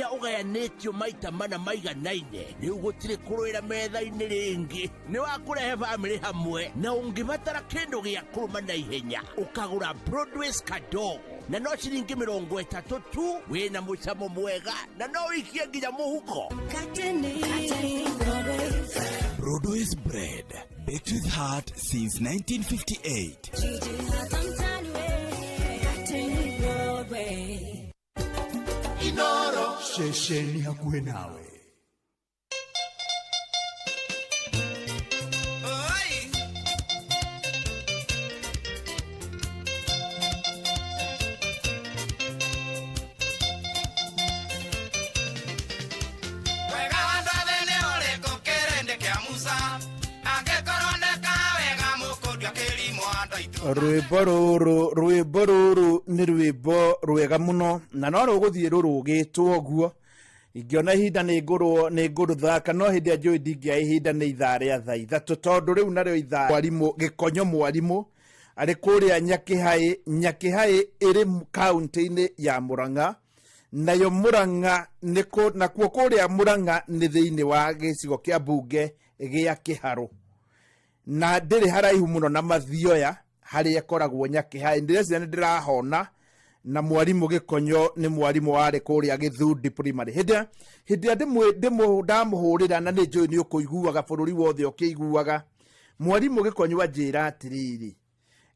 uria ugayanitio maita mana maiganaine ni ugutire kuruira metha-ini ringi ni wakurehe family hamwe na ungibatara kindu gia kuruma na ihenya ukagura Broadway's Kado na no ciringi 30 tu wina mucamo mwega na no ikie nginya muhuko. Broadway's bread, baked with heart since 1958. Inoro shesheni hakuwe nawe. rwimbo ruru ni rwimbo rwega muno na no ruguthie rurugitwo guo ingiona ihinda ni nguruthaka no hindi a njui ndingia ihinda ni ithaa ria thaa ithatu tondu riu nario ithaa mwarimu gikonyo mwarimu ari kuria Nyakihai iri kaunti-ini ya Murang'a nayo Murang'a nakuo kuria Murang'a ni thiini wa gicigo kia mbunge gia Kiharu na ndiri haraihu muno na Mathioya haria koragwo Nyakihai ndireciria ni ndirahona na mwarimu Gikonyo ni mwarimu wari kuria Githundi primary hindi ndamuhurira na ni njui ni ukuiguaga bururi wothe ukiguaga mwarimu Gikonyo anjira atiriri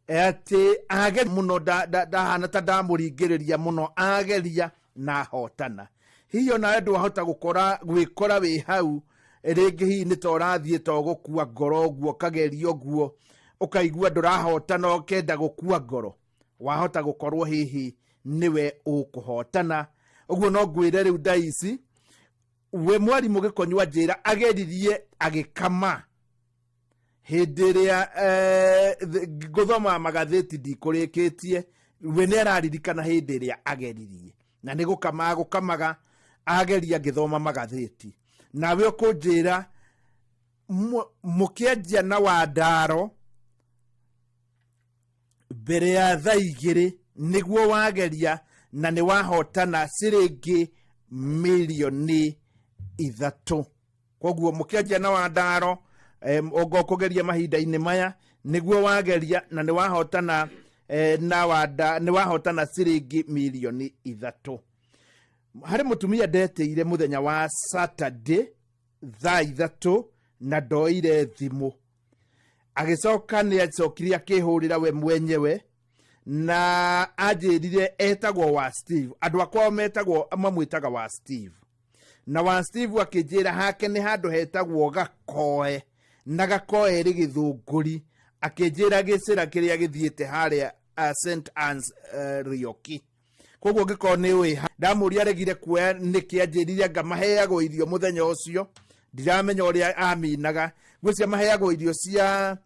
ati age muno ndahana ta ndamuringiriria muno ageria na hotana hiyo na andu ahota gwikora wi hau ringi hi ni to rathie to gukua ngoro guo kagerio guo ukaigua ndurahotana ukenda gukua ngoro wahota gukorwo hihi niwe ukuhotana uguo no ngwire riu ndaici we mwarimu Gikonyo anjira ageririe agikama hindi ria guthoma magatheti ndikurikitie we ni araririkana hindi ria ageririe na ni gukamaga ageria ngithoma magatheti nawe ukunjira mukianjia na Wandaro mbere ya thaa 2 niguo wageria na ni wahotana ciringi 3,000,000 koguo mukianjia na Wandaro ogokugeria mahinda-ini maya niguo wageria na ni wahotana ni wahotana ciringi 3,000,000 hari mutumia ndeteire muthenya wa Saturday thaa 3 na ndoire thimu agicoka ni acokirie akihurira we mwenyewe na anjirire etagwo wa Steve andu akwa metagwo mamwitaga wa Steve na wa Steve akinjira hake ni handu hetagwo Gakoe na Gakoe ri Githunguri akinjira gicira kiria githiete haria St Anne's Rioki koguo ngiko ni wi ndamuria regire kuoya niki anjirire ngamaheagwo irio muthenya ucio ndiramenya uria aminaga gwicia maheagwo irio cia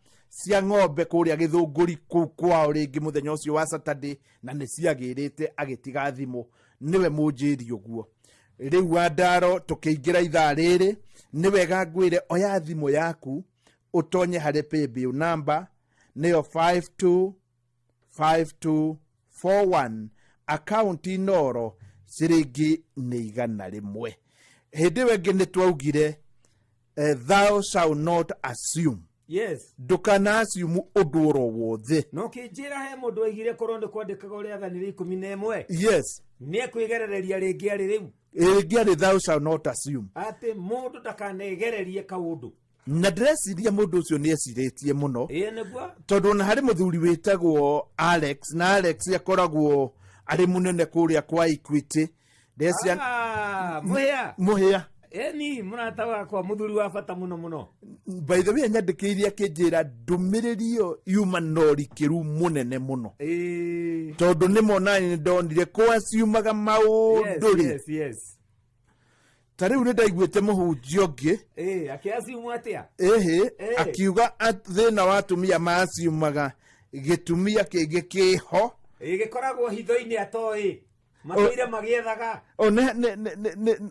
ng'ombe kuria Githunguri kwao ringi muthenya ucio wa Saturday na ni ciagirite agitiga thimu niwe munjiri uguo riu Wandaro tukiingira ithaa riri ni wega ngwire oya thimu yaku utonye hari paybill number niyo 525241 account Inoro ciringi ni 100 hindi wengi ni twaugire thou shall not assume. Yes. Ndukana assume undu oro wothe. No kinjira he mundu aigire korwo ndi kwandikaga uria athanire 11. Yes. Ni ekwigerereria ringi ari riu. Ringi ari thou shall not assume. Ati mundu ndakanegererie kaundu. Na ndreciria mundu ucio ni eciritie muno. Niguo. Tondu na hari muthuri witagwo Alex na Alex akoragwo ari munene kuria kwa Equity. Muhia. Eni murata wakwa muthuri wa bata muno. By the way nyandikiria kinjira ndumiririo yuma nori kiru munene muno. Tondu ni monani ndonire kwa ciumaga maunduri. Yes. Tariu ni ndaiguite muhunjio ngi. Akiasiumu atia? Akiuga thina wa atumia maciumaga gitumia kingi kiho. Gikoragwo hitho-ini atoi. makoire magiethaga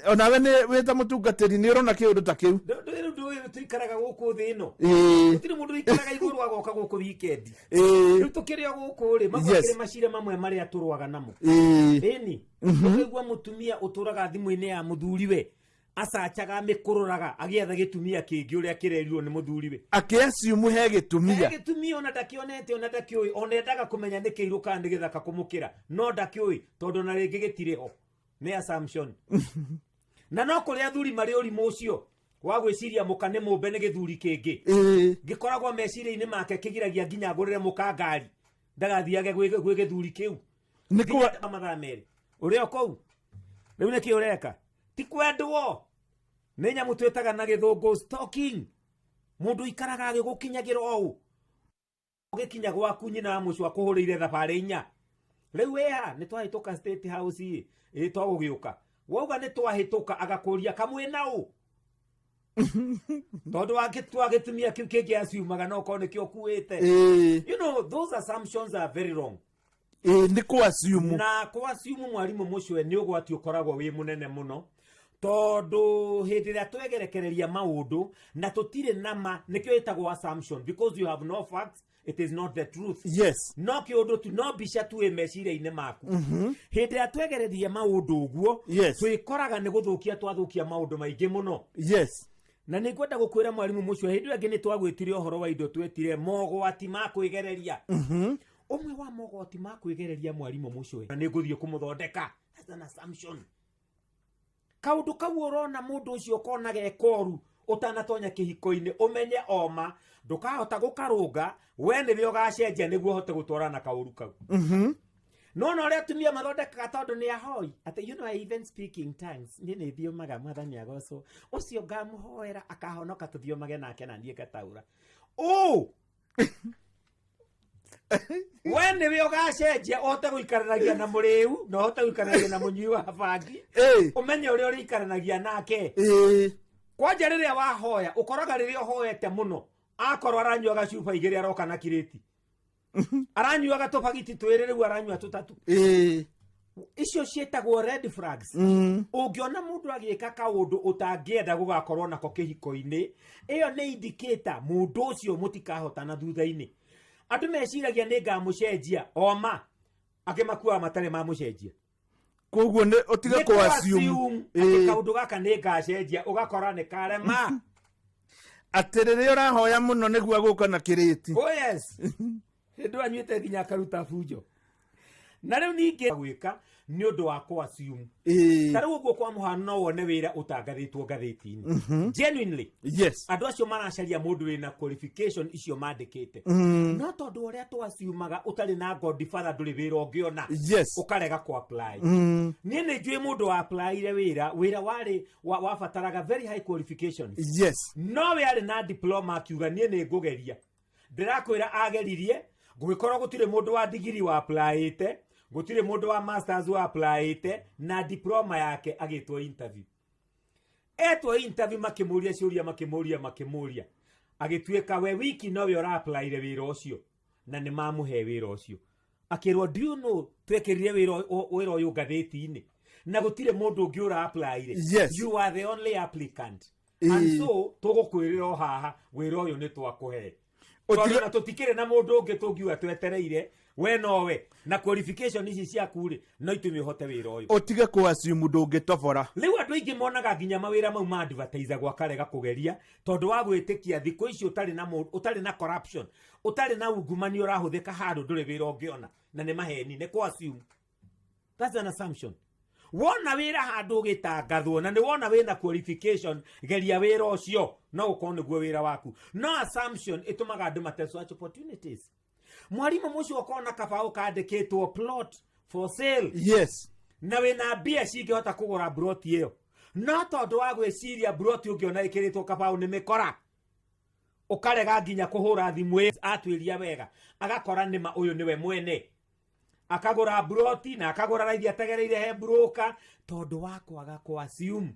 onawe nĩ wĩta mũtungatĩri nĩ ũrona kĩũndũ ta kĩu ndũĩ tuikaraga gũkũ thĩ ĩno ĩ gũtirĩ mũndũ ũikaraga igũrũ agoka gũkũ weekend rĩu tũkĩrĩ o gũkũ rĩ magwakĩrĩ macira mamwe marĩa tũrũaga namo ĩni ũkaigua mũtumia ũtũraga thimũ-inĩ ya mũthuriwe acacaga mĩkũrũraga agĩetha gĩtumia kĩngĩ ũrĩa kĩrerirwo nĩ mũthuriwe akĩaciumu he gĩtumia gĩtumia ona ndakĩonete ona ndakĩũĩ ona endaga kũmenya nĩ kĩirũ kana nĩ gĩthaka kũmũkĩra no ndakĩũĩ tondũ na rĩngĩ gĩtirĩ ho nĩ assumption na no kũrĩ athuri marĩ ũrimũ ũcio wa gwĩciria mũka nĩ mũmbe nĩ gĩthuri kĩngĩ gĩkoragwo meciria-inĩ make kĩgiragia nginya ngũrĩre mũka ngari ndagathiage gwĩ gĩthuri kĩu nĩ mathaa merĩ ũrĩa kũu rĩu nĩkĩ ũreka ti kwendwo nĩ nyamũ twĩtaga na gĩthũngũ stalking mũndũ ikaraga agĩgũkinyagĩra ũũ ũgĩkinya gwaku nyina wa mũcwa kũhũrĩire thabarĩ inya rĩu wĩha nĩ twahĩtũka State House twagũgĩũka wauga nĩ twahĩtũka agakũria kamwĩna ũ tondũ wagĩtumia kĩu kĩngĩ aciumaga no korwo nĩkĩo kuĩte you know those assumptions are very wrong nĩ kũaciumu na kũaciumu mwarimũ mũcwe nĩ ũgwati ũkoragwo wĩ mũnene mũno tondũ hĩndĩ ĩrĩa twegerekereria maũndũ na tũtirĩ nama nĩkĩo ĩtagwo assumption because you have no facts it is not the truth yes no kĩũndũ tu no mbica tu ĩ meciria-inĩ maku hĩndĩ ĩrĩa twegereria maũndũ ũguo twĩkoraga nĩ gũthũkia twathũkia maũndũ maingĩ mũno yes na nĩ ngwenda gũkwĩra mwarimũ mũcwe hĩndĩ ĩrĩa ngĩ nĩ twagwĩtire ũhoro wa indo twetire mogwati ma kwĩgereria ũmwe wa mogwati ma kwĩgereria mwarimũ mũcwe na nĩ ngũthiĩ kũmũthondeka that's an assumption kaũndũ kau ũrona mũndũ ũcio ũkona gekoru ũtanatonya kĩhiko-inĩ ũmenye oma ndũkahota gũkarũnga we nĩrĩo ũgacenjia nĩguo ũhote gũtwarana kaũru kau no na ũrĩa atumia mathondekaga tondũ nĩ ahoi atĩ you know I even speak in tongues niĩ nĩ thiomaga mwathani agocwo ũcio ngamũhoera akahonoka tũthiomage nake na niĩ ngataũra we nĩwe ũgacenjia ũhote gũikaranagia na mũrĩu na ũhote gũikaranagia na mũnyui wa bangi ũmenye ũrĩa ũrĩikaranagia nake kwanja rĩrĩa wahoya ũkoraga rĩrĩa ũhoete mũno akorwo aranyua gacuba igĩrĩ aroka na kirĩti aranyuaga tũbagiti twĩrĩ rĩu aranyua tũtatũ icio ciĩtagwo red flags ũngĩona mũndũ agĩka kaũndũ ũtangĩenda gũgakorwo nako kĩhiko-inĩ ĩyo nĩ indicator mũndũ ũcio mũtikahotana thutha-inĩ andũ meciragia nĩ ngamũcenjia oma akĩmakuaga matarĩ mamũcenjia koguo nĩ ũtige kũaciumu kaũndũ gaka nĩ ngacenjia ũgakora nĩ karema atĩ rĩrĩa ũrahoya mũno nĩguo agũka na kĩrĩti yes hĩndĩ anyuĩte nginya akaruta bunjo na rĩu ningĩ gwĩka nĩ ũndũ wa kũaciumu ta rĩu ũguo kwa mũhano no wone wĩra ũtangathĩtwo ngathĩti-inĩ genuinely yes andũ acio maracaria mũndũ wĩna qualification icio mandĩkĩte no tondũ ũrĩa twaciumaga ũtarĩ na godfather ndũrĩ wĩra ũngĩona ũkarega kũ apply niĩ nĩ njũĩ mũndũ wa applyire wĩra warĩ wabataraga very high qualifications no we arĩ na diploma akiuga niĩ nĩ ngũgeria ndĩrakwĩra ageririe gũgĩkorwo gũtirĩ mũndũ wa degree wa applyĩte gũtirĩ mũndũ wa masters wa applyĩte na diploma yake agĩtwo interview etwo interview makĩmũria ciũria makĩmũria agĩtuĩka we wiki nowe ũra applyire wĩra ũcio na nĩ mamũhe wĩra ũcio akĩrwo do you know twekĩrire wĩra ũyũ ngathĩti-inĩ na gũtirĩ mũndũ ũngĩ ũra applyire you are the only applicant and so tũgũkwĩrĩra o haha wĩra ũyũ nĩ twakũhe tondũ na tũtikĩrĩ na mũndũ ũngĩ tũngiuga twetereire we nowe na qualification ici ciaku-rĩ no itũmi ũhote wĩra ũyũ ũtige kũaciumu ndũngĩtobora rĩu andũ aingĩ monaga nginya mawĩra mau ma advertise gwakarega kũgeria tondũ wa gwĩtĩkia thikũ ici ũtarĩ na corruption ũtarĩ na ungumania ũrahũthĩka handũ ndũrĩ wĩra ũngĩona na nĩ maheni nĩ kũaciumu that's an assumption wona wĩra handũ ũgĩtangathwo na nĩ wona wĩna qualification geria wĩra ũcio no ũkorwo nĩguo wĩra waku no assumption ĩtũmaga andũ mate search opportunities mwarimũ mũcio ũkona kabaũ kandĩkĩtwo plot for sale na wĩna mbia cingĩhota kũgũra broti ĩyo no tondũ wa gwĩciria broti ũngĩona ĩkĩrĩtwo kabaũ nĩ mĩkora ũkarega nginya kũhũra thimũ atwĩria wega agakora nĩma ũyũ nĩwe mwene akagũra broti na akagũra raithi ategereire he broker tondũ wa kwaga kũ-assume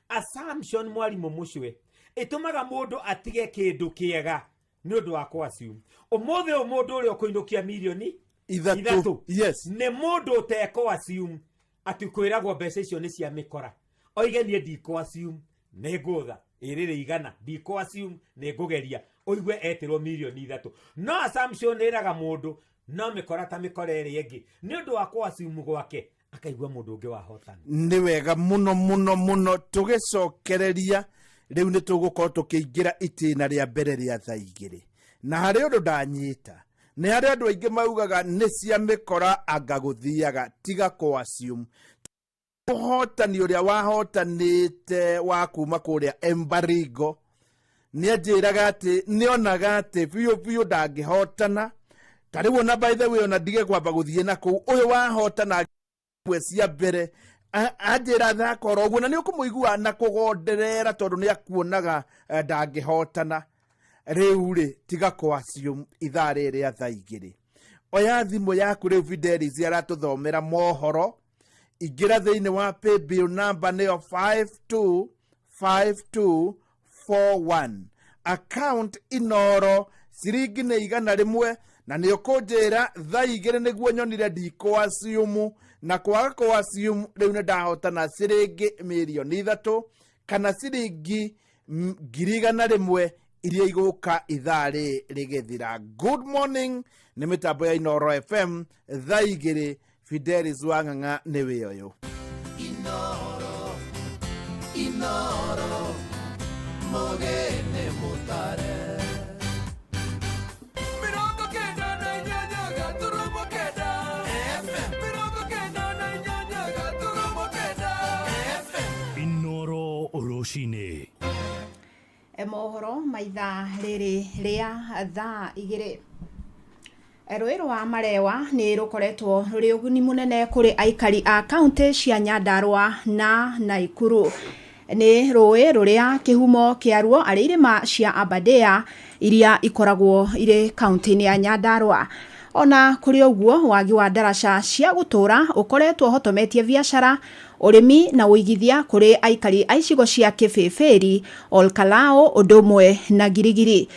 assumption mwarimũ mũcwe ĩtũmaga mũndũ atige kĩndũ kĩega nĩ ũndũ wa kũ-assume ũmũthĩ mũndũ ũrĩa ũkũinũkia mirioni Ithatu. Yes. Nĩ mũndũ ũteko assume atĩ kwĩragwo mbeca icio nĩ cia mĩkora. Oige niĩ ndiko assume nĩ ngũtha ĩrĩrĩ igana ndiko assume nĩ ngũgeria oigue etirwo milioni 3. No assumption ĩraga mũndũ no mĩkora ta mĩkora ĩrĩa ĩngĩ nĩ ũndũ wa kũ assume gwake akaigua mũndũ ũngĩ wahotana. Nĩ wega mũno tũgĩcokereria rĩu nĩ tũgũkorwo tũkĩingĩra itĩna rĩa mbere rĩa thaa 2 na harĩ ũndũ ndanyita nĩ harĩ andũ aingĩ maugaga nĩ cia mĩkora anga gũthiaga tiga kũ assume. Ũhotani ũrĩa wahotanĩte wa kuma kũrĩa Embaringo nĩ anjĩraga atĩ nĩonaga atĩ biũ ndangĩhotana. Tarĩu ona by the way ona ndige kwamba gũthiĩ na kũu ũyũ wahotana kwe cia mbere anjĩra thaka oro ũguo na nĩ ũkũmũigua na kũgonderera tondũ nĩ akuonaga ndangĩhotana. Rĩu rĩ tiga kũ assume ithaa rĩrĩa thaa 2. Oya thimũ yaku rĩu Fidelis aratũthomera mohoro. Ingĩra thĩinĩ wa paybill number nĩyo 525241. Account Inoro ciringi nĩ 100 na nĩ ũkũnjĩra thaa 2 nĩguo nyonire ndiko assume na kwaga kũ assume rĩu nĩ ndahotana ciringi milioni 3 kana ciringi 100,000 iria igũka ithaa rĩgĩthira. Good morning nĩ mĩtambo ya Inoro FM thaa 2 Fidelis Wang'ang'a nĩwe ũyũ. Inoro Mogene Mutare Mirongo kenda na inyanya gaturumo kenda FM Mirongo kenda na inyanya gaturumo kenda FM Inoro Oroshine. Mohoro maitha rĩrĩ rĩa thaa 2. Rũĩ rwa Marewa nĩ rũkoretwo rũrĩ ũguni mũnene kũrĩ aikari a kaunti cia Nyandarua na Naikuru. Nĩ rũĩ rũrĩa kĩhumo kĩaruo arĩ irĩma cia Aberdare iria ikoragwo irĩ kaunti-inĩ ya Nyandarua. Ona kũrĩ ũguo wagi wa ndaraca cia gũtũra ũkoretwo hotometie biacara, ũrĩmi na ũigithia kũrĩ aikari a icigo cia Kĩbĩbĩri, Olkalao, ũndũ ũmwe na Girigiri.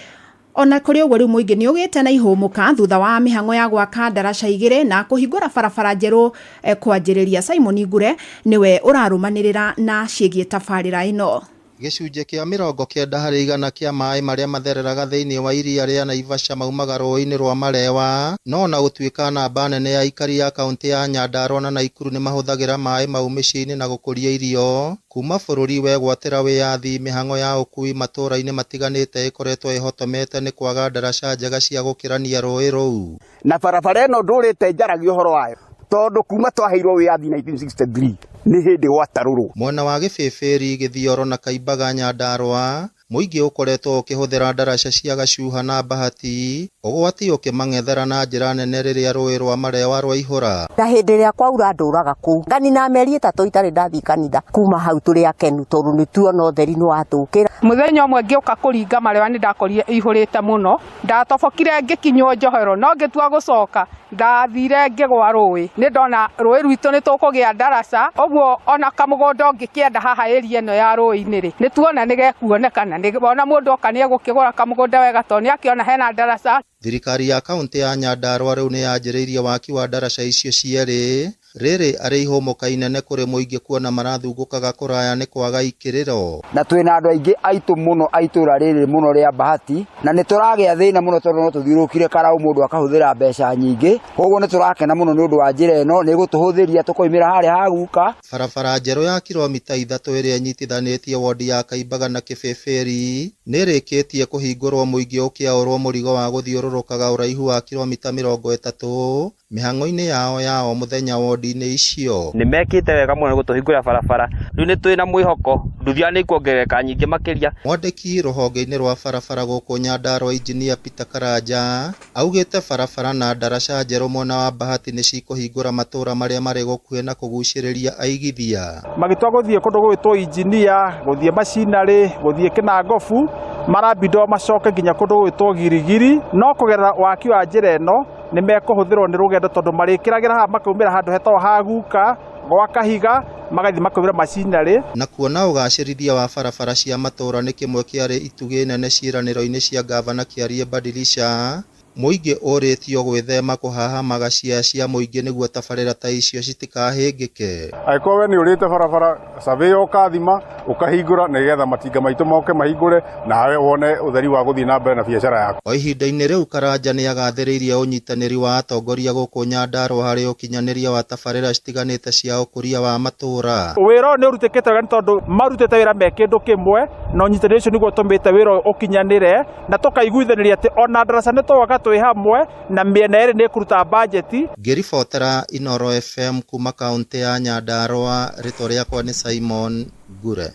Ona kũrĩ ũguo rĩu mũingĩ nĩ ũgĩte na ihũmũka thutha wa mĩhang'o ya gwaka ndaraca 2 na kũhingũra barabara njerũ kwanjĩrĩria. Simon Ngure niwe ũrarũmanĩrĩra na ciĩgiĩ tabarĩra ĩno. Gĩcunjĩ kĩa 90 harĩ igana kĩa maĩ marĩa mathereraga thĩinĩ wa iria rĩa Naivasha maumaga rũĩ-inĩ rwa Marewa, no na gũtuĩka namba nene ya aikari ya kaunti ya Nyandarua na Naikuru nĩ mahũthagĩra maĩ mau mĩciĩ-inĩ na gũkũria irio. Kuma bũrũri wegwatĩra wĩyathi, mĩhang'o ya ũkui matũũra-inĩ matiganĩte ĩkoretwo ĩhotomete nĩ kwaga ndaraca njega cia gũkĩrania rũĩ rũu. Na barabara ĩno ndũrĩte njaragia ũhoro wayo tondũ kuma twaheirwo wĩyathi 1963 nĩ hĩndĩ gwatarũrwo. Mwena wa Gĩbĩbĩri, Gĩthioro na Kaimbaga Nyandarua mũingĩ ũkoretwo ũkĩhũthĩra ndaraca cia Gacuha na Bahati, ũgwati ũkĩmang'ethera na njĩra nene rĩrĩa rũĩ rwa Marewa rwaihũra. Na hĩndĩ ĩrĩa kwaura ndũraga kũu ngani na mĩeri 3 itarĩ ndathiĩ kanitha, kuma hau tũrĩ akenu tondũ nĩ tuona ũtheri nĩ watũkĩra. Mũthenya ũmwe ngĩũka kũringa Marewa nĩ ndakorire ihũrĩte mũno, ndatobokire ngĩkinywo njohero no ngĩtua gũcoka ndathire ngĩgwa rũĩ. Nĩ ndona rũĩ rwitũ nĩ tũkũgĩa ndaraca, ũguo ona kamũgũnda ngĩkĩenda haha ĩria ĩno ya rũĩ-inĩ rĩ nĩ tuona nĩ gekuonekana, nĩ bona mũndũ oka nĩ egũkĩgũra kamũgũnda wega tondũ nĩ akĩona hena ndaraca. Thirikari ya kaunti ya Nyandarua rĩu nĩ yanjĩrĩirie waki wa ndaraca icio cierĩ. Rĩrĩ arĩ ihũmũka inene kũrĩ mũingĩ kuona marathungũkaga kũraya nĩ kwaga ikĩrĩro. Na twĩna andũ aingĩ aitũ mũno aitũra rĩrĩ mũno rĩa Bahati, na nĩ tũragĩa thĩna mũno tondũ no tũthiũrũkire Karaũ mũndũ akahũthĩra mbeca nyingĩ. Koguo nĩ tũrakena mũno nĩ ũndũ wa njĩra ĩno, nĩ gũtũhũthĩria tũkoimĩra harĩa haguka. Barabara njerũ ya kilomita 3 ĩrĩa inyitithanĩtie wondi ya Kaimbaga na Kĩbĩbĩri nĩ ĩrĩkĩtie kũhingũrwo, mũingĩ ũkĩaũrwo mũrigo wa gũthiũrũrũkaga ũraihu wa kilomita 30 mĩhang'o-inĩ ya o mũthenya wondi-inĩ icio. Nĩ mekĩte wega mũno gũtũhingũra barabara, rĩu nĩ twĩna mwĩhoko nduthia nĩ ikuongerereka nyingĩ makĩria. Mwandĩki rũhonge-inĩ rwa barabara gũkũ Nyandarua Engineer Peter Karanja augĩte barabara na ndaraca njerũ mwena wa Bahati nĩ cikũhingũra matũũra marĩa marĩ gũkuhĩ na kũgucĩrĩria aigithia. Magĩtua gũthiĩ kũndũ gwĩtwo Engineer, gũthiĩ Macinarĩ, gũthiĩ Kĩnangobu, marabindo macoke nginya kũndũ gwĩtwo Girigiri, no kũgerera waki wa njĩra ĩno nĩ mekũhũthĩrwo nĩ rũgendo tondũ marĩkĩragĩra haha makaumĩra handũ hetagwo haguka gwa Kahiga magathi makaumĩra Macinarĩ. Na kuona ũgacĩrithia wa barabara cia matũũra nĩ kĩmwe kĩarĩ itugĩ nene ciĩranĩro-inĩ cia gavana Kĩarie Badilisha Muingi ũrĩtio gwĩthema kũhahamaga cia muingi nĩguo tabarĩra ta icio citikahĩngĩke. Angĩkorwo we nĩ ũrĩte barabara survey ũkathima ũkahingũra nĩgetha matinga maitũ moke mahingũre nawe wone ũtheri wa gũthiĩ na mbere na biacara yaku. O ihinda-inĩ rĩu Karanja nĩ agathĩrĩirie ũnyitanĩri wa atongoria gũkũ Nyandarua harĩ ũkinyanĩria wa tabarĩra citiganĩte cia ũkũria wa matũũra. Wĩra ũyũ nĩ ũrutĩkĩte wega nĩ tondũ marutĩte wĩra me kĩndũ kĩmwe na ũnyitanĩri ũcio nĩguo ũtũmĩte wĩra ũyũ ũkinyanĩre na tũkaiguithanĩria atĩ ona ndaraca nĩ twaka twĩ hamwe na mĩena ĩrĩ nĩ ĩkũruta bajeti. Ngĩribotera Inooro FM kuma kaunti ya Nyandarua, rĩtwa rĩakwa nĩ Simon Gure.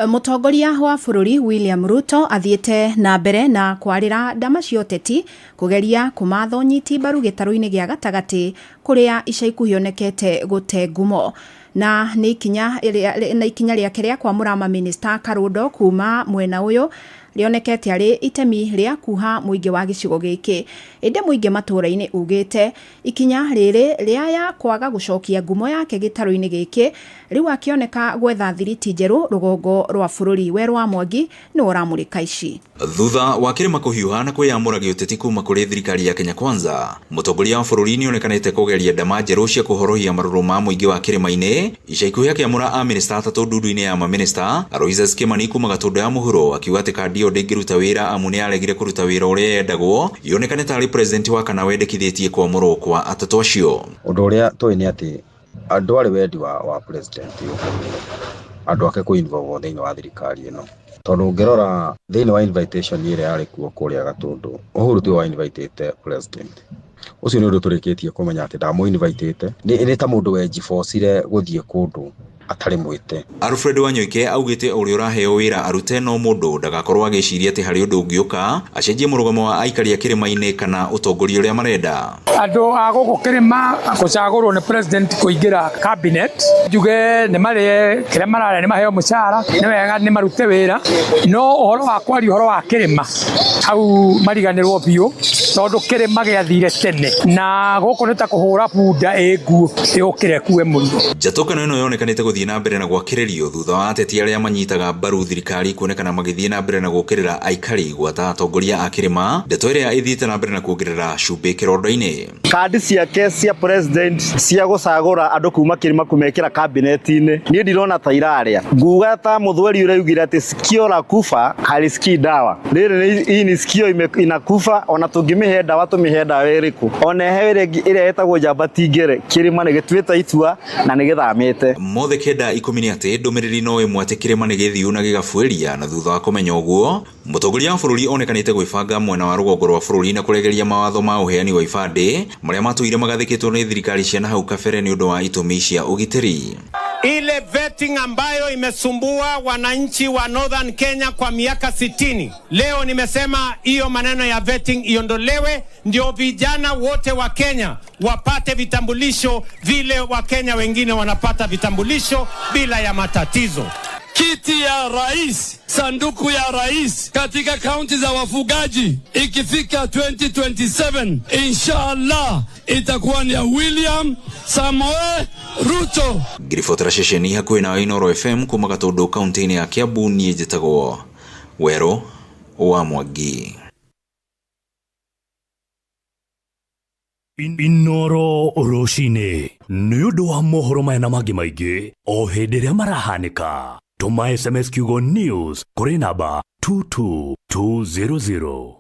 Mũtongoria wa bũrũri William Ruto athiĩte na mbere na kwarĩra ndama cia ũteti kũgeria kũmatha ũnyiti mbaru gĩtarũ-inĩ gĩa gatagatĩ kũrĩa ica ikuhĩ onekete gũte ngumo. Na ikinya rĩake rĩa kwamũra maminista Karundo kuma mwena ũyũ rĩonekete arĩ itemi rĩa kuha mũingĩ wa gĩcigo gĩkĩ. Ĩndĩ mũingĩ matũũra-inĩ ugĩte ikinya rĩrĩ rĩa kwaga gũcokia ngumo yake gĩtarũ-inĩ gĩkĩ rĩu akĩoneka gwetha thiriti njerũ rũgongo rwa bũrũri. Werũ wa Mwangi nĩ ũramũrĩka ici. Thutha wa kĩrĩma kũhiũha na kwĩyamũra gĩũteti kuma kũrĩ thirikari ya Kenya Kwanza, mũtongoria wa bũrũri nĩ onekanĩte kũgeria ndama njerũ cia kũhorohia marũrũ ma mũingĩ wa kĩrĩma-inĩ. Ica ikuhĩ akĩamũra a minista atatũ ndundu-inĩ ya maminista. Aloysius Kimani kuma Gatũndũ ya mũhuro akiuga atĩ kandi ĩyo ndĩngĩruta wĩra amu nĩ aregire kũruta wĩra ũrĩa yendagwo. Yonekane tarĩ president wa kana wendekithĩtie kwamũrwo kwa atatũ acio. Ũndũ ũrĩa tũĩ nĩ atĩ andũ arĩ wendi wa president andũ ake kũinvolve thĩinĩ wa thirikari ĩno, tondũ ũngĩrora thĩinĩ wa invitation ĩrĩa yarĩ kuo kũrĩa Gatũndũ, Uhuru tiwe wa invitĩte president. Ũcio nĩ ũndũ tũrĩkĩtie kũmenya atĩ ndamũ-invitĩte nĩ ta mũndũ wenjibocire gũthiĩ kũndũ atarĩ mwĩte. Alfred Wanyoike augĩte ũrĩa ũraheo wĩra arute no mũndũ ndagakorwo agĩciria atĩ harĩ ũndũ ũngĩũka acenjie mũrũgamo wa aikari a kĩrĩma-inĩ kana ũtongoria ũrĩa marenda. Andũ a gũkũ kĩrĩma gũcagũrwo nĩ president kũingĩra cabinet, njuge nĩ marĩe kĩrĩa mararĩa, nĩ maheo mũcara, nĩ wega nĩ marute wĩra, no ũhoro wa kwaria ũhoro wa kĩrĩma hau mariganĩrwo biũ tondũ kĩrĩma gĩathire tene na gũkũ nĩ ta kũhũra bunda ĩnguo yũkĩre kuwe mũrigo. Njatũkano ĩno yonekanĩte gũthiĩ na mbere na gwakĩrĩrio thutha wa ateti arĩa manyitaga mbaru thirikari kuonekana magĩthiĩ na mbere na gũkĩrĩra aikari gwata atongoria a kĩrĩma, ndeto ĩrĩa ĩthiĩte na mbere na kuongerera cumbĩ kĩrondo-inĩ. Kandi ciake cia president cia gũcagũra andũ kuma kĩrĩma kũmekĩra kabinet-inĩ niĩ ndirona ta irarĩa. Nguga ta mũthweri ũraugire atĩ sikio la kufa halisikii dawa. Hii ni sikio inakufa, ona tũngĩmĩhe dawa tũmĩhe dawa ĩrĩkũ. Ona ehe ĩrĩa ĩtagwo njamba tingere kĩrĩma nĩ gĩtuĩte itua na nĩ gĩthamĩte. Mothe kenda ikũmi nĩ atĩ ndũmĩrĩri no ĩmwe atĩ kĩrĩma nĩ gĩthiũ na gĩgabuĩria, na thutha wa kũmenya ũguo mũtongoria wa bũrũri onekanĩte gwĩbanga mwena wa rũgongo rwa bũrũri na kũregeria mawatho ma ũheani wa ibandĩ marĩa matũire magathĩkĩtwo nĩ thirikari cia nahau kabere nĩ ũndũ wa itũmi cia ũgitĩri. Ile vetting ambayo imesumbua wananchi wa Northern Kenya kwa miaka 60. Leo nimesema hiyo maneno ya vetting iondolewe ndio vijana wote wa Kenya wapate vitambulisho vile wa Kenya wengine wanapata vitambulisho bila ya matatizo. Kiti ya rais, sanduku ya rais katika kaunti za wafugaji ikifika 2027 inshallah itakuwa ni ya William Samoei Ruto. Ngiribotera ceceni hakuhĩ na Inooro FM kuma Gatũndũ kaunti-inĩ ya Kiambu, niĩ njĩtagwo Werũ wa Mwangi. Inooro rũcinĩ nĩ ũndũ wa mohoro maya na mangĩ maingĩ o hĩndĩ ĩrĩa marahanĩka. Tũma SMS kiugo news kũrĩ namba 22200.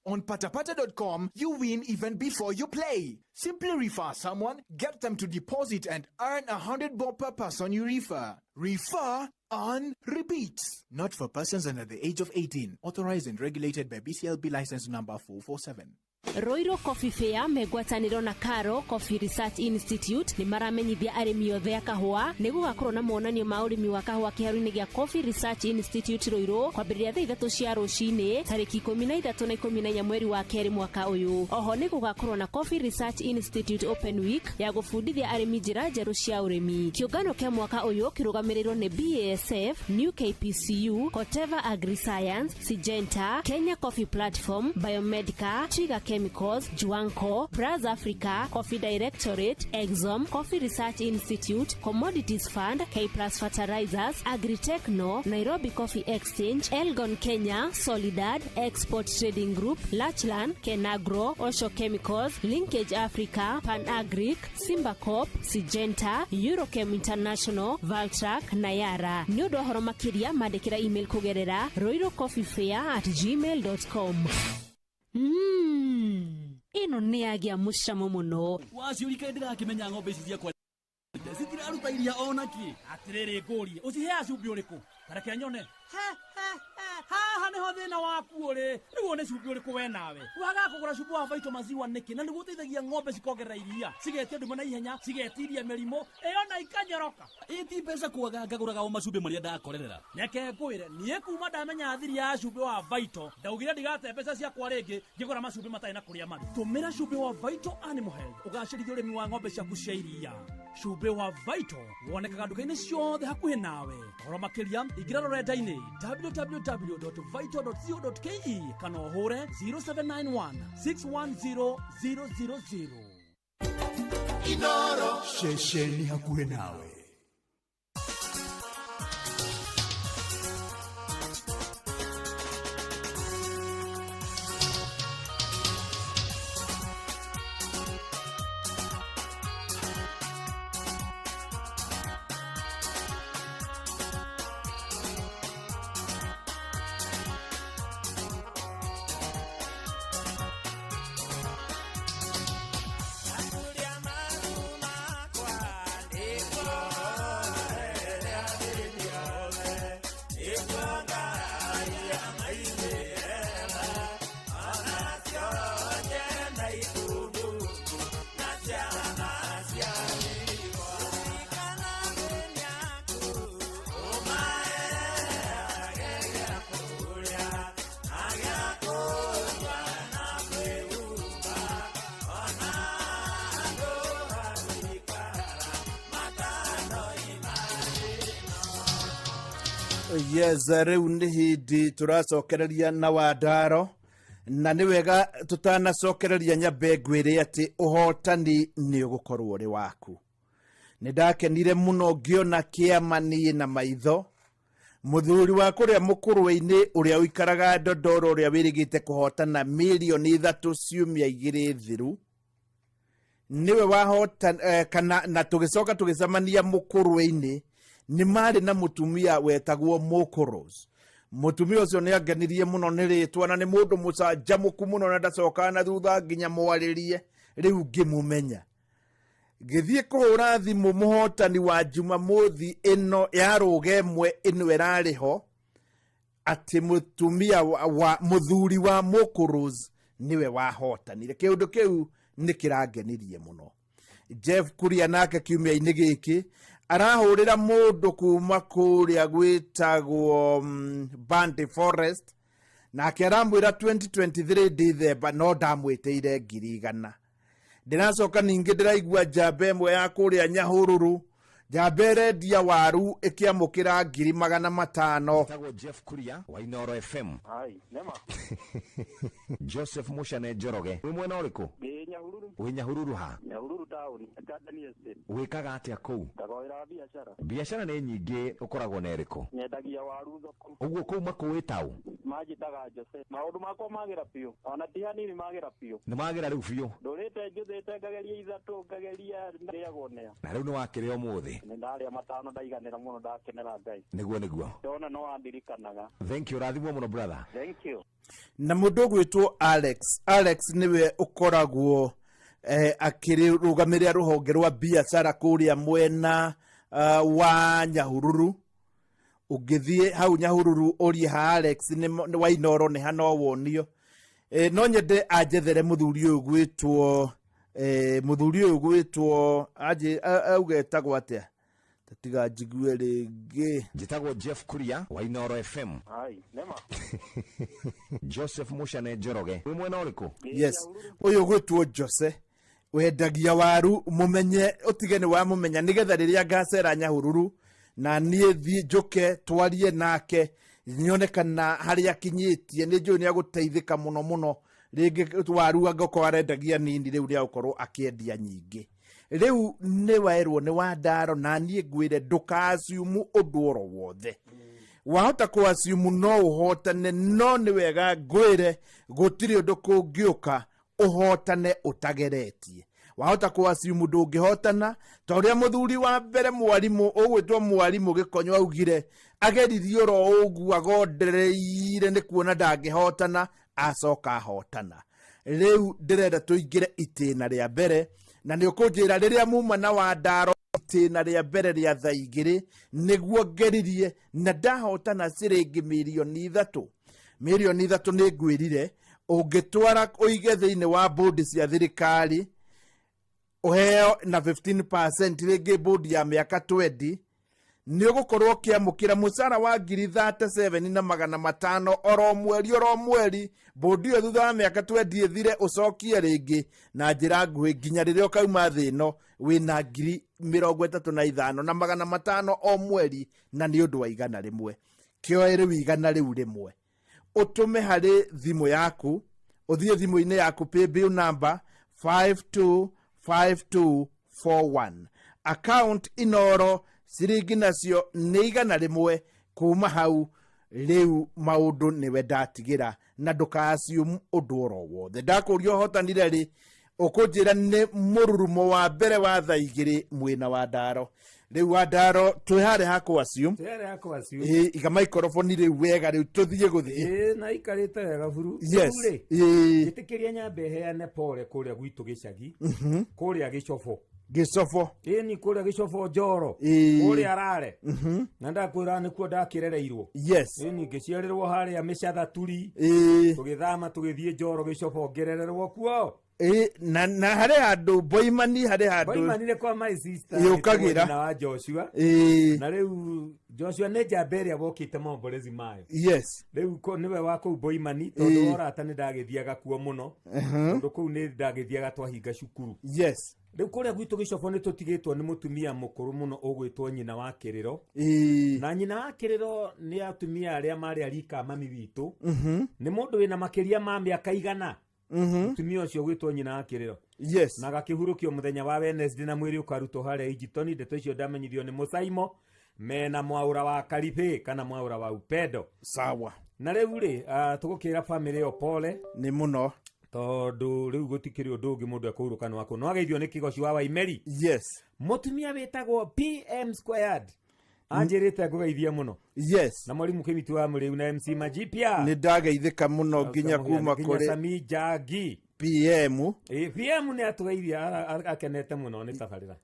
On patapata.com, you win even before you play. Simply refer someone, get them to deposit and earn 100 bob per person you refer. Refer on repeat. Not for persons under the age of 18. Authorized and regulated by BCLB license number 447. Roiro Coffee Fair megwatanĩro na Karo Coffee Research Institute ni maramenyithia arĩmi othe a kahũa nĩ gũgakorwo na monanio ma ũrĩmi wa kahũa kĩhaaro-inĩ gĩa Coffee Research Institute Roiro kwambĩrĩria thaa 3 cia rũcinĩ tarĩki 13 na 14 mweri wa kerĩ mwaka ũyũ. Oho nĩ gũgakorwo na Coffee Research Institute Open Week ya gũbundithia arĩmi njĩra njerũ cia ũrĩmi. Kĩũngano kĩa mwaka ũyũ kĩrũgamĩrĩirwo nĩ BASF, New KPCU, Koteva Agri Science, Syngenta, Kenya Coffee Platform, Biomedica, Twiga Chemicals, Juanco, Braz Africa, Coffee Directorate, Exxon, Coffee Research Institute, Commodities Fund, K-Plus Fertilizers, Agritechno, Nairobi Coffee Exchange, Elgon Kenya, Solidad, Export Trading Group, Lachlan, Kenagro, Osho Chemicals, Linkage Africa, Pan-Agric, Simbacop, Syngenta, Eurochem International, Valtrac, Nayara. Nyodo horomakiria madekira email kugerera roirocoffeefair@gmail.com. Ino ni agia mushamo muno. Waciurika ndirakimenya ng'ombe ici ciakwa zitiraruta iria onaki. Atiriri ngũrie ucihea cumbĩ ũrĩkũ? Tareke nyone. Haha niho thĩna waku ũrĩ. Rĩu nĩ cumbĩ ũrĩkũ we nawe? Waga kũgũra cumbĩ wa Vito maziwa nĩkĩ? Na nĩguo ũteithagia ng'ombe cikongerera iria, cigetia nduma na ihenya, cigetiria mĩrimũ, ĩyo na ikanyoroka. Ĩti mbeca kwaga ngagũraga o macumbĩ marĩa ndakorerera. Nyeke ngwĩre, niĩ kuma ndamenya thiri ya cumbĩ wa Vito, ndaugire ndigate mbeca ciakwa rĩngĩ ngĩgũra macumbĩ matarĩ na kũrĩa marĩ. Tũmĩra cumbĩ wa Vito Animal Health ũgacĩrithie ũrĩmi wa ng'ombe ciaku cia iria. Cumbĩ wa Vito wonekaga nduka-inĩ ciothe hakuhĩ nawe. Ũhoro makĩria ingĩra rũrenda-inĩ www.vito.co.ke kana ũhũre 0791 610 000. Inoro shesheni hakuhĩ nawe. Yes, riu nĩ hĩndĩ tũracokereria na Wandaro, na nĩ wega tutanacokereria nyambe ngwĩre atĩ ũhotani nĩ ũgũkorwo ũrĩ waku. Nĩ ndakenire mũno ngĩona kĩama niĩ na maitho mũthuri wa kũrĩa mũkũrũ-inĩ ũrĩa ũikaraga Ndondoro ũrĩa wĩrĩgĩte kũhotana milioni 3 ciumia 2 thiru. Niwe wahota kana na tũgĩcoka tũgĩcemania mũkũrũ-inĩ nĩ marĩ na mũtumia wetagwo Mũkũrũs. Mũtumia ũcio nĩ angenirie mũno nĩ rĩtwa na nĩ mũndũ mũcanjamũku mũno na ndacokaga na thutha nginya mwarĩrie rĩu ngĩmũmenya. Ngĩthiĩ kũhũra thimũ mũhotani wa Jumamothi ĩno ya rũga ĩmwe ĩno ĩrarĩ ho atĩ mũtumia wa mũthuri wa Mũkũrũs niwe wahotanire. Kĩũndũ kĩu nĩ kĩrangenirie mũno. Jeff Kuria nake kiumia-inĩ gĩkĩ arahũrĩra mũndũ kuma kũrĩa gwĩtagwo Bande Forest nake aramwĩra 2023 December no ndamwĩtĩire 100,000. Ndĩracoka ningĩ ndĩraigua njamba ĩmwe ya kũrĩa Nyahũrũrũ, njamba ĩrendia waru ĩkĩamũkĩra 500,000. Tagwo Jeff Kuria wa Inoro FM. Hai, nema. Joseph Mushane Njoroge. Wĩ mwena ũrĩkũ? Nyahururu. Wĩ Nyahururu ha? Nyahururu taũni, Academy Estate. Wĩkaga atĩa kũu? Ndagoera biacara. Biacara nĩ nyingĩ ũkoragwo na ĩrĩkũ? Nyendagia waru thoko. Ũguo kũu makũĩ taũ? Manjĩtaga Joseph. Maũndũ makwa magĩra biũ. Ona ti hanini magĩra biũ. Nĩ magĩra rĩu biũ? Ndũrĩte njũthĩte ngageria ithatũ ngageria ndĩagwo nĩa. Na rĩu nĩ wakĩrĩa ũmũthĩ? Nĩ ndarĩa matano ndaiganĩra mũno ndakenera Ngai. Nĩguo. Ndona no wandirikanaga. Thank you, rathimwo mũno brother. Thank you. Na mũndũ gwĩtwo Alex nĩwe ũkoragwo akĩrũgamĩrĩra rũhonge rwa biacara kũrĩa mwena wa Nyahururu. Ũngĩthiĩ hau Nyahururu ũrie ha Alex nĩ wa Inoro nĩ hano wonio. No nyende anjethere mũthuri ũyũ gwĩtwo auge etagwo atĩa? Tatiga njigue rĩngĩ. Njĩtagwo Jeff Kuria wa Inoro FM. Hai, nema. Joseph Mushane Njoroge. Wĩ mwena ũrĩkũ? Yes, ũyũ gwĩtwo Jose wendagia waru mũmenye ũtige nĩ wa mũmenya nĩgetha rĩrĩa ngacera Nyahururu na niĩ thiĩ njũke twarie nake nyone kana harĩa akinyĩtie. Nĩ njũĩ nĩ agũteithĩka mũno ringi waru ngoko arendagia nini riu ria ukorwo akiendia nyingi riu ni wairwo ni Wandaro na nie ngwire ndukasiumu undu oro wothe wahota kuasiumu no uhotane no ni wega ngwire gutiri undu kungiuka uhotane utageretie wahota kuasiumu ndungihotana ta uria muthuri wa mbere mwarimu ugwitwo mwarimu Gikonyo augire ageririe ro ugu agondereire ni kuona ndangihotana acoka hotana riu ndirenda tuingire itina ria mbere na ni ukunjira riria muma na Wandaro itina ria mbere ria thaa igiri niguo ngeririe na ndahotana ciringi milioni 3 milioni 3 ni ngwirire ungitwara uige thiini wa bodi cia thirikari uheo na 15% ringi bodi ya miaka 20 ni ugukorwo kiamukira mucara wa 37,500 oro mweri bodi yo thutha wa miaka 20 ithire ucokie ringi na njira nguhi nginya riria ukauma thino wina 35,500 o mweri na ni undu wa igana rimwe kioe igana riu rimwe utume hari thimu yaku uthie thimu-ini yaku pay bill number 525241 account inoro ciringi nacio ni igana rimwe kuma hau riu maundu niwe ndatigira na ndukasium undu oro wothe ndakurio hotanire ri ukunjira ni mururumo wa mbere wa thaa igiri mwina Wandaro riu Wandaro twihare hakuasium iga microphone riu wega riu tuthie guthie na ikarite wega buru gitikiria nyambe heane pole kuria gwitu gicagi kuria Gicofo ni kuria Gicofo Njoro kuria Arare na ndakwira ni kuo ndakirereirwo ni ngiciarirwo haria Micatha Turi tugithama tugithie Njoro Gicofo ngerererwo kuo na hari handu Boimani hari handu Boimani ne kwa my sister yukagira na wa Joshua na riu Joshua ne jamberia wokite momborezi mayo riu ko niwe wako Boimani tondu orata ni ndagithiaga kuo muno tondu ku ni ndagithiaga twahinga cukuru riu kuria gwitu Gicofo ni tutigitwo ni mutumia mukuru muno ugwitwo nyina wa Kiriro na nyina wa Kiriro ni atumia aria mari arika mami witu ni mundu wina makiria ma miaka igana mutumia ucio gwitwo nyina wa Kiriro na gakihurukio muthenya wa Wednesday na mwiri ukaruto haria Ijitoni ndeto icio ndamenyithio ni Musaimo mena Mwaura wa Karibe kana Mwaura wa Upendo sawa na riu ri tugukira family yo pole ni muno tondu riu gutikiri undu ungi mundu akuruka no ako no ageithio ni Kigoci wa Waimeri mutumia wetagwo PM Squared anjirite ngugeithia muno na mwalimu Kimiti wa Muriu na MC Majipia ni ndageithika muno nginya kuma kuri Sami Jagi PM PM ni atugeithia akenete muno ni tabarira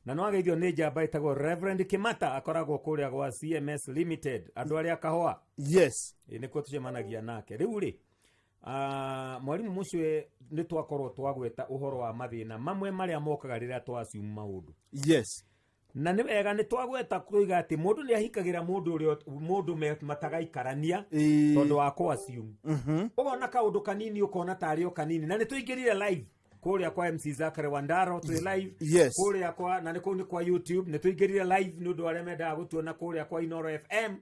na no ageithio ni njamba itagwo Reverend Kimata akoragwo kuria gwa CMS Limited andu aria kahoa ni ko tucemanagia nake riu ri mwalimu mucwe ni twakorwo twagweta uhoro wa mathina mamwe maria mokaga riria twasiuma maundu na ni wega ni twagweta kuiga ati mundu ni ahikagira mundu matagaikarania tondu wa kwasium ubona kaundu kanini ukona tario kanini na ni tuingirire live kuria kwa MC Zakari Wandaro tu live kuria kwa na ni kwa YouTube ni tuingirire live ni undu aria menda gutuona kuria kwa Inoro FM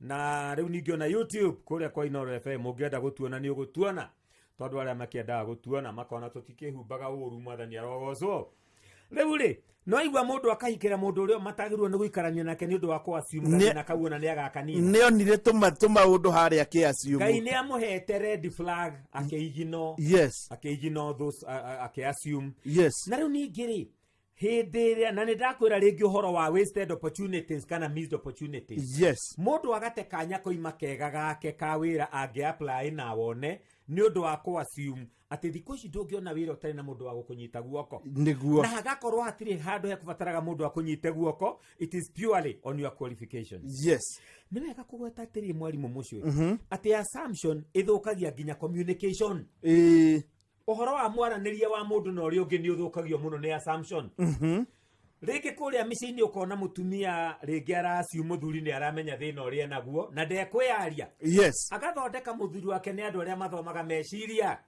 na riu ningio na YouTube kuria kwa Inoro FM ungienda gutuona ni ugutuona tondu aria makienda gutuona makona tutikihumbaga uru mwathani arogocwo riu ri no igwa mundu akahikira mundu urio matagirwo ni guikarania nake ni undu wa kwasiumu na kauona ni agakanini ni onire tuma undu haria kiasiumu Ngai ni amuhete red flag akeigino akeigino those akeasiumu na riu ningiri hindi na ni ndakwira ringi uhoro wa wasted opportunities kana missed opportunities mundu agate kanya koima kega gake ka wira angi apply na wone ni undu wa kwasiumu ati thiko ici ndungiona wira utari na mundu wa gukunyita guoko niguo na hagakorwo hatiri handu he kubataraga mundu wa kunyite guoko it is purely on your qualifications ni wega kugweta atiri mwarimu mucwe ati assumption ithukagia nginya communication uhoro wa mwaraniria wa mundu na uria ungi ni uthukagio muno ni assumption ringi kuria micini ukona mutumia ringi arasiu muthuri ni aramenya thina uria naguo na ndekwiaria agathondeka muthuri wake ni andu aria mathomaga meciria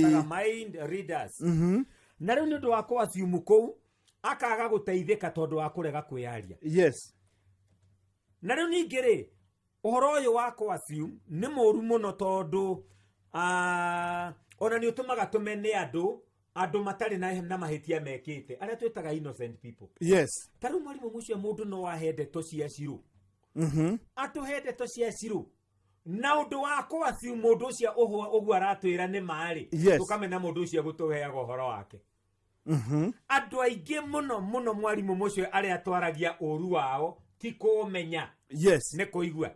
taga mind readers na riu ni undu wa kwasiumu kou akaga guteithika tondu wa kurega kwiaria na riu ningiri uhoro uyu wa kwasiumu ni muru muno tondu ona ni utumaga tumene andu matari na mahitia mekite aria twitaga innocent people. Yes. Taru mwalimu mucio mundu no wahende to cia ciru. Atuhende to cia ciru. Na undu wakwa si mundu ucio uguo aratwira ni mari. Tukamena mundu ucio gutuheaga uhoro wake. Andu aingi muno mwalimu mucio aria atwaragia uru wao ti kumenya. Yes. Ne kuigua.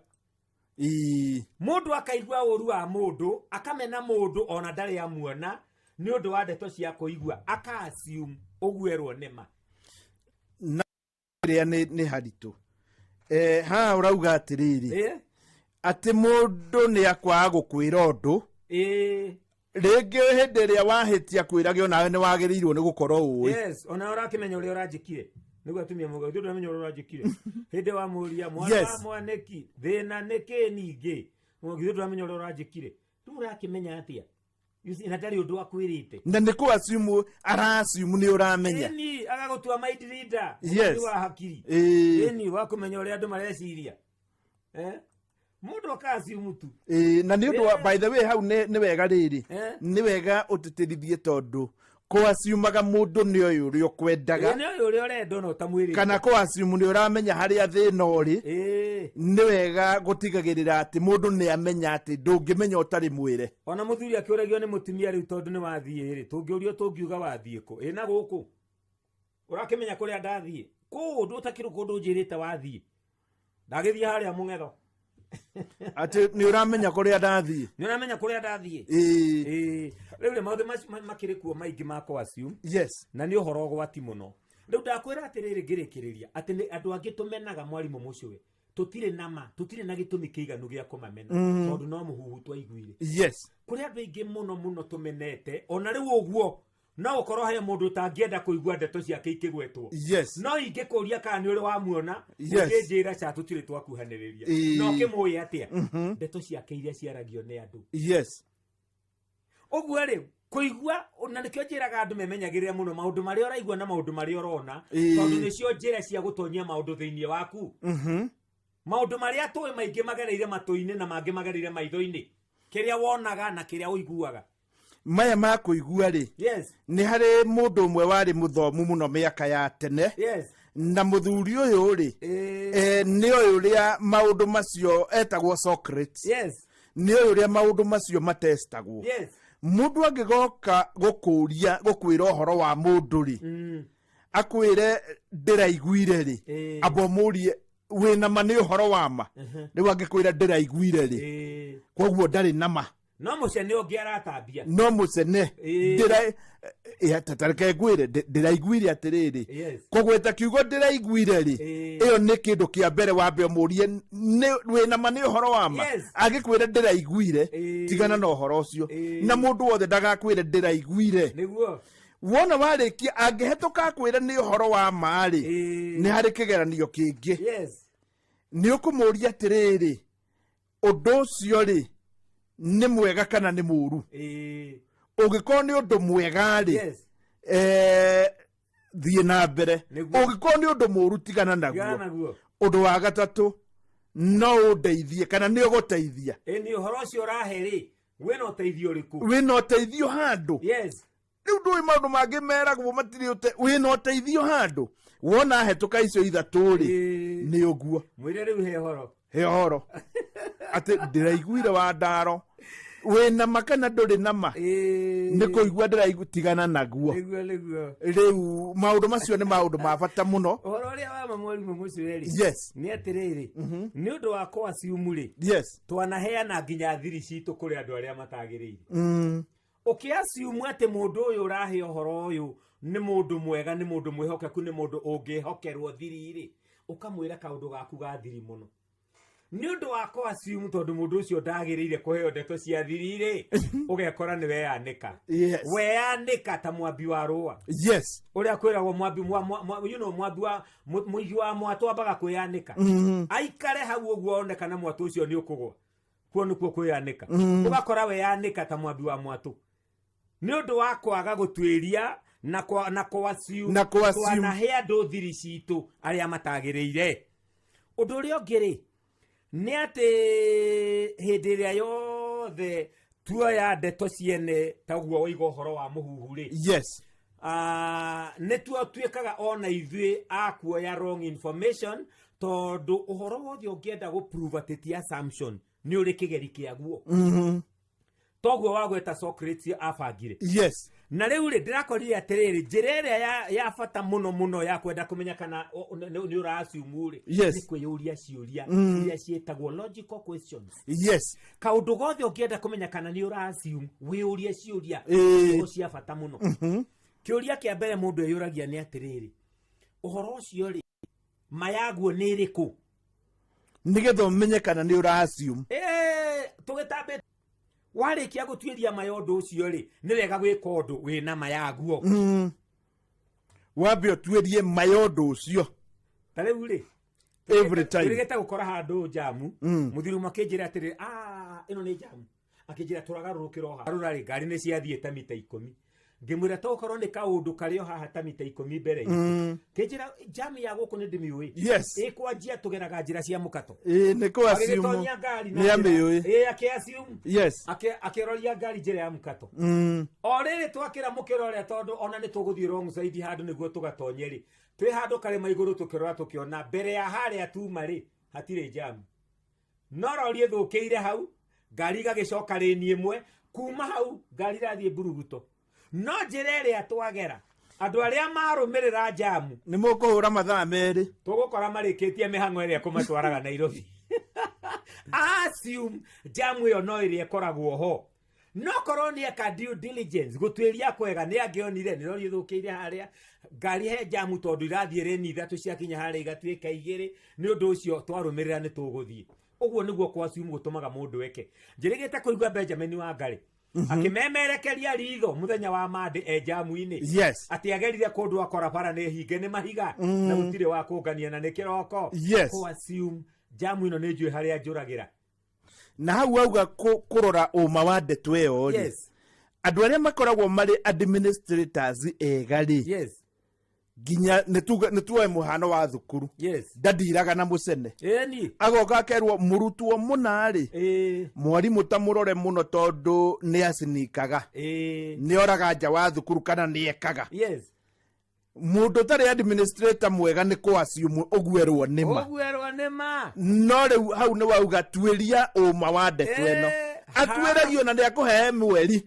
Mundu akaigua uru wa mundu akamena mundu ona ndari amuona ni undu wa ndeto cia kuigua aka assume uguerwo nima na ria ni haritu ha urauga atiriri ati mundu ni akwaga gukwira undu ringi hindi ria wahitia kwirage onawe ni wagirirwo ni gukorwo uwi. Yes, ona urakimenya uria urajikire nigo atumia mugo ndu ndamenya uria urajikire hindi wa muria mwana mwaneki thina niki ningi mugo ndu ndamenya uria urajikire tu urakimenya atia na ndari undu akwirite na niku assume arassume ni uramenya ni agagutua mind reader wa hakiri ni wa kumenya uria andu mareciria mundu akassume tu na ni undu by the way hau ni wega riri ni wega utitirithie tondu ko assumaga mundu ni uyu uri okwendaga ni uyu uri urenda no tamwiri kana ko assume ni uramenya haria thina uri ni wega gutigagirira ati mundu ni amenya ati ndungimenya utari mwire. Ona muthuri akiuragio ni mutumia riu tondu ni wathie ri tungiurio tungiuga wathie ko na guku urakimenya kuria ndathie ku ndu takiru kundu njirite wathie ndagithie haria mungetho ati ni uramenya kuria ndathie riu maundu makiri kuo maingi mako assume na ni uhoro gwati muno riu ndakwira atiriri ngirikiriria ati ni andu angi tumenaga mwalimu mucio we tutire na gitumi kiiganu gia kumamena tondu no muhuhu twaiguire kuri andu aingi muno tumenete ona riu uguo no ukorwo he mundu tangienda kuigua ndeto ciake ikigwetwo no ingikuria kana ni uri wamuona njira cha tutire twakuhaniriria no kimuye atia ndeto ciake iria ciaragio ni andu uguo ri kuigua na nikio njiraga andu memenyagirira muno maundu maria uraigua na maundu maria urona tondu nicio njira cia gutonyia maundu thiini waku maundu maria tuwe maingi magereire matuini na mangi magereire maitho-ini kiria wonaga na kiria uiguaga maya ma kuigua ri ni hari mundu umwe wari muthomu muno miaka ya tene na muthuri uyu ri ni uyu ria maundu macio etagwo Socrates ni uyu ria maundu macio matestagwo mundu angigoka gukwira uhoro wa mundu ri akwire ndiraiguire ri abomurie wina ma ni uhoro wa ma riu angikwira ndiraiguire ri koguo ndari nama no mucene ungi aratambia no mucene tatareke gwire ndiraiguire atiriri kugweta kiugo ndiraiguire ri iyo ni kindu kia mbere wambe murie wina ma ni uhoro wa ma agikwira ndiraiguire tigana na uhoro ucio na mundu wothe ndagakwire ndiraiguire niguo wona warikia angihituka kwira ni uhoro wa ma ri ni hari kigeranio kingi ni ukumuria atiriri undu ucio ri ni mwega kana ni muru ugikorwo ni undu mwega ri thie na mbere ugikorwo ni undu muru tigana naguo undu wa gatatu no undeithie kana ni uguteithia ni uhoro ucio uraheri wina uteithio uriku wina uteithio handu riu ndui maundu mangi meragwo matiri wina uteithio handu wona hetuka icio ithatu ri ni uguo mwire riu he horo ati ndiraiguire wa ndaro wina makana nduri nama ni kuigua ndiraigutigana naguo riu maundu macio ni maundu ma bata muno uhoro ria wa mwalimu mucio ri ni atiriri ni undu wa ko assume ri twanaheana nginya thiri citu kuri andu aria matagirire ukiassume ati mundu uyu urahe uhoro uyu ni mundu mwega ni mundu mwihokeku ni mundu ungihokerwo thiri ri ukamwira kaundu gaku ga thiri muno ni undu wa ko assume tondu mundu ucio ndagirire kuheo ndeto cia thiri ri ugekora ni weanika weanika ta mwambi wa rua uria kwiragwo mwambi mwambi wa muigi wa mwatu ambaga kwianika aikare hau uguo onekana mwatu ucio ni ukugwa kuo nikuo kwianika ugakora weanika ta mwambi wa mwatu ni undu wa kwaga gutwiria na kwa assume twanahe andu thiri citu aria matagirire undu uria ungiri ni ati hindi iria yothe tuoya ndeto ciene taguo waiga horo wa muhuhu ri yes netuo twikaga ona ithui akuoya wrong information tondu uhoro wothe ungienda go prove ati assumption ni uri kigeri kiaguo toguo wagweta Socrates afagire yes na riu ri ndirakorire atiriri njira iria ya bata muno ya kwenda kumenya kana ni ura assume ri ni kwiyuria ciuria iria cietagwo logical questions yes kaundu gothe ungienda kumenya kana ni ura assume wiyuria ciuria o cia bata muno kiuria kia mbere mundu eyuragia ni atiriri uhoro ucio ri mayaguo ni iriku nigetho menye kana ni ura assume tugitambe warikia gutuiria mayondo ucio ri ni wega gwika undu wina mayaguo wabio tuirie mayondo ucio tariu ri every time urigeta gukora handu jamu muthiru makinjira atiri ino ni jamu akinjira turagarurukira ha rurari ngari ni ciathiete mita 10 ngimwira to korwo ni kaundu kario haha ta mita 10 mbere kinjira jamu ya guku ni ndimiui ikwanjia tugeraga njira cia mukato ni kwa assume ni amiui akiassume yes akiroria ngari njira ya mukato o riri twakira mukiro ria tondu ona ni tuguthii wrong side handu niguo tugatonye ri twi handu karima iguru tukirora tukiona mbere ya haria tuma ri hatire jamu nororie thukiire hau ngari gagicoka reni imwe kuma hau ngari rathie buruguto no njira iria twagera andu aria marumirira jamu ni mukuhura mathaa meri tugukora marikitie mihango iria kumatwaraga Nairobi assume jamu yo no iria koragwo ho no koroni aka due diligence gutwiria kwega ni angionire ni rori thukiire haria ngari he jamu tondu irathie reni ithatu ciakinya haria igatuika igiri ni undu ucio twarumirira ni tuguthie uguo niguo kwa assume gutumaga mundu weke njirigite kuigwa Benjamin Wangari akimemerekeria ritho muthenya wa mande jamu-ini yes ati agerire kundu akora bara ni hinge ni mahiga na gutire wa kungania na ni kiroko yes ko assume jamu ino ni njui haria njuragira na hau auga kurora uma wa ndeto iyo ri andu aria makoragwo mari administrators egari yes ginya netuwe muhano wa thukuru ndandiraga na mucene agoka akerwo murutwo munari mwarimu tamurore muno tondu ni acinikaga ni oraga nja wa thukuru kana ni ekaga mundu tari administrator mwega ni ko assume ogwerwo nima no riu hau ni wauga tuiria uma wa ndeto eno atwiragio na ni akuhe mweri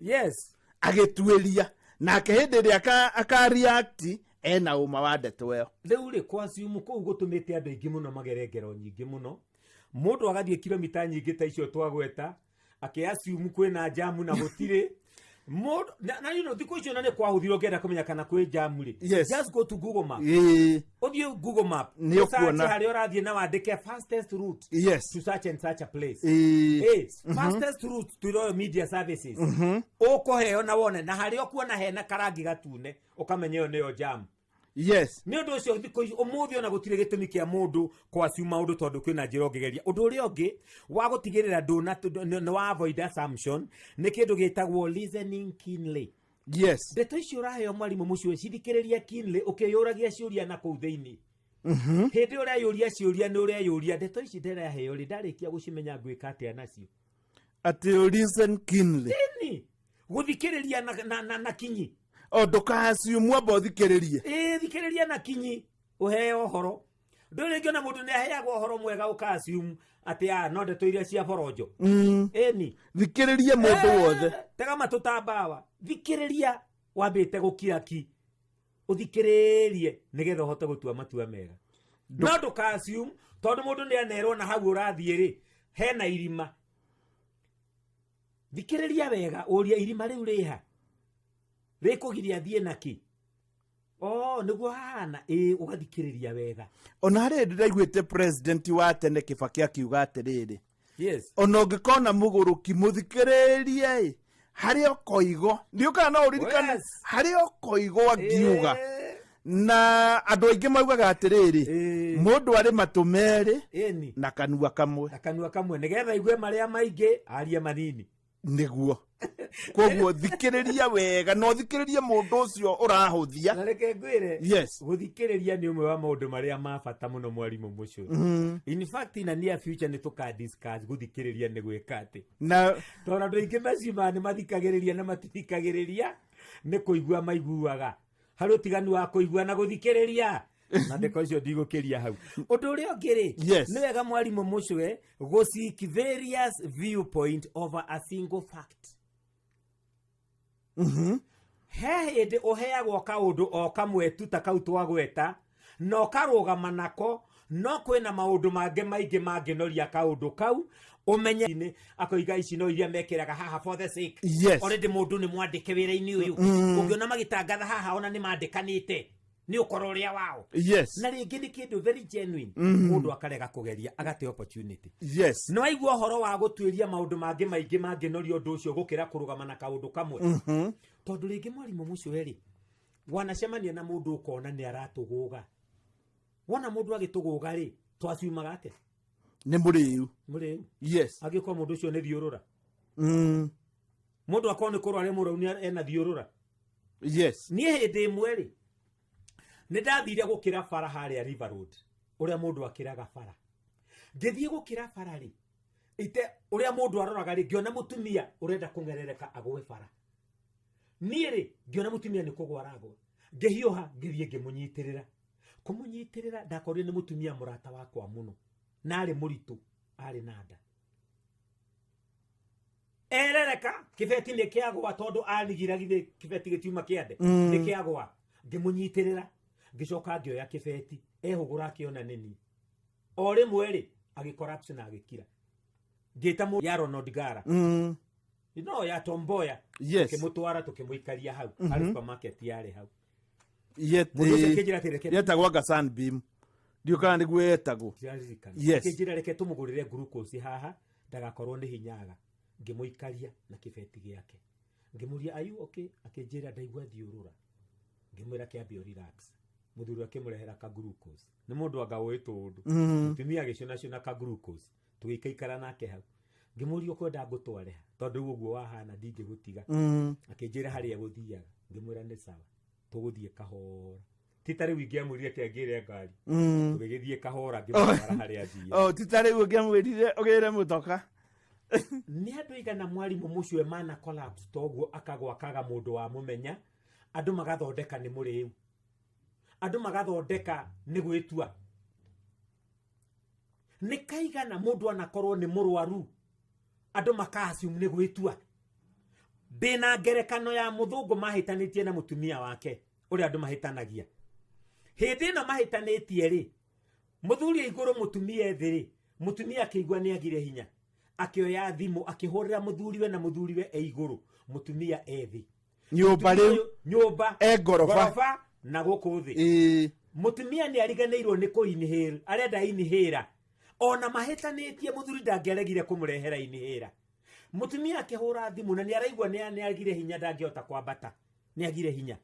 agituiria nake hindi ria aka react ena uma wa ndeto iyo riu ri kwa assume ko gutumite andu ingi muno magerengero nyingi muno mundu agathie kilomita nyingi ta icio twagweta akiassume kwina jamu na gutire mundu na you know thiko icio na ni kwa huthiro ngenda kumenya kana kwi jamu ri just go to Google Map uthie Google Map ni ukuona hari urathie na wandike fastest route to search and such a place fastest route to Royal Media Services ukoheo na wone na hari okuona hena karangi gatune ukamenya yo niyo jamu ni undu ucio thiko umuthi ona gutire gitumi kia mundu kwa assume maundu tondu kwina njira ongegeria undu uria ungi wa gutigirira nduna no wa avoid assumption ni kindu gitagwo listening keenly ndeto icio uraheo mwarimu mucio cithikiriria keenly ukiyuragia ciuria na kuu thiini hindi uria yuria ciuria ni uria yuria ndeto ici ndiraheo ri ndarikia gucimenya ngwika atia nacio ati listen keenly guthikiriria na kinyi o ndukasio mwamba thikiririe thikiriria na kinyi uheo horo nduri ngiona mundu ni aheagwo horo mwega ukasio ati no ndeto iria cia borojo ni thikiririe mundu wothe tega matutambawa thikiriria wambite gukira ki uthikiririe nigetha uhote gutua matua mega no ndukasio tondu mundu ni anerwo na hau urathie ri hena irima thikiriria wega uria irima riu riha rikugiria thie naki niguo hana ugathikiriria wega ona hari ndiraiguite president wa tene Kibaki akiuga atiriri ona ungikona muguruki muthikiririe hari okoigo ndiuka no uririkana hari okoigo angiuga na andu aingi maugaga atiriri mundu ari matumeri na kanua kamwe nigetha igue maria maingi aria manini niguo koguo thikiriria wega no thikiriria mundu ucio urahuthia na reke ngwire yes guthikiriria ni umwe wa maundu maria ma bata muno mwarimu mucio in fact in a near future ni tuka discuss guthikiriria ni gwika ati na tondu andu aingi mecima ni mathikagiriria na matithikagiriria ni kuigua maiguaga hari utiganu wa kuigua na guthikiriria na ndeko icio ndigukiria hau undu uria ngiri ni wega mwarimu mucio go seek various viewpoint over a single fact. He hindi uheagwo kaundu o kamwe tu ta kau twagweta no karugama nako no kwina maundu mange maingi manginoria kaundu kau umenye ni akoiga ici no iria mekiraga haha for the sake already mundu ni mwandike wira-ini uyu ungiona magitangatha haha ona ni mandikanite ni ukoro uria wao na ringi ni kindu very genuine mundu akarega kugeria agate opportunity no aigua horo wa gutwiria maundu mangi maingi manginoria undu ucio gukira kurugama na kaundu kamwe tondu ringi mwarimu mucio eri wanacemania na mundu ukona ni aratuguga wona mundu agituguga ri twaciumaga ate ni muriu agikwa mundu ucio ni thiurura mundu akona kurwa ri murauni ena thiurura ni hindi imwe ri ni ndathire gukira bara haria River Road uria mundu akiraga bara ngithie gukira bara ri ite uria mundu aroraga ri ngiona mutumia urenda kungerereka agwe bara nie ri ngiona mutumia ni kugwaragwo ngihioha ngithie ngimunyitirira kumunyitirira ndakorire ni mutumia murata wakwa muno na ari muritu ari nada erereka kibeti ni kiagwa tondu anigira githe kibeti gitiuma kiande ni kiagwa ngimunyitirira ngicoka ngioya kibeti ehugura akiona nini o rimwe ri agikorapse na agikira ngita mu ya Ronald Gara no ya Tomboya kimutwara tukimuikaria hau ari supermarket yari hau yetagwaga Sunbeam ndio kana niguo yetagwo kijira reke tumugurire glucose haha ndagakorwo ni hinyaga ngimuikaria na kibeti giake ngimuria ayu okay akijira ndaigua thiurura ngimwira kiambio relax muthuri akimurehera ka glucose ni mundu agawitwo undu mutumia agicuna ka glucose tugikaikara nake hau ngimuria ukwenda ngutware tondu uguo wahana ndingigutiga akijira haria guthiaga ngimwira ni sawa tuguthie kahora titari wingiamwirire kengire ngari tugigithie kahora ngimwara haria thia titari wingiamwirire ugire mutoka ni andu igana mwarimu mucio mana collapse toguo akagwakaga mundu wa mumenya andu magathondeka ni muriu andu magathondeka ni gwitua ni kaigana mundu anakorwo ni murwaru andu makasum ni gwitua bina ngerekano ya muthungu mahitanitie na mutumia wake uri andu mahitanagia hindi no mahitanitie ri muthuri iguru mutumia ethiri mutumia akigwa ni agire hinya akioya thimu akihurira muthuriwe na muthuriwe iguru mutumia ethi nyumba gorofa na guku thi mutumia ni ariganeirwo ni kuinhira arenda inhira ona mahitanitie muthuri ndangeregire kumurehera inhira mutumia akihura thimu na ni araigwa ni agire hinya ndangihota kwambata ni agire hinya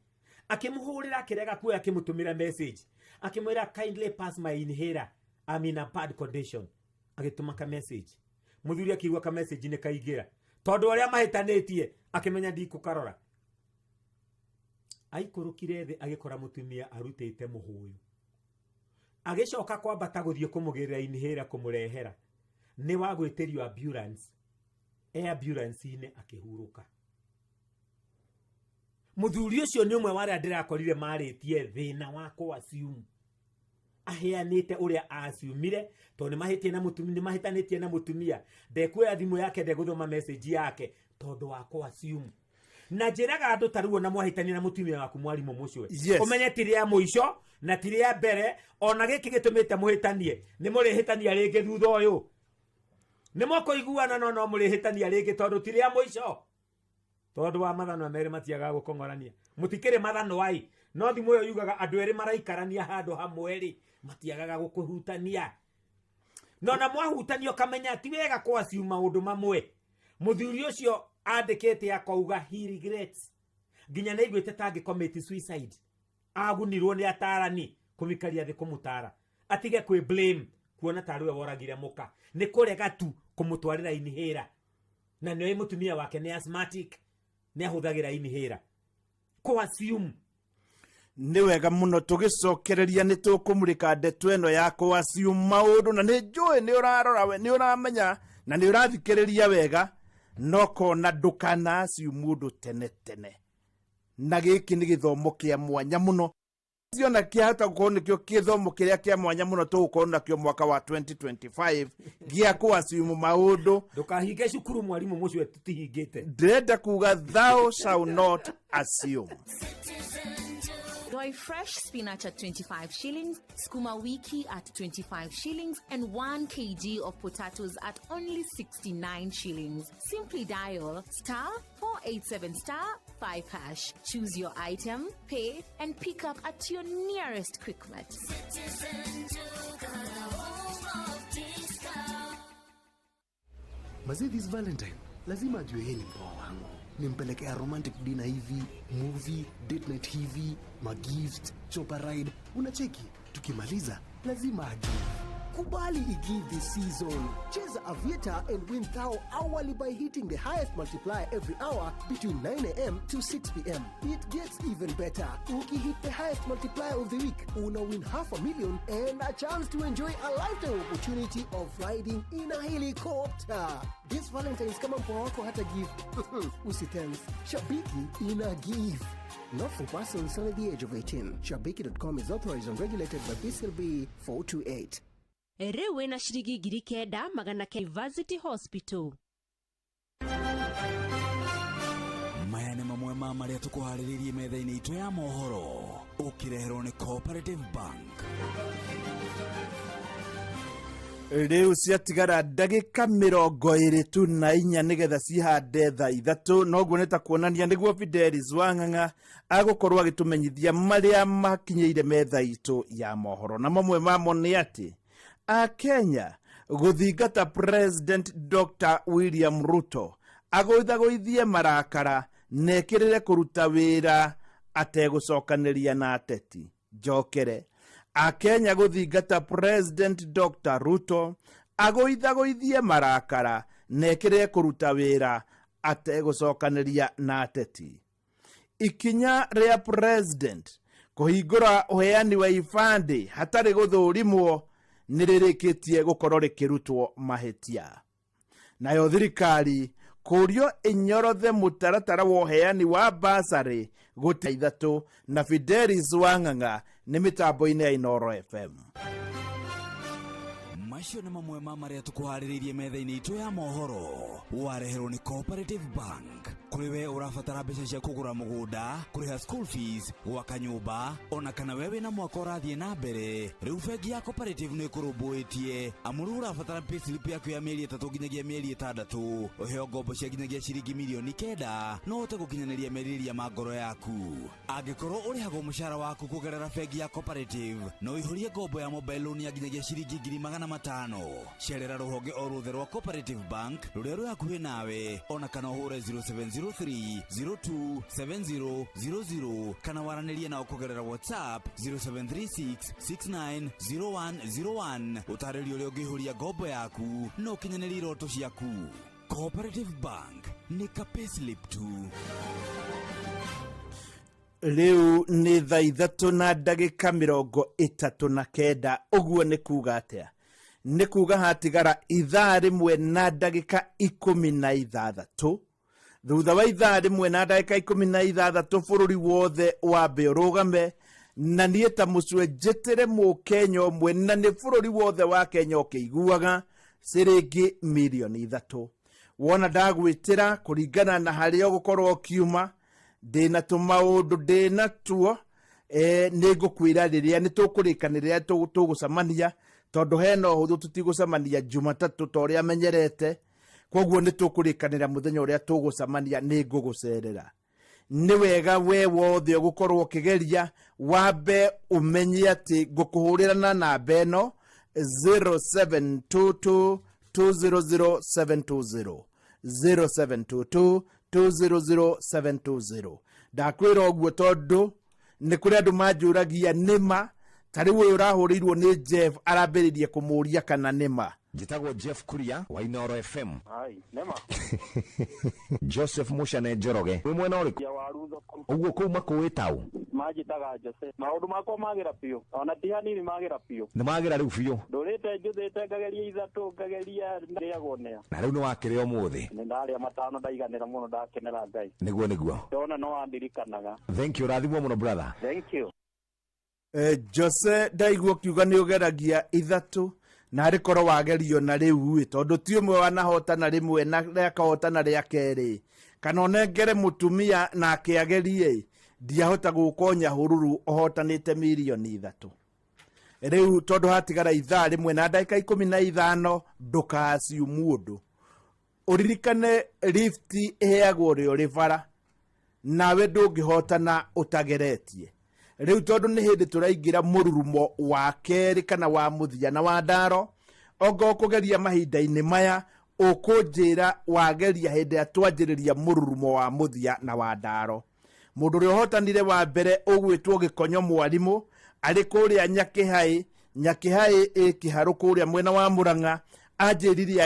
akimuhurira akirega kuya akimutumira message akimwira kindly pass my inhaler I'm in a bad condition agituma ka message muthuri akigwa ka message ni kaigira tondu aria mahitanitie akimenya ndikukarora aikurukire thi agikora mutumia arutite muhuyu agicoka kwambata guthie kumugirira inhaler kumurehera ni wagwitirio ambulance ambulance ine akihuruka muthuri ucio ni umwe wari ndirakorire maritie thina wako assume aheanite uria asumire tondu mahitie na mutumia ni mahitanitie na mutumia ndekuya thimu yake ndeguthoma message yake tondu wako assume na njiraga andu taruo na mwahitania na mutumia waku mwarimu mucio umenye tiria muico na tiria mbere ona giki gitumite muhitanie ni murihitania ringi thutha uyu ni moko iguana no murihitania ringi tondu tiria muico tondu wa mathano meri matiaga gukongorania mutikire mathano wai no thimu yo yugaga andu eri maraikarania handu hamwe ri matiagaga gukuhutania no na mwahutanio kamenya ti wega kwa ciuma undu mamwe muthuri ucio andikite akauga he regrets ginya na igwete tangi commit suicide agunirwo ni atarani kumikaria thi kumutara atige kwi blame kuona tariwe woragire muka ni kurega tu kumutwarira inhera na nĩ mũtumia wake nĩ asthmatic nĩ ahũthagĩra inhaler ko assume nĩ wega mũno tũgĩcokereria nĩ tũkũmũrĩka ndeto ĩno ya ko assume maũndũ na nĩ njũĩ nĩ ũrarora we nĩ ũramenya na nĩ ũrathikĩrĩria wega no kona ndũkana assume mũndũ tene na gĩkĩ nĩ gĩthomo kĩa mwanya mũno ciona kĩahota gũkorwo nĩkĩo gĩthomo kĩrĩa kĩa mwanya mũno tũgũkorwo nakĩo mwaka wa 2025 gĩa ko assume maũndũ ndũkahinge cukuru mwarimũ mũcio tũtihingĩte ndĩrenda kuga thou shall not assume. Enjoy fresh spinach at 25 shillings, skuma wiki at 25 shillings, and 1 kg of potatoes at only 69 shillings. Simply dial *487*5#. Choose your item, pay, and pick up at your nearest Quickmart. Mazee, this Valentine lazima ajue hii ni mpoa wangu. Nimpelekea romantic dinner hivi, movie, date night hivi, magift, chopper ride. Unacheki, tukimaliza lazima agive. Kubali igive this season. Cheza Aviator and win thou hourly by hitting the highest multiplier every hour between 9 a.m. to 6 p.m. It gets even better. Uki hit the highest multiplier of the week, una win $500,000 and a chance to enjoy a lifetime opportunity of riding in a helicopter. This Valentine's kama mpoa wako hata give. Usitense. Shabiki ina give. Not for persons under the age of 18. Shabiki.com is authorized and regulated by BCLB 428. Rewe na shiringi 9,000 University Hospital. Maya nĩ mamwe ma marĩa tũkũharĩrĩirie metha-inĩ itũ ya mohoro ũkĩreherwo nĩ Cooperative Bank. Rĩu ciatigara ndagĩka 24 nĩgetha cihande thaa 3 noguo nĩ ta kuonania nĩguo Fidelis Wang'ang'a agũkorwo agĩtũmenyithia marĩa makinyĩire metha itũ ya mohoro na mamwe mamo nĩ atĩ a Kenya gũthingata President Dr. William Ruto agũithagoithie marakara nekĩrĩre kũruta wĩra ategũcokanĩria na ateti. Njokere, a Kenya gũthingata President Dr. Ruto agũithagoithie marakara nekĩrĩre kũruta wĩra ategũcokanĩria na ateti. Ikinya rĩa President kũhingũra ũheani wa ibandĩ hatarĩ gũthũrimwo nĩrĩrĩkĩtie gũkorwo rĩkĩrutwo mahĩtia. Nayo thirikari kũrio ĩnyorothe mũtaratara wa ũheani wa basarĩ gũtĩ 3 na Fidelis Wang'ang'a nĩ mĩtambo-inĩ ya Inooro FM. Macio nĩ mamwe ma marĩa tũkũharĩrĩirie metha-inĩ itũ ya mohoro wareherwo nĩ Cooperative Bank. Kũrĩ we ũrabatara mbeca cia kũgũra mũgũnda, kũrĩha school fees, gwaka nyũmba, ona kana we wĩna mwaka ũrathiĩ na mbere, rĩu bengi ya Cooperative nĩ ĩkũrũmbũĩtie amu rĩu ũrabatara payslip yaku ya mĩeri 3 nginyagia mĩeri 6, ũheo ngombo cia nginyagia ciringi milioni 9 no ũhote gũkinyanĩria merirĩria ma ngoro yaku. Angĩkorwo ũrĩhagwo mũcara waku kũgerera bengi ya Cooperative no ũihũrie ngombo ya mobile loan ya nginyagia ciringi 500,000. Cerera rũhonge o rũthe rwa Cooperative Bank rũrĩa rwĩ hakuhĩ nawe, ona kana ũhũre 0703027000 kana waranĩrie nao kũgerera WhatsApp 0736690101 ũtarĩrio ũrĩa ũngĩihũria ngombo yaku no ũkinyanĩrie iroto ciaku. Cooperative Bank nĩ ka payslip tu. Rĩu nĩ thaa 3:39 ũguo nĩ kuga atĩa? Nĩ kuga hatigara ithaa 1:16 thutha wa ithaa 1:16 bũrũri wothe wambe ũrũgame na niĩ ta mũcwe njĩtĩre mũkenya ũmwe na nĩ bũrũri wothe wa Kenya ũkĩiguaga ciringi milioni 3. Wona ndagwĩtĩra kũringana na harĩa ũgũkorwo ũkiuma ndĩna tũmaũndũ ndĩna tuo nĩ ngũkwĩra rĩrĩa nĩ tũkũrĩkanĩrĩra tũgũcemania tondũ hena ũhũthũ tũtigũcemania Jumatatũ ta ũrĩa menyerete, koguo nĩ tũkũrĩkanĩra mũthenya ũrĩa tũgũcemania nĩ ngũgũcerera. Nĩ wega we wothe ũgũkorwo ũkĩgeria wambe ũmenye atĩ ngũkũhũrĩra na namba ĩno 0722200720 0722200720. Ndakwĩra ũguo tondũ nĩ kũrĩ andũ manjũragia nĩma ta rĩu ũyũ ũrahũrĩirwo nĩ Jeff arambĩrĩrie kũmũria kana nĩma. Njitagwo Jeff Kuria wa Inoro FM. Ai, nema. Joseph Mushane Njoroge. We mwena uriku? Ya waruzo. Uguo kuu makuwitau? Majitaga Joseph. Maundu makwa magira pio. Ona ti hanini magira pio. Nĩ magira rĩu biũ. Ndũrĩte njũthĩte ngageria ithatũ ngageria ndĩagwo nĩa. Na rĩu nĩ wakĩrĩa ũmũthĩ? Nĩ ndarĩa matano ndaiganĩra mũno ndakenera Ngai. Nĩguo. Ndona no wandirikanaga. Thank you, rathimwo mũno brother. Thank you. Jose ndaigua kiuga nĩ ũgeragia ithatũ na harĩ korwo wagerio na rĩu tondũ ti ũmwe wanahotana rĩmwe na rĩakahotana rĩa kerĩ kana onengere mũtumia na akĩagerie ndiahota gũkonya hũruru ũhotanĩte mirioni 3 rĩu tondũ hatigara ithaa rĩmwe na ndagĩka 15 ndũkaciu mũndũ ũririkane lift ĩheagwo rĩo rĩbara nawe ndũngĩhotana ũtageretie rĩu tondũ nĩ hĩndĩ tũraingĩra mũrurumo wa kerĩ kana wa mũthia na wa ndaro ongo kũgeria mahinda-inĩ maya ũkũnjĩra wageria hĩndĩ ya twanjĩrĩria mũrurumo wa mũthia na wa ndaro mũndũ ũrĩa ũhotanire wa mbere ũgwĩtwo Gĩkonyo Mwarimũ arĩ kũrĩa Nyakĩhaĩ kĩharũ kũrĩa mwena wa Mũrang'a anjĩrire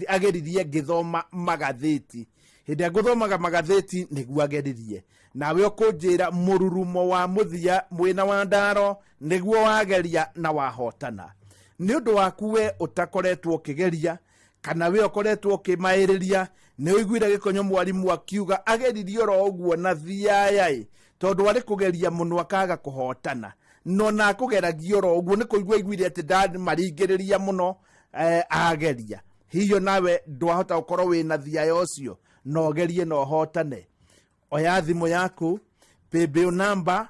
ageririe ngĩthoma magathĩti hĩndĩ ya gũthomaga magathĩti nĩguo ageririe nawe ũkũnjĩra mũrurumo wa mũthia mwena wa ndaro nĩguo wageria na wahotana nĩ ũndũ waku we ũtakoretwo ũkĩgeria kana we ũkoretwo ũkĩmaĩrĩria nĩ ũiguire Gĩkonyo Mwarimũ akiuga ageririe oro ũguo na thiaya tondũ arĩ kũgeria mũno akaga kũhotana no na kũgeragia oro ũguo nĩ kũigua iguire atĩ ndamaringĩrĩria mũno ageria hiyo nawe ndwahota gũkorwo wĩna thiaya ũcio no gerie no hotane oya thimũ yaku paybill number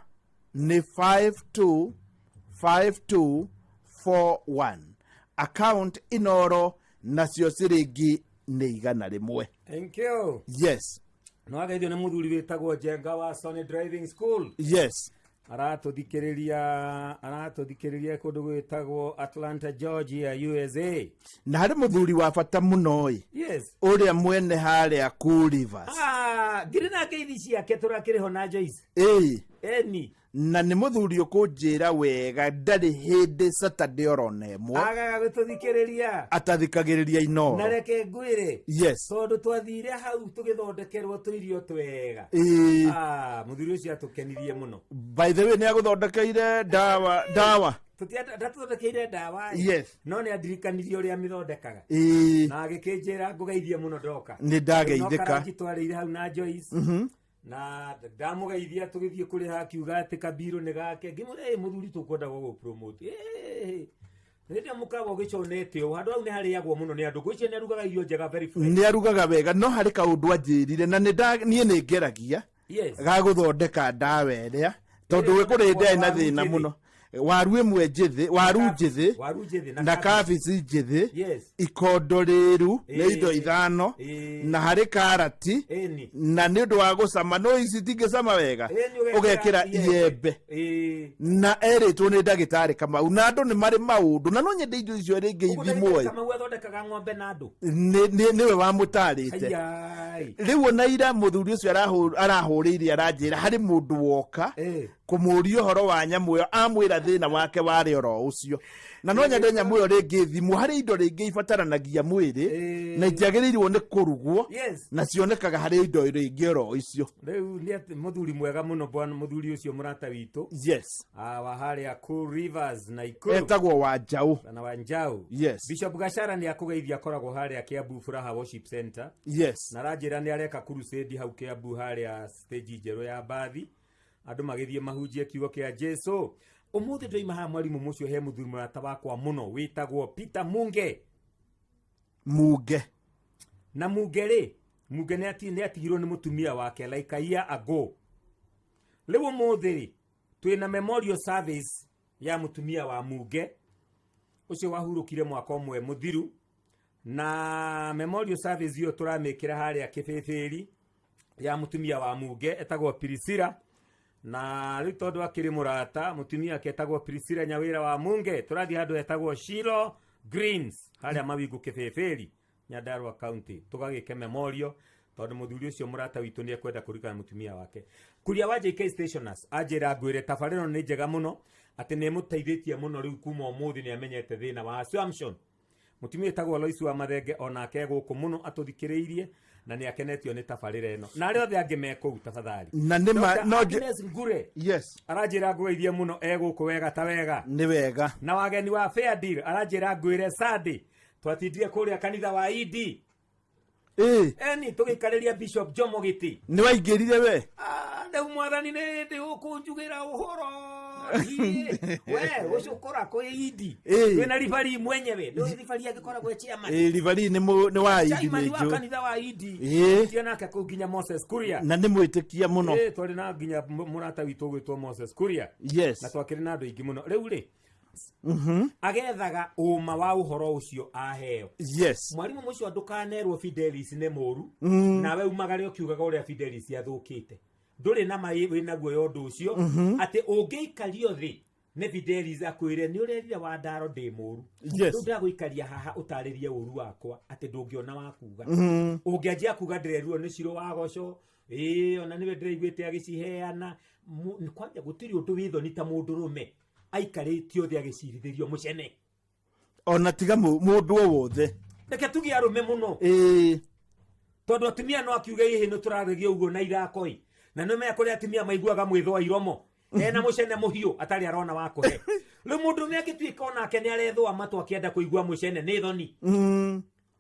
ni 525241 account Inoro nacio ciringi nĩ 100. Thank you. Yes. No agaithio nĩ mũthuri wĩtagwo Jenga wa Sony Driving School. Yes. Aratuthikĩrĩria kũndũ gwĩtagwo Atlanta, Georgia, USA. Na harĩ mũthuri wa bata mũno yes. Ũrĩa mwene harĩa Cool Rivers. Ngirĩ na ngeithi ciake tũrakĩrĩho na Joyce. Eni. Na nĩ mũthuri ũkũnjĩra wega ndarĩ hĩndĩ Saturday orona ĩmwe agaga gũtũthikĩrĩria atathikagĩrĩria Inoro na reke ngwĩre yes tondũ twathire hau tũgĩthondekerwo tũirio twega mũthuri ũcio atũkenirie mũno by the way nĩ agũthondekeire ndawa ndatũthondekeire ndawa yes no nĩ andirikanirie ũrĩa mĩthondekaga na agĩkĩnjĩra ngũgeithie mũno ndoka nĩ ndageithĩka twarĩire hau na Joyce na ndamugeithia tugithie kuri hakiuga ati kabiru ni gake ngimure muthuri tukwenda go promote ndio mukabo giconete o handu au ni hariagwo muno ni andu gwicie ni arugaga irio njega very fresh ni arugaga wega no hari kaundu anjirire na nie ni ngeragia ga guthondeka ndawa iria tondu we kuri ndai na thina muno waru ĩmwe njĩthĩ waru njĩthĩ na kabici njĩthĩ ikondo rĩru nĩ indo 5 na harĩ karati na nĩ ũndũ wa gũcama no ici tingĩcama wega ũgekĩra iembe na erĩtwo nĩ ndagĩtarĩ Kamau na andũ nĩ marĩ maũndũ na no nyende indo icio rĩngĩ ithimwo nĩwe wamũtarĩte rĩu ona ira mũthuri ũcio arahũrĩire aranjĩra harĩ mũndũ woka kũmũria ũhoro wa nyamũ ĩyo amwĩra thĩna wake warĩ oro ũcio na no nyende nyamũ ĩyo rĩngĩ thimũ harĩ indo rĩngĩ ibataranagia mwĩrĩ na itiagĩrĩirwo nĩ kũrugwo na cionekaga harĩ indo rĩngĩ oro icio rĩu nĩ mũthuri mwega mũno bwana mũthuri ũcio mũrata witũ yes wa harĩa Cool Rivers na Ikuru etagwo Wanjaũ na Wanjaũ yes Bishop Gachara nĩ akũgeithia akoragwo harĩa Kiambu Furaha Worship Center yes na ranjĩra nĩ areka crusade hau Kiambu harĩa stage njerũ ya bathi andũ magĩthiĩ mahunjie kiugo kĩa Jesũ umuthi ndoima ha mwarimu mũcio he mũthuri mũrata wakwa mũno wĩtagwo Peter Munge na Munge nĩ atigirwo nĩ mũtumia wake like a year ago rĩu umuthi twĩna memorial service ya mũtumia wa Munge ũcio wahurũkire mwaka ũmwe mũthiru na memorial service iyo tũramĩkĩra harĩa Kĩbĩbĩri ya mũtumia wa Munge etagwo Priscilla na rĩu tondũ akĩrĩ mũrata mũtumia wake etagwo Priscilla Nyawĩra wa Munge tũrathiĩ handũ etagwo Shilo Greens harĩa Mawingu Kĩbĩbĩri Nyandarua County tũgagĩke memorial tondũ mũthuri ũcio mũrata witũ nĩ ekwenda kũririkana mũtumia wake Kuria wa JK Stationers anjĩra ngwĩre tabarĩro nĩ njega mũno atĩ nĩ mũteithĩtie mũno rĩu kuma ũmũthĩ nĩ amenyete thĩna wa Assumption mutumia etagwo Lois wa Mathenge onake guku muno atuthikiriirie na ni akenetio ni tabarira eno na ari othe angi meko tafadhali na ni no ngure yes aranjira ngweithie muno eguku wega ta wega ni wega na wageni wa Fair Deal aranjira ngwire Sadi twatindie kuria kanitha wa ED eni tugikariria Bishop Jomo Giti ni waingirire we ndeu mwathani ni ndi ukunjugira uhoro we ucukura kwe ED wena ribari mwenyewe ndio ribari agikora gwe chairman ribari ni wa ED ni wa kanitha wa ED tiona ka kuginya Moses Kuria na ni mwitikia muno twari na ginya murata witu gwitwo Moses Kuria yes na twakiri na andu ingi muno riu ri agethaga uma wa uhoro ucio aheo yes mwarimu mucio ndukanerwo Fidelis ne moru nawe umagare ukiugaga uria Fidelis athukite nduri na mai wina guoyo ndu ucio ati ungeikario thi ne Fidelis akwire ni urerire wa ndaro ndi moru ndu guikaria haha utaririe uru wakwa ati ndungiona wakuga ungianjia kuga ndireruo ni ciro wa goco ona niwe ndireiguite agiciheana kwanja gutiri undu witho ni ta mundurume aikarĩtio thĩ agĩcirithirio mũcene ona tiga mũndũ wothe reke tugie arũme mũno tondũ atumia no akiuga ihi no tũrarĩgia ũguo na irakoi na no menya kũrĩa atumia maiguaga mwĩthũa iromo ena mũcene mũhiũ atarĩ arona wa kũhe rĩu mũndũ ũmwe angĩtuĩka onake nĩ arethũa matũ akĩenda kũigua mũcene nĩ thoni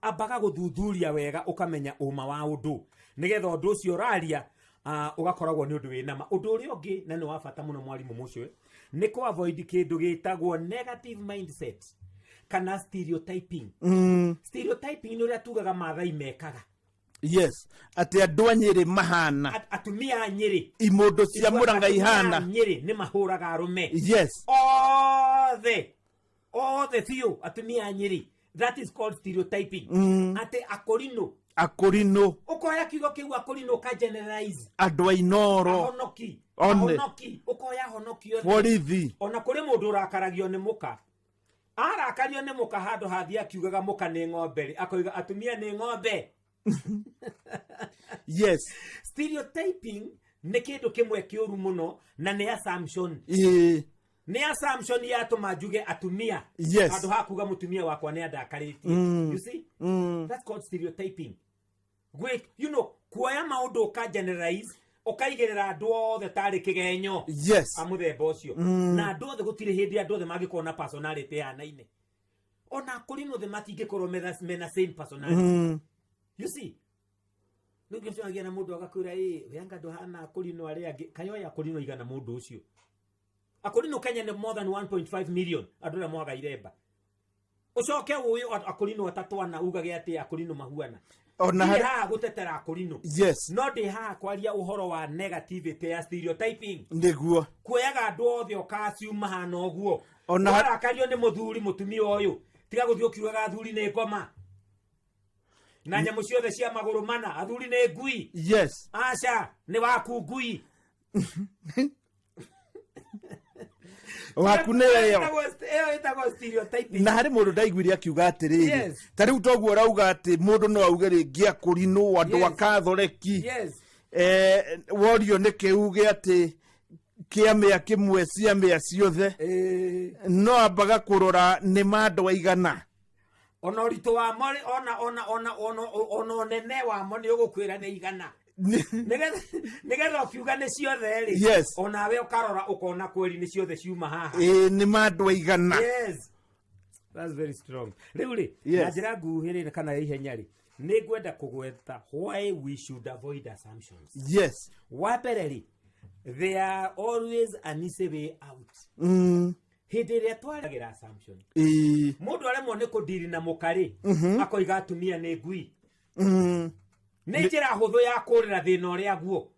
ambaga gũthuthuria wega ũkamenya ũma wa ũndũ nĩgetha ũndũ ũcio ũraria ugakoragwo ni undu wina ma undu uri ungi na ni wa bata muno mwarimu mucio ni ko avoid kindu gitagwo negative mindset kana stereotyping stereotyping ni uria tugaga mathai mekaga yes ati andu anyiri mahana atumia anyiri imondo cia Murang'a ihana anyiri ni mahuraga arume yes all the few atumia anyiri that is called stereotyping ati akorino ukoya kiugo kiu akorino ka generalize andu ainoro honoki ukoya honoki yo borithi ona kuri mundu rakaragio ni muka arakario ni muka handu hathia kiugaga muka ni ng'ombe akoiga atumia ni ng'ombe yes stereotyping ni kindu kimwe kiuru muno na ni assumption ni assumption ya tumajuge atumia handu hakuga mutumia wakwa ni andakaritie you see that's called stereotyping wait you know kuoya maundu ka generalize ukaigerera andu othe tari kigenyo yes amuthemba ucio na andu othe gutire hindi andu othe magikona personality yanaine ona kuri no the matingikorwo mena same personality you see nugi mtwagia na mundu agakwira yanga ndo hana kuri no ari angi kayoya kuri no igana mundu ucio akuri no Kenya ni more than 1.5 million andu na mwaga iremba ucoke uyu akuri no atatwana ugage ati akuri no mahuana ona ha gutetera akuri no yes no ndi ha kwaria uhoro wa negativity ya stereotyping ndiguo kuoyaga andu othe okasiu mahana oguo ona arakario ni muthuri mutumia uyu tiga guthio kiugaga athuri ni ngoma na nyamu ciothe cia maguru mana athuri ni ngui yes aca ni waku ngui waku neyo na hari mundu ndaiguire akiuga atiriri ta riu toguo rauga ati mundu no auge ringi akurinu andu akathoreki worio ni kiuge ati kiamia kimwe ciamia ciothe no ambaga kurora ni mandu aigana ona uritu wa mori ona nene wa moni ugukwira ni igana nigetha ukiuga ni ciothe ri onawe ukarora ukona kweri ni ciothe ciuma haha ni mandu aigana yes that's very strong riu ri na njira nguhirire kana ihenya ri ni ngwenda kugweta why we should avoid assumptions yes wapereri there are always an easy way out hindi iria twaragira assumption mundu aremwo ni kudiri na mukari akoiga atumia ni ngui ni njira huthu ya kurira thina uria guo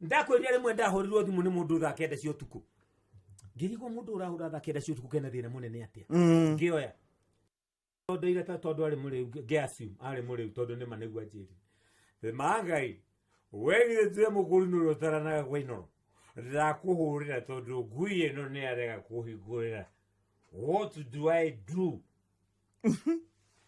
ndakwiria rimwe ndahurirwo thimu ni mundu thakende cio tuku ngirigwo mundu urahura thakende cio tuku kena thina munene atia ngioya tondu ile tondu ari muri ngiassume ari muri tondu ni manegua njiri the magai wegire tue mukuru no tarana gwaino ndakuhurira tondu ngui ino ni arega kuhingurira what do I do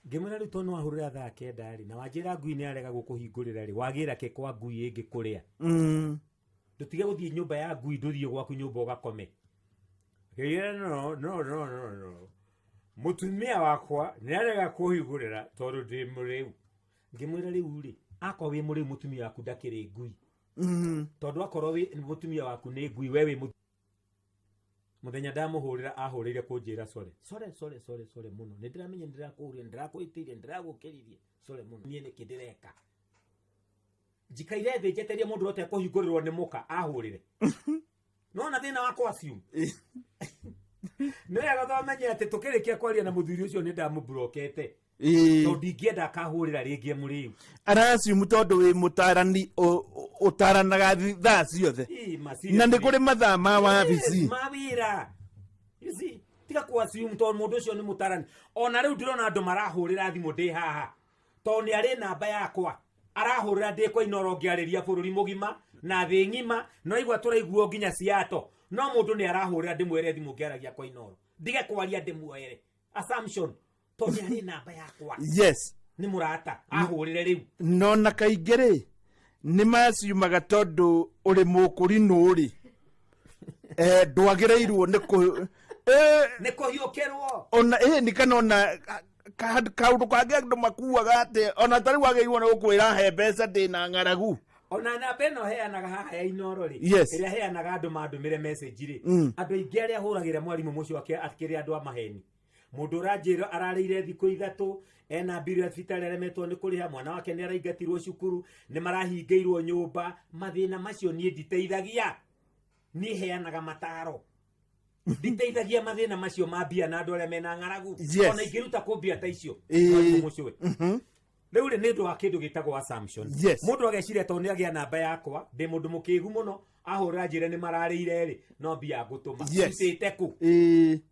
ngimwira rito no ahurira thaa kenda ri na wanjira ngui ni arega gukuhingurira ri wagira ke kwa ngui ingi kuria ndutige guthie nyumba ya ngui nduthie gwaku nyumba ugakome no mutumia wakwa nĩarega kũhingũrĩra tondũ ndĩ mũrĩu ngĩmwĩra rĩu rĩ akorwo wĩ mũrĩu mutumia waku ndakĩrĩ ngui tondũ akorwo wĩ mutumia waku nĩ ngui we wĩ muthenya ndamũhũrĩra ahũrĩire kũnjĩra sore mũno nĩndĩramenya ndĩrakũhũrĩra ndĩrakũhĩtĩirie ndĩragũkĩririe sore mũno niĩ nĩkĩ ndĩreka njikaire thĩ njeterie mũndũ wote kũhingũrĩrwo nĩ mũka ahũrĩre nona thĩna wakwa assume nĩwega thamenye atĩ tũkĩrĩkia kwaria na mũthuri ũcio nĩndamũbrokete tondũ ndingĩenda akahũrĩra rĩngĩ mũrĩu arasiumu tondũ wĩ mũtarani ũtaranaga thaa ciothe na nĩ kũrĩ mathaa ma wabici ma wĩra tiga kũasiumu tondũ mũndũ ũcio nĩ mũtarani ona rĩu ndĩrona andũ marahũrĩra thimũ ndĩ haha tondũ nĩ arĩ namba yakwa arahũrĩra ndĩ kwa Inoro ngĩarĩria bũrũri mũgima na thĩ ng'ima no igua tũraiguo nginya ciato no mũndũ nĩ arahũrĩra ndĩmwere thimũ ngĩaragia kwa Inoro ndige kwaria ndĩmuoere assumption tondũ nĩ arĩ namba yakwa yes nĩ mũrata ahũrĩre rĩu no na kaingĩ rĩ nĩ maciumaga tondũ ũrĩ mũkũrinũ rĩ ndwagĩrĩirwo nĩ kũhiũkĩrwo ona nĩ kana ona kaũndũ kangĩ andũ makuaga atĩ ona tarĩ wagĩrĩirwo nĩ gũkwĩra he mbeca ndĩna ng'aragu ona namba ĩno heanaga haha ya Inoro rĩ ĩrĩa heanaga andũ mandũmĩre message rĩ andũ aingĩ arĩa hũragĩra mwarimũ mũcio akĩrĩ andũ a maheni mũndũ ũranjĩra ararĩire thikũ 3 ena mbirũ ya thibitarĩ aremetwo nĩ kũrĩha mwana wake nĩ araingatirwo cukuru nĩ marahingĩirwo nyũmba mathĩna macio niĩ nditeithagia niĩ heanaga mataro nditeithagia mathĩna macio ma mbia na andũ arĩa mena ng'aragu ona ingĩruta kũ mbia ta icio mũcio rĩu rĩ nĩ ũndũ wa kĩndũ gĩtagwo assumption mũndũ ageciria tondũ nĩ agĩa namba yakwa ndĩ mũndũ mũkĩgu mũno ahũra njĩra nĩ mararĩire rĩ no mbia ngũtũma citĩte kũ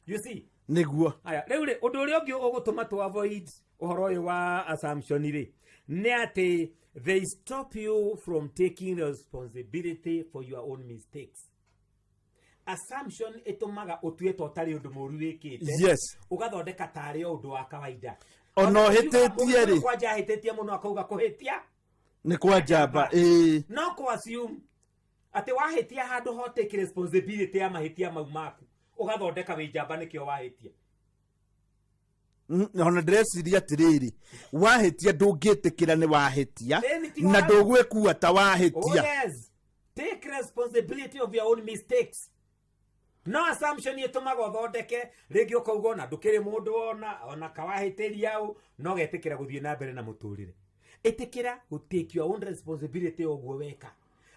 you see nĩguo haya rĩu rĩ ũndũ ũrĩa ũngĩ ũgũtũma tu avoid ũhoro ũyũ wa assumption rĩ nĩ atĩ they stop you from taking responsibility for your own mistakes assumption ĩtũmaga ũtuĩte ũtarĩ ũndũ mũru wĩkĩte ũgathondeka tarĩ o ũndũ wa kawaida ona hĩtĩtie rĩ kwanja hĩtĩtie mũno akauga kũhĩtia nĩ kwa njamba no kũ-assume atĩ wahĩtia handũ ho take responsibility ya mahĩtia mau maku ũgathondeka wĩ njamba nĩkĩo wahĩtia ona ndĩreciria atĩrĩrĩ wahĩtia ndũngĩtĩkĩra nĩ wahĩtia na ndũgwĩkua ta wahĩtia take responsibility of your own mistakes no assumption ĩtũmaga ũthondeke rĩngĩ ũkauga ona ndũkĩrĩ mũndũ ona kawahĩtĩria ũ no getĩkĩra gũthiĩ na mbere na mũtũrĩre ĩtĩkĩra gũ take your own responsibility ũguo weka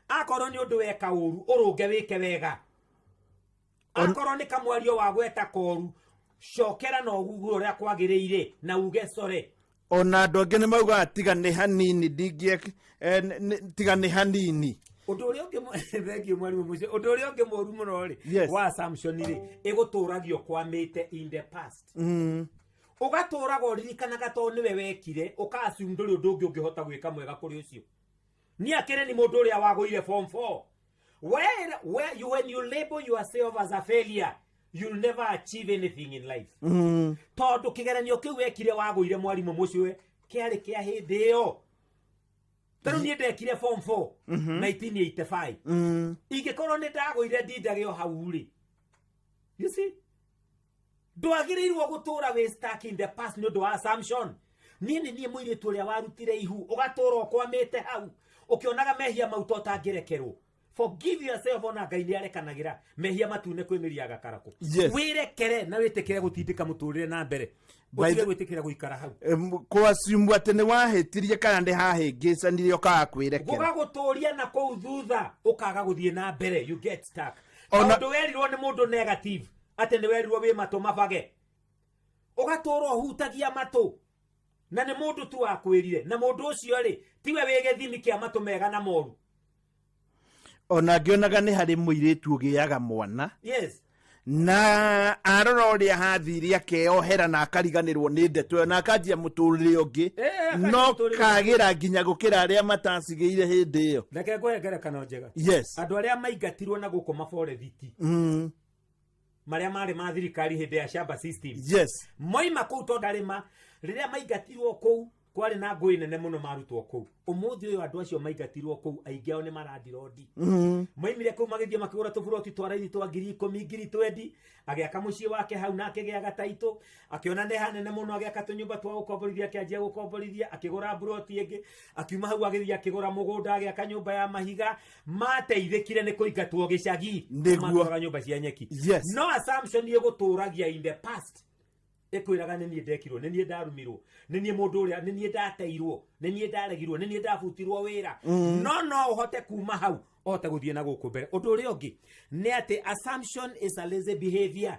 akorwo nĩ ũndũ weka ũru ũrũnge wĩke wega akorwo nĩ kamwario wa gweta koru cokera na ũguo ũrĩa kwagĩrĩire na uge core ona andũ angĩ nĩ maugaga tiga nĩ hanini tiga nĩ hanini ũndũ ũrĩa ũngĩ thengio mwarimũ mũcio ũndũ ũrĩa ũngĩ mũru mũno rĩ wa assumption rĩ ĩgũtũragio kwamĩte in the past ũgatũraga ũririkanaga tondũ nĩwe wekire ũka-assume ndũrĩ ũndũ ũngĩ ũngĩhota gwĩka mwega kũrĩ ũcio niĩ akĩrĩ nĩ mũndũ ũrĩa wagũire form 4 when you label yourself as a failure you'll never achieve anything in life tondũ kĩgeranio kĩu wekire wagũire mwarimũ mũcio kĩarĩ kĩa hĩndĩ ĩyo tondũ niĩ ndekire form 4 1985 ingĩkorwo nĩ ndagũire ndindage o hau rĩ you see ndwagĩrĩirwo gũtũra wĩ stuck in the past nĩ ũndũ wa assumption niĩ mũirĩtu ũrĩa warutire ihu ũgatũra ũkwamĩte hau ũkĩonaga mehia mau totangĩrekerwo forgive yourself ona Ngai nĩ arekanagĩra mehia matune kwĩmĩria gakarakũ wĩrekere na wĩtĩkĩre gũtindĩka mũtũrĩre na mbere ũtige gwĩtĩkĩra gũikara hau kũ-assume atĩ nĩ wahĩtirie kana nĩ hahĩngĩcanire ũkaga kwĩrekera gũgagũtũria na kũu thutha ũkaga gũthiĩ na mbere you get stuck tondũ werirwo nĩ mũndũ negative atĩ nĩ werirwo wĩ matũ mabage ũgatũra ũhutagia matũ na nĩ mũndũ tu wakwĩrire na mũndũ ũcio rĩ tiwe wĩ gĩthimi kĩa matũ mega na moru ona ngĩonaga nĩ harĩ mũirĩtu ũgĩaga mwana na arora ũrĩa hathire akeohera na akariganĩrwo nĩ ndeto ĩyo na akanjia mũtũrĩre ũngĩ no kagĩra nginya gũkĩra arĩa matacigĩire hĩndĩ ĩyo reke ngũhe ngerekano njega andũ arĩa maingatirwo na gũkũ maborethiti marĩa marĩ ma thirikari hĩndĩ ya shamba system moima kũu tondũ arĩma rĩrĩa maingatirwo kũu kwari na ngui nene muno marutwo kou umuthi uyu andu acio maigatirwo kou aingi ao ni marandirodi maimire kou magithie makigura tuburoti twaraini twa 10,000 20 agiaka mucii wake hau nake giaga taito akiona ne hanene muno agiaka tunyumba twa gukomborithia akianjia gukomborithia akigura buroti ingi akiuma hau agithia akigura mugunda agiaka nyumba ya mahiga mateithikire ni kuingatwo gicagi matwara nyumba cia nyeki no assumption ye guturagia in the past ekwiraga nĩ niĩ ndekirwo nĩ niĩ ndarumirwo nĩ niĩ mũndũ ũrĩa nĩ niĩ ndateirwo nĩ niĩ ndaregirwo nĩ niĩ ndabutirwo wĩra no ũhote kuma hau ũhote gũthiĩ na gũkũ mbere ũndũ ũrĩa ũngĩ nĩ atĩ assumption is a lazy behavior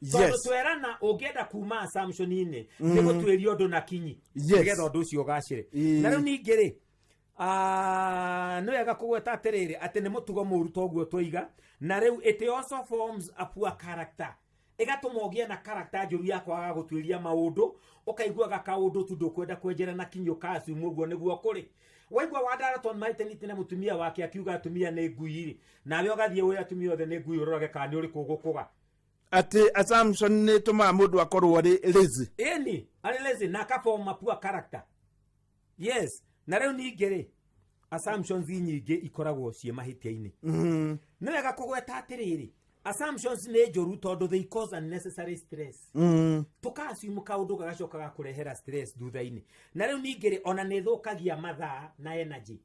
tondũ twerana ũngĩenda kuma assumption-inĩ nĩ gũtuĩria ũndũ na kinyi nĩgetha ũndũ ũcio ũgacĩre na rĩu ningĩ-rĩ nĩ wega kũgweta atĩrĩrĩ atĩ nĩ mũtugo mũru toguo twoiga na rĩu it also forms a poor character igatumogia na character njuru ya kwaga gutwiria maundu ukaiguaga kaundu tu ndukwenda kwenjera na kinyo kasu muguo niguo kuri waigua Wandaraton maitenite na mutumia wake akiuga atumia ni ngui nawe ugathie we atumia othe ni ngui urorage kana uri kugukuga ati assumption ni tuma mundu akorwo ari lazy ari lazy na kaforma poor character yes na riu ningere assumptions nyingi ikoragwo cie mahitia-ini ni wega kugweta atiriri assumptions ne joru tondu they cause unnecessary stress tukasimu kaundu gagacoka gakurehera stress thutha-ini na riu ningiri ona ne thukagia mathaa na energy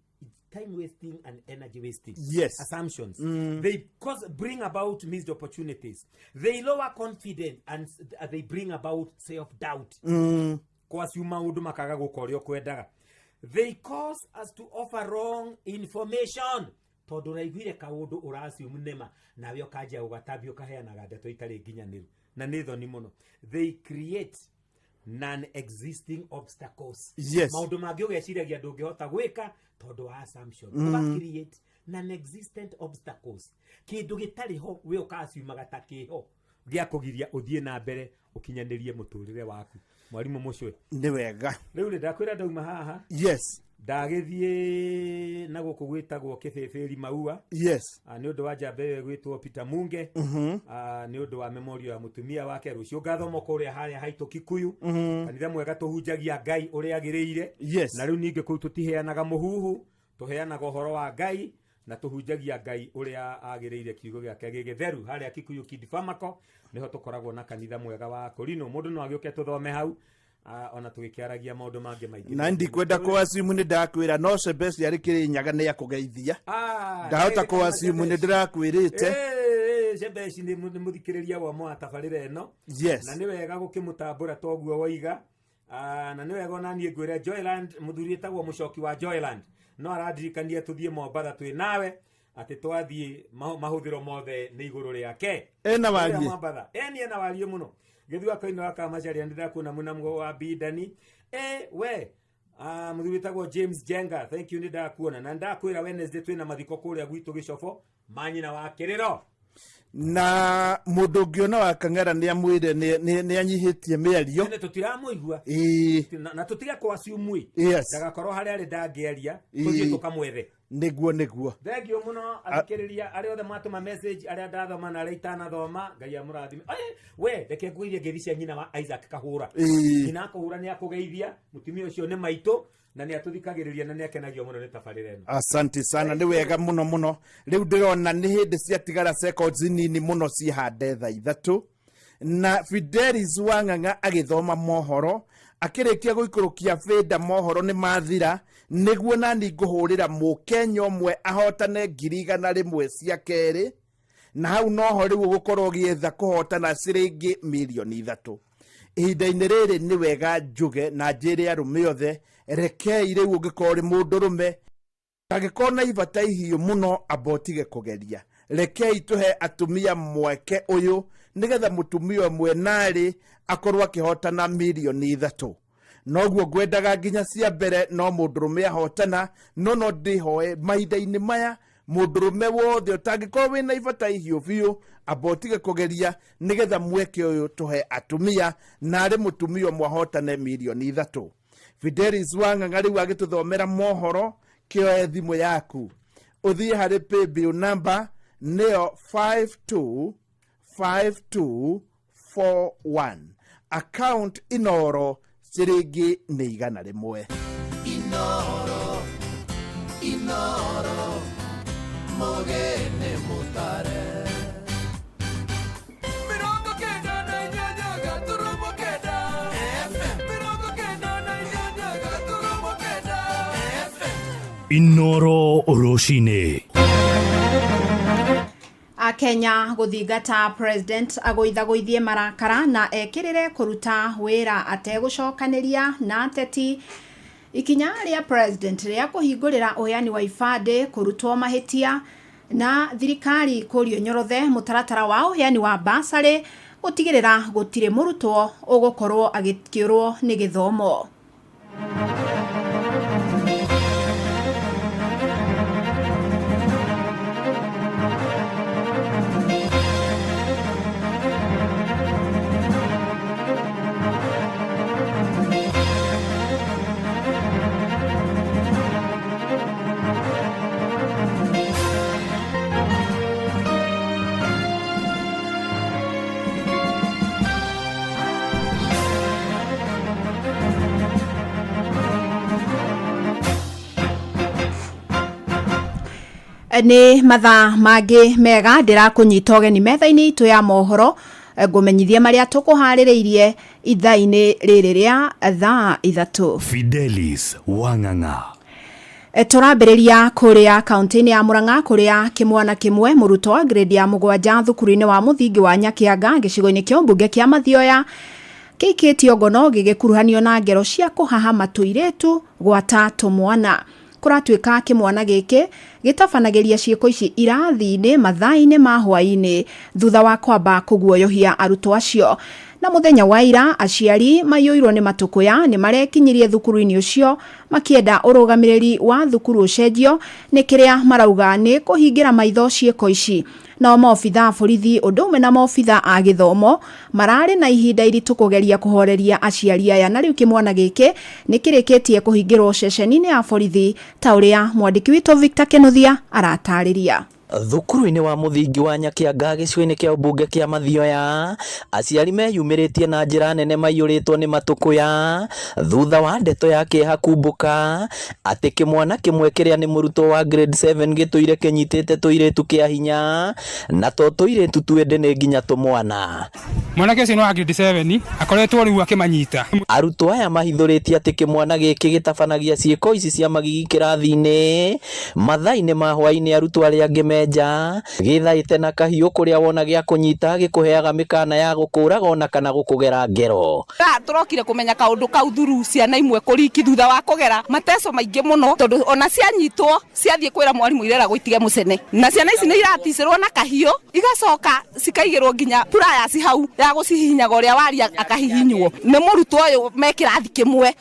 time wasting and energy wasting assumptions they bring about missed opportunities they lower confidence and they bring about self doubt kwa siuma undu makaga gukorio kwendaga they cause us to offer wrong information tondu raiguire kaundu urasiumu nema nawe ukajia ugatabio kaheanaga ndeto itari nginyaniru na nĩ thoni muno they create non-existing obstacles maundu mangi ugeciragia ndungihota gwika tondu wa assumption create non-existent obstacles kindu gitari ho we ukasiuma gatakiho gia kugiria uthie na mbere ukinyanirie muturire waku mwarimu mucwe ni wega riu ni ndakwira ndauma haha ndagithie na guku gwitagwo kibibiri maua ni undu wa jambe gwitwo Peter Munge ni undu wa memorial ya mutumia wake rucio ngathomo kuria haria haitu Kikuyu kanitha mwega tuhunjagia Ngai uria agiriire na riu ninge kuu tutiheanaga muhuhu tuheanaga uhoro wa Ngai na tuhunjagia Ngai uria agiriire kiugo giake gigitheru haria Kikuyu Kid Pharmaco niho tukoragwo na kanitha mwega wa Korino mundu no agioke tuthome hau ona tugikiaragia maundu mangi maingi na ndikwenda kuasimu ni ndakwira no sebesi ari Kirinyaga ni akugeithia ndahota kuasimu ni ndirakwirite sebesi ni muthikiriria wa mwa tabarire eno na ni wega gukimutambura toguo waiga na ni wega ona nie ngwire Joyland muthuri etagwo mucoki wa Joyland no aradirikania tuthie Mombatha twi nawe ati twathie mahuthiro mothe ni iguru riake ena warie Mombatha ena warie muno githua kaino aka macharia ndira kuna munamgo wa bidani we muthuri etagwo James Jenga thank you ni ndakuona na ndakwira Wednesday twina mathiko kuria gwitu Gicofo manyina wa Kiriro na mundu ngiona wa Kang'ara ni amwire ni anyihitie miario ne tutiramuigua na tutiga kwa ciumui ndagakorwo hari ari ndangeria tuthie tukamwethe niguo thengio muno athikiriria ari othe matuma message ari ndathoma na ari itanathoma Ngai amurathime we reke ngwirie ngethi nyina wa Isaac Kahura nyina Kahura ni akugeithia mutumia ucio ni maitu na ni atuthikagiriria na ni akenagio muno ni tabarire eno asante sana ni wega muno riu ndirona ni hindi cia tigara seconds nini muno ci hande thaa 3 na Fidelis Wang'ang'a agithoma mohoro akirikia guikurukia Feda mohoro ni mathira niguo nani nguhurira Mukenya umwe ahotane 100,000 cia keri na hau noho riu gukorwo gietha kuhotana ciringi 3,000,000 ihinda-inĩ rĩrĩ nĩ wega njuge na njĩre arũme othe rekei rĩu ũngĩkorwo ũrĩ mũndũ rũme angĩkorwo na ibata ihiũ mũno abotige kũgeria rekei tũhe atumia mweke ũyũ nĩgetha mũtumia ũmwe narĩ akorwo akĩhotana 3,000,000 noguo ngwendaga nginya cia mbere no mũndũrũme ahotana no ndĩhoe mahinda-inĩ maya mũndũrũme wothe ũtangĩkorwo wĩna ibata ihiũ biũ abotige kũgeria nĩgetha mweke ũyũ tũhe atumia narĩ mũtumia ũmwe ahotane 3,000,000 Fidelis Wang'ang'a rĩu agĩtũthomera mohoro kĩoe thimũ yaku ũthiĩ harĩ paybill number nĩyo 525241 account Inoro ciringi nĩ 100. Inoro Mogene Mutare Mirongo kenda na inyanya gaturumo kenda FM Mirongo kenda na inyanya gaturumo kenda FM Inoro Roshine. Akenya guthingata president agoithagoithie marakara na ekirire kuruta wira ategucokaniria na ateti. Ikinya ria president ria kuhingurira uheani wa ifade kurutwo mahitia na thirikari kurio nyorothe mutaratara wa uheani wa basari gutigirira gutire murutwo ugukorwo agikiurwo ni githomo. Ni mathaa mangĩ mega ndĩrakunyita ũgeni metha-inĩ itũ ya mohoro ngumenyithie marĩa tũkũharĩrĩirie ithaa-inĩ rĩrĩ rĩa thaa 3. Fidelis Wang'ang'a. Tũrambĩrĩria kũrĩa kaunti-inĩ ya Murang'a kũrĩa kĩmwana kĩmwe mũrutwo wa grade ya 7 thukuru-inĩ wa mũthingi wa Nyakianga gĩcigo-inĩ kĩa ũmbunge kĩa Mathioya kĩikĩtio ngono gĩgĩkuruhanio na ngero cia kũhahama tũirĩtu gwata tũmwana. Kuratuĩka kĩmwana gĩkĩ gĩtabanagĩria ciĩko ici irathi-inĩ mathaa-inĩ ma hwaĩ-inĩ thutha wa kwamba kũguoyohia arutwo acio. Na muthenya wa ira aciari mayũirwo nĩ matũkũya nĩ marekinyirie thukuru-inĩ ũcio makĩenda ũrũgamĩrĩri wa thukuru ũcenjio nĩ kĩrĩa marauga nĩ kũhingĩra maitho ciĩko ici. Na maobitha borithi ũndũ ũmwe na maobitha a gĩthomo mararĩ na ihinda iritũ kũgeria kũhoreria aciari aya, na rĩu kĩmwana gĩkĩ nĩ kĩrĩkĩtie kũhingĩrwo ceceni-inĩ ya borithi ta ũrĩa mwandĩki witũ Victor Kĩnuthia aratarĩria. Thukuru-inĩ wa mũthingi wa Nyakianga gĩcigo-inĩ kĩa ũmbunge kĩa Mathioya aciari meyumĩrĩtie na njĩra nene maiyũrĩtwo nĩ matũkũya thutha wa ndeto ya kĩeha kumbũka atĩ kĩmwana kĩmwe kĩrĩa nĩ mũrutwo wa grade 7 gĩtũire kĩnyitĩte tũirĩtu kĩa hinya na to tũirĩtu twende nĩ nginya tũmwana. Mwanake ũcio nĩ wa grade 7 akoretwo rĩu akĩmanyita. Arutwo aya mahithũrĩtie atĩ kĩmwana gĩkĩ gĩtabanagia ciĩko ici cia magigi kĩrathi-inĩ mathaa-inĩ ma hwaĩ-inĩ arutwo arĩa angĩ githaĩte na kahiũ kũrĩa wona gĩa kũnyita gĩkũheaga mĩkana ya gũkũraga ona kana gũkũgera ngero. Tũrokire kũmenya kaũndũ kau thuru ciana imwe kũriki thutha wa kũgera mateso maingĩ mũno tondũ ona cianyitwo ciathiĩ kwĩra mwarimũ irera gũitige mũcene na ciana ici nĩ iraticĩrwo na kahiũ igacoka cikaigĩrwo nginya purayasi hau ya gũcihihinyaga ũrĩa waria akahihinywo nĩ mũrutwo ũyũ me kĩrathi kĩmwe.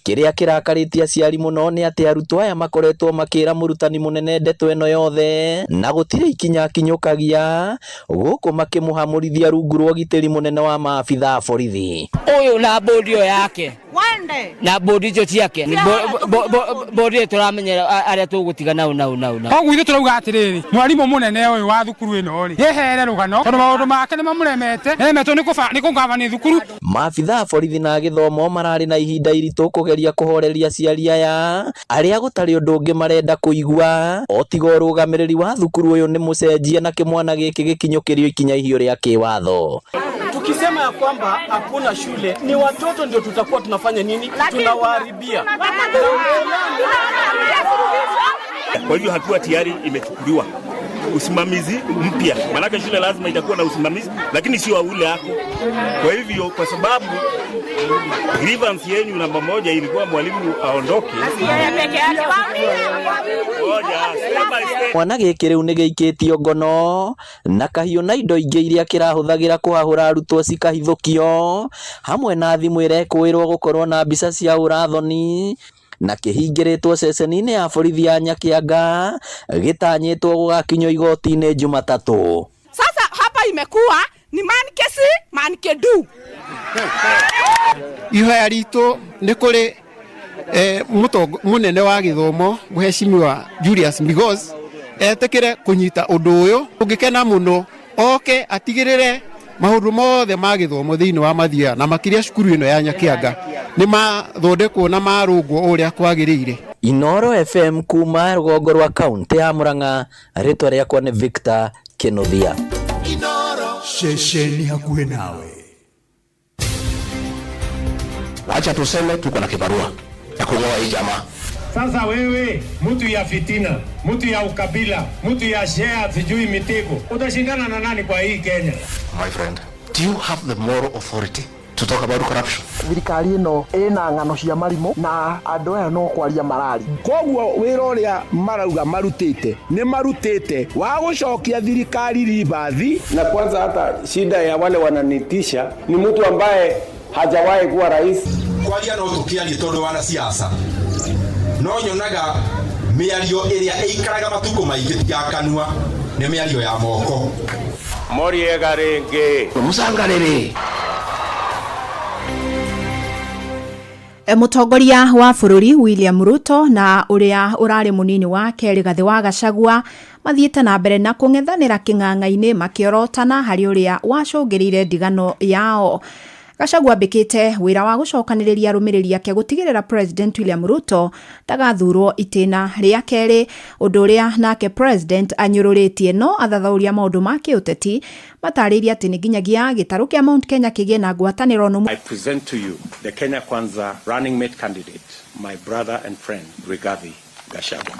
Kĩrĩa kĩrakarĩtie aciari mũno nĩ atĩ arutwo aya makoretwo makĩra mũrutani mũnene ndeto ĩno yothe na gũtirĩ ikinya kinyũkagia gũkũ makĩmũhamũrithia rungu rwa ũgitĩri mũnene wa maabitha a borithi. Ũyũ na bodi yake na bodi icio ciake bodi tũramenyera arĩa tũgũtiga nau. Koguo ithuĩ tũrauga atĩrĩrĩ mwarimũ mũnene ũyũ wa thukuru ĩno rĩ yehere rũgano tondũ maũndũ make nĩ mamũremete nĩ kũngabania thukuru. Maabitha a borithi na gĩthomo mararĩ na ihinda iritũ kũgeria kũhoreria aciari aya arĩa gũtarĩ ũndũ ũngĩ marenda kũigua o tiga ũrũgamĩrĩri wa thukuru ũyũ nĩ mũcenjia na kĩmwana gĩkĩ gĩkinyũkĩrio ikinya ihio rĩa kĩwatho. Tukisema ya kwamba hakuna shule ni watoto ndio tutakuwa tunafanya nini? Tunawaharibia. Kwa hivyo hatua tayari imechukuliwa usimamizi mpya, maanake shule lazima itakuwa na usimamizi, lakini sio ule hapo. Kwa hivyo kwa sababu grievance yenu namba moja ilikuwa mwalimu aondoke, mwana gĩkĩ rĩu nĩ gĩikĩtio ngono na kahiũ na indo ingĩ iria kĩrahũthagĩra kũhahũra arutwo cikahithũkio hamwe na thimũ ĩrekũĩrwo gũkorwo na mbica cia ũrathoni na kĩhingĩrĩtwo ceceni-inĩ ya borithi ya Nyakianga gĩtanyĩtwo gũgakinywo igoti-inĩ Jumatatũ. Sasa hapa imekuwa ni manke du. Ihoya ritũ nĩ kũrĩ mũnene wa gĩthomo Mheshimiwa Julius Migos etĩkĩre kũnyita ũndũ ũyũ. Ũngĩkena mũno oke atigĩrĩre maundu mothe ma githomo thiini wa mathia na makiria cukuru ino ya Nyakianga ni mathondekwo na marungwo uria kwagirire. Inoro FM kuma rũgongo rwa kaunti ya Murang'a, rĩtwa rĩakwa nĩ Victor Kĩnuthia. Inoro shesheni hakuhe nawe. Acha tuseme tuko na kibarua ya kung'oa hii jamaa. Sasa wewe mtu ya fitina, mtu ya ukabila, mtu ya share sijui mitego, utashindana na nani kwa hii Kenya? My friend, do you have the moral authority to talk about corruption? Thirikari ino ina ng'ano cia marimo na andu aya no kwaria marari. Koguo wira uria marauga marutite ni marutite wa gucokia thirikari ribathi. Na kwanza hata shida ya wale wananitisha ni mtu ambaye hajawahi kuwa rais. Kwaria no tukiarie tondu wana siasa. No nyonaga miario iria ikaraga matuko maingi tiakanua ni miario ya moko. Moriega renge musangarere. Mutongoria wa bururi William Ruto na uria urari munini wake Rigathi wa Gachagua mathiete na mbere na kung'ethanira king'ang'a-ini makiorotana hari uria wacungirire ndigano yao. Gachagua ambikite wira wa gucokaniriria arumiriri ake gutigirira President William Ruto ndagathurwo itena ria keri, undu uria nake President anyururitie no athathauria maundu ma kiuteti matariria ati ni nginyagia gitaru kia Mount Kenya kigie na ngwataniro no. I present to you the Kenya Kwanza running mate candidate, my brother and friend Rigathi Gachagua.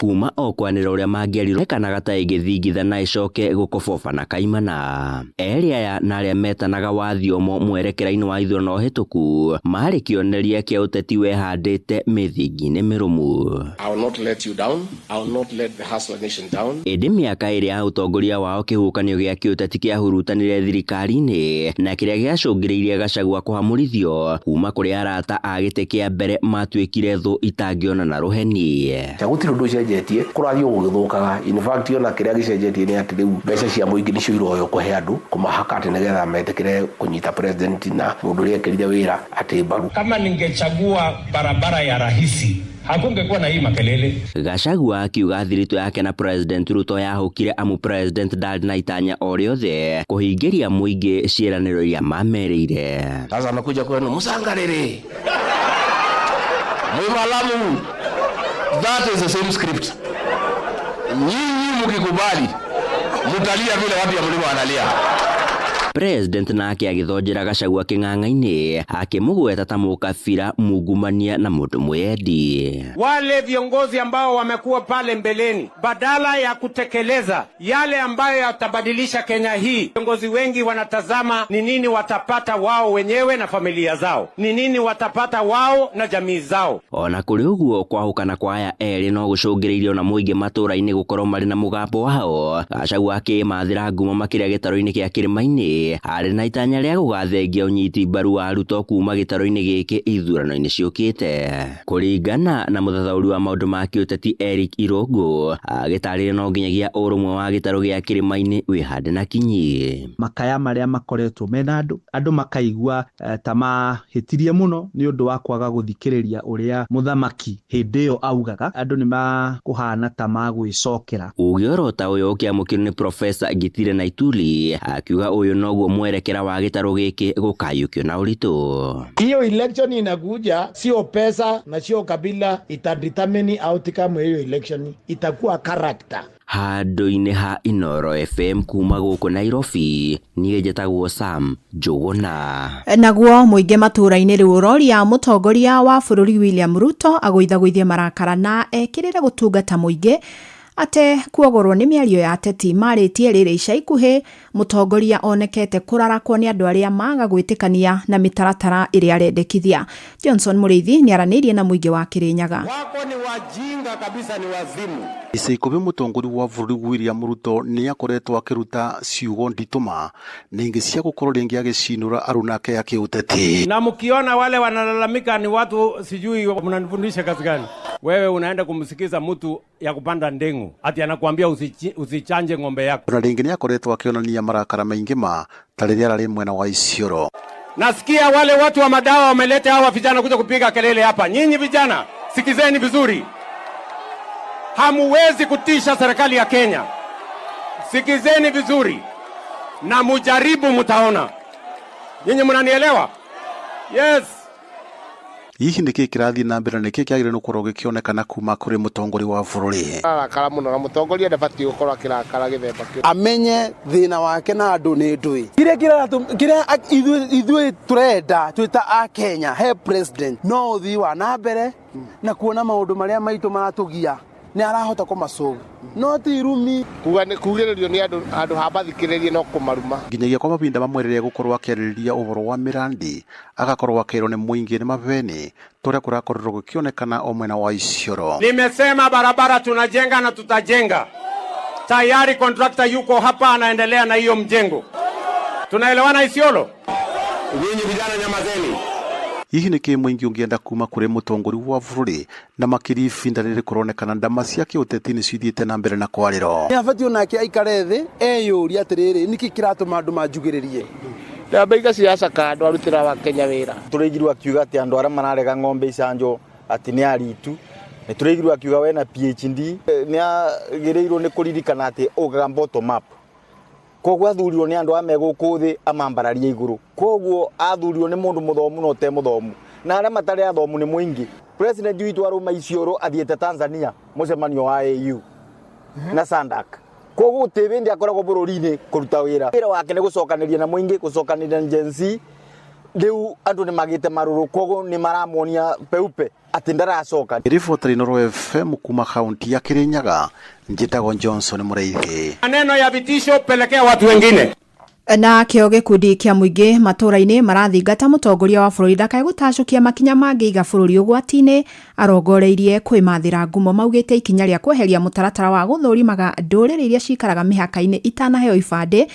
Kuma okwanira uria mangiarirwo kana gata igithingitha na icoke gukoboba na kaimana. Eri aya na aria metanaga wathiomo mwerekera-ini wa ithurano hituku mari kioneria kia uteti wehandite mithingi-ini mirumu. I will not let you down. I will not let the Hustler Nation down. Indi miaka iri ya utongoria wao kihukanio gia kiuteti kia hurutanire thirikari-ini na kiria giacungiriirie Gachagua kuhamurithio kuma kuri arata a gite kia mbere matuikire thu itangiona na ruheni. Gutiri undu cenjetie kurathio gugithukaga. In fact ona kiria gicenjetie ni ati riu mbeca cia muingi nicio iroyo kuhe andu kumahaka ati nigetha metekire kunyita president na mundu uria ekirire wira ati baru. Kama ningechagua barabara ya rahisi hakungekuwa na hii makelele. Gachagua akiuga thirito yake na President Ruto yahukire amu President ndari na itanya o riothe kuhingiria muingi ciiraniro iria mamerĩire. Sasa amekuja kwenu musangarere. Mwimalamu. That is the same script. Nyinyi mkikubali mutalia vile watu ya mlima wanalia. President nake agithonjera Gachagua king'ang'a-ini akimugweta ta mukabira mungumania na mundu mwendi. Wale viongozi ambao wamekuwa pale mbeleni badala ya kutekeleza yale ambayo yatabadilisha Kenya hii, viongozi wengi wanatazama ni nini watapata wao wenyewe na familia zao, ni nini watapata wao na jamii zao. Ona kuri uguo kwahukana kwa aya eri no gucungiriirio na muingi matura-ini gukorwo mari na mugambo wao. Gachagua akimathira ngumo makiria gitaro-ini kia Kirima-ini ari na itanya ria gugathengia unyiti mbaru wa Ruto kuma gitaro-ini giki ithurano-ini ciukite. Kuringana na muthathauri wa maundu ma kiuteti Eric Irungu agitarire no nginyagia urumwe wa gitaro gia Kirima-ini wi hande na kinyi. Makaya maria makoretwo mena andu makaigua ta mahitirie muno ni undu wa kwaga guthikiriria uria muthamaki hindi yo augaga andu ni makuhana ta magwicokera. Ugiorota uyu ukiamukirwo ni Professor Gitire Naituli akiuga uyu noguo mwerekera wa gitaro giki gukayukio na uritu. Hiyo election inakuja sio pesa na sio kabila itadetermine outcome hiyo election, itakuwa character. Handu-ini ha Inoro FM kuma guku Nairobi niĩ njĩtagwo Sam Njuguna. Naguo muingi matura-ini riu uroria mutongoria wa bururi William Ruto agwithagwithie marakara na ekirire gutungata muingi ate kuogorwo ni miario ya ateti maritie riri ica ikuhi mutongoria onekete kurarakwo ni andu aria maga gwitikania na mitaratara iria arendekithia. Johnson Muriithi ni aranirie na muingi wa Kirinyaga. Wako ni wajinga kabisa, ni wazimu. Ica ikuhi mutongoria wa bururi William Ruto ni akoretwo akiruta ciugo ndituma ningi cia gukorwo ringi agicinura arunake ya kiuteti. Na mkiona wale wanalalamika ni watu sijui mnanifundisha kazi gani? Wewe unaenda kumsikiza mtu ya kupanda ndengu ati anakuambia usichanje ng'ombe yako. Na ringi ni akoretwo akionania marakara maingi ma tariria rari mwena wa Isiolo. Nasikia wale watu wa madawa wameleta hawa vijana kuja kupiga kelele hapa. Nyinyi vijana sikizeni vizuri, hamuwezi kutisha serikali ya Kenya. Sikizeni vizuri, na mujaribu, mtaona. Nyinyi mnanielewa? Yes. Hihi niki kirathi na mbere niki kiagire no korwo gikionekana kuma kuri mutongori wa bururi arakara muno na mutongoria ndabati gukorwo kirakara githemba kiu amenye thina wake na andu ni ndui kire ithui turenda twita a Kenya he president no uthi wa na mbere na kuona maundu maria maitu maratugia ni arahota kumacuga no ti rumi kugiririo ni andu habathikiririe no kumaruma nginyagia kwa mabinda mamwereria gukorwo akiriria uboro wa mirandi agakorwo akirwo ni muingi ni maveni turia kurakorwo gukionekana o mwena wa Isiolo. Nimesema barabara tunajenga na tutajenga. Tayari contractor yuko hapa anaendelea na hiyo mjengo. Tunaelewana Isiolo? Nyinyi vijana nyamazeni. Hihi niki muingi ungienda kuma kuri mutongori wa bururi na makiri ifinda riri kuronekana ndama cia kiuteti ni cithiite na mbere na kwariro. Ni abati onake aikare thi eyuria atiriri niki kiratuma andu manjugiririe ndamba iga ciaca kandu arutira wa Kenya wira. Turigirwa kiuga ati andu aria mararega ng'ombe icanjo ati ni aritu ni turigirwa kiuga we na PhD ni agirirwo ni kuririkana ati ugaga bottom up koguo athurirwo ni andu ameguku thi amambararia iguru koguo athurirwo ni mundu muthomu no te muthomu na aria matari athomu ni muingi. President witu aruma Isiolo athiete Tanzania mucemanio wa AU na SADC koguo tebindi akoragwo bururi-ini kuruta wira wake ni gucokaniria na muingi gucokaniria Gen Z. Riu andu ni magite maruru koguo ni maramonia peupe ati ndaracoka. Riboti Noro FM kuma kaunti ya Kirinyaga, njitagwo Johnson Mureithi. Maneno ya vitisho pelekea watu wengine. Na kĩo gĩkundi kĩa mũingĩ matũra-inĩ marathingata mũtongoria wa bũrũri ndakae gũtacukia makinya mangĩiga bũrũri ũgwati-inĩ arongoreirie kwĩmathĩra ngumo maugĩte ikinya rĩa kweheria mũtaratara wa gũthũrimaga ndũrĩrĩ iria cikaraga mĩhaka-inĩ itanaheo ibandĩ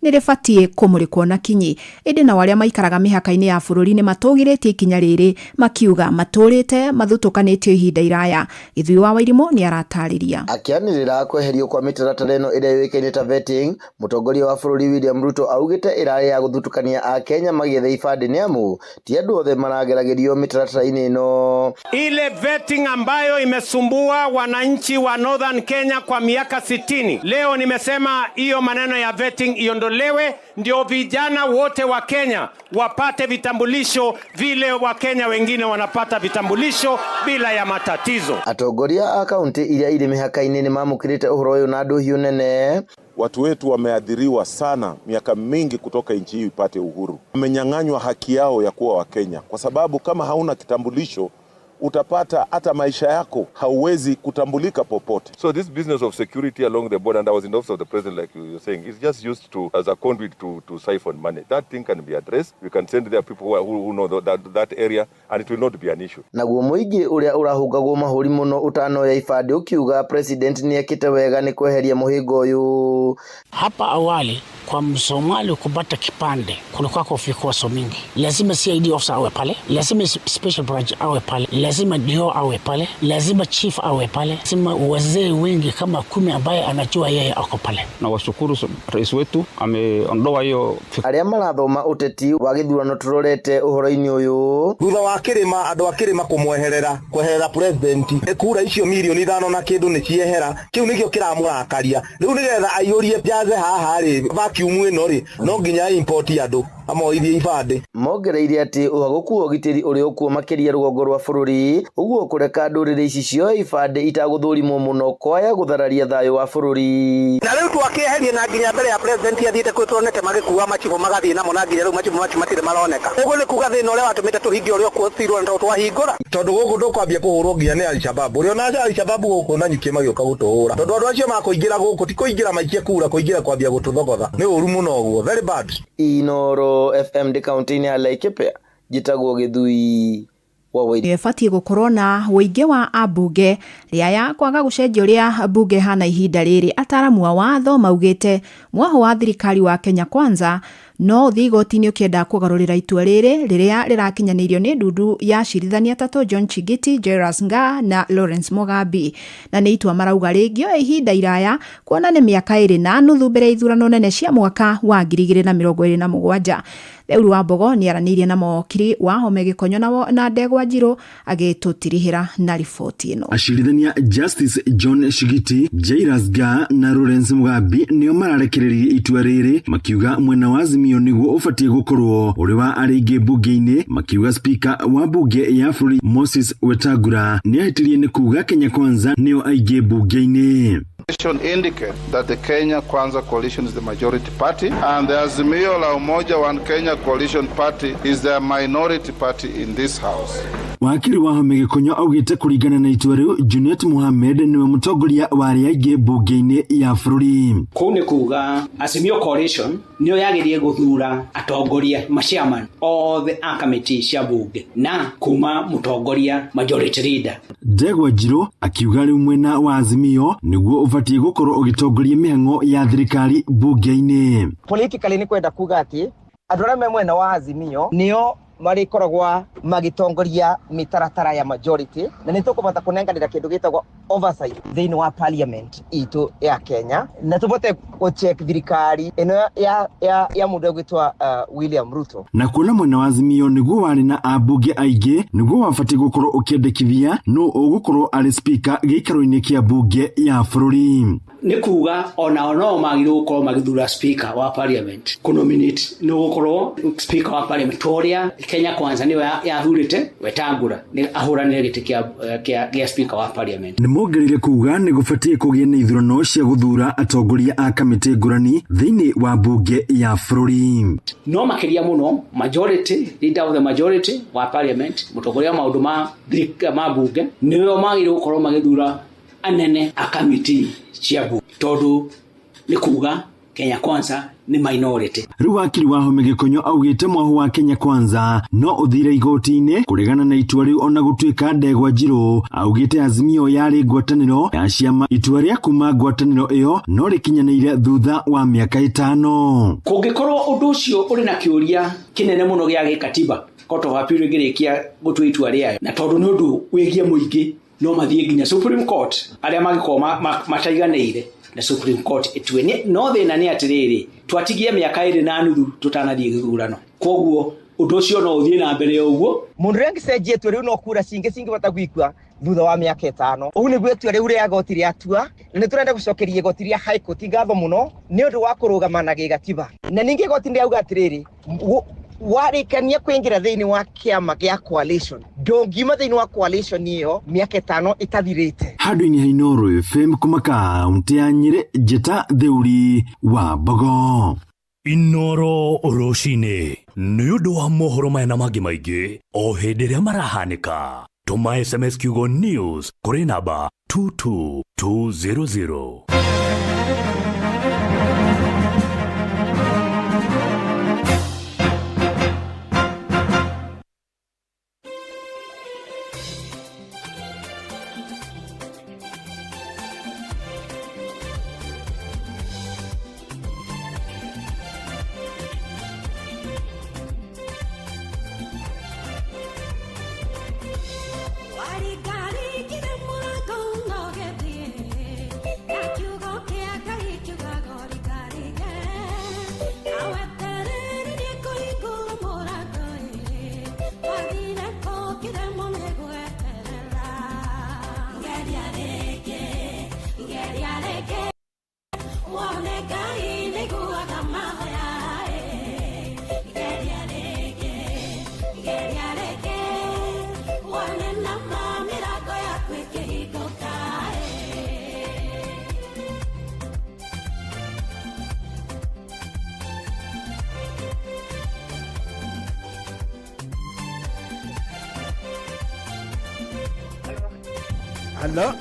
nĩrĩbatiĩ kũmũrĩkwo na kinyi. Ĩndĩ na arĩa maikaraga mĩhaka-inĩ ya bũrũri nĩ matũgĩrĩtie ikinya rĩrĩ makiuga matũrĩte mathutũkanĩtio ihinda iraya. Ithui wa Wairimũ nĩ aratarĩria. Akĩanĩrĩra kweherio kwa mĩtaratara ĩno ĩrĩa yũĩkaine ta vetting, mũtongoria wa bũrũri William Ruto augĩte ĩrarĩ ya gũthutũkania Akenya magĩetha ibandĩ nĩ amu ti andũ othe marageragĩrio mĩtaratara-inĩ ĩno. Ile vetting ambayo imesumbua wananchi wa Northern Kenya kwa miaka 60. Leo nimesema hiyo maneno ya vetting iondolewe ndio vijana wote wa Kenya wapate vitambulisho vile wa Kenya wengine wanapata vitambulisho bila ya matatizo. Atongoria a kaunti iria irĩ mĩhaka-inĩ nĩ mamũkĩrĩte ũhoro ũyũ na ndũhiũ nene. Watu wetu wameadhiriwa sana miaka mingi kutoka nchi hii ipate uhuru. Wamenyang'anywa haki yao ya kuwa wa Kenya kwa sababu kama hauna kitambulisho utapata hata maisha yako hauwezi kutambulika popote. So this business of security along the border, and I was in the office of the president like you were saying, is just used to as a conduit to siphon money. That thing can be addressed. We can send there people who know that area and it will not be an issue. Naguo muingi uria urahungagwo mahuri muno utanoya ibandi ukiuga president ni ekite wega ni kweheria muhingo uyu. Hapa awali kwa Msomali kupata kipande kulikuwa kofikwa mingi. Lazima CID officer awe pale, lazima special branch awe pale, lazima DO awe pale, lazima chief awe pale, lazima wazee wengi kama 10 ambaye anajua yeye ako pale. Na washukuru rais wetu ameondoa hiyo. Aria marathoma uteti wa githurano turorete uhoro-ini uyu thutha wa kirima andu akirima kumweherera president ekura icio milioni 5 na kindu ni ciehera kiu nikio kiramurakaria riu nigetha aiyurie piaze haha ri vacuum ino ri no nginya import andu amoithie ibande. Mongereire ati uhaguku ogitiri uri okuo makiria rugongo rwa bururi uguo kureka ndurire ici cio ibande itaguthurimwo muno kwaya guthararia thayo wa bururi. Na riu twakiherie na nginya mbere ya president athiite kwitronete magikuwa machibo magathie namo na nginya riu machibo matire maroneka. Uguo ni kuga thina uria watumite tuhingie uria kuotirwo ndo twahingura tondu guku ndukwambia kuhurwo nginya ni Al-Shabaab uria na Al-Shabaab guku na nyukie magioka gutuhura tondu andu acio makuingira guku ti kuingira maikie kura kuingira kwambia gututhogotha ni uru muno uguo very bad. Inoro FM de kaunti-ini ya Laikipia jitagwo Githui wa Wairimũ. Nĩbatiĩ gũkorwo na ũingĩ wa ambunge rĩa ya kwaga gũcenjia ũrĩa mbunge hana ihinda rĩrĩ. Ataramu a watho maugĩte mwaho wa thirikari wa Kenya Kwanza no uthii igoti-inĩ ũkĩenda kũgarũrĩra itua rĩrĩ rĩrĩa rĩrakinyanĩirio nĩ ndundu ya acirithania atatũ John Chigiti, Jairus Ngaah na Lawrence Mugambi, na nĩ itua marauga rĩngĩoya ihinda iraya kuona nĩ mĩaka 2.5 mbere ya ithurano nene cia mwaka wa 2027. Theuru Wambogo nĩ aranĩirie na mokiri wa Home Gĩkonyo na Ndegwa Njirũ agĩtũtirihĩra na riboti ĩno. Acirithania Justice John Chigiti, Jairus Ngaah na Lawrence Mugambi nĩo mararekereria itua rĩrĩ, makiuga mwena wa Azimio nĩguo ũbatiĩ gũkorwo ũrĩ wa arĩa aingĩ mbunge-inĩ, makiuga speaker wa bunge ya bũrũri Moses Wetangula nĩ ahĩtĩrie nĩ kuga Kenya Kwanza nĩo aingĩ mbunge-inĩ. Indicate that the Kenya Kwanza coalition is the majority party and the Azimio la Umoja One Kenya coalition party is the minority party in this house. Wakiri wa Home Gĩkonyo augĩte kũringana na itua rĩu Junet Mohamed nĩwe mũtongoria wa arĩa aingĩ mbunge-inĩ ya bũrũri. Kũu nĩ kuga Azimio coalition nĩyo yagĩrĩire gũthura atongoria chairman of the committee cia bunge na kuma mũtongoria majority leader. Ndegwa Njirũ akiuga rĩu mwena wa Azimio nĩguo ũbatiĩ gũkorwo ũgĩtongoria mĩhang'o ya thirikari bunge-inĩ. Politically nĩ kwenda kuga atĩ andũ arĩa me mwena wa Azimio nĩo marikoragwa magitongoria mitaratara ya majority na nitũkũbota kũnenganĩra kĩndũ gĩtagwo oversight thĩinĩ wa parliament itu ya Kenya na tũbote gũcheck thirikari ĩno ya mũndũ ũgwĩtwa William Ruto. Na kuona mwena wa Azimio nĩguo warĩ na ambunge aingĩ nĩguo wabatiĩ gũkorwo ũkĩendekithia no ũgũkorwo arĩ speaker gĩikaro-inĩ kĩa bunge ya bũrũri. Nĩ kuga ona no magĩrĩirwo gũkorwo magĩthura speaker wa parliament kũnominate nĩ gũkorwo speaker wa parliament toria Kenya Kwanza nĩyo yathurĩte Wetangula nĩ ahũranĩre gĩtĩ kĩa speaker wa parliament. Nĩ mongereire kuga nĩ gũbatiĩ kũgĩe na ithurano cia gũthura atongoria a kamĩtĩ ngũrani thĩinĩ wa bunge ya bũrũri. No makĩria mũno majority leader of the majority wa parliament mũtongoria wa maũndũ ma bunge nĩyo magĩrĩirwo gũkorwo magĩthura anene a kamĩtĩ cia bunge tondũ nĩ kuga Kenya Kwanza ni minority. Rĩu wakiri wa Home Gĩkonyo augĩte mwahu wa Kenya Kwanza no ũthire igoti-inĩ kũregana na itua rĩu ona gũtuĩka Ndegwa Njirũ augĩte Azimio yarĩ ngwatanĩro ya ciama, itua rĩa kuma ngwatanĩro ĩyo no rĩkinyanĩire thutha wa mĩaka 5. Kũngĩkorwo ũndũ ũcio ũrĩ na kĩũria kĩnene mũno gĩa gĩkatiba Court of Appeal ĩgĩrĩkia gũtua itua rĩayo na tondũ nĩ ũndũ wĩgie mũingĩ no mathiĩ nginya Supreme Court arĩa magĩkorwo mataiganĩire na Supreme Court itue no thĩna nĩ atĩrĩrĩ twatigie mĩaka 2.5 tũtanathiĩ gĩthurano koguo ũndũ ũcio no ũthiĩ na mbere ũguo mũndũ rĩngĩ cenjia itua rĩu no kura cingĩbata gwikua thutha wa mĩaka 5. Ũguo nĩguo itua rĩu rĩa igoti rĩatua na nĩ tũrenda gũcokeria igoti rĩa High Court ngatho mũno nĩ ũndũ wa kũrũgama na gĩgatiba na ningĩ igoti rĩauga atĩrĩrĩ warĩkania kwĩngira thĩinĩ wa kĩama gĩa coalition ndũngiuma thĩinĩ wa coalition ĩyo mĩaka 5 ĩtathirĩte. Handũ-inĩ ha Inooro FM kuma kaunti ya Nyĩrĩ, Njeta Theuri Wambogo. Inooro rũcinĩ nĩ ũndũ wa mohoro maya na mangĩ maingĩ o hĩndĩ ĩrĩa marahanĩka. Tũma SMS kiugo news kũrĩ namba 22200. Hello.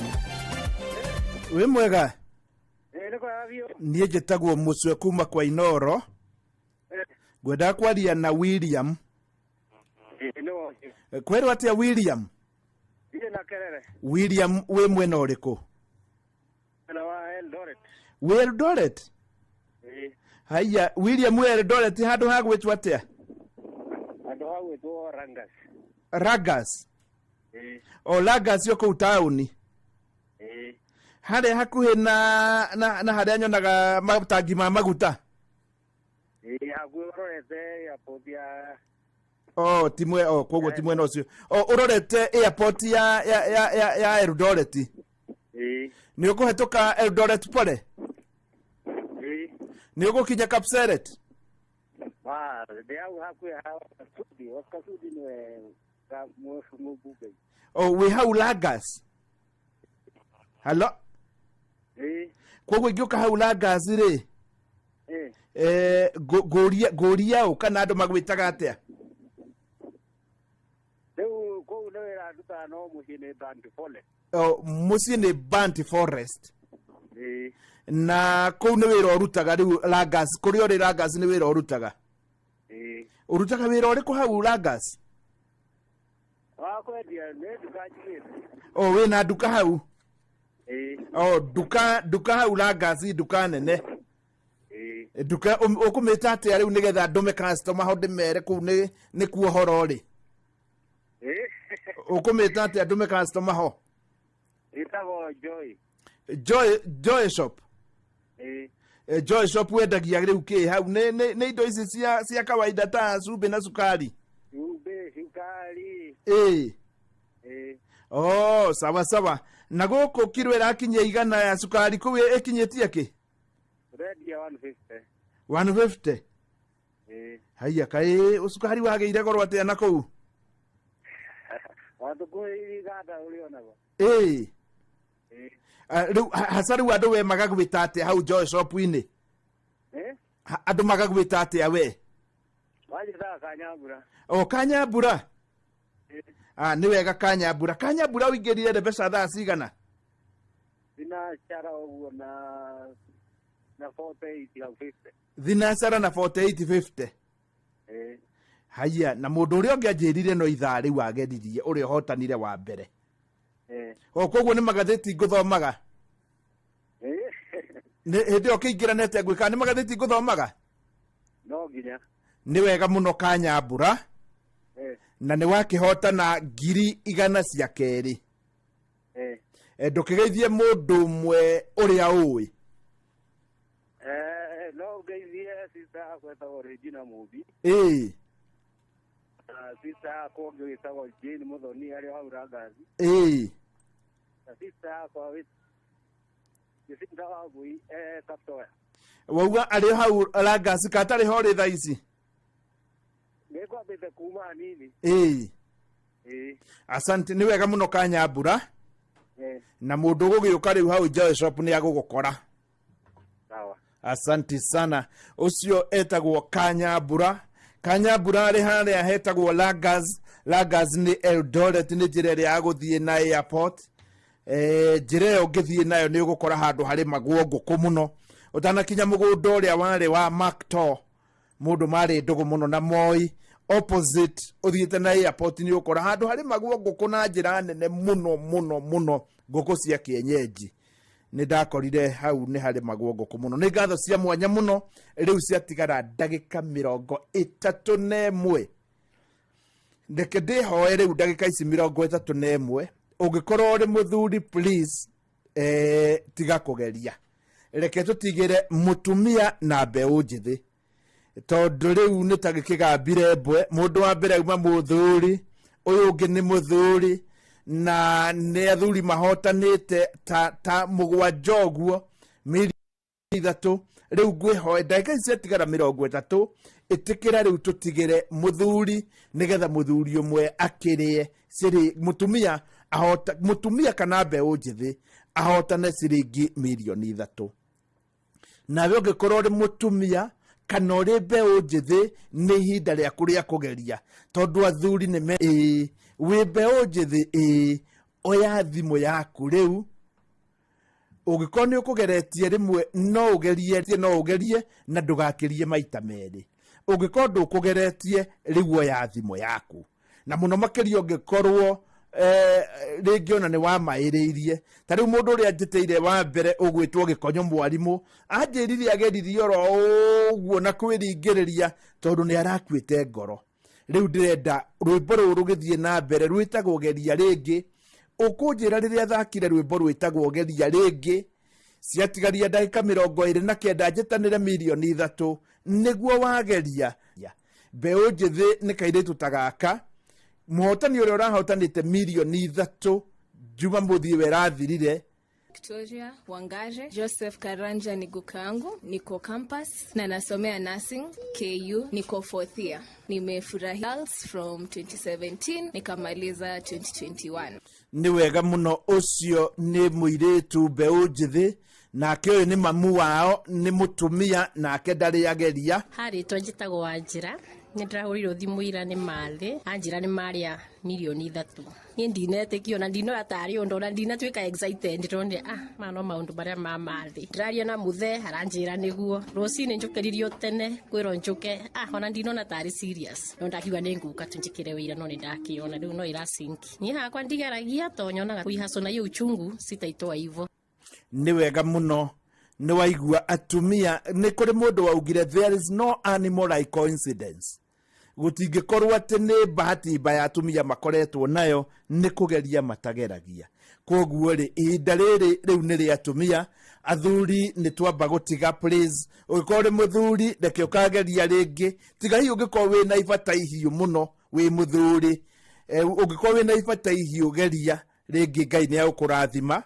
We mwega? Niĩ njĩtagwo Mũcwe kuma kwa Inooro. Ngwenda kwaria na William. Kwĩrwo atĩa William? William we mwena ũrĩkũ? Wa Eldoret. We Eldoret? Haya, William Eldoret handu ha gwitwo atia? Handu ha gwitwo Rangas. Ragas. O Ragas yo kuu tauni. Haria hakuhi na haria nyonaga matangi ma maguta. Hakuhi urorete airport ya timwe koguo timwe no cio. Urorete airport ya Eldoret. Ni ukuhetoka Eldoret pole? Ni ugukinya Kapseret? Ndio hakuhi Kasudi, Kasudi niwe mubuge. We hau Ragas. Hello? Koguo ingĩũka hau Ragas rĩ? Ngũria ũ kana andũ magwĩtaga atĩa? Rĩu kũu nĩ wĩra ndutaga no mũciĩ nĩ Bantu Forest. Mũciĩ nĩ Bantu Forest. Na kũu nĩ wĩra ũrutaga rĩu Ragas, kũrĩa ũrĩ Ragas nĩ wĩra ũrutaga? Ũrutaga wĩra ũrĩkũ hau Ragas? Kwendia nĩ nduka njigĩte. Wĩna nduka hau? Nduka hau Ragas, nduka nene. Nduka ũkũmĩta atĩa rĩu nĩgetha ndũme customer ho ndĩmere kũu nĩ kuo horo rĩ? Ũkũmĩta atĩa ndũme customer ho? Ĩtagwo Joy Shop. Joy Shop wendagia rĩu kĩ hau nĩ indo ici cia kawaida ta cumbĩ na cukari? Cumbĩ, cukari. Sawa sawa. Na gũkũ kiro ĩrakinyia igana ya cukari kũu ĩkinyĩtie kĩ? Rendia 150. 150? Haya kaĩ cukari wagĩire goro atĩa na kũu? Watukũi iganda ũrĩonago. Rĩu haca rĩu andũ we magagwĩta atĩa hau Joy Shop-inĩ? Andũ magagwĩta atĩa we? Wanjĩtaga Kanyambura. Kanyambura? Nĩ wega Kanyambura. Kanyambura ũingĩrire mbeca thaa cigana? Thinacara ũguo na 48.50. Thinacara na 48.50? Haya, na mũndũ ũrĩa ũngĩ anjĩrire no ithaa rĩu ageririe ũrĩa ũhotanire wa mbere. Koguo nĩ magathĩti ngũthomaga? Hĩndĩ ĩyo kĩingĩranĩte gwĩka nĩ magathĩti ngũthomaga? No nginya. Nĩ wega mũno Kanyambura. Na nĩ wakĩhotana 100 cia kerĩ. Ndũkĩgeithie mũndũ ũmwe ũrĩa ũĩ? No ngeithie sister yakwa ĩtagwo Regina Mubi. Sister yakwa ũngĩ wĩtagwo Jane Muthoni arĩ hau Ragas. Na sister yakwa gĩcinda Wangui Kaptoya. Wauga arĩ hau Ragas katarĩ ho rĩ thaa ici? Nĩkwambĩte kuma hanini. Asante, nĩ wega mũno Kanyambura. Na mũndũ ũgũgĩũka rĩu hau Joy Shop nĩ agũgũkora. Sawa. Asante sana. Ũcio etagwo Kanyambura. Kanyambura arĩ harĩa hetagwo Ragas. Ragas nĩ Eldoret, nĩ njĩra ĩrĩa ya gũthiĩ na airport. Njĩra ĩyo ũngĩthiĩ nayo nĩ ũgũkora handũ harĩ maguo ngũkũ mũno. Ũtanakinya mũgũnda ũrĩa warĩ wa Mactor, mũndũ marĩ ndũgũ mũno na Moi, opposite ũthiĩte na airport nĩ ũkora handũ harĩ maguo ngũkũ na njĩra nene mũno ngũkũ cia kienyeji. Nĩ ndakorire hau nĩ harĩ maguo ngũkũ mũno. Nĩ ngatho cia mwanya mũno rĩu ciatigara ndagĩka 31. Ndeke ndĩhoe rĩu ndagĩka ici 31. Ũngĩkorwo ũrĩ mũthuri please tiga kũgeria. Reke tũtigĩre mũtumia na mbeũ njĩthĩ. Tondũ rĩu nĩ ta gĩkĩgambire mbwe, mũndũ wa mbere auma mũthuri, ũyũ ũngĩ nĩ mũthuri, na nĩ athuri mahotanĩte ta mũgwanja ũguo, 3. Rĩu ngwĩhoe ndagĩka ici ciatigara 30 ĩtĩkĩra rĩu tũtigĩre mũthuri nĩgetha mũthuri ũmwe akĩrĩe mũtumia kana mbeũ njĩthĩ ahotane ciringi 3,000,000. Nawe ũngĩkorwo ũrĩ mũtumia kana ũrĩ mbeũ njĩthĩ nĩ ihinda rĩaku rĩa kũgeria, tondũ athuri nĩ wĩ mbeũ njĩthĩ oya thimũ yaku rĩu. Ũngĩkorwo nĩ ũkũgeretie rĩmwe no ũgerie na ndũgakĩrie maita merĩ. Ũngĩkorwo ndũkũgeretie rĩu oya thimũ yaku, na mũno makĩria ũngĩkorwo ringiona ni wa mairirie tari mundu uri ajiteire wa mbere ugwitwo Gikonyo mwarimu anjirire ageririo ro uguo na kwiringiriria tondu ni arakwite ngoro riu ndirenda rwimbo ruru rugithie na mbere rwitagwo geria ringi ukunjira riria thakire rwimbo rwitagwo geria ringi ciatigaria ndagika 29 njitanire milioni 3 niguo wageria Mbeũ Njĩthĩ ni kairitu tagaka muhotani uria urahotanite milioni 3 juma muthii werathirire. Victoria Wangare. Joseph Karanja ni gukangu, niko campus na nasomea nursing KU, niko 4th year. Nimefurahia from 2017 nikamaliza 2021. Ni wega muno ucio ni muiritu Mbeũ Njĩthĩ nake uyu ni mamu wao ni mutumia nake ndari ageria. Hari tojitagwo Wanjira nindirahurirwo thimu ira ni mathi Anjira ni maria milioni 3 ni ndinetekio na ndino atari undu na ndinatuika excited ndonde mano maundu baria ma mathi ndiraria na muthe aranjira niguo rucini njukiririo tene kwiro njuke ona ndino na tari serious no ndakiwa ninguka tunjikire wira no nindakiona riu no irasinki ni hakwa ndigaragia tonyonaga kuihacona yu uchungu sitaitoa hivyo. Ni wega muno ni waigua atumia ni kuri mundu waugire there is no animal like coincidence gutingikorwo ati ni bahati mbaya atumia makoretwo nayo ni kugeria matageragia koguo ri ihinda riri riu ni ri atumia athuri ni twamba gutiga please ugikorwo muthuri reke ukageria ringi tiga hi ugikorwo wina ibata ihiu muno wi muthuri ugikorwo wina ibata ihiu geria ringi Ngai ni agukurathima.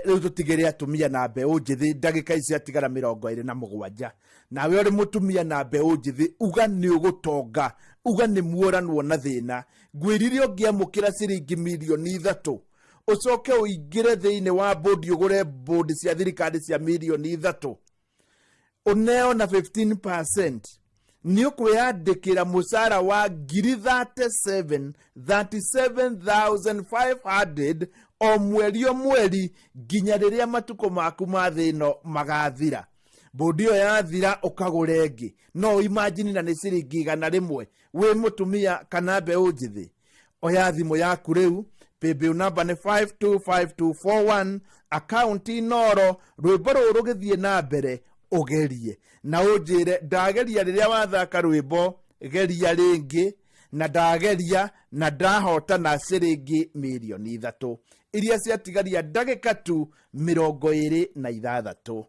Riu tutigire atumia na Mbeũ Njĩthĩ ndagika ici atigara 27 nawe uri mutumia na Mbeũ Njĩthĩ uga ni ugutonga uga ni muoranwo na thina ngwirire ungiamukira ciringi milioni 3 ucoke uingire thiini wa bodi ugure bodi cia thirikari cia milioni 3 uneo na 15% ni ukwiyandikira musara wa 37,500 o mweri nginya riria matuko maku mathino magathira. Bodi yo yathira ukagure ngi no imagine na ni ciringi 100 wi mutumia kana Mbeũ Njĩthĩ. Oya thimu yaku riu paybill number ni 525241 account inoro rwimbo ruru rugithie na mbere ugerie na unjire ndageria riria wathaka rwimbo geria ringi na ndageria na ndahota na ciringi milioni 3 iria ciatigaria ndagika tu 26.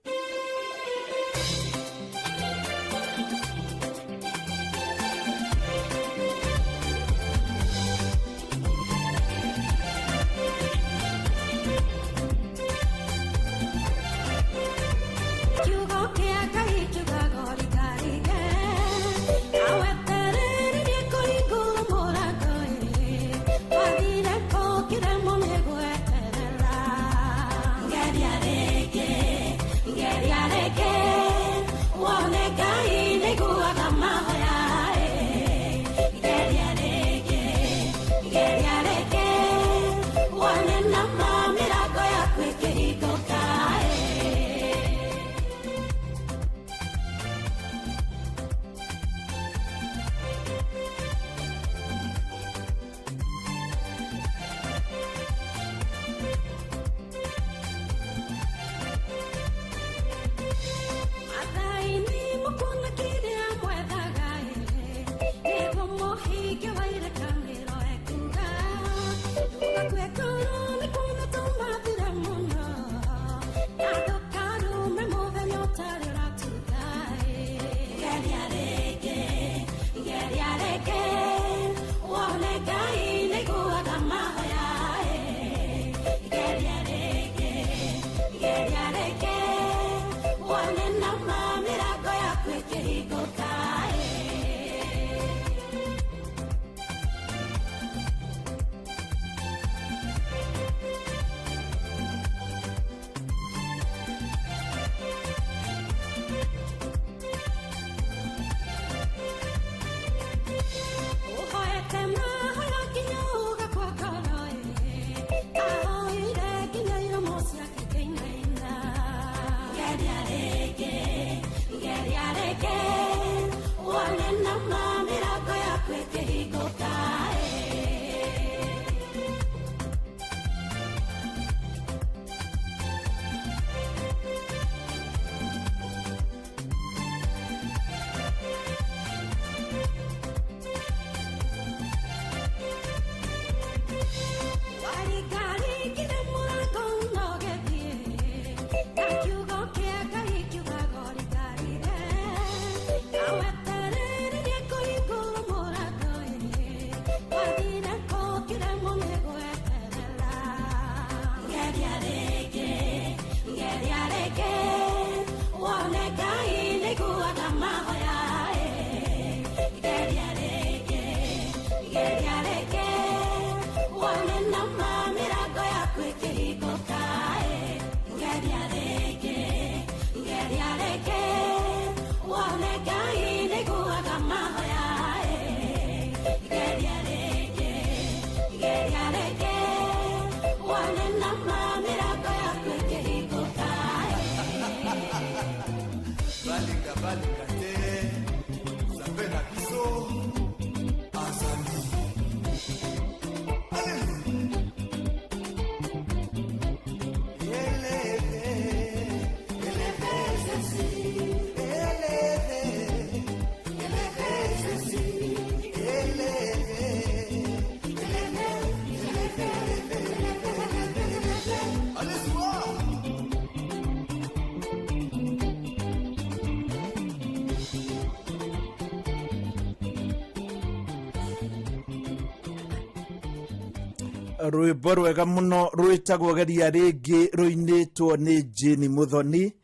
rwimbo rwega muno rwitagwo geria ringi ruinitwo ni Jane Muthoni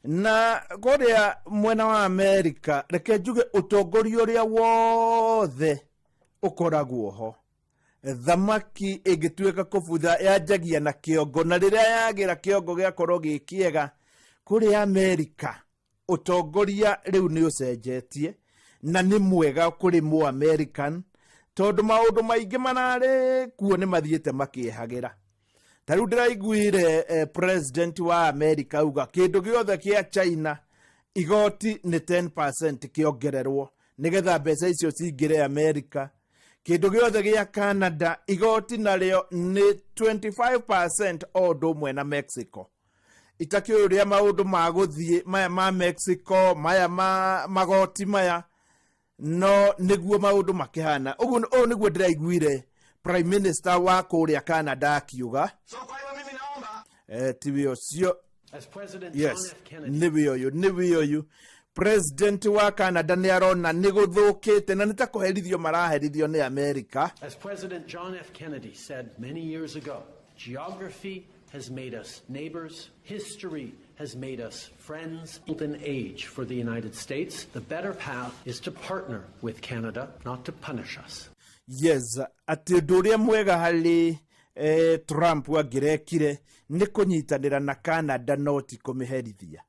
na kuria mwena wa Amerika. Reke njuge utongoria uria wothe ukoragwo ho, thamaki ingituika kubutha yanjagia na kiongo, na riria yagira kiongo giakorwo gikiega kuria Amerika utongoria riu ni ucenjetie na ni mwega kuri mu American, tondu maundu maingi manare kuo ni mathiete makihagira. Tariu ndiraiguire president wa America uga kindu giothe kia China igoti ni 10% kiongererwo nigetha mbeca icio cingire America. Kindu giothe gia Canada igoti nario ni 25% o ndumwe na Mexico. Itakio uria maundu maguthie maya ma Mexico maya magoti maya no niguo maundu makihana uguo. O niguo ndiraiguire prime minister wa kuria Canada akiuga. So kwa hiyo mimi naomba tibio sio as President yes, John F. Kennedy nibio president wa Canada ni arona ni guthukite na nitakuherithio maraherithio ni America. As President John F. Kennedy said many years ago, geography has made us neighbors, history has made us friends. Golden age for the United States. The better path is to partner with Canada, not to punish us. Yes, ati nduria mwega hali Trump wagirekire ni kunyitanira na Canada noti kumiherithia.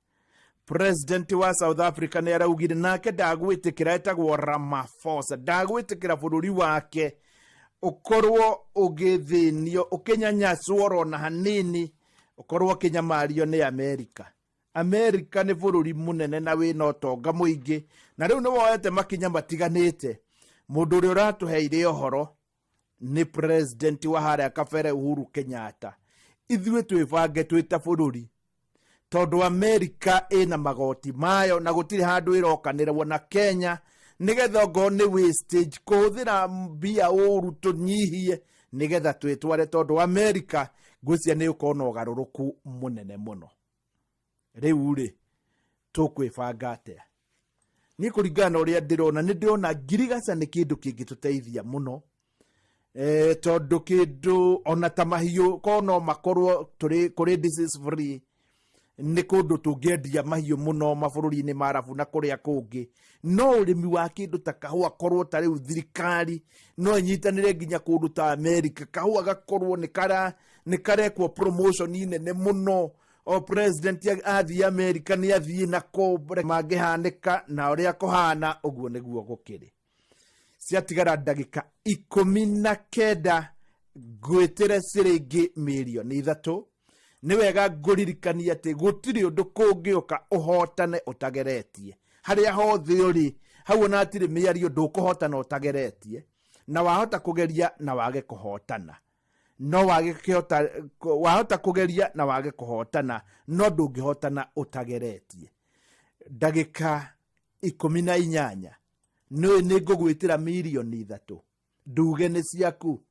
President wa South Africa ni araugire nake ndagwitikira etagwo Ramaphosa ndagwitikira bururi wake ukorwo ugithinio ukinyanyaswo rona hanini ukorwo kinyamario ni America. America ni bururi munene na wina utonga muingi, na riu ni woete makinya matiganite. Mundu uria uratuheire uhoro ni president wa haria kabere Uhuru Kenyatta. Ithuĩ twibange twita bururi tondu America ina magoti mayo na gutiri handu irokanirwo na Kenya nigetha ngo ni wastage kuhuthira mbia uru tunyihie nigetha twitware, tondu America ngwĩcia ni ukona ugaruruku munene muno. Riu ri tukwibanga atia? Ni kuringana uria ndirona ni ndirona ngirigaca ni kindu kingituteithia muno, tondu kindu ona ta mahiu kono makorwo kuri disease free ni kundu tungiendia mahiu muno mabururi-ini marabu na kuria kungi. No urimi wa kindu ta kahua korwo ta riu thirikari no nyitanire nginya kundu ta America, kahua gakorwo ni karekwo promotion nene muno. O president athi America ni athi na kobre mangihanika na uria kuhana uguo niguo gukiri. Ciatigara ndagika 19 gwitire ciringi milioni 3. Ni wega nguririkania ati gutiri undu kungiuka uhotane utageretie haria hothe uri hau ona atiri miario ndukuhotana utageretie, na wahota kugeria na wage kuhotana. No wahota kugeria na wage kuhotana, no ndungihotana utageretie. Ndagika 18 ni ngugwitira milioni 3. Nduge ni ciaku.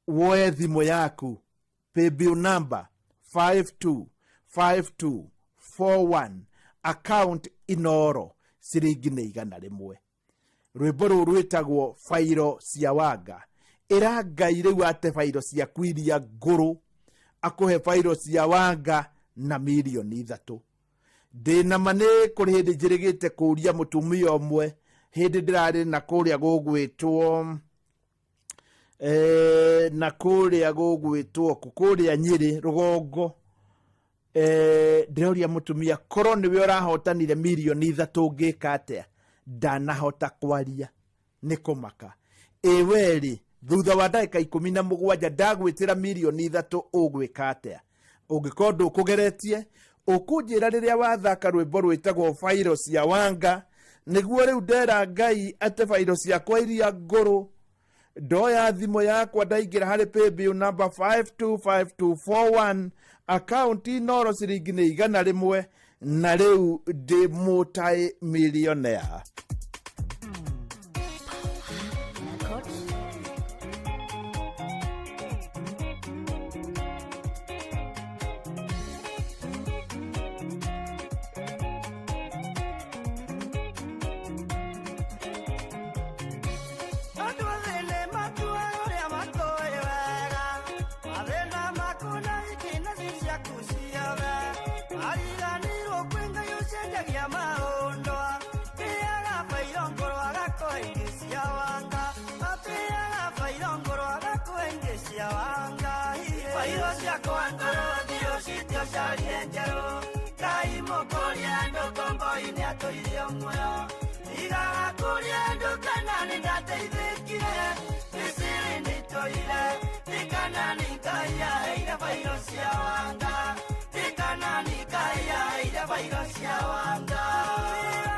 Woe thimu yaku, paybill number 525241, account inoro ciringi ni 100. Rwimbo ruru rwitagwo Fairo cia Wanga. Ira Ngai riu ate fairo cia kwiria nguru akuhe fairo cia Wanga na milioni 3. Ndina mane kuri hindi njirigite kuria mutumia omwe hindi ndirari na kuria gugwitwo kuria Nyeri rugongo. Ndiroria mutumia korwo niwe urahotanire milioni 3 ngika atia? Ndanahota kwaria ni kumaka. Weri thutha wa ndagika 17 ndagwitira milioni 3 ugwika atia? Ungikorwo ndukugeretie ukunjira riria wathaka rwimbo rwitagwo Fairo cia Wanga niguo riu ndera Ngai ate fairo ciakwa iria nguru. Ndoya thimo yakwa ndaingira hari paybill number 525241, account inoro ciringi ni 100, na riu ndi multi millionaire. muoyo igaga kuria ndukana nindateithikire Misiri nitoire tikana nikaya ira virus ya wanga tikana nikaya ira virus ya wanga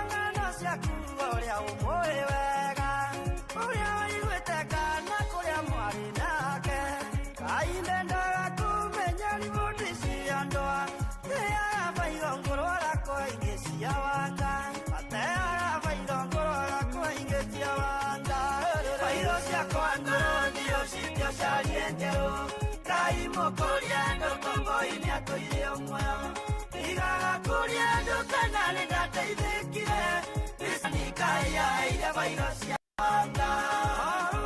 ngano cia kuga uria umuri wega uria waiguiteka na kuria mwari nake kainde ndaga kumenya riboti cia ndoa teaga bairo ngorora kwa ingi cia wanga ateaga bairo ngorora kwa ingi cia wanga bairo cia kwa ngoro ndio citio carie njerũ Kai mokoria ndokombo-ini atoire muoyo igaga kuria ndukana nindateithikire Nikai ira virus ya wanga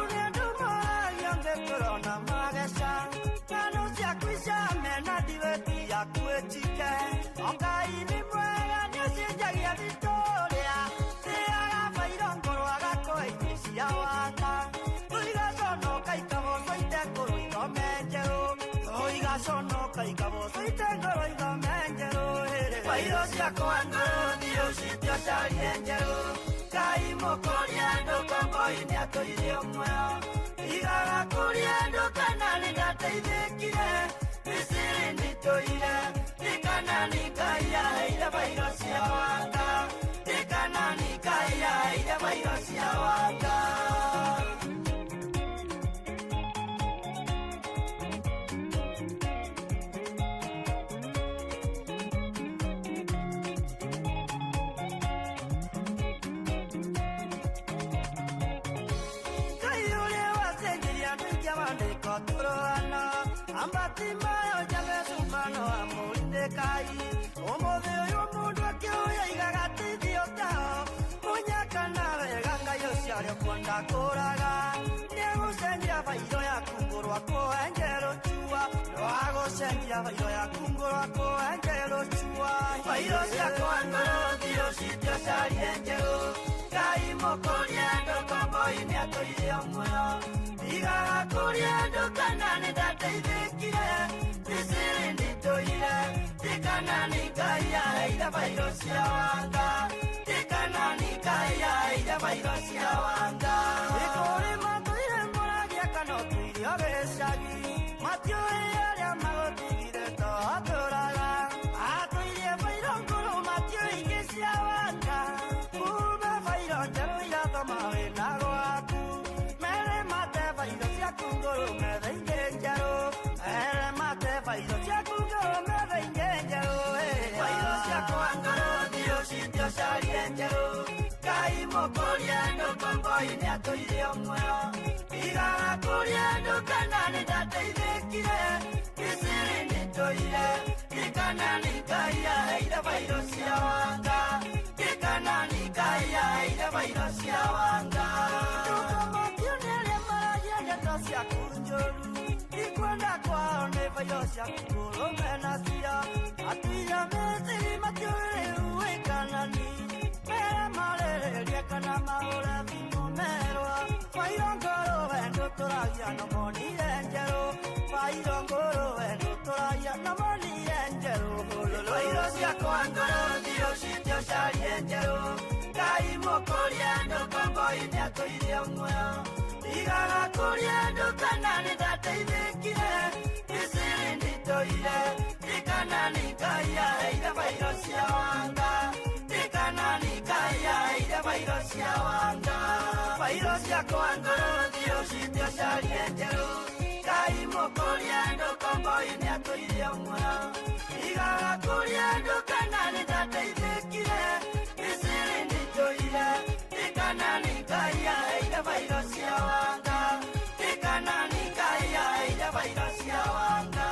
uria ndumoragia ngĩkorona mageca ngano cia kwica mena ndiveti ya kwĩtike Ngai nĩ mwega nĩũcenjagia Victoria teaga bairo ngorwaga koini cia wanga igaconoka ikaboco itengũrũ ithome njerũ igaconoka ikaboco itengũrũ ithome njerũ bairo ciakwa ngũrũ thiũ citio carie njerũ Ngai mũkũria ndũkombo-ini atũire muoyo igaga kuria ndũkana nindateithĩkire Misiri nitũire tikana Ngai yaheire virus ya wanga tikana Ngai yaheire virus ya wanga Ambatimayo jamesumano amurinde Kai Umuthi uyu mundu akioya igagatithio tao Munyaka na wega Ngai uciario kwenda kuraga Nĩegũcenjia bairo yaku ngũrwa kũhenjerwo chua Nĩwagũcenjia bairo yaku ngũrwa kũhenjerwo chua Bairo ciakwa ngũrũ thiũ citio carie njerũ Ngai mũkũria ndũkombo-ini atũire muoyo igaga kuria ndukana nindateithĩkire Misiri nitũire tikana Ngai yaheire virus ya wanga tikana Ngai yaheire virus ya wanga ikũrĩma tũire mũragia kana tũirio gĩcagi matiũĩ arĩa magũtigire twatũraga atũirie bairo ngũrũ matiũĩ ingĩ cia wanga kumbe bairo njerũ irathoma wĩna gwaku mere mate bairo ciaku ngũrũ metha ingĩ njerũ mere mate bairo ciaku ngũrũ metha ingĩ njerũ bairo ciakwa ngũrũ thiũ citio carie njerũ Ngai mũkũria ndũkombo-ini atũire muoyo igaga kuria ndũkana nindateithĩkire Misiri nitũire tikana Ngai yaheire virus ya wanga tikana Ngai yaheire virus ya wanga ndũkamatiũnĩrĩa maragia ndeto ciaku njũru ikwenda kwao nĩ bairo ciaku ngũrũ menacio atuire Misiri matiũĩ uĩkanani mere marĩrĩrie kana mahũre thimũ merwa bairo ngũrũ we ndũtũragia no monire njerũ bairo ngũrũ we ndũtũragia no monire njerũ bairo ciakwa ngũrũ thiũ citio carie njerũ Ngai mũkũria ndũkombo-ini atũire muoyo igaga kuria ndũkana nindateithĩkire Misiri nitũire tikana Ngai yaheire virus ya wanga tikana Ngai yaheire virus ya wanga bairo ciakwa ngũrũ thiũ citio carie njerũ Ngai mũkũria ndũkombo-ini atũire muoyo igaga kuria ndũkana nindateithĩkire Misiri nitũire tikana Ngai yaheire virus ya wanga tikana Ngai yaheire virus ya wanga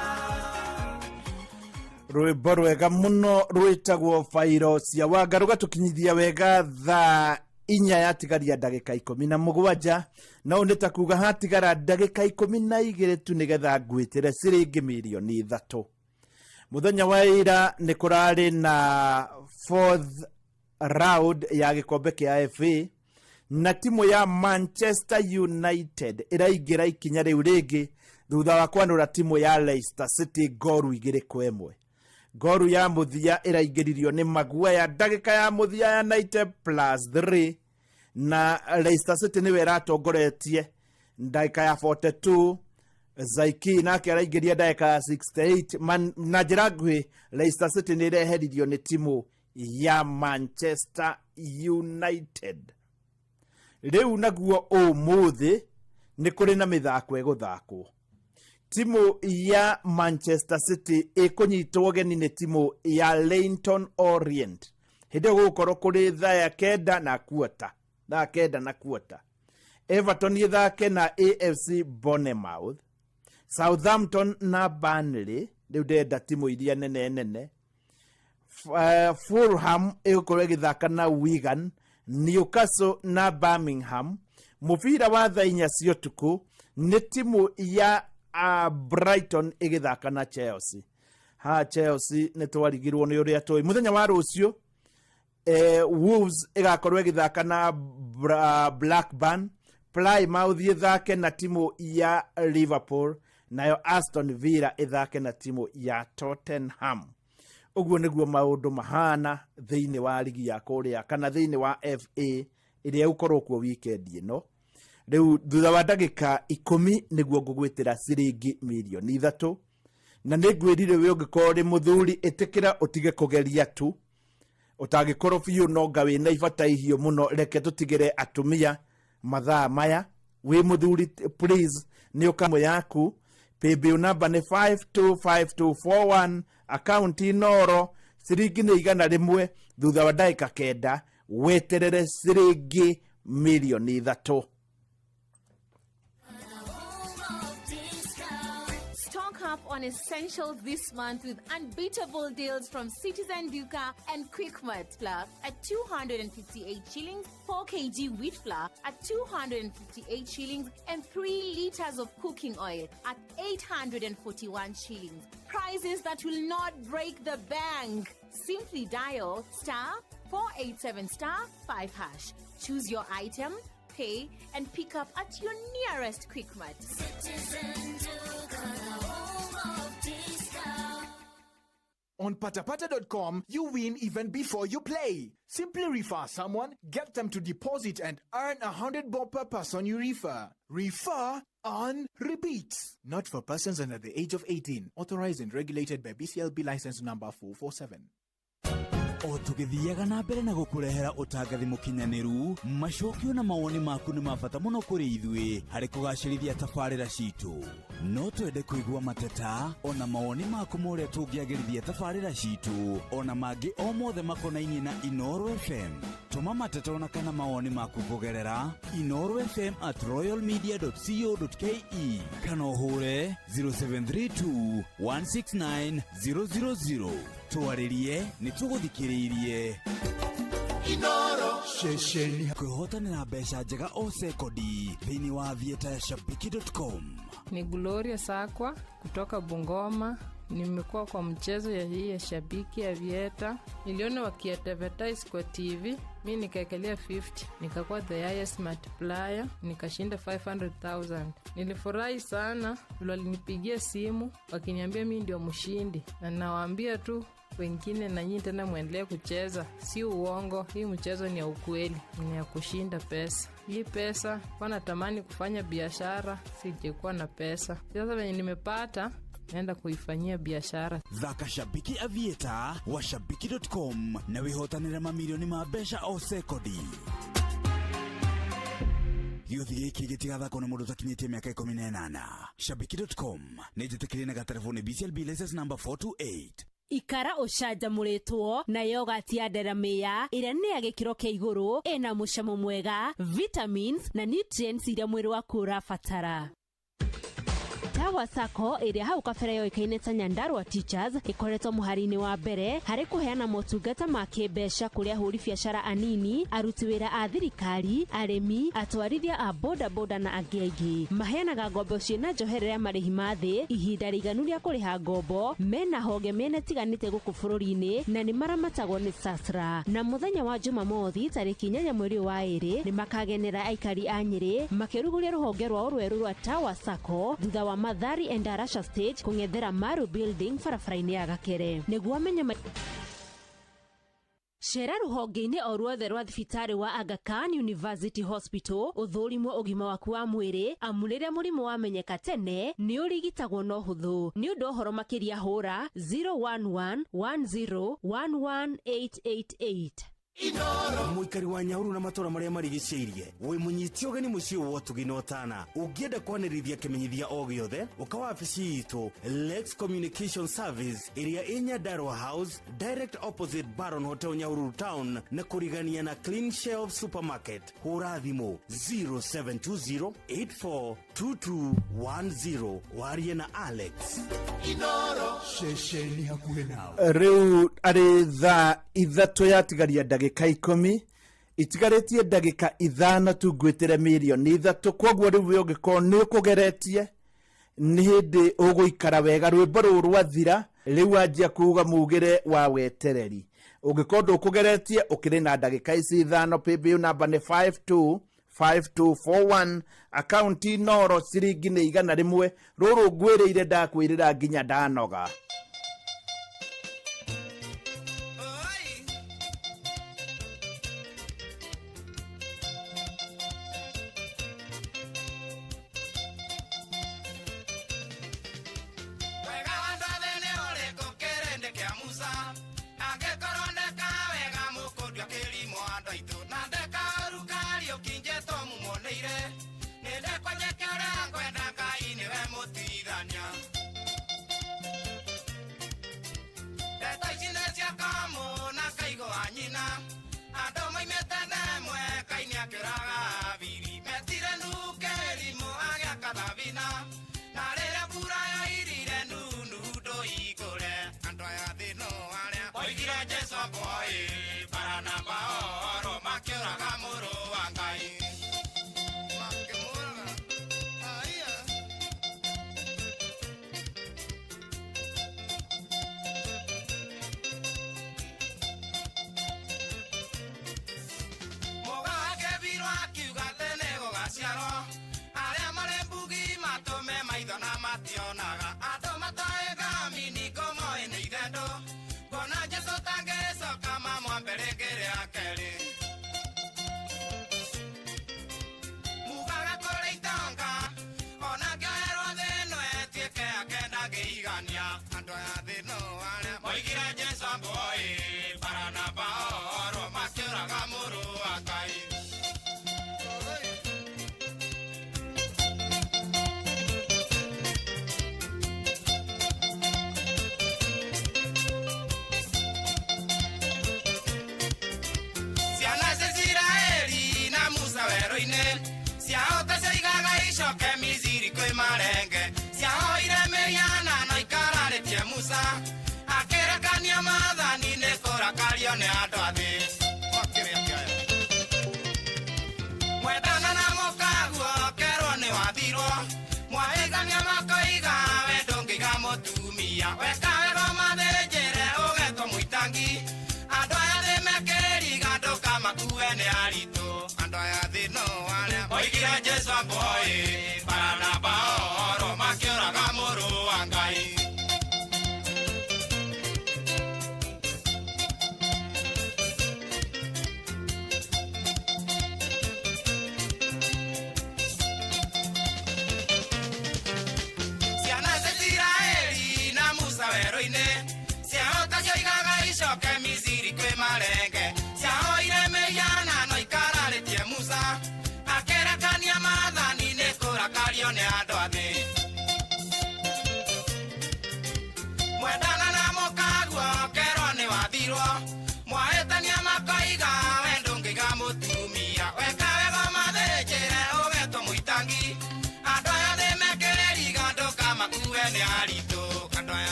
rwimbo rwega muno rwitagwo virus ya wanga rugatukinyithia wega thaa inya yatigaria ndagika 17 no nita kuga hatigara ndagika 12 tu nigetha ngwitire ciringi milioni 3 muthenya wa ira ni kurari na 4th round ya gikombe kia FA na timu ya Manchester United iraingira ikinya riu ringi thutha wa kwanura timu ya Leicester City goru 2-1 Goru ya muthia iraingiririo ni Maguire ndagika ya muthia ya 90+3 na Leicester City niwe ratongoretie ndagika ya 42 Zaiki nake araingĩria ndagĩka ya 68 na njĩra nguhĩ Leicester City nĩ ĩreheririo nĩ timu ya Manchester United. Rĩu naguo ũmũthĩ nĩ kũrĩ na mĩthako ĩgũthakwo. Timu ya Manchester City ĩkũnyitwo ũgeni nĩ timu ya Leyton Orient. Hĩndĩ gũgũkorwo kũrĩ thaa ya 9:15. Everton ĩthake na AFC Bournemouth. Southampton na Burnley rĩu ndenda timu iria nene. Fulham ĩgũkorwo ĩgĩthaka na Wigan. Newcastle na Birmingham. Mũbira wa thaa 4 cia ũtukũ nĩ timu ya Brighton ĩgĩthaka na Chelsea. Chelsea nĩ twarigirwo nĩ ũrĩa tũĩ. Mũthenya wa rũciũ Wolves ĩgakorwo ĩgĩthaka na Blackburn. Plymouth ĩthake na timu ya Liverpool. Nayo Aston Villa ĩthake na timu ya Tottenham. Ũguo nĩguo maũndũ mahana thĩinĩ wa ligi ya kũrĩa kana thĩinĩ wa FA ĩrĩa ũkorwo kuo weekend ĩno. Rĩu thutha wa ndagĩka 10 nĩguo ngũgwĩtĩra ciringi milioni 3 na nĩngwĩrire we ũngĩkorwo ũrĩ mũthuri ĩtĩkĩra ũtige kũgeria tu. Ũtangĩkorwo biũ no nga wĩna ibataihio mũno reke tũtigĩre atumia mathaa maya. Wĩ mũthuri please nĩ ũkamwe yaku. Paybill number ni 525241 account inoro ciringi ni 100 thutha wa ndagĩka 9 weterere ciringi milioni 3. Stock up on essentials this month with unbeatable deals from Citizen Duka and Quickmart. Flour at 258 shillings, 4 kg wheat flour at 258 shillings, and 3 liters of cooking oil at 841 shillings. Prices that will not break the bank. Simply dial *487*5#. Choose your item, pay, and pick up at your nearest Quickmart. On patapata.com, you win even before you play. Simply refer someone, get them to deposit, and earn 100 bob per person you refer. Refer on repeat. Not for persons under the age of 18. Authorized and regulated by BCLB license number 447. O tugithiaga na mbere na gukurehera utangathi mukinyaniru macokio na mawoni maku ni mabata muno kuri ithui hari kugacirithia tabarira citu no twende kuigua mateta ona mawoni maku more tungiagirithia tabarira citu ona mangi o mothe makonainie na Inoro FM. Tuma mateta ona kana mawoni maku kugerera inorofm@royalmedia.co.ke kana uhure 0732 169 000. Tuaririe ni tuguthikiririe Inoro shesheni kuhotanira mbeca njega o sekodi thini wa vieta ya shabiki.com. Ni Gloria Sakwa kutoka Bungoma. Nimekuwa kwa mchezo ya hii ya Shabiki ya Vieta. Niliona wakiadvertise kwa TV. Mimi nikaekelea 50. Nikakuwa the highest multiplier. Nikashinda 500,000. Nilifurahi sana. Walinipigia simu wakiniambia mimi ndio mshindi. Na nawaambia tu wengine na nyinyi tena muendelee kucheza. Si uongo, hii mchezo ni ya ukweli. Ni ya kushinda pesa. Hii pesa kwa natamani kufanya biashara, sijekuwa na pesa. Sasa venye nimepata naenda kuifanyia biashara. Thaka Shabiki Avieta wa shabiki.com na wihotanira mamilioni ma mbeca o sekodi. Gĩuthi gĩkĩ gĩtigathakwo nĩ mũndũ ũtakinyĩtie mĩaka 18. Shabiki.com nĩ njĩtĩkĩrie na telefoni BCLB license number 428. Ikara ũcanjamũrĩtwo na yogurt ya Delamere ĩrĩa nĩ ya gĩkĩro kĩa igũrũ, ĩna mũcamo mwega, vitamins na nutrients iria mwĩrĩ waku ũrabatara. Tawa Sacco ĩrĩa hau kabere yoĩkaine ta Nyandarua Teachers ĩkoretwo mũhari-inĩ wa mbere harĩ kũheana motungata ma kĩmbeca kũrĩ ahũri biacara anini, aruti wĩra a thirikari, arĩmi, atwarithia a bodaboda na angĩ aingĩ. Maheanaga ngombo ciĩna njoherera ya marĩhi ma thĩ, ihinda rĩiganu rĩa kũrĩha ngombo, mena honge mĩena ĩtiganĩte gũkũ bũrũri-inĩ na nĩ maramatagwo nĩ SASRA. Na mũthenya wa Jumamothi tarĩki 8 mweri wa 2 nĩ makagenera aikari a Nyĩrĩ makĩrugũria rũhonge rwao rwerũ rwa Tawa Sacco thutha wa Mathari and Arasha Stage kung'ethera Maru Building barabara-inĩ ya Gakere. Nĩguo amenye Cera ruhonge-inĩ o ruothe rwa thibitarĩ wa Aga Khan University Hospital ũthũrimwo ũgima waku wa mwĩrĩ amu rĩrĩa mũrimũ wamenyeka tene nĩ ũrigitagwo na ũhũthũ. Nĩ ũndũ ũhoro makĩria hũra 011 10 11888. Muikari wa Nyahururu na matora maria marigicĩirie we munyiti ogeni muciĩ wa Tuginotana ungienda kwanĩrithia kimenyithia o giothe ukawa wabici itu Lex Communication Service area inya Darwa House direct opposite Baron Hotel Nyahururu Town na kurigania na Clean Shelf Supermarket. Hũra thimũ 0720842210 warie na Alex Inoro shesheni hakuhĩ nawe. Rĩu arĩ thaa ithatũ yatigaria ndagĩka 10 itigarĩtie ndagĩka 5 tu ngwĩtĩre milioni 3 kwoguo rĩu we ũngĩkorwo nĩ ũkũgeretie nĩ hĩndĩ ũgũikara wega rwĩmbo rũu rwathira rĩu anjia kuuga mugĩre wa wetereri. Ũngĩkorwo ndũkũgeretie ũkĩrĩ na ndagĩka ici 5 paybill number nĩ 5241 account Inoro ciringi nĩ 100 rũrũ ngwĩrĩire ndakwĩrĩra nginya ndanoga.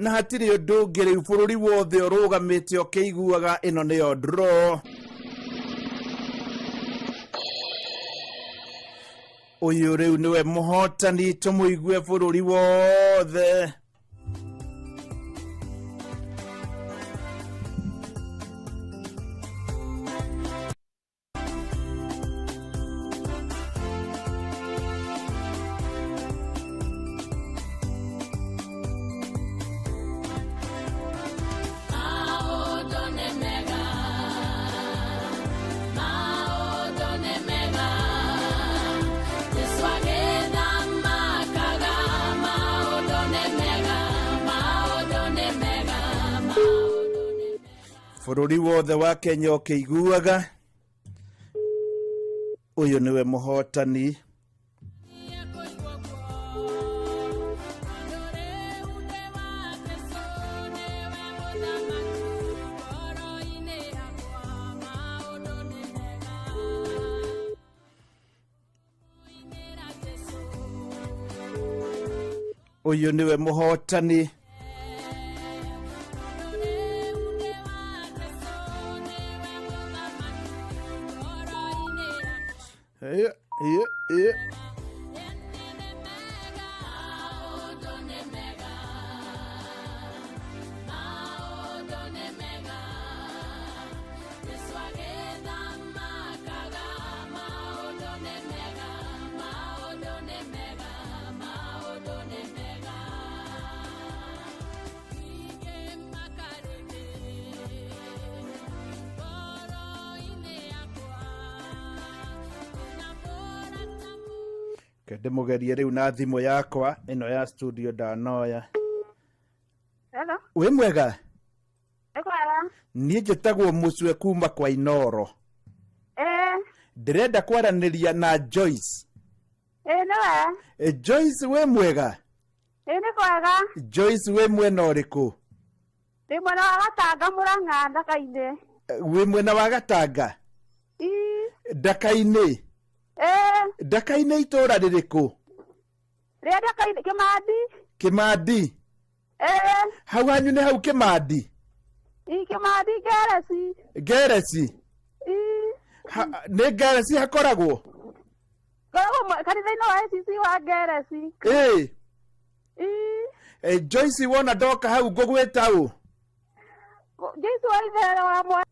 Na hatirĩ ũndũ ũngĩ rĩu bũrũri wothe ũrũgamĩte ũkĩiguaga ĩno nĩyo draw. Ũyũ rĩu nĩwe mũhotani tũmũigue bũrũri wothe. bururi wothe wa Kenya ukiguaga uyu niwe muhotani uyu niwe muhotani kende mugerie riu na thimu yakwa ino ya studio ndanoya. Hello. Wi mwega? Ekwara. Nie njitagwo Mucwe kuma kwa Inoro. Ndirenda kwaraniria na Joyce. Nawe. Joyce we mwega? Ni kwega. Joyce we mwena uriku? Ndi mwena wa Gatanga Murang'a Ndaka-inĩ. We mwena wa Gatanga? Ndaka-inĩ? Ndaka-inĩ itura ririku? Ria Ndaka-inĩ Kimandi. Kimandi? Hau hanyu ni hau Kimandi? Kimandi Geresi. Geresi? Ni Geresi hakoragwo? Koragwo kanitha-inĩ wa ACC wa Geresi. Joyce wona ndoka hau ngũgwĩta ũ? Joyce wa ithere wa mwa.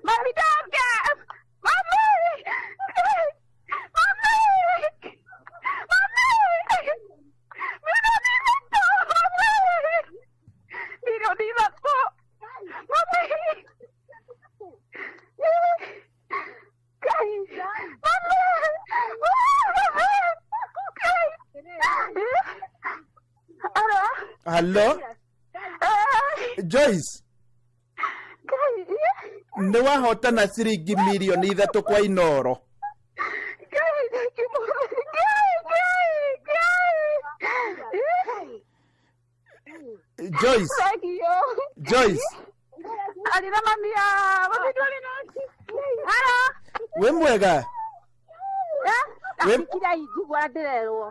Mami doka! Mami! Mami! Hello? Joyce? Nĩ wahotana ciringi milioni 3 kwa Inoro. Joyce? Joyce? Alina mamia. Hello? We mwega?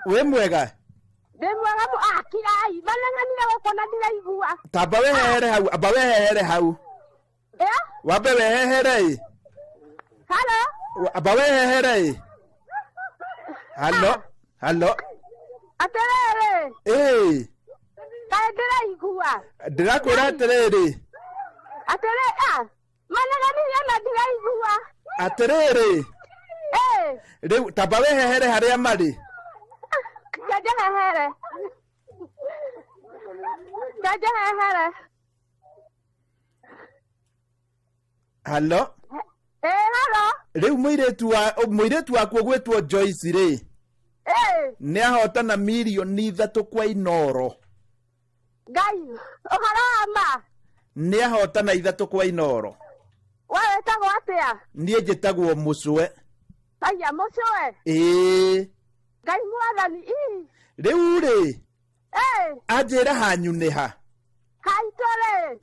We mwega? Ndemwaga mu akirai mananganira gukona ndiraigua. Tamba wehere hau, amba wehere hau. Wambe wehere. Hello? Amba wehere. Hello? Hello? Aterere. Kae ndiraigua. Ndirakwira aterere. Aterere. Mananganira na ndiraigua. Aterere. Riu tamba wehere haria mari. Jaja hehere. Jaja hehere. Hello? Hello? Riu muiretu waku gwetwo Joyce ri. Ni ahotana milioni 3 kwa Inoro. Ngai, oharama. Ni ahotana 3 kwa Inoro. Wewe wetagwo atia? Nie njitagwo Mucwe. Aya Mucwe? Ngai mwathani riu ri anjira hanyu ni ha haitore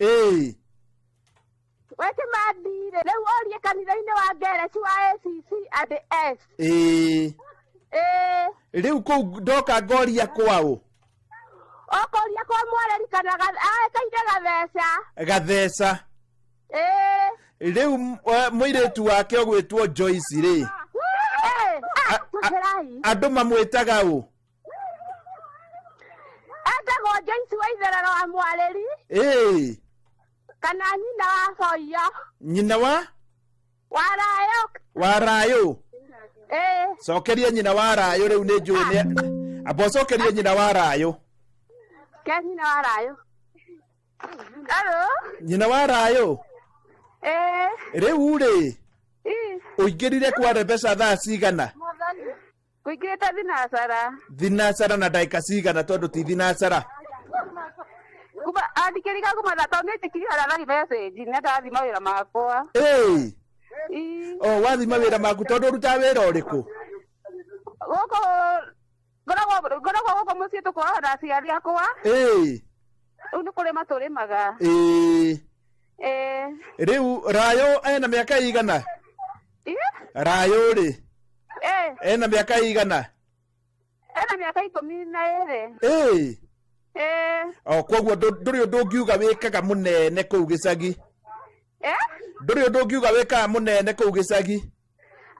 weke madire riu orie kanitha-inĩ wa Geresi wa ACC and S riu kuu ndoka ngoria kwao okoria kwa mwareri kana kaire gatheca riu muiretu wake ogwitwo Joyce ri andu mamwitaga ũ? Etagwo Joyce wa itherero wa mwareri. Kana nyina wa Boyo. Nyina wa? Warayo. Warayo? Cokeria nyina wa Rayo riu ni njui ni abo cokeria nyina wa Rayo. Ke nyina wa Rayo. Hello? Nyina wa Rayo? Riu ri uingirire kwa mbeca thaa cigana? Kuingirite thinacara. Thinacara na ndagika cigana tondu ti thinacara? andikiriga kumana to nĩ tikiri harari message nĩ ndathima wĩra makwa. Oh, wathima wĩra maku tondũ ruta wĩra ũrĩkũ? Ngoragwo gũkũ mũciĩ tũkoragwo na aciari akwa. Rĩu nĩ kũrĩma tũrĩmaga. Rĩu Rayo ena mĩaka igana? Rayo rĩ? Ena mĩaka igana? Ena mĩaka 12. Koguo ndũrĩ ũndũ ũngiuga wĩkaga mũnene kũu gĩcagi? Ndũrĩ ũndũ ũngiuga wĩkaga mũnene kũu gĩcagi?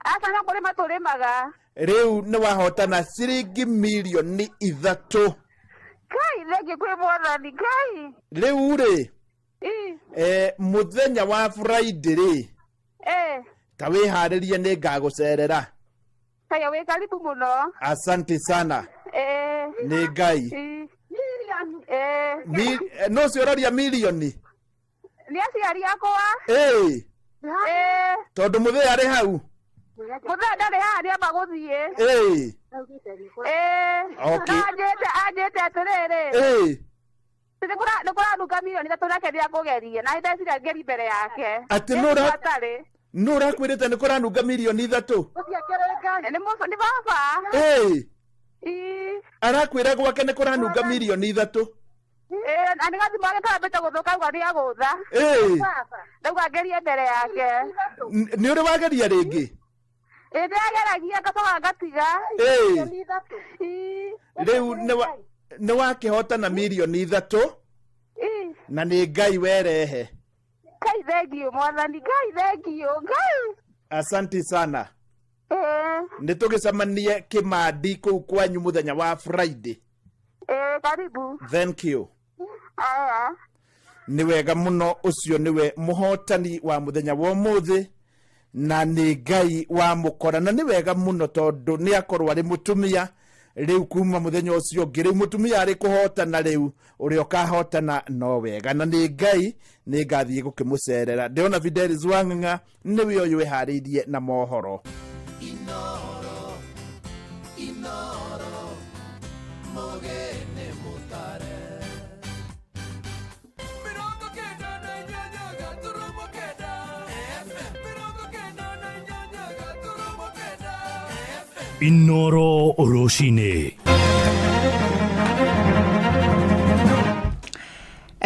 Aca no kũrĩma tũrĩmaga. Rĩu nĩ wahotana ciringi milioni 3. Kai thengio kwĩ Mwathani Kai. Rĩu rĩ? Mũthenya wa Friday rĩ? Ta wĩharĩrie nĩ ngagũcerera. Kaya wĩ karibu mũno. Asante sana. Nĩ Ngai. No ciũraria milioni? Nĩ aciari akwa. Tondũ mũthee arĩ hau? Mũthee ndarĩ haha nĩ amba gũthiĩ. Anjĩte atĩrĩrĩ. Nĩ kũranunga milioni 3 nake nĩ akũgeria na ndecira ngeri mbere yake. Atĩ nũ ũrakwĩrĩte nĩ kũranunga milioni 3? Nĩ baba. Arakwĩra gwake nĩ kũranunga milioni 3? Nĩ gathima gake karambĩte gũthũka uga nĩ agũtha. Ndauga ngerie mbere yake. Nĩ ũrĩ wageria rĩngĩ? Ndageragia ngacoka ngatiga. Rĩu nĩ wakĩhotana milioni 3 na nĩ Ngai werehe. Ngai thengio Mwathani, Ngai thengio, Ngai. Asante sana. Nĩ tũgĩcemanie Kĩmandi kũu kwanyu mũthenya wa Friday. Karibu. Thank you. Nĩ wega mũno, ũcio nĩwe mũhotani wa mũthenya wa ũmũthĩ na nĩ Ngai wa mũkora, na nĩ wega mũno tondũ nĩ akorwo arĩ mũtumia. Rĩu kuma mũthenya ũcio ũngĩ rĩu mũtumia arĩ kũhotana, rĩu ũrĩa ũkahotana no wega, na nĩ Ngai nĩ ngathiĩ gũkĩmũcerera. Ndĩrona Fidelis Wang'ang'a nĩwe ũyũ eharĩirie na mohoro. Inoro Roshine.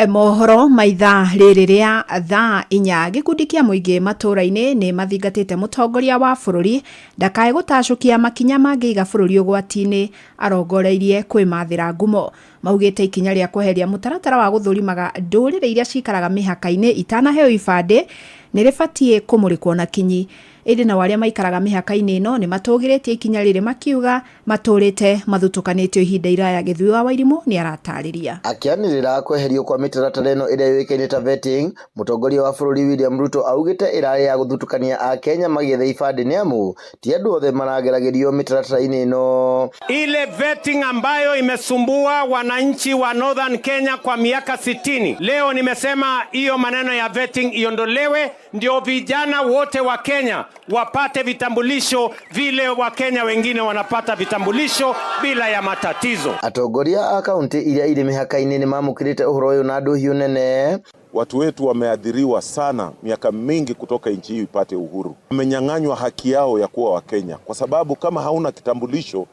Mohoro maitha rĩrĩ rĩa thaa 4 gĩkundi kĩa mũingĩ matũra-inĩ nĩ mathingatĩte mũtongoria wa bũrũri ndakae gũtacũkia makinya mangĩiga bũrũri ũgwati-inĩ arongoreirie kwĩmathĩra ngumo. Maugĩte ikinya rĩa kweheria mũtaratara wa gũthũrimaga ndũrĩrĩ iria cikaraga mĩhaka-inĩ itanaheo ibandĩ nĩ rĩbatiĩ kũmũrĩkwo na kinyi. Ĩndĩ na arĩa maikaraga mĩhaka-inĩ ĩno nĩ matũgĩrĩtie ikinya rĩrĩ makiuga matũrĩte mathutukanĩtio ihinda iraya. Gĩthui wa Wairimũ nĩ aratarĩria. Akĩanĩrĩra kweherio kwa mĩtaratara ĩno ĩrĩa yũĩkaine ta vetting, mũtongoria wa bũrũri William Ruto augĩte ĩrarĩ ya gũthutukania Akenya magĩetha ibandĩ nĩ amu ti andũ othe marageragĩrio mĩtaratara-inĩ ĩno. Ile vetting ambayo imesumbua wananchi wa Northern Kenya kwa miaka 60. Leo nimesema hiyo maneno ya vetting iondolewe, ndio vijana wote wa Kenya wapate vitambulisho vile Wakenya wengine wanapata vitambulisho bila ya matatizo. Atongoria a kaunti iria irĩ mĩhaka-inĩ nĩ mamũkĩrĩte ũhoro ũyũ na ndũhiũ nene. Watu wetu wameadhiriwa sana miaka mingi kutoka nchi hii ipate uhuru. Wamenyang'anywa haki yao ya kuwa Wakenya kwa sababu kama hauna kitambulisho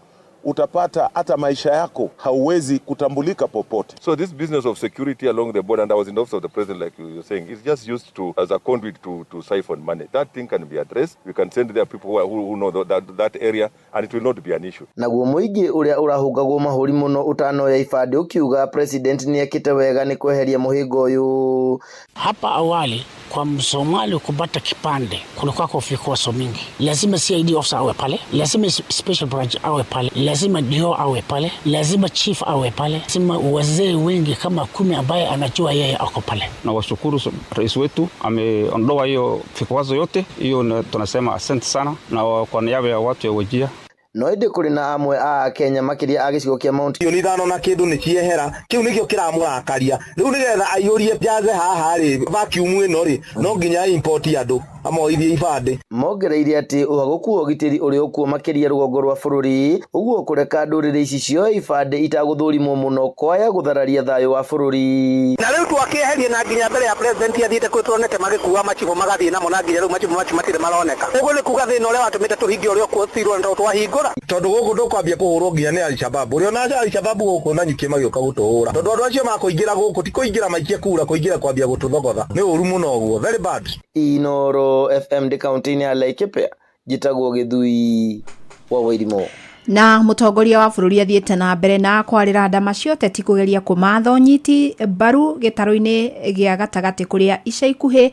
utapata hata maisha yako hauwezi kutambulika popote. So this business of security along the border, and I was in the office of the president like you were saying, is just used to as a conduit to siphon money. That thing can be addressed. We can send there people who know that area and it will not be an issue. Naguo mũingĩ ũrĩa ũrahungagwo mahũri mũno utanoya ibandĩ ukiuga president nĩ ekĩte wega nĩ kweheria mũhĩngo ũyũ. Hapa awali kwa Msomali kupata kipande kulikuwa kufikoso mingi. Lazima CID officer awe pale, lazima special branch awe pale, lazima DO awe pale, lazima chief awe pale, lazima wazee wengi kama 10 ambaye anajua yeye ako pale. Na washukuru rais wetu ameondoa hiyo vikwazo yote. Hiyo tunasema asante sana na kwa niaba ya watu ya Wajir. No ĩndĩ kũrĩ na amwe a Kenya makĩria a gĩcigo kĩa Mount Kenya ithano na kĩndũ nĩ ciehera kĩu nĩkĩo kĩramũrakaria rĩu nĩgetha aiyũrie jaze haha rĩ vacuum ĩno rĩ no nginya import andũ. amoithie ibande. Mongereire ati uhaguku wa ugitiri uri okuo makiria rugongo rwa bururi uguo kureka ndurire ici cio ibande itaguthũrimwo muno kwaya guthararia thayo wa bururi. Na riu twakeherie na nginya mbere ya president athiite kwitronete magikuwa machigo magathie namo na nginya riu machigo matire maroneka. Uguo ni kuga thina uria watumite tuhingie uria kwirwo ndo twahingura. Tondu guku ndukwambia kuhurwo nginya ni Al-Shabaab. Uria na Al-Shabaab guku na nyukie magioka gutuhura. Tondu andu acio makuingira guku ti kuingira maikie kura kuingira kwambia gututhogotha. Ni uru muno uguo. Very bad. Inoro FM de county ya Laikipia jitagwo Githui wa Wairimo. Na mutongoria wa bururi athiete na mbere na kwarira ndama cio teti kugeria kumatho nyiti baru gitaro-ini gia gatagati kuria ica ikuhi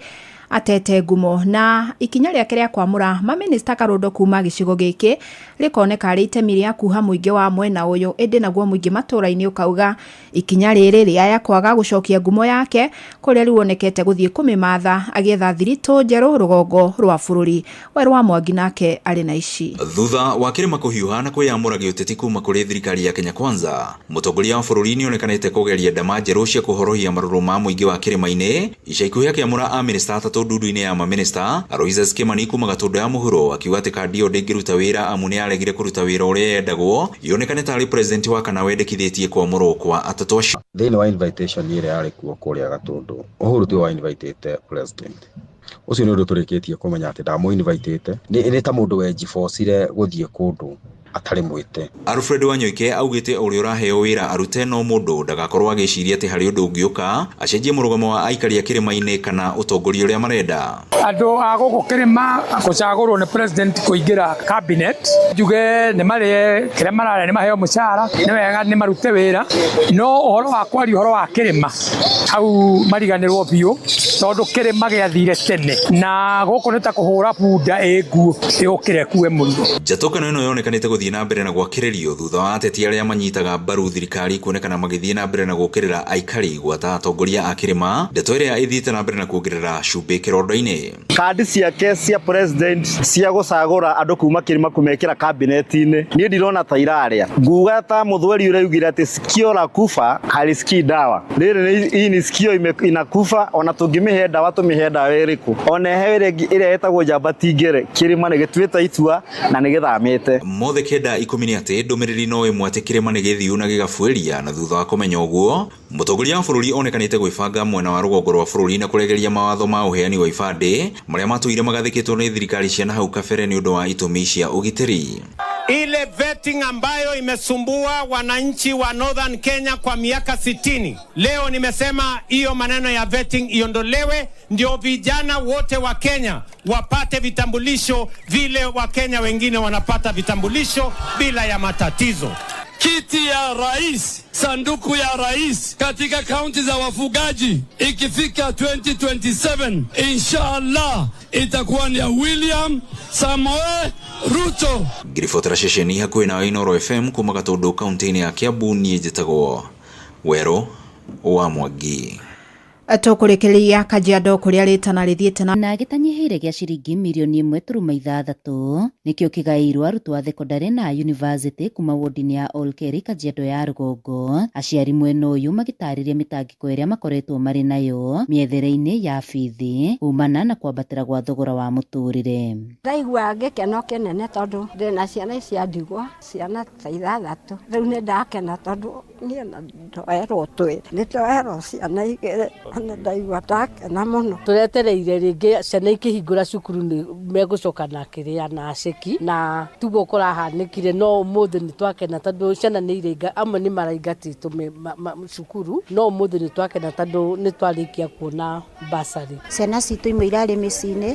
atete ngumo na ikinya riake ria kwamura maminista Karundo kuma gicigo giki rikoneka ri itemi ria kuha muingi wa mwena uyu indi naguo muingi matura-ini ukauga ikinya riri ria ya kwaga gucokia ngumo yake kuria ruonekete guthie kumimatha agietha thirito njeru rugongo rwa bururi. Weru wa Mwangi nake ari na ici thutha wa kirima kuhiuha na kwiyamura giuteti kuma kuri thirikari ya Kenya Kwanza, mutongoria wa bururi ni onekanite kugeria ndama njeru cia kuhorohia maruru ma muingi wa kirima-ini ica ikuhi akiamura a minister ndudu-ini ya maminista Aloysius Kimani kuma Gatundu ya muhuro akiuga ati kandi yo ndingiruta wira amu ni aregire kuruta wira uria yendagwo yonekane tari president wa kana wendekithitie kwamurwo kwa atatu acio. Thini wa invitation ire ari kuo kuria Gatundu Uhuru tu wa invitete president ucio ni undu turikitie kumenya ati ndamu invitete ni ta mundu wenji forcire guthie kundu atari mwite. Alfred Wanyoike augite uri uraheo wira arute no mundu ndagakorwo agiciria ati hari undu ungiuka acenjie murugamo wa aikari a kirima-ini kana utongoria uria marenda. Andu a guku kirima gucagurwo ni president kuingira cabinet juge ni mari kire marare ni maheo mucara ni wega ni marute wira no uhoro wa kwari uhoro wa kirima au mariganirwo biu tondu kirima giathire tene na guku ni ta kuhura bunda engu yukire kuwe murigo. Njatũkano ĩno yonekanĩte gũthiĩ na mbere na gwakĩrĩrio thutha wa ateti arĩa manyitaga mbaru thirikari kuonekana magĩthiĩ na mbere na gũkĩrĩra aikari gwata atongoria a kĩrĩma, ndeto ĩrĩa ĩthiĩte na mbere na kuongerera cumbĩ kĩrondo-inĩ. Kandi ciake cia president cia gũcagũra andũ kuma kĩrĩma kumekĩra cabinet-inĩ niĩ ndirona ta irarĩa. Nguga ta mũthweri ũraugire atĩ sikio la kufa halisikii dawa. Hii ni sikio inakufa, ona tũngĩmĩhe dawa tũmĩhe dawa ĩrĩkũ. Ona ehe ĩrĩa ĩtagwo njamba tingere kĩrĩma nĩ gĩtuĩte itua na nĩ gĩthamĩte. Mothe kenda ikumi nĩ atĩ ndũmĩrĩri no ĩmwe atĩ kĩrĩma nĩ gĩthiu na gĩgabuĩria, na thutha wa kũmenya ũguo mũtongoria wa bũrũri onekanĩte gwĩbanga mwena wa rũgongo rwa bũrũri na kũregeria mawatho ma ũheani wa ibandĩ marĩa matũire magathĩkĩtwo nĩ thirikari cia nahau kabere nĩ ũndũ wa itũmi cia ũgitĩri. Ile vetting ambayo imesumbua wananchi wa Northern Kenya kwa miaka 60. Leo nimesema hiyo maneno ya vetting iondolewe ndio vijana wote wa Kenya wapate vitambulisho vile wa Kenya wengine wanapata vitambulisho bila ya matatizo. Kiti ya rais, sanduku ya rais katika kaunti za wafugaji ikifika 2027 inshallah itakuwa ni ya William Samoei Ruto. Ngiribotera ceceni hakuhĩ na Inoro FM kuma Gatundu kaunti-inĩ ya Kiambu, niĩ njĩtagwo Weru wa Mwangi. Tukurekereria Kajiado kuria ritana rithiete na gitanyiheire gia ciringi mirioni 1.6 nikio kigairwo arutwo a thekondarĩ na university kuma wodi-inĩ ya Olkeri Kajiado ya Rugongo. Aciari mwena uyu magitariria mitangiko iria makoretwo mari nayo miethere-inĩ ya bithi kumana na kwambatĩra gwa thogora wa mũtũrĩre. Ndaigua gĩkeno kĩnene tondu ndĩna ciana cia ndigwa ciana ta 6 rĩu nĩ ndakena tondu niĩ ndoerwo twĩrĩ nĩtwoerwo ciana igĩrĩ ndaigua ndakena mũno. Turetereire rĩngĩ ciana ikĩhingũra cukuru nĩ megũcoka na kĩrĩa na aceki na tugo kũrahanĩkire no ũmũthĩ nĩ twakena tondũ ciana nĩ irenga amwe nĩ maraingatĩtwo cukuru no ũmũthĩ nĩ twakena tondũ nĩ twarĩkia kuona basari. Ciana citũ imwe irarĩ mĩciĩ-inĩ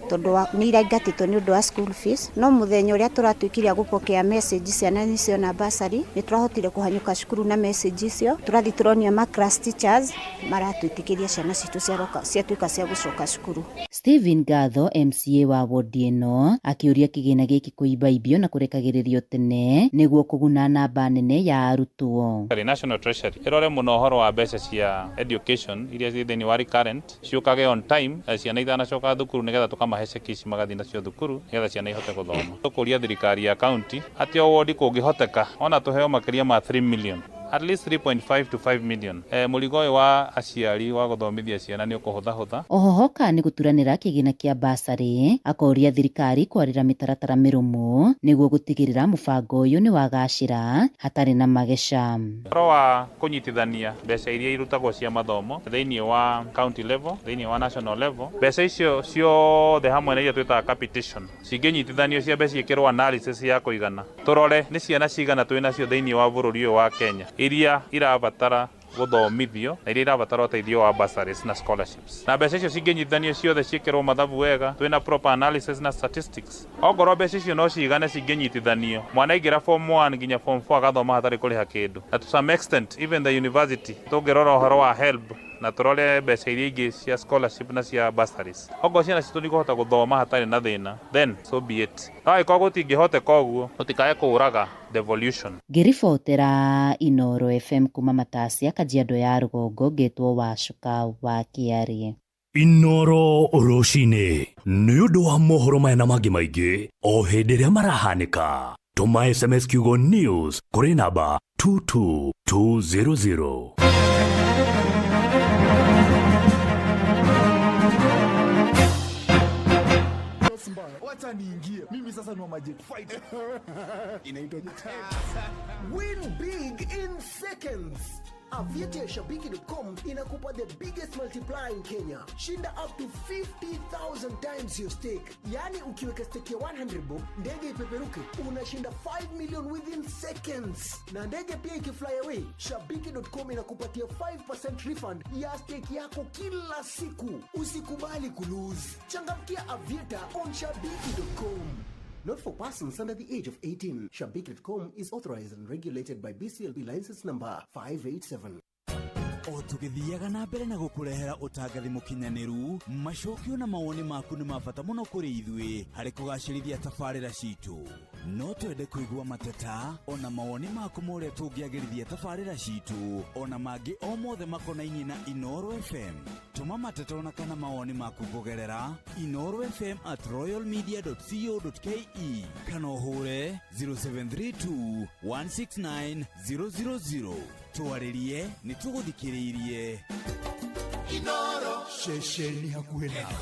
tondu nĩ iraingatĩtwo nĩ ũndũ wa school fees no mũthenya ũrĩa tũratuĩkire gũpokea message ciana nĩcio na basari nĩ tũrahotire kũhanyũka cukuru na message icio tũrathi tũronio ma class teachers maratwĩtĩkĩria ciana citũ ciatuĩka cia gũcoka cukuru. Stephen Gatho MCA wa wodi ĩno akĩũria kĩgĩna gĩkĩ kũibaibio na kũrekagĩrĩrio tene nĩguo kũguna namba nene ya arutwo. National Treasury ĩrore mũno ũhoro wa mbeca cia education iria ciĩ thĩinĩ wa recurrent ciũkage on time ciana itanacoka thukuru nĩgetha tũkamahe ceki magathi nacio thukuru nĩgetha ciana ihote gũthoma. Tũkũria thirikari ya county atĩ o wodi kũngĩhoteka ona tũheo makĩria ma 3 million at least 3.5 to 5 million. Mũrigo ũyũ wa aciari wa gũthomithia ciana nĩ ũkũhũthahũtha. Ohohoka nĩ gũturanĩra kĩgĩna kĩa basarĩ, akoria thirikari kwarĩra mĩtaratara mĩrũmu nĩguo gũtigĩrĩra mũbango ũyũ nĩ wagacĩra hatarĩ na mageca. Ũhoro wa kũnyitithania mbeca iria irutagwo cia mathomo thĩinĩ wa county level, thĩinĩ wa national level, mbeca icio ciothe hamwe na iria twĩtaga capitation cingĩnyitithanio cia mbeca ciĩkĩrwo analysis ya kũigana, tũrore nĩ ciana cigana twĩ nacio thĩinĩ wa bũrũri ũyũ wa Kenya iria irabatara gũthomithio na iria irabatara ũteithio wa bursaries na scholarships, na mbeca icio cingĩnyitithanio ciothe ciĩkĩrwo mathabu wega, twĩna proper analysis na statistics. Ongorwo mbeca icio no cigane cingĩnyitithanio, mwana aingĩra form 1 nginya form 4 agathoma hatarĩ kũrĩha kĩndũ, na to some extent even the university tũngĩrora ũhoro wa HELB na tũrore mbeca iria ingĩ cia scholarship na cia bursaries. Ongorwo ciana citũ nĩkũhota gũthoma hatarĩ na thĩna, then so be it. Angĩkorwo gũtingĩhoteka ũguo, tũtikae kũũraga devolution. Ngĩribotera Inooro FM kuma Matasia, Kajiado ya Rũgongo, ngĩtwo Wacuka wa Kĩarie. Inooro rũcinĩ nĩ ũndũ wa mohoro maya na mangĩ maingĩ o hĩndĩ ĩrĩa marahanĩka. Tũma SMS kiugo news kũrĩ namba 22200. Wacha niingie. Mimi sasa ni wa Magic Fight. Inaitwa Win big in seconds. Aviator ya Shabiki.com inakupa the biggest multiplier in Kenya. Shinda up to 50,000 times your stake. Yani ukiweka stake ya 100 bob, ndege ipeperuke, unashinda 5 million within seconds. Na ndege pia ikifly away, Shabiki.com inakupatia 5% refund ya stake yako kila siku. Usikubali kulose. Changamkia Aviator on Shabiki.com. Not for persons under the age of 18. Shabiki.com is authorized and regulated by BCLB license number 587. O tũgĩthiaga na mbere na gũkũrehera ũtangathi mũkinyanĩru, macokio na mawoni maku nĩ mabata mũno kũrĩ ithuĩ harĩ kũgacĩrithia tabarĩra citũ. No twende kũigua mateta ona mawoni maku mũrĩa tũngĩagĩrithia tabarĩra citũ ona mangĩ o mothe makonainie na Inooro FM. Tũma mateta ona kana mawoni maku kũgerera inorofm@royalmedia.co.ke kana ũhũre 0732 169 000. Twarĩrie nĩ tũgũthikĩrĩirie. Inooro shesheni hakuhĩ nawe.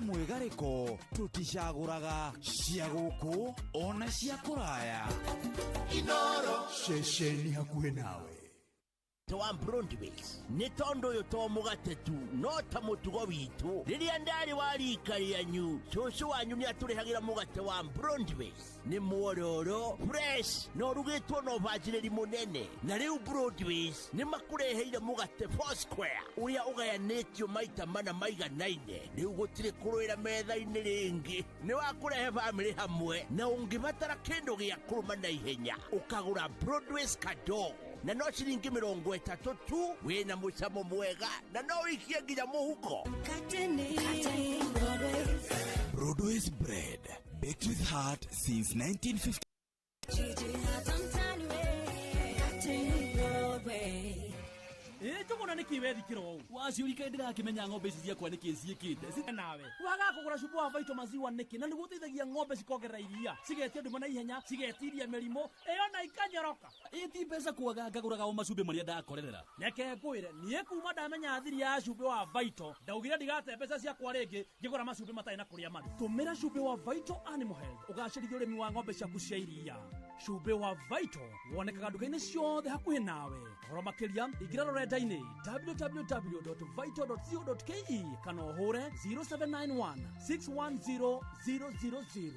Mwegareko tutishaguraga cia gũkũ ona cia kũraya. Inooro shesheni hakuhĩ nawe. wa Broadways nĩ tondũ ũyũ to mũgate tu no ta mũtugo witũ rĩrĩa ndarĩ wa rika rĩanyu cũcũ wanyu nĩ atũrehagĩra mũgate wa Broadways nĩ mwororo fresh no rugĩtwo na ũbacĩrĩri mũnene na rĩu Broadways nĩ makũreheire mũgate Foursquare ũrĩa ũgayanĩtio maita mana maiganaine rĩu gũtirĩ kũrũĩra metha-inĩ rĩngĩ nĩ wakũrehe bamĩrĩ hamwe na ũngĩbatara kĩndũ gĩa kũrũma na ihenya ũkagũra Broadways kado na no ciringi 30 tu wina mucamo mwega na no wikie nginya muhuko. Broadway's bread, baked with heart since 1950. Tũkona nĩkĩ wethikĩra ũũ waciũrika ndĩrakĩmenya ng'ombe ici ciakwa nĩkĩ ciĩkĩte nawe waga kũgũra cupu wa Vito maziwa nĩkĩ na nĩguo ũteithagia ng'ombe cikongerera iria cigetia nduma na ihenya cigetiria mĩrimũ ĩyo na ikanyoroka ĩti mbeca kwaga ngagũraga o macumbĩ marĩa ndakorerera reke ngwĩre niĩ kuma ndamenya thiri ya cumbĩ wa Vito ndaugire ndigate mbeca ciakwa rĩngĩ ngĩgũra macumbĩ matarĩ na kũrĩa marĩ tũmĩra cumbĩ wa Vito Animal Health ũgacĩrithia ũrĩmi wa ng'ombe ciaku cia iria cumbĩ wa Vito wonekaga nduka-inĩ ciothe hakuhĩ nawe ũhoro makĩria ingĩra rũrenda-inĩ www.vito.co.ke kana ũhũre 0791 610 000.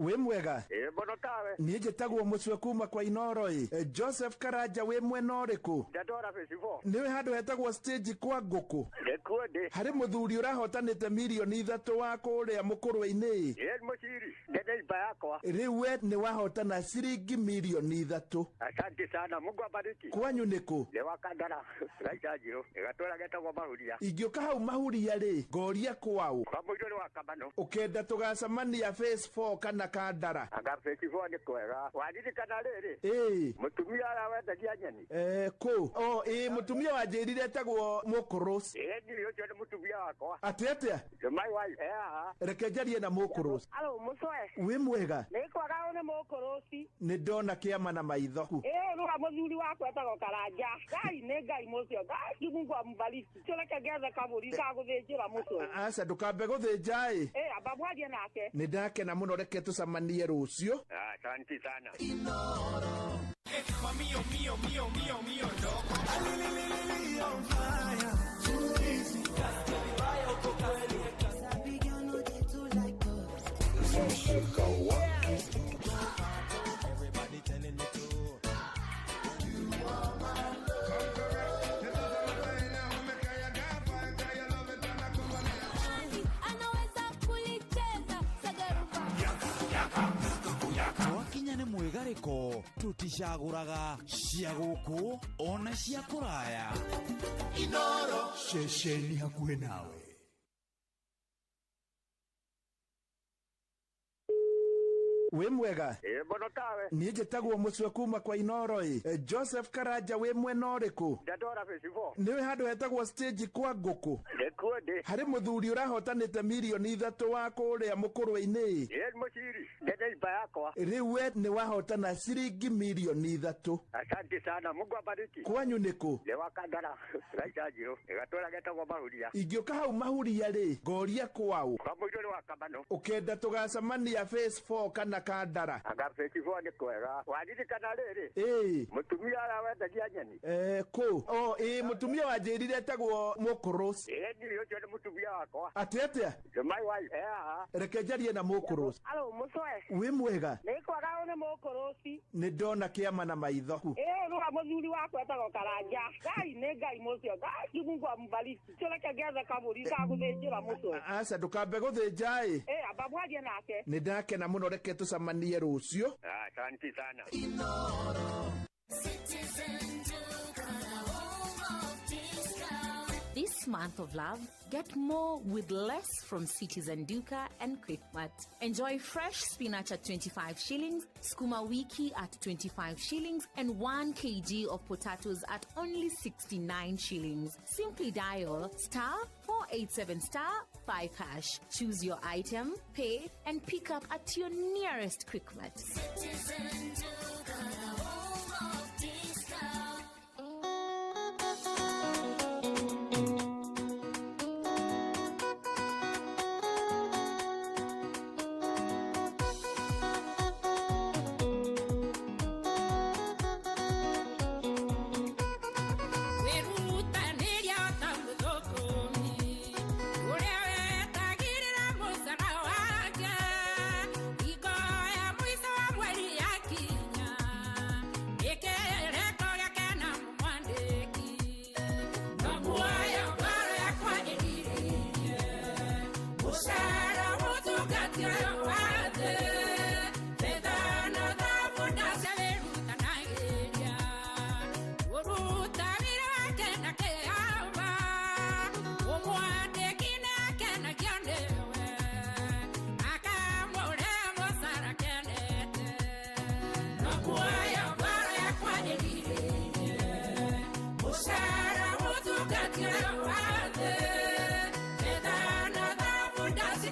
we mwega Mbono tawe niĩ njĩtagwo mũcwe kuma kwa Inoro Joseph Karanja we mwena ũrĩkũ Dandora festival nĩwe handũ hetagwo stage kwa ngũkũ Nĩkuo harĩ mũthuri ũrahotanĩte mirioni 3 wa kũrĩa mũkũrwe-inĩ mũciri ndende iba yakwa rĩu we nĩ wahotana ciringi mirioni 3 Asante sana Mungu abariki kwanyu nĩkũ nĩ wakandara Gaicajiro ĩgatũra getagwo Mahuria ingĩũka hau Mahuria rĩ ngoria kwao kwa mũndũ wa Kabano ũkenda tũgacemania phase 4 kana Kandara anga phase 4 nĩ kwega waririkana rĩrĩ mũtumia arawendagia nyeni kũ mũtumia wanjĩrire etagwo Mũkũrũs nĩ ũcio nĩ mũtumia wakwa atĩa my wife reke njarie na Mũkũrũs alo mũcwe wĩ mwega nĩ kwaga one Mũkũrũs nĩ ndona kĩama na maitho nũga mũthuri wakwa etagwo Karanja Ngai nĩ Ngai mũcio Ngai Mungu ambariki tũreke gethe kabũri ka gũthĩnjĩra mũcwe aca ndũkambe gũthĩnja amba mwarie nake nĩ ndakena mũno reke tũcemanie rũciũ asante sana Mío, mío, mío, mío, mío, loco. On fire. Too easy. Everybody telling me to. You are my Wakinya nĩ mwĩgarĩko tuticagũraga cia gũkũ ona cia kũraya Inoro ceceni hakuhĩ nawe wĩ mwega mbono tawe niĩ njĩtagwo mũcwe kuma kwa Inoro Joseph Karanja wĩ mwena ũrĩkũ Dandora festival nĩwe handũ hetagwo stage kwa ngũkũ nĩkuo harĩ mũthuri ũrahotanĩte mirioni 3 wa kũrĩa mũkũrwe-inĩ mũciri ndende iba yakwa rĩu we nĩ wahotana ciringi mirioni 3 asante sana Mungu abariki kwanyu nĩkũ nĩ wakandara Gaicajiro ĩgatũra getagwo Mahuria ingĩũka hau Mahuria rĩ ngoria kwao kwa mũndũ wa Kabano ũkenda tũgacemania phase 4 kana Kandara anga phase 4 nĩ kwega waririkana rĩrĩ mũtumia arawendagia nyeni kũ mũtumia wanjĩrire etagwo Mũkũrũs nĩ ũcio nĩ mũtumia wakwa atĩa my wife reke njarie na Mũkũrũs alo mũcwe wĩ mwega nĩ kwaga one Mũkũrũs nĩ ndona kĩama na maitho nũga mũthuri wakwa etagwo Karanja Ngai nĩ Ngai mũcio Ngai Mungu ambariki tũreke gethe kabũri ka gũthĩnjĩra mũcwe aca ndũkambe gũthĩnja amba mwarie nake nĩ ndakena mũno reke tũcemanie rũciũ asante sana This month of love, get more with less from Citizen Duka and Quickmart. Enjoy fresh spinach at 25 shillings, skuma wiki at 25 shillings, and 1 kg of potatoes at only 69 shillings. Simply dial *487*5#. Choose your item, pay, and pick up at your nearest Quickmart. Citizen Duka, home of discount.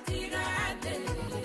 Tirade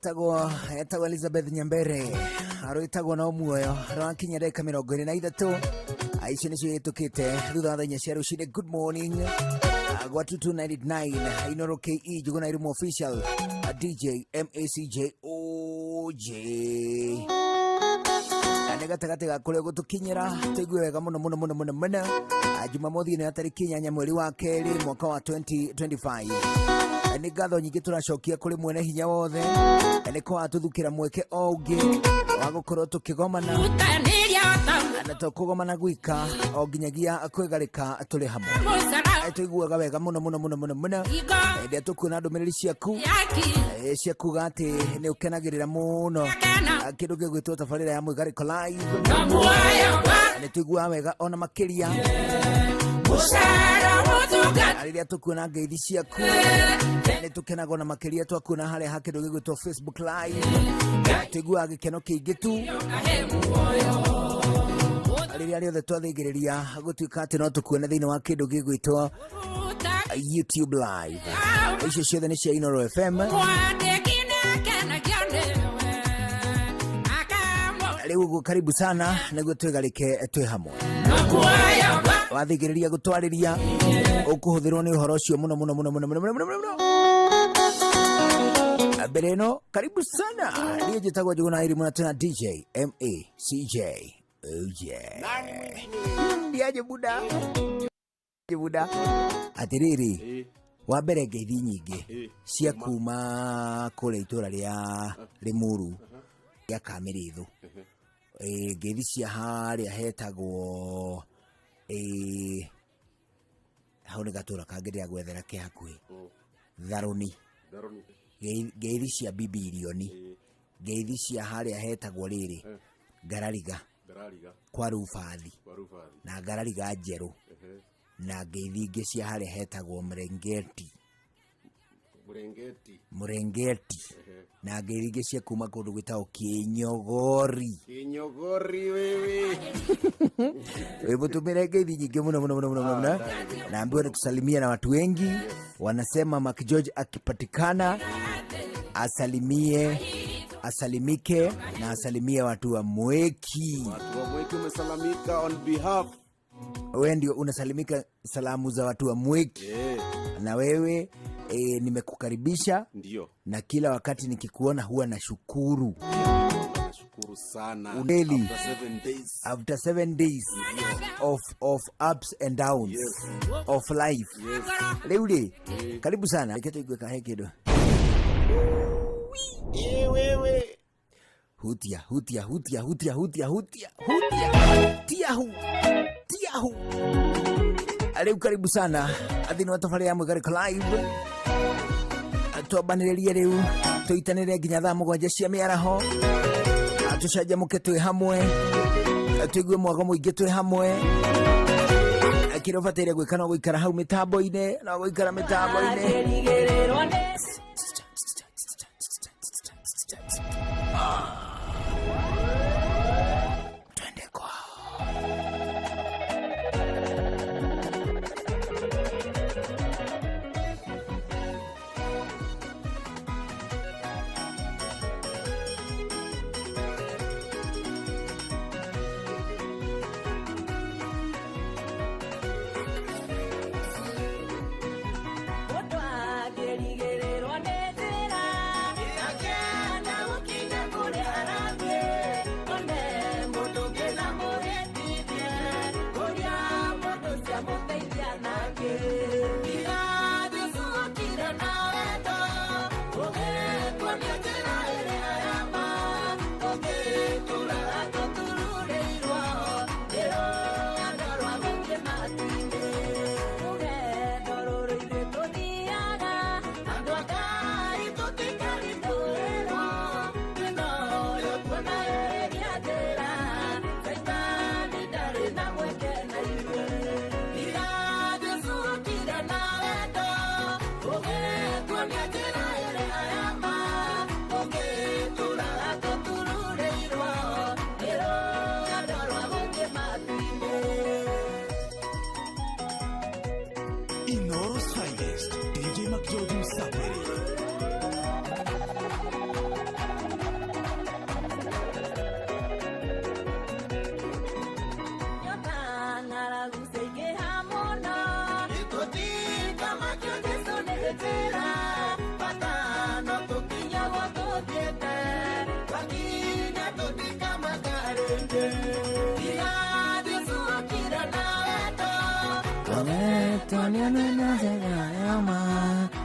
etagwo Elizabeth Nyambere aroitagwo na muoyo rakinya ndagika 23 aicio nicio yitukite thutha wa thenya cia rucine. Good morning gwa 2299 Inoro KE Juguna Irumo official DJ MACJ OJ ane gatagati ga kuria gutukinyira tuigue wega muno muno muno muno muno. Jumamothi ni tariki 8 mweri wa keri mwaka wa 2025. Ni ngatho nyingi turacokia kuri mwene hinya wothe ni ko atuthukira mweke ongi wa gukorwo tukigomana na tukugomana gwika o nginyagia kwegarika turi hamwe. Tuiguaga wega muno muno muno muno muno ndia tukuna ndumiriri ciaku ciakuga ati ni ukenagirira muno kindu gigwitwo tabarira ya Mwigariko Live. Ni tuigua wega ona makiria ariria tukuna ngeithi ciaku ni tukenaga na makiria twakuna haria ha kindu gigwitwo Facebook Live. Tuigua gikeno kiingi tu ariria riothe twathigiriria gutuika ati no tukuona thiini wa kindu gigwitwo YouTube Live. Icio ciothe ni cia Inoro FM. Riu karibu sana niguo twigarike twi hamwe wathigiriria gutwariria ukuhuthirwo ni uhoro ucio muno muno muno muno muno muno. Mbere no karibu sana niĩ njĩtagwo Juguna Irumo na tena DJ MACJ OJ ndiaje buda atiriri wa mbere ngeithi nyingi cia kuma kũrĩa itũra rĩa Limuru ya Kamirithu. Ngeithi cia harĩa hetagwo hau nĩ gatura kangĩ ndĩa gwethera ke hakuhĩ Tharuni. Ngeithi cia Bibilioni. Ngeithi cia harĩa hetagwo rĩrĩ Ngarariga kwa Rubathi na Ngarariga njerũ na ngeithi ingĩ cia harĩa hetagwo Murengeti na ngeithi ingĩ cia kuma kũndũ gwĩtagwo Kinyogori wewe tumire ngeithi nyingĩ muno muno muno muno na ambiwa tusalimia na watu wengi wanasema Mark George akipatikana asalimike na asalimie watu wa Mweki. Watu wa Mweki umesalamika on behalf. Wewe ndio unasalimika salamu za watu wa Mweki. Na wewe nimekukaribisha. Ndio. Na kila wakati nikikuona huwa nashukuru. Nashukuru sana. Udeli. After 7 days. Of ups and downs. Yes. Of life. Yes. Leule. Karibu sana. Keto igwe kahe kido. Wewe. Hutia. Tiahu. Aleu karibu sana. Athini wa tafari ya Mwigariko Live. Atuabanireria reu. tuitanire nginya thaa 7 cia mĩaraho, tucanjamũke twĩ hamwe, tuigue mwago mũingĩ twĩ hamwe. Kĩrĩa ũbataire gwĩka no gũikara hau mĩtambo-inĩ, no gũikara mĩtambo-inĩ.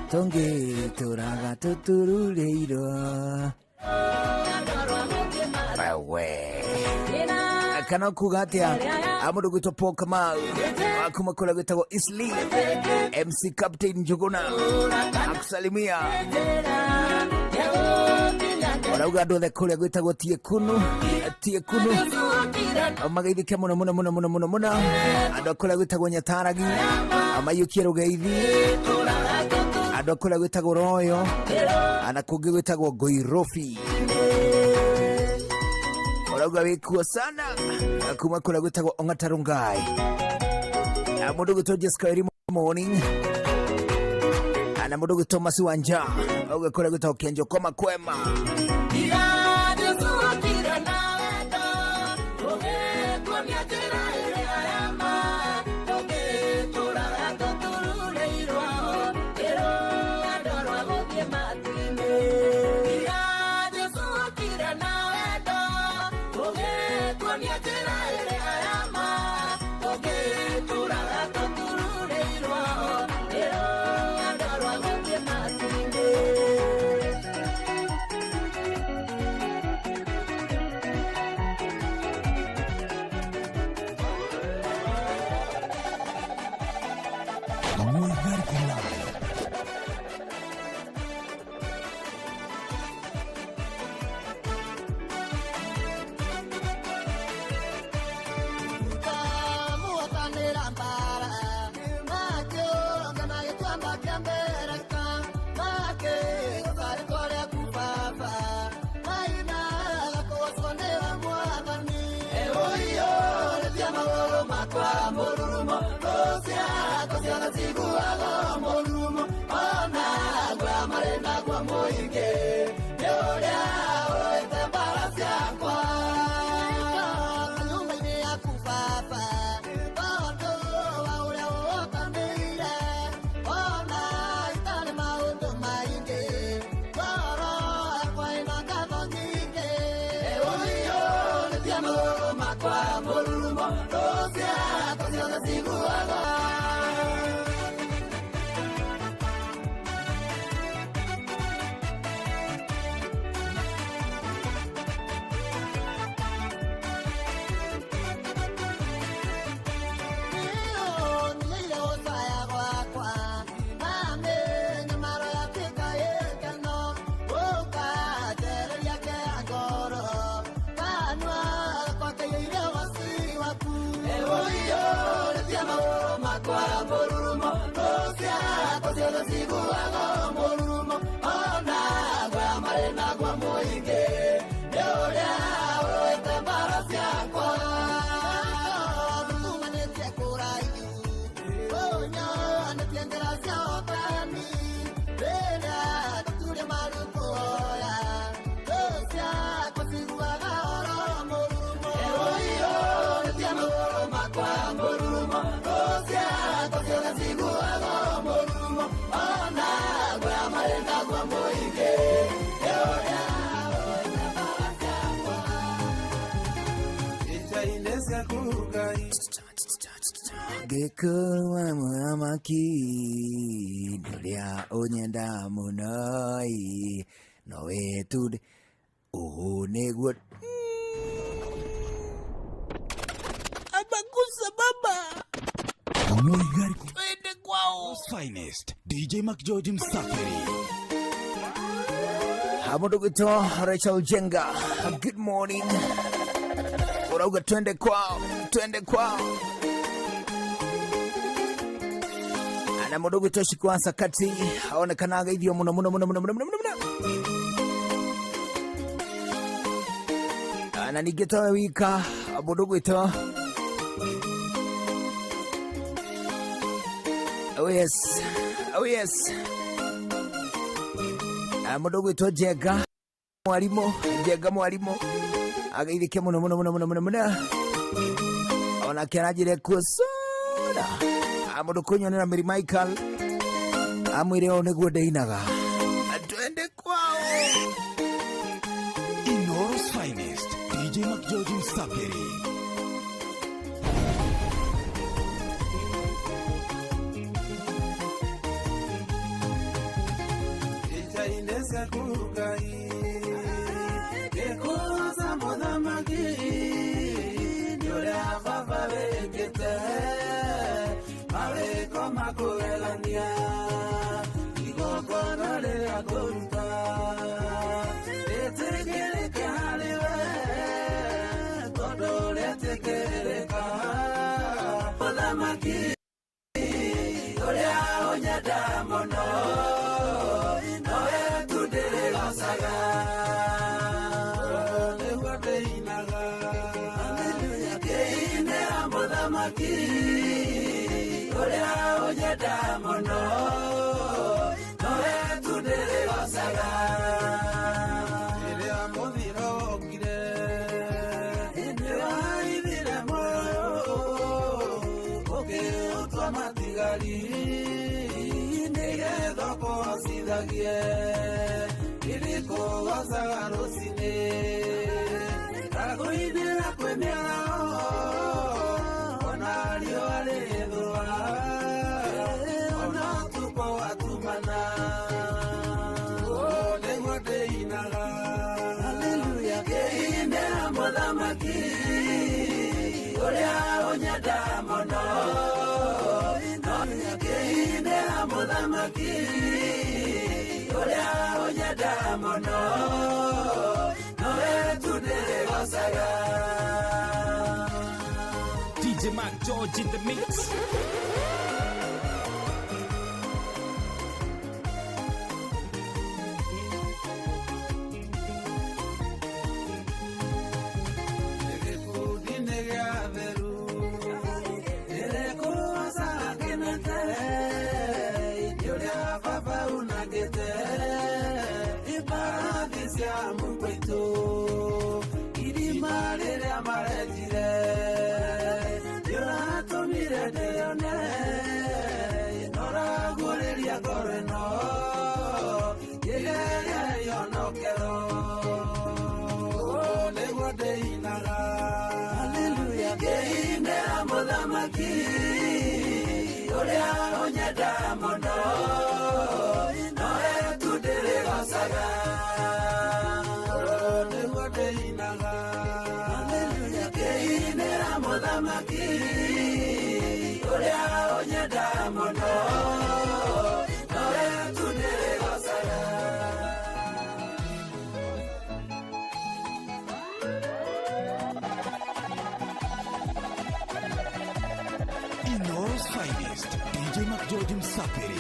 Tonge turaga tuturureiro bawe kana kuga atia amundu gwitwo Paul Kamau akuma kula gwitagwo Isli MC Captain Njuguna akusalimia orauga andu othe kuria gwitagwo Tiekunu magaithike muno andu akuria gwitagwo Nyataragi amayukie Rugeithi andu akuria gwitagwo Royo ana kungi gwitagwo Goirofi orauga wikuo sana akuma kuria gwitagwo Ongatarungai mundu gwitwo Jessica Eri Morning ana mundu gwitwo Masi Wanja auga kuria gwitagwo Kenjo Koma Kwema gaciguaga mũrurumo ona gwa marĩ naguo mũingĩ nĩ ũrĩa ũrũĩte mbara ciakwa thumanĩtie kũraihu ũnyoanĩtie njĩra cia ũtani rĩrĩa tũtuire marũkuoya tũciakwa ciguaga oro mũrurumo ũiyũrĩtie magũrũ makwa mũrurumo tũciakwa ciothe ciguaga mũrurumo ona gwa marĩ naguo mũingĩ nĩ ũrĩa ũrũĩte mbara ciakwa ita-inĩ ciaku Ngai ngĩkũa mũthamaki ndũrĩa ũnyenda mũno no wĩtunde ũũ nĩguo Abagusa baba. Muigari Twende kwao. Finest DJ Mac George Msafiri. Hamudugito Rachel Jenga, good morning. Urauga twende kwao, twende kwao. Ana mudugito shikwansa kati aonekanaga hivyo muno muno muno muno muno muno muno. Ana nigito wika mudugito. Oh yes, oh yes. Mudugito Jega mwalimu, Jega mwalimu. Agaithike muno muno muno muno muno muno. Ona kianajire kusura. Amudukunyo na Mary Michael. Amwire onegwo deinaga. Twende kwao. Inoros Finest DJ Mac George Msafiri. ita-inĩ ciaku Ngai gĩkũũza mũthamaki nĩ ũrĩa baba wĩkĩte mawĩko makũgegania igongona rĩrĩa kũruta rĩtĩkĩrĩke harĩwe tondũ rĩtĩkĩrĩka mũthamaki ũrĩa ũnyenda mũno nowe tũndĩrĩgocaga nĩguo ndĩinaga kĩinĩra mũthamaki ũrĩa ũnyenda mũno nowe tũndĩrĩgocaga rĩrĩa mũthiro wokire nĩwaithire muoyo ũkĩũtua matigari nĩgetha ũkũhocithagie irĩkũgocaga rũcinĩ kakũinĩra kwĩ mĩaraho ona riũa rĩgĩthũa ona ũtukũ watumana nĩguo ndĩinaga kĩinĩra mũthamaki ũrĩa ũnyenda mũno kĩinĩra mũthamaki ũrĩa ũnyenda mũno nowe tũndĩrĩgocaga DJ Mac George in the mix. gĩkundi nĩ gĩatheru ĩrĩkũũza kĩnete ũrĩa baba unagĩte ibarathi cia mũkwaitũ irima rĩrĩa marenjire rĩratũmire ndĩone noragũrĩria ngoro ĩno kĩgeria yonokero nĩguo ndĩinaga kĩinĩra mũthamaki ũrĩa ũnyenda mũno nowe tũndĩrĩgocaga nĩguo ndĩinaga kĩinĩra mũthamaki ũrĩa ũnyenda mũno nowe tũndĩrĩgocaga Inoros Finest DJ Mac George Msafiri.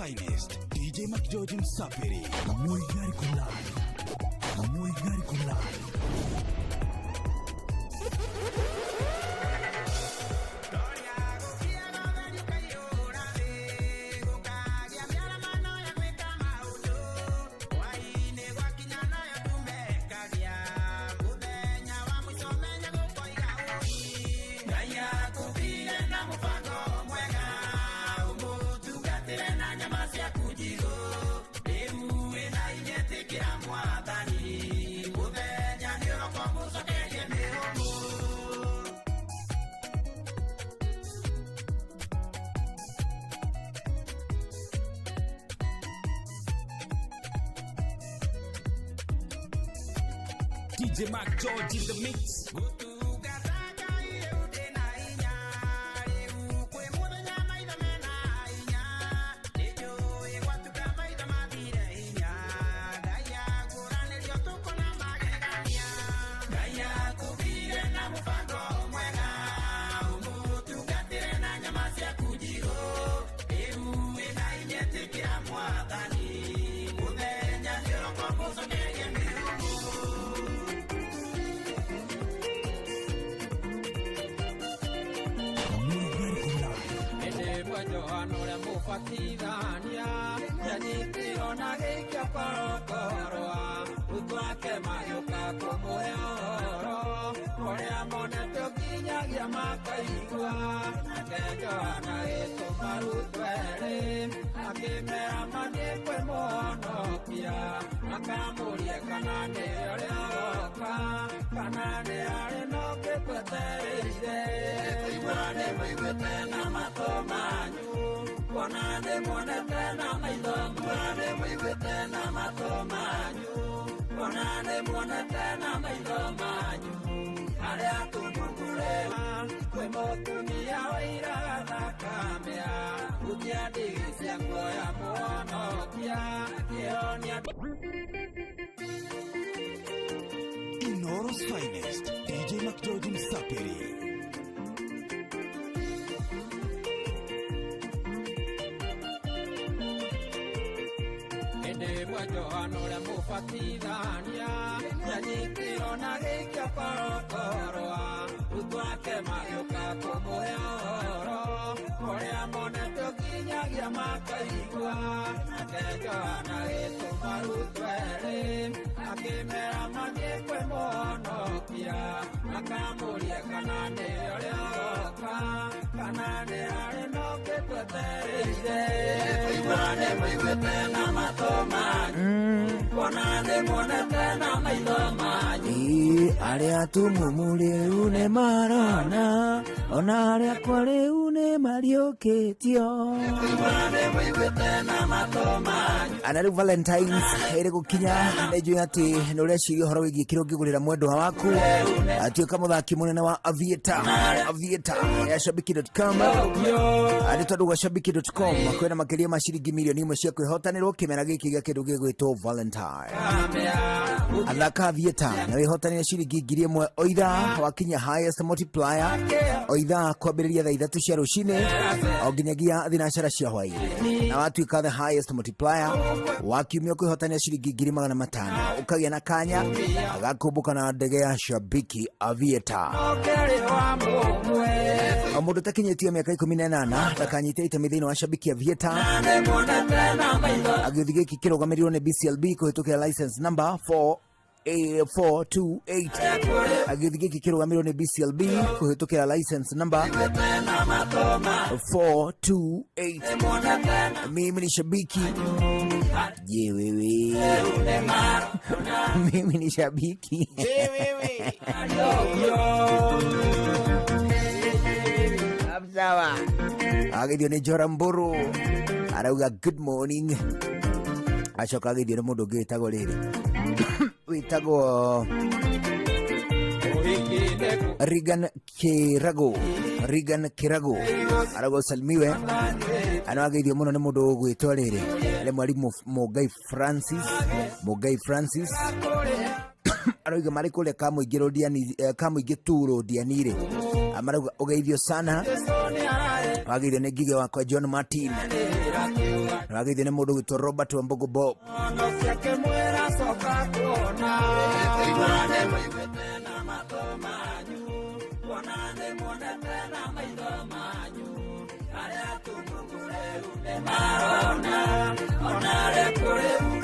Finest, DJ Mac George Msapiri, Muigari Kulai, Muigari Kulai. DJ Mac George in the mix. Fatidania, Yanitiro Nagikia Parokoroa, Utuake Mayuka Kumueoro, Korea Moneto Ginya Yamaka Igua, Kejoana Eto Marutuere, Akimera Maniekwe Monokia, Akamurie Kanane Oreoka, Kanane Areno Kepetere, Iwane Mwibetena Matomanyu. Wanade mwanetena maidom, wanade mwibetena matomanyu. Wanade mwanetena maidom manyu. Ale atumungulema, kwe motumia waira nakamea. Ukia digisia ngoya mwono kia, kionia. Inoros Finest, DJ Mac George Msapiri. Johanore Mufatidania, Yanitiro na gĩkĩa korokorwa utwake magĩũka kũmũhe ũhoro ũrĩa monete nginyagia makaigua nake Johana gĩtũmaru twere akĩmera mathiĩ kwĩ mũhonokia akamũria kana nĩ ũrĩa ũroka kana nĩ harĩ nokĩ twetereire nĩ mũiguĩte na matũ manyu kuona nĩ muonete na maitho manyu arĩa atumumu rĩu nĩ marona ona arĩa kwa rĩu nĩ mariũkĩtio ana rĩu Valentines ĩrĩ gũkinya nĩ njũĩ atĩ nĩ ũreciria ũhoro wĩgiĩ kĩrĩa ũngĩgũrĩra mwendwa waku atuĩka mũthaki mũnene wa Aviator ya shabiki.com nĩ tondũ gwa shabiki.com kwĩna makĩria ma ciringi milioni imwe cia kwĩhotanĩrwo kĩmera gĩkĩ gĩa kĩndũ gĩgwĩtwo Valentine. Athaka Aviator na wĩhotanĩre ciringi ngiri ĩmwe o ithaa wakinya highest multiplier o ithaa kwambĩrĩria thaa 3 cia rũcinĩ o nginyagia thinacara cia hwaĩ-inĩ, na watuĩka the highest multiplier wakiumia kwĩhotanĩra ciringi ngiri 500 ũkagĩa na kanya agakũmbũka na ndege ya Shabiki Aviator. O mũndũ takinyĩtie mĩaka 18 ndakanyite itemi thĩinĩ wa Shabiki Aviator agĩũthi gĩkĩ kĩrũgamĩrĩirwo nĩ BCLB kũhĩtũkĩra license number 428 agĩũthi gĩkĩ kĩrũgamĩrĩirwo nĩ BCLB kũhĩtũkĩra license number 428. Mimi ni Shabiki wewe mimi ni Shabiki sawa. Agithio nĩ Jora Mburu arauga good morning, acoka agithio nĩ mũndũ ũngĩ wĩtagwo rĩrĩ wĩtagwo Regan Kirago arauga salmiwe ana agithio mũno nĩ mũndũ ũgwĩtwo rĩrĩ nĩ mwarimu Mugai Francis arauga marĩ kũrĩa kamũingĩ turo dianire amarauga ũgeithio sana. Wagithio nĩ ngige wakwa John Martin, wagithio nĩ mũndũ gwĩtwo Robert Wambugu Bob.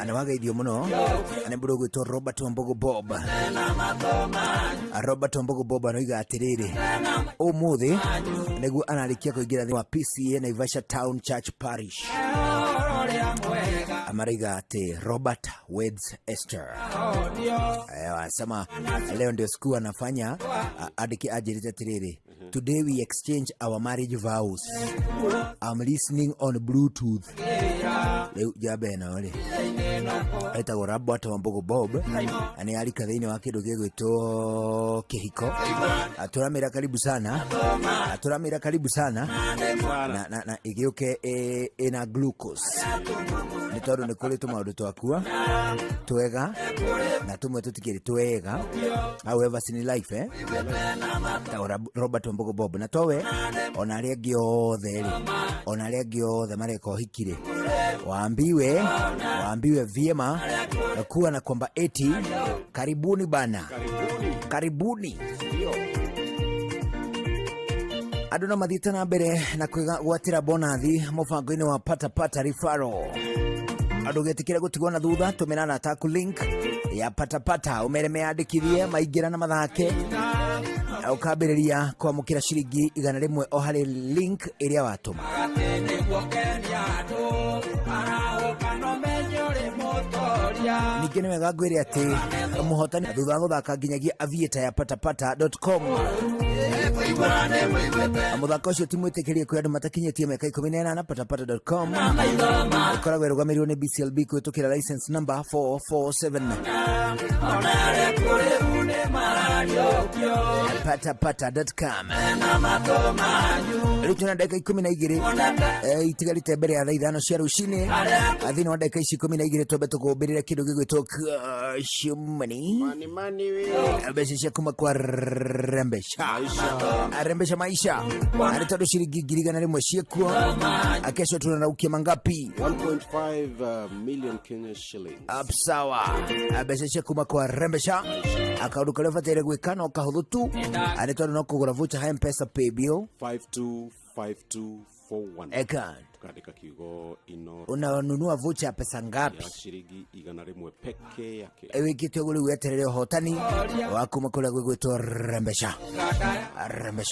Ana wageithio mũno nĩ mũndũ gwĩtwo Robert Wambugu Bob. Robert Wambugu Bob aroiga atĩrĩrĩ ũmũthĩ nĩguo anarĩkia kũingĩra thĩinĩ wa PCA Naivasha Town Church Parish. Amaraiga atĩ Robert weds Esther. Anasema leo ndio siku anafanya andiki ajirite atĩrĩrĩ today we exchange our marriage vows. I'm listening on Bluetooth. Leo jabe na wale aitagwo Robert Wambugu Bob ani alika thĩinĩ wa kĩndũ gĩgwĩtwo kĩhiko. Aturamĩra karibu sana na igĩũke ina glucose nĩ tondũ nĩ kũrĩ tũmaũndũ twakua twega na tumwe tũtikĩrĩ twega. However sin life Robert Wambugu Bob na towe ona arĩa angĩ othe mareka ũhikire waambiwe vyema kuwa na kwamba eti karibuni bana, karibuni. Andũ no mathiĩte na mbere na gwatĩra bonathi mũbango-inĩ wa Patapata Referral. Andũ getĩkĩre gũtigwo na thutha, tũmĩra na taku link ya Patapata ũmere meyandĩkithie maingĩra na mathake ũkambĩrĩria kwamũkĩra ciringi 100 o harĩ link ĩrĩa watũma. Ningĩ nĩ wega ngwĩre atĩ mũhotani thutha wa gũthaka nginyagia Aviator ya patapata.com. Mũthako ũcio ti mwĩtĩkĩrie kwĩ andũ matakinyĩtie mĩaka 18. Patapata.com ũkoragwo ĩrũgamĩrĩirwo nĩ BCLB kũhĩtũkĩra license number 447. Patapata.com. Rĩu tuna dakika 12 itigarĩte mbere ya thaa 5 cia rũcinĩ. Thĩinĩ wa dakika ici 12 twambe tũkũmbĩrĩra kĩndũ gĩgwĩtwo cash money. Mbeca cia kuma kwa Rembesha maisha. Nĩ tondũ ciringi 100,000 ciekuo. Kesho tunaraukia mangapi? 1.5 million Kenya shillings. Sawa. Mbeca cia kuma kwa Rembesha akaundu karia bataire gwika no kahuthu tu ari tondu no kugura voucher ha M-Pesa paybill 525241 eka ukandika kiugo Inoro unanunua voucher ya pesa ngapi? ya shilingi 100 peke yake. Ewikite uguri weterere hotani wakuma kuria gwitwo rembesha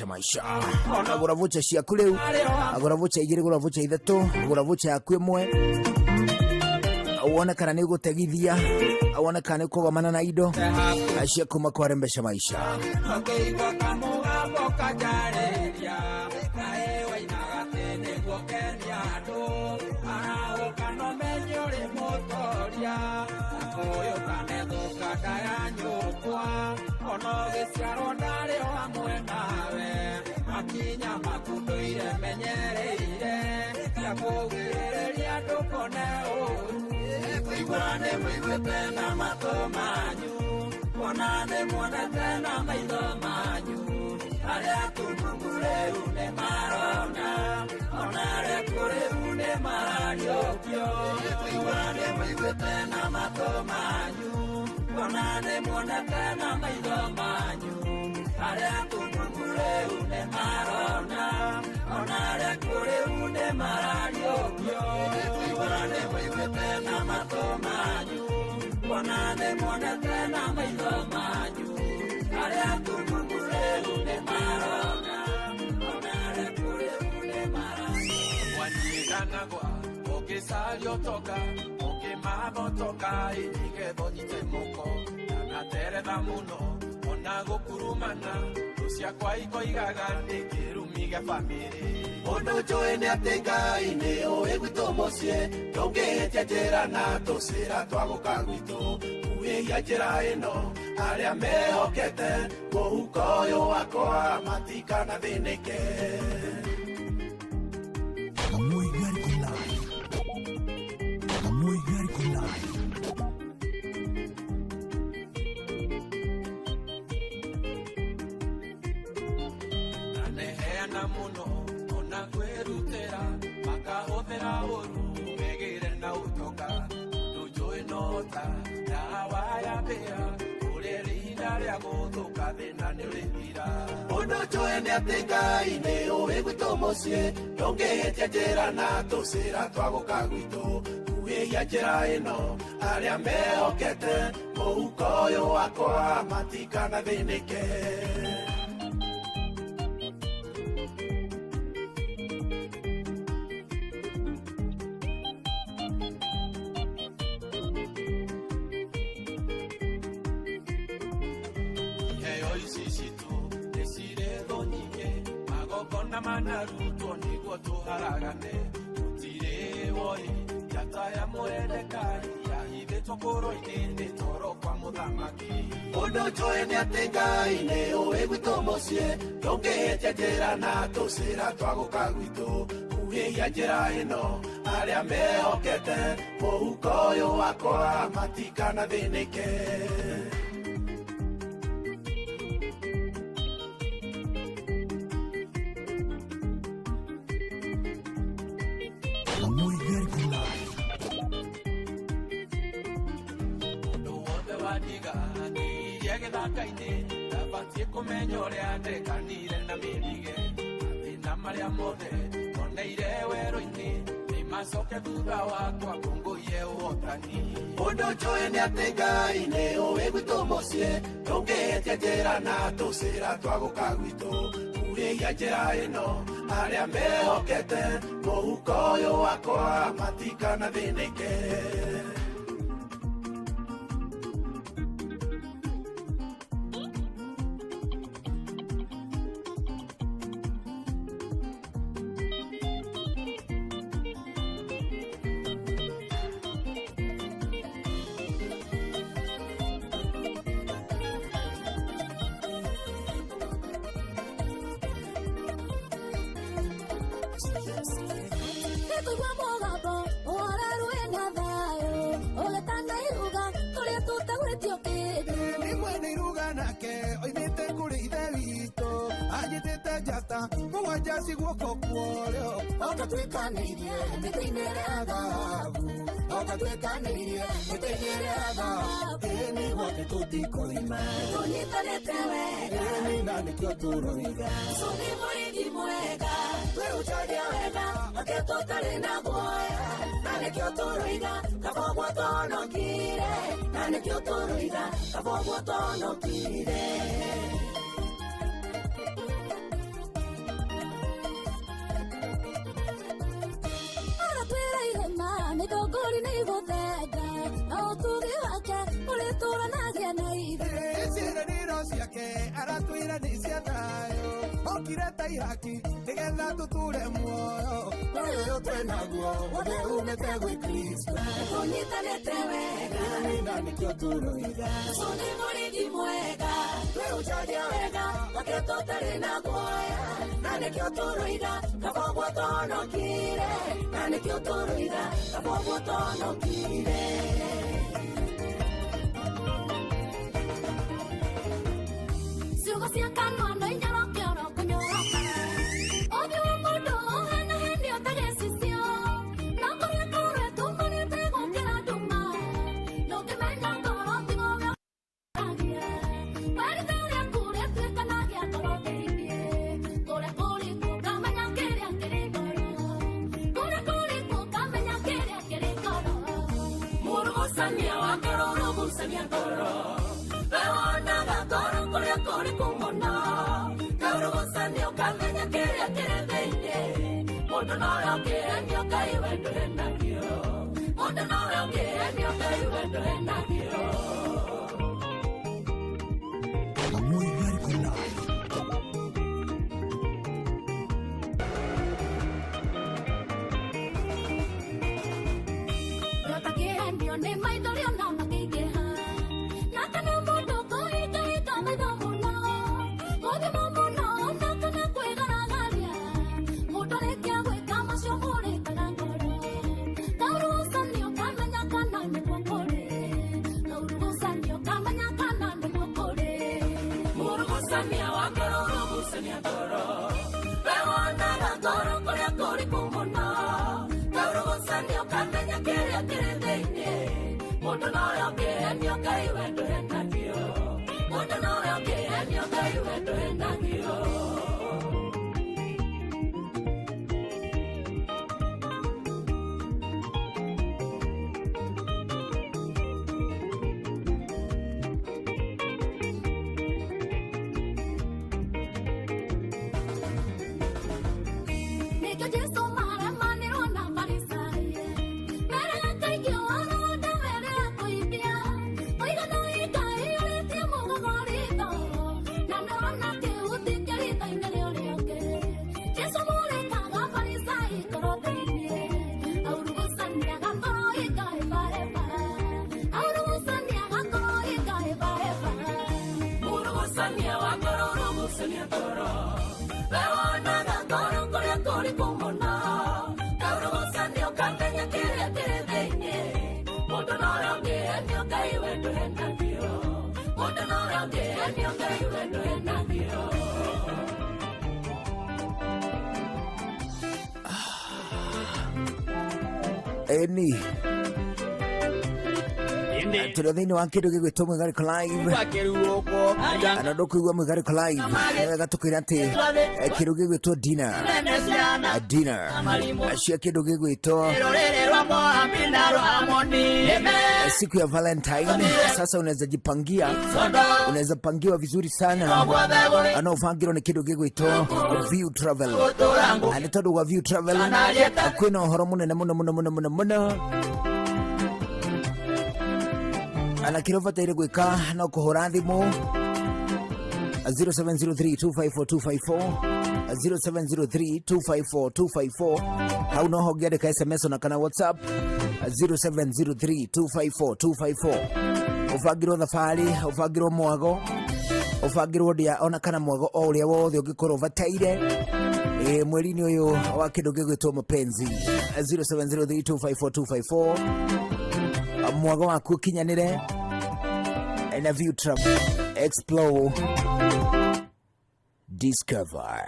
maisha. Agura voucher cia kureu, agura voucher igiri, agura voucher ithatu, agura voucher yaku imwe, uone kana ni gutegithia, uone kana ni kugomana na indo acia kuma kwa rembesha maisha. Iguane mwigue tena mato manyu, onane mwone tena maitho manyu, aria kumungure une marona, onare kure une marariokyo. Iguane mwigue tena mato manyu, onane mwone tena maitho manyu, aria kumungure une marona, onare kure une marariokyo. Iguane mwigue tena mato manyu, onane mwone tena maitho manyu, aria kumungure une marona, onare kure une marariokyo. Waniganagwa okesalio toka okemabotoka inigetho nyitemoko naterera muno ona gukurumana ruciakwa ikoigaga nikirumiga famiri. Mundu njui ni ati Ngai ni ui gwitu mucii ndungihitia njira na tucira twa guka gwitu kuhihia njira ino aria mehokete muhuko uyu wakwa matikana thinike. Naneheana muno ona kwirutira makahuthira uru megire na utoka ndujui nota dawa ya mbia uri rinda ria guthuka thina ni urithira. Undu njui ni ati Ngai ni ui gwitu mucii ndungihitia njira na tucira twa guka gwitu kuhihia njira ino aria mehokete muhuko uyu wakwa matikana thinike. Manaruto niguo tuharagane tutire woi yata ya mwerekari yahithitwo kũrũ-inĩ nĩ toro kwa mũthamaki. Ũndũ njũĩ nĩ atĩ Ngai nĩ ũĩ gwitũ mũciĩ ndũngĩhĩtia njĩra na tũcĩra twa gũka gwitũ kuhĩhia njĩra ĩno arĩa mehokete mũhuko ũyũ wakwa matikana thĩnĩke. Ndabatie kumenya ũrĩa ndekanire na mĩrige mathĩna marĩa mothe moneire werũ-inĩ nĩmacoke thutha wakwa ngũngũiye ũhotani. Ũndũ njũĩ nĩ atĩ Ngai nĩ ũĩ gwitũ mũciĩ ndũngĩhĩtia njĩra na tũcĩra twa gũka gwitũ kuhĩhia njĩra ĩno arĩa mehokete mũhuko ũyũ wakwa matikana thĩnĩke. njata mũgwanja ciguoko kuorĩo Okatwĩkanĩirie mĩtĩ-inĩ ya thahabu Okatwĩkanĩirie mĩtĩ-inĩ ya thahabu Ĩni gwake tũtikũima Tũnyitanĩte wega Ĩni na nĩkĩo tũroiga Cũnĩ mũrĩgi mwega Twĩhunjagia wega Ake tũtarĩ na guoya Na nĩkĩo tũroiga Kaboguo tũhonokire Na nĩkĩo tũroiga Kaboguo tũhonokire Nĩtongori nĩigũthenga na ũtugi wake ũrĩtũranagia na ithuĩ ciĩranĩro ciake aratwĩra nĩ cia thayũ okire ta ihaki nĩgetha tũtũre muoyo ũyũ twĩnaguo wothe umĩte gwĩ Kristo tũnyitanĩte wega na nĩkĩo tũroiga Cũnĩ mũrĩgi mwega twĩhunjagia wega ake tũtarĩ na guoya na nĩkĩo tũroiga Kaboguo tũhonokire na nĩkĩo tũroiga Kaboguo tũhonokire Ciugo cia kanua no inyoroke oro kũnyoroka Ũthiũ wa mũndũ ũhenaheni ũtagĩcicio No kũrĩa kũrĩa tumanĩte gũkĩra nduma Ndũngĩmenya ngoro tigo wĩagia Werĩte ũrĩa kũrĩa tuĩkanagia ngoro thĩinĩ Kũrĩa kũrĩ kũkamenya kĩrĩa kĩrĩ ngoro Kũrĩa kũrĩ kũkamenya kĩrĩa kĩrĩ ngoro Mũrugucania wa ngoro ũrugucania ngoro Wewonaga ngoro kũrĩa kũrĩ kũmũna Kaurugucanio kamenya kĩrĩa kĩrĩ thĩinĩ Mũndũ nowe ũngĩhenio Ngai we ndũhenagio Mũndũ nowe ũngĩhenio Ngai we ndũhenagio Ũtakĩhenio nĩ maithori ona makĩingĩha Na kana mũndũ kũhingahĩka maitho mũno Gũthima mũno na kana kwĩgaragaria Mũndũ rĩkia gwĩka macio mũrĩkaga ngoro Kaurugucanio kamenya kana nĩguo kũrĩ Kaurugucanio kamenya kana nĩguo kũrĩ Mũrugucania wa ngoro ũrugucania ngoro Wewonaga ngoro kũrĩa kũrĩ kũmũna Kaurugucanio kamenya kĩrĩa kĩrĩ thĩinĩ Mũndũ nowe ũngĩhenio Ngai we ndũhenagio Mũndũ nowe ũngĩhenio Ngai we ndũhenagio Nĩkĩo Jesũ maremanĩrwo na Farisai Merega kaingĩ ũhoro wa ndamerera kũimbia Mũigana Ngai ũrĩtie mũgogo ritho Na nĩwona kĩhuti kĩa ritho-inĩ rĩo rĩake Jesũ mũrĩkaga Farisai ngoro thĩinĩ Aurugucaniaga ngoro ikaĩbareba Aurugucaniaga ngoro ikaĩbareba Mũrugucania wa ngoro ũrugucania ngoro Wewonaga ngoro kũrĩa kũrĩ kũmũna Kaurugucanio kamenya kĩrĩa kĩrĩ thĩinĩ Mũndũ nowe ũngĩhenio Ngai we ndũhenagio Mũndũ nowe ũngĩhenio Ngai we ndũhenagio Eni tũrĩ thĩinĩ wa kĩndũ gĩgwĩtwo Mwigarĩko Live na ndũkũigua Mwigarĩko Live nĩ wega tũkwĩra atĩ kĩndũ gĩgwĩtwo dinner cia kĩndũ gĩgwĩtwo siku ya Valentine. Sasa unaweza jipangia, unaweza pangiwa vizuri sana na ufangirwo nĩ kĩndũ gĩgwĩtwo View Travel. Nĩ tondũ wa View Travel kwĩna ũhoro mũnene mũno ana kĩrĩa ũbataire gwĩka no kũhũra thimũ 0703254254 0703254254 hau noho ũngĩandĩka SMS ona kana WhatsApp 0703254254 ũbangĩrwo thabarĩ, ũbangĩrwo mwago, ũbangĩrwo ndĩa ona kana mwago o ũrĩa wothe ũngĩkorwo ũbataire mweri-inĩ ũyũ wa kĩndũ gĩgwĩtwo Mapenzi 0703254254 mwago waku ũkinyanĩre na View Travel. Explore Discover.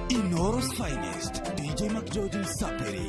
Inoro's finest, DJ McGeorge Sapere.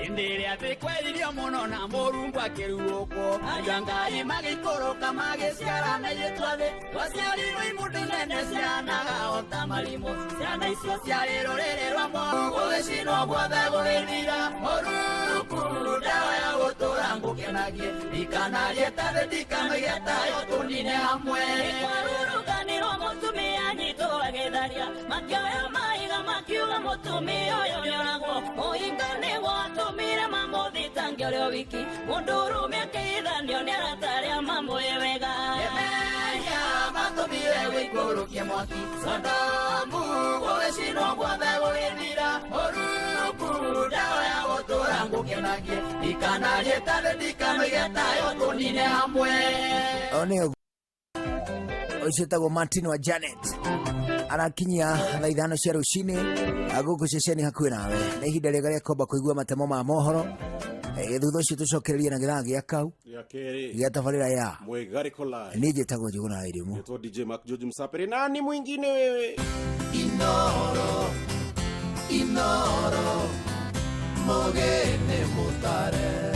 Indere ate kwelirio muno na morungu akiruoko ayangai magikoroka magiciara na yetwathe wasiari rwi mundu nene cianaga ota marimo ciana icio ciarĩ rũrĩrĩ rwa mo gũgĩcinwo guothe gũgĩthira moruku ndawa ya gũtũra ngũkenagie ikanarie tathĩ ndikanagia tayo tũnine hamwe ikwarũrũnganĩrwo mũtumia nyitwo agĩtharia makĩoya maiga makiuga mũtumia ũyũ nĩoragwo mũhinga nĩguo atũmire mamũthitangio rĩo wiki mũndũrũme akĩithanio nĩ aratarĩa mamũĩ wega emenya matũmire gũikũrũkia mwaki Sodomu gũgĩcinwo guothe gũgĩthira ũruku ndawa ya gũtũra ngũkenagie ikanarie tathĩ ndikanagia tayo tũnine hamwe Ucitagwo Martin wa Janet arakinyia thaa 5 cia rũcinĩ agũkũ ceceni hakuhĩ nawe nĩ ihinda rĩega rĩa kwamba kũigua matemo ma mohoro thutha ũcio tũcokererie na gĩthaa gĩa kau gĩa tabarĩra ya Mwigariko Live. Niĩ njĩtagwo Njũgũna wa Irimũ. Naitwa DJ McGeorge Msapere. Nani mwingine wewe? Inoro Mogene Mutare.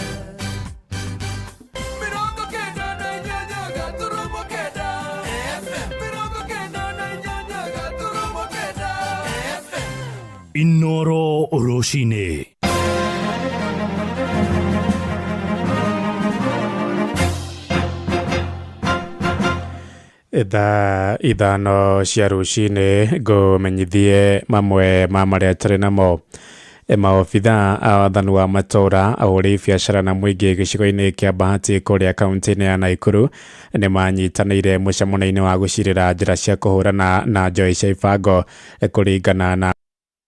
Inoro Oroshine. Ithano cia rũcinĩ ngũmenyithie mamwe ma marĩa tũrĩ namo. Maobitha a wathani wa matũra ahũri biacara na mũingĩ gĩcigo-inĩ kĩa Bahati kũrĩa kaunti-inĩ ya Naikuru nĩ manyitanĩire mũcemanio-inĩ wa gũcirĩra njĩra cia kũhũrana na njoi cia ibango kũringana na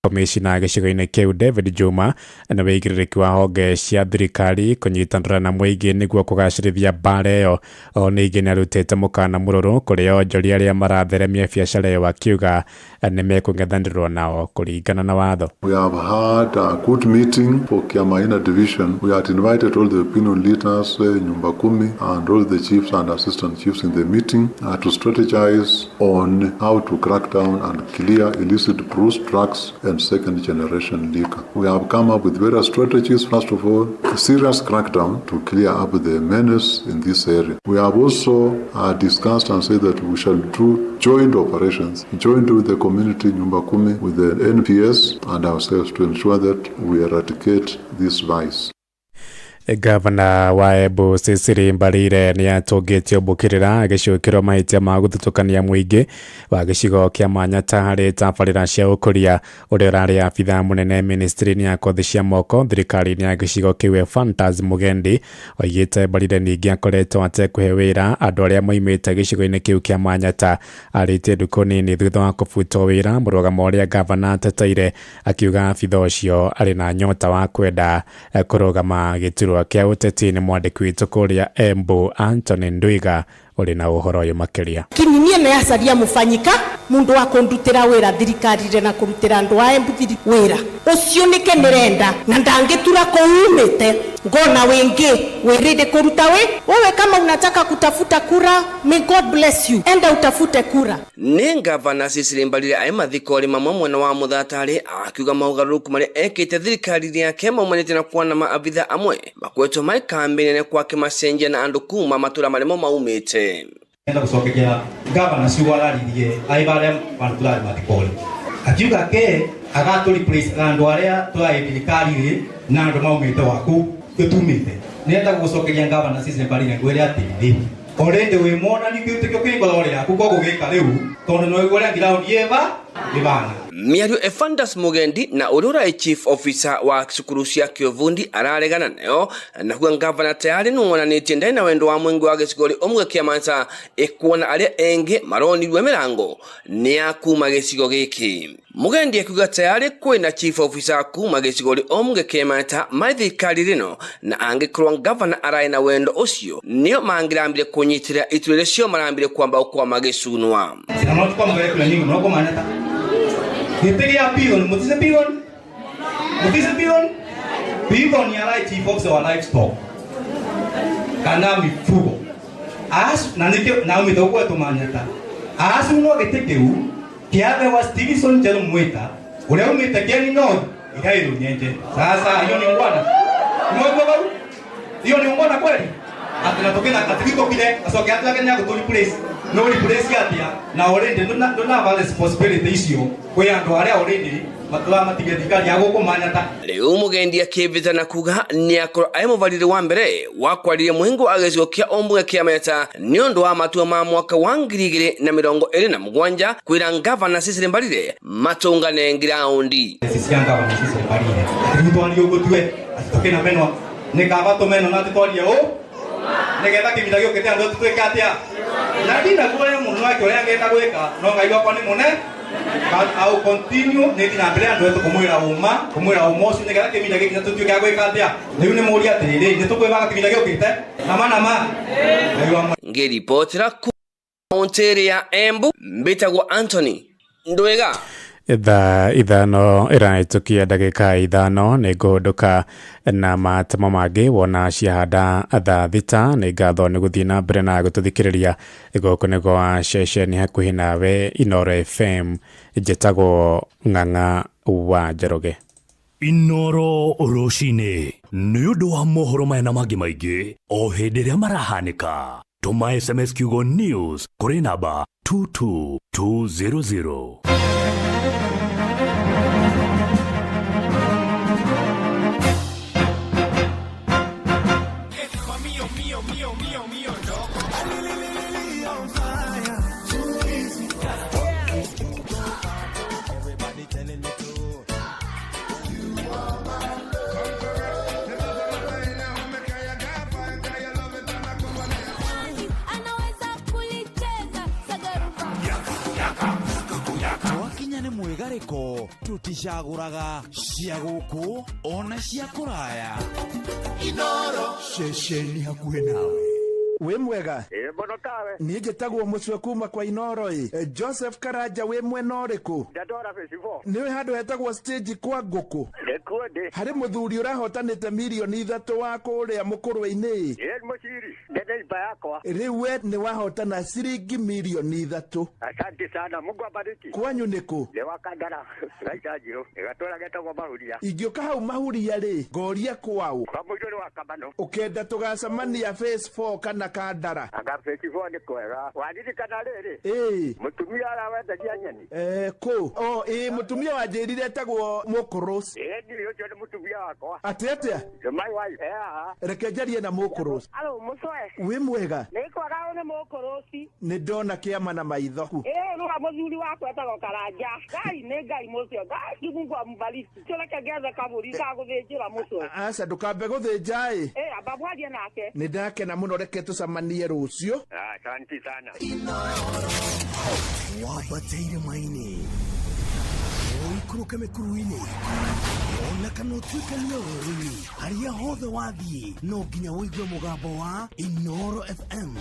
Komishina gĩcigo-inĩ kĩu David Juma na wĩigĩrĩrĩki wa honge cia thirikari kũnyitanĩra na mũingĩ nĩguo kũgacĩrithia mbara ĩyo. O ningĩ nĩ arutĩte mũkana mũrũrũ kũrĩ onjoria arĩa maratheremia biacara ĩyo akiuga nĩ mekũng'ethanĩrwo nao kũringana na watho. We have had a good meeting for Kiamaina division. We had invited all the opinion leaders, Nyumba Kumi, and all the chiefs and assistant chiefs in the meeting to strategize on how to crack down and clear illicit bruise drugs and second generation liquor. We have come up with various strategies. First of all, a serious crackdown to clear up the menace in this area. We have also discussed and said that we shall do joint operations, joint with the community, Nyumba Kumi, with the NPS and ourselves to ensure that we eradicate this vice. Gavana wa Embu Cecily Mbarire nĩ atũngĩtio mbũkĩrĩra agĩcokĩrwo mahĩtia ma gũthutũkania mũingĩ wa gĩcigo kĩa Manyata harĩ tabarĩra cia ũkũria. Ũrĩa ũrarĩ abitha mũnene ministry-inĩ ya kothi cia moko thirikari-inĩ ya gĩcigo kĩu Fantas Mugendi oigĩte Mbarire ningĩ akoretwo atekũhe wĩra andũ arĩa moimĩte gĩcigo-inĩ kĩu kĩa Manyata. Arĩtie ndukũ nini thutha wa kũbutwo wĩra mũrũgamo ũrĩa gavana ateteire, akiuga abitha ũcio arĩ na nyota wa kwenda kũrũgama gĩturwa kia ũteti. Nĩ mwandĩki witũ kũrĩa Embu Anthony Ndwiga ũrĩ na ũhoro ũyũ makĩria. Kininie nĩ acaria mũbanyika mundu wa kũndutĩra wĩra thirikari-inĩ na kũrutĩra andũ a Embu wĩra ũcio nĩke nĩrenda na ndangĩtura kũumĩte ngona wĩngĩ wĩrĩde kũruta wewe kama unataka kutafuta kura, may God bless you, enda utafute kura. Nĩ gavana Cecily Mbarire aĩ mathiko mamwe mwena wa Muthatari akiuga maũgarũrũku marĩa ekĩte thirikari-inĩ yake maumanĩte na kuona maabitha amwe makwetwo marĩ kambĩ-inĩ kwake macenjia na andũ kuma matũra marĩa maumĩte. Enda gũcokera gavana ciugo araririe aibare matũra matikore akiuga ke agatũ replace andũ arĩa twaĩ thirikari-inĩ na andũ maumĩte waku gũtumĩte. Nenda gũcokeria gavana Cecily Mbarire ngwĩre atĩrĩrĩ already wĩ mona ni kitu kĩngororera kuko gũgĩka rĩu tondũ no igũrĩa ground yeva ibana. Miario Fantas Mugendi na ũrĩa chief officer wa cukuru cia Kĩovundi araregana nayo na kuga gavana tayari nĩwonanĩtie ndai na wendo wa mũingĩ wa gĩcigo ũmwe kĩa Manyata ĩkuona arĩa engĩ maronirwe mĩrango nĩ akuma gĩcigo gĩkĩ. Mugendi akiuga tayari kwĩna chief officer kuma gĩcigo ũmwe kĩa Manyata mathirikari rĩno na angĩkorwo gavana araĩ na wendo ũcio nĩo mangĩrambire kũnyitĩra iturĩre cio marambire kwamba kwa magĩcunwa. Gĩtĩgĩa billion, mũtice billion? Mutisi billion ya right chief officer wa livestock. Kana mifugo. Na nikyo na umitokuwa tumanyata. No getekeu kiabe wa Stevenson Jalo Mwita. Ule umetekeni no ikairu nyenje. Sasa hiyo ni ngwana. Hiyo ni ngwana kweli? Atunatokea katika kile asoke hata Kenya kutoli place. No replace yatia na already don't have responsibility icio kwe andu aria already matwa matigethikari ya gukumanyata. Riu mugendi akivita na kuga ni akoro ai muvarire wa mbere wakwarire muhingo agecigo kia ombunge kia meta ni undu wa matua ma mwaka wa 2027 kwira ngavana Cecily Mbarire matungane ngiraundi. Sisi ngavana Cecily Mbarire twitwari ugutwe atoke na menwa ni kavato meno na twitwari negetha kibira gyo kete ando tweka atia na dina kwa mundu wake ore angeta gweka no ngaiwa kwa ni mune au continue ne dina mbere ando eto kumwira umosi negetha kibira gyo tutweka gweka atia riu ni muri atirire ni tukwebaga kibira gyo kete nama ngeri report ku Ontario ya Embu mbitagwo Anthony Ndwega. Ithano iraitukia ndagika ithano ni nguhunduka na matemo mangi wona ciahanda thaa thita ni ngatho ni guthii na mbere na gututhikiriria guku ni gwa ceceni hakuhi nawe Inoro FM njitagwo Ng'ang'a wa Njoroge. Inoro rucini ni undu wa mohoro mena mangi maingi o hindi ria marahanika. Tuma SMS kiugo news kuri namba 22200. Mwegareko tutishaguraga cia guku ona cia kuraya. Inoro ceceni hakuhe nawe. We mwega mbono tawe ni njitagwo mucwe kuma kwa Inoro Joseph Karanja we mwena uriku ndadora festival niwe handu hetagwo stage kwa nguku ndekuende hari muthuri urahotanite milioni 3 wa kuria mukurwe-ini muciri ndende iba yakwa riu we ni wahotana ciringi milioni 3. asante sana Mungu abariki. Kwanyu niku le wakandara raijajiro igatora getagwo mahuria ingioka hau mahuria ri ngoria kwao kwa mujuri wa kabano ukenda tugacamania phase 4 kana kandara anga festival ni kwega wadiri kana riri mutumia ara wendagia nyeni ko mutumia wanjirire tagwo Mukuros ndio ndio mutumia wakwa atetea my wife reke njarie na Mukuros. Alo musoe we mwega nikwaga one Mukurosi ni ndona kiama na maitho no muthuri wakwa etagwo Karanja ngai ni ngai mucio ngai Mungu ambariki tuleke gethe kaburi ka guthinjira musoe asa ndukambe guthinja ababwarie nake ni ndakena muno reke tucamanie rucio. Asante sana wabateire maini oikuruke mekuruini ona kana utuike nyorori haria hothe wathie no nginya uigue mugambo wa Inoro FM.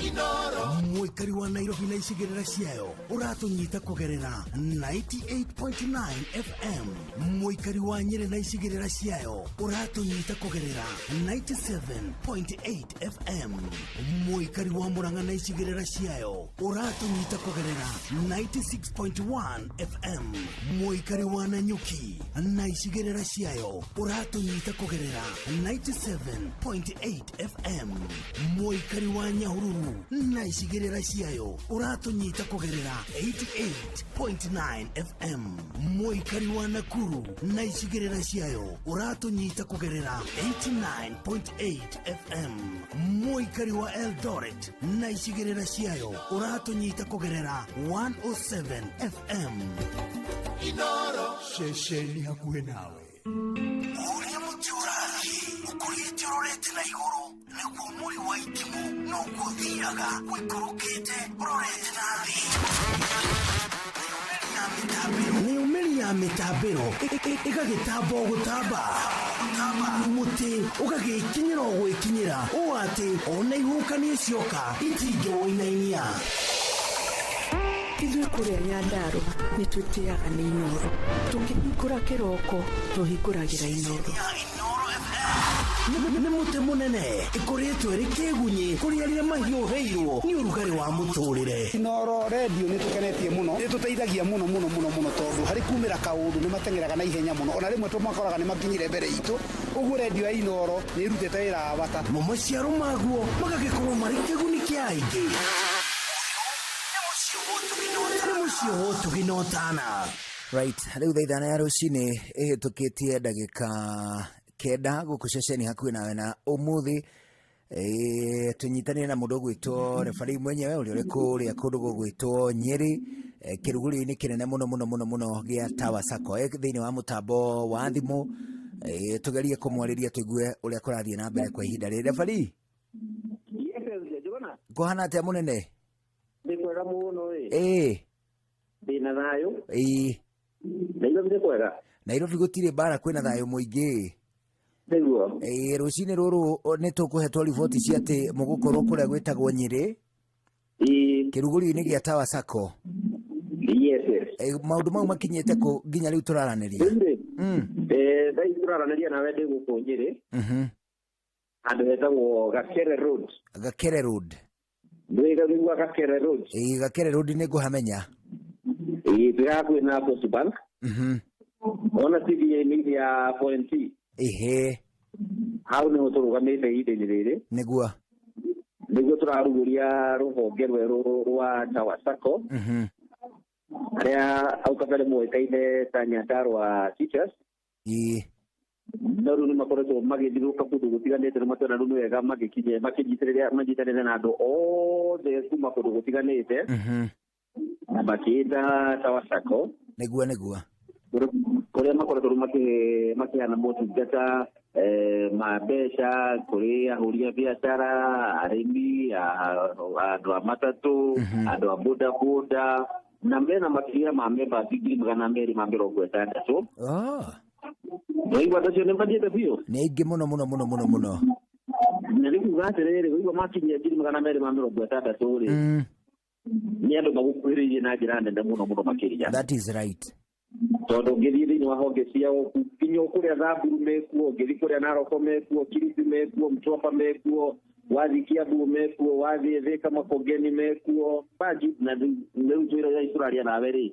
Muikari wa Nairobi na icigirira ciayo uratunyita kugerera 98.9 FM. Muikari wa Nyeri na icigirira ciayo uratunyita kugerera 97.8 FM. Muikari wa Murang'a na icigirira ciayo uratunyita kugerera 96.1 FM. Muikari wa Nanyuki na icigirira ciayo uratunyita kugerera 97.8 FM. Muikari wa Nyahururu na icigirira ciayo uratunyita kugerera 88.9 FM. Muikari wa Nakuru na icigirira ciayo uratunyita kugerera 89.8 FM. Muikari wa Eldoret na icigirira ciayo uratunyita kugerera 107 FM. Inoro ceceni hakuhe nawe. Uria muturari ukurite urorete na iguru niguo muri wa itimu no guthiaga wikurukite urorete na thi. Ni umeri ya mitambiro igagitambo gutamba muti ugagikinyira gwikinyira uati ona ihukanie cioka itinge woinainia ithuĩ kũrĩa Nyandarua nĩ twĩtĩaga nĩ Inooro. Tũkĩhingũra kĩroko tũhingũragĩra Inooro. nĩ mũtĩ mũnene ĩkoretwo ĩrĩ kĩgunyi kũrĩa rĩrĩa mahiũhĩirwo nĩ ũrugarĩ wa mũtũrĩre. Inooro redio nĩ tũkenetie mũno, nĩ tũteithagia mũno tondũ harĩ kumĩra kaũndũ nĩ mateng'eraga na ihenya mũno, ona rĩmwe tũmakoraga nĩ makinyire mbere itũ. Ũguo redio ya Inooro nĩ ĩrutĩte wĩra wa bata. Maciaro maguo magagĩkorwo marĩ kĩguni kĩa aingĩ. Nĩ mũciĩ wo tũginotana. Right, rĩu thaa ithano ya rũcinĩ ĩhĩtũkĩtie ndagĩka kenda gũkũ ceceni hakuhĩ nawe na ũmũthĩ tũnyitanire na mũndũ gwĩtwo refarii mwenyewe ũrĩa kũrĩa kũndũ gwĩtwo Nyeri kĩrugũrio-inĩ kĩnene mũno gĩa Tower Sacco thĩinĩ wa mũtambo wa thimũ. Tugerie kũmwarĩria tũigue ũrĩa kũrathiĩ na mbere kwa ihinda rĩrĩ. Refarii, kũhana atĩa mũnene? Nĩ kwega mũno ndĩna thayũ. Nairobi nĩ kwega? Nairobi gũtirĩ mbara, kwĩna thayũ mũingĩ. Nĩguo rũcinĩ rũrũ nĩ tũkũhetwo riboti cia atĩ mũgũkorwo kũrĩa gwĩtagwo Nyeri kĩrugũrio-inĩ gĩa Tower Sacco. Maũndũ mau makinyĩte kũ nginya rĩu tũraranĩria? Thaa tũraranĩria nawe ndĩ gũkũ Nyeri handũ hetagwo Gakere Road. Gakere Road? Ndĩgagĩgua Gakere Road. Gakere Road nĩ ngũhamenya. Twĩ hakuhĩ na Post Bank. Ona CBA-inĩ ya Point. Hau nĩho tũrũgamĩte ihinda-inĩ rĩrĩ nĩguo tũrarugũria rũhonge rwerũ rwa Tower Sacco harĩa hau kabere moĩkaine ta Nyandarua Teachers. No rĩu nĩ makoretwo magĩthiũrũrũka kũndũ gũtiganĩte, nĩ matwĩra rĩu nĩ wega manyitanĩre na andũ othe kuma kũndũ gũtiganĩte na makĩĩta Tower Sacco nĩguo kũrĩa makoretwo makĩhana motungata ma mbeca kũrĩ ahũri a biacara, arĩmi, andũ a matatũ, andũ a bodaboda na mena makĩria ma memba 260,000. Waigua tacio nĩ mathiĩte biũ? Nĩ aingĩ mũno. Na nĩ kuuga atĩrĩrĩ, waigua makinyia 260,000 rĩ, nĩ andũ magũkuhĩrĩirie na njĩra nene mũno makĩria. That is right. Tondũ ũngĩthiĩ thĩinĩ wa honge ciao nginya kũrĩa Thamburu mekuo, ũngĩthiĩ kũrĩa Naroko mekuo, Kilifi mekuo, Mtwapa mekuo, wathiĩ Kiambu mekuo, wathiĩ Thika Makongeni mekuo, Bangi na rĩu twĩra tũraria nawe rĩ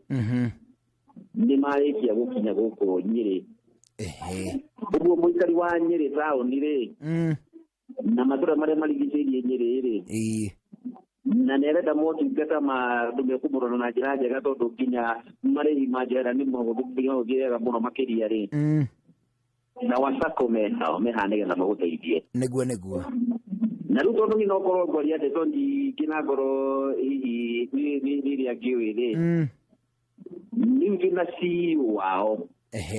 nĩ marĩkia gũkinya gũkũ Nyeri. Ũguo mũikari wa Nyeri taũni rĩ na matũra marĩa marigicĩirie Nyeri rĩ na nĩ arenda motungata ma andũ mekũmũrora na njĩra njega tondũ nginya marĩhi ma njĩra nĩ mahũthĩraga mũno makĩria rĩ na Tower Sacco menao meha nĩgetha magũteithie. Nĩguo na rĩu tondũ nĩ nokorwo ngoria ndeto nyingĩ na ngoro hihi rĩrĩa ngĩũĩ rĩ rĩu ndĩna CEO wao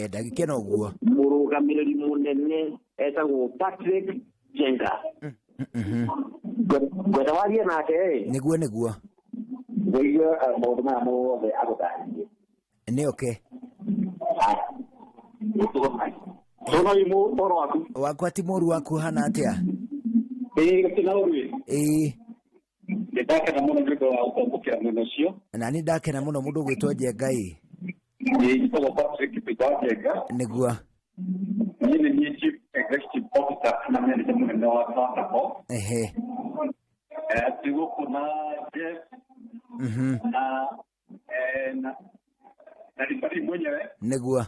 ndagĩkena ũguo mũrũgamĩrĩri mũnene etagwo Patrick Jenga. Gwenda warie nake nĩguo wĩigue maũndũ maya mothe agũtarĩrie. Nĩ okay. Wakwa ti mũru waku hana atĩa? Gakena ũrĩ? Ndakena mũno nĩ ũndũ wa gũkũmbũkĩra mũno ũcio. Na niĩ ndakena mũno mũndũ gwĩtwo Njengai. Njĩtagwo Patrick Jenga. Nĩguo niĩ nĩ niĩ Chief Executive Officer na manager mũnene wa Tower Sacco. Tugũkũ na Jeff na refarii mwenyewe nĩguo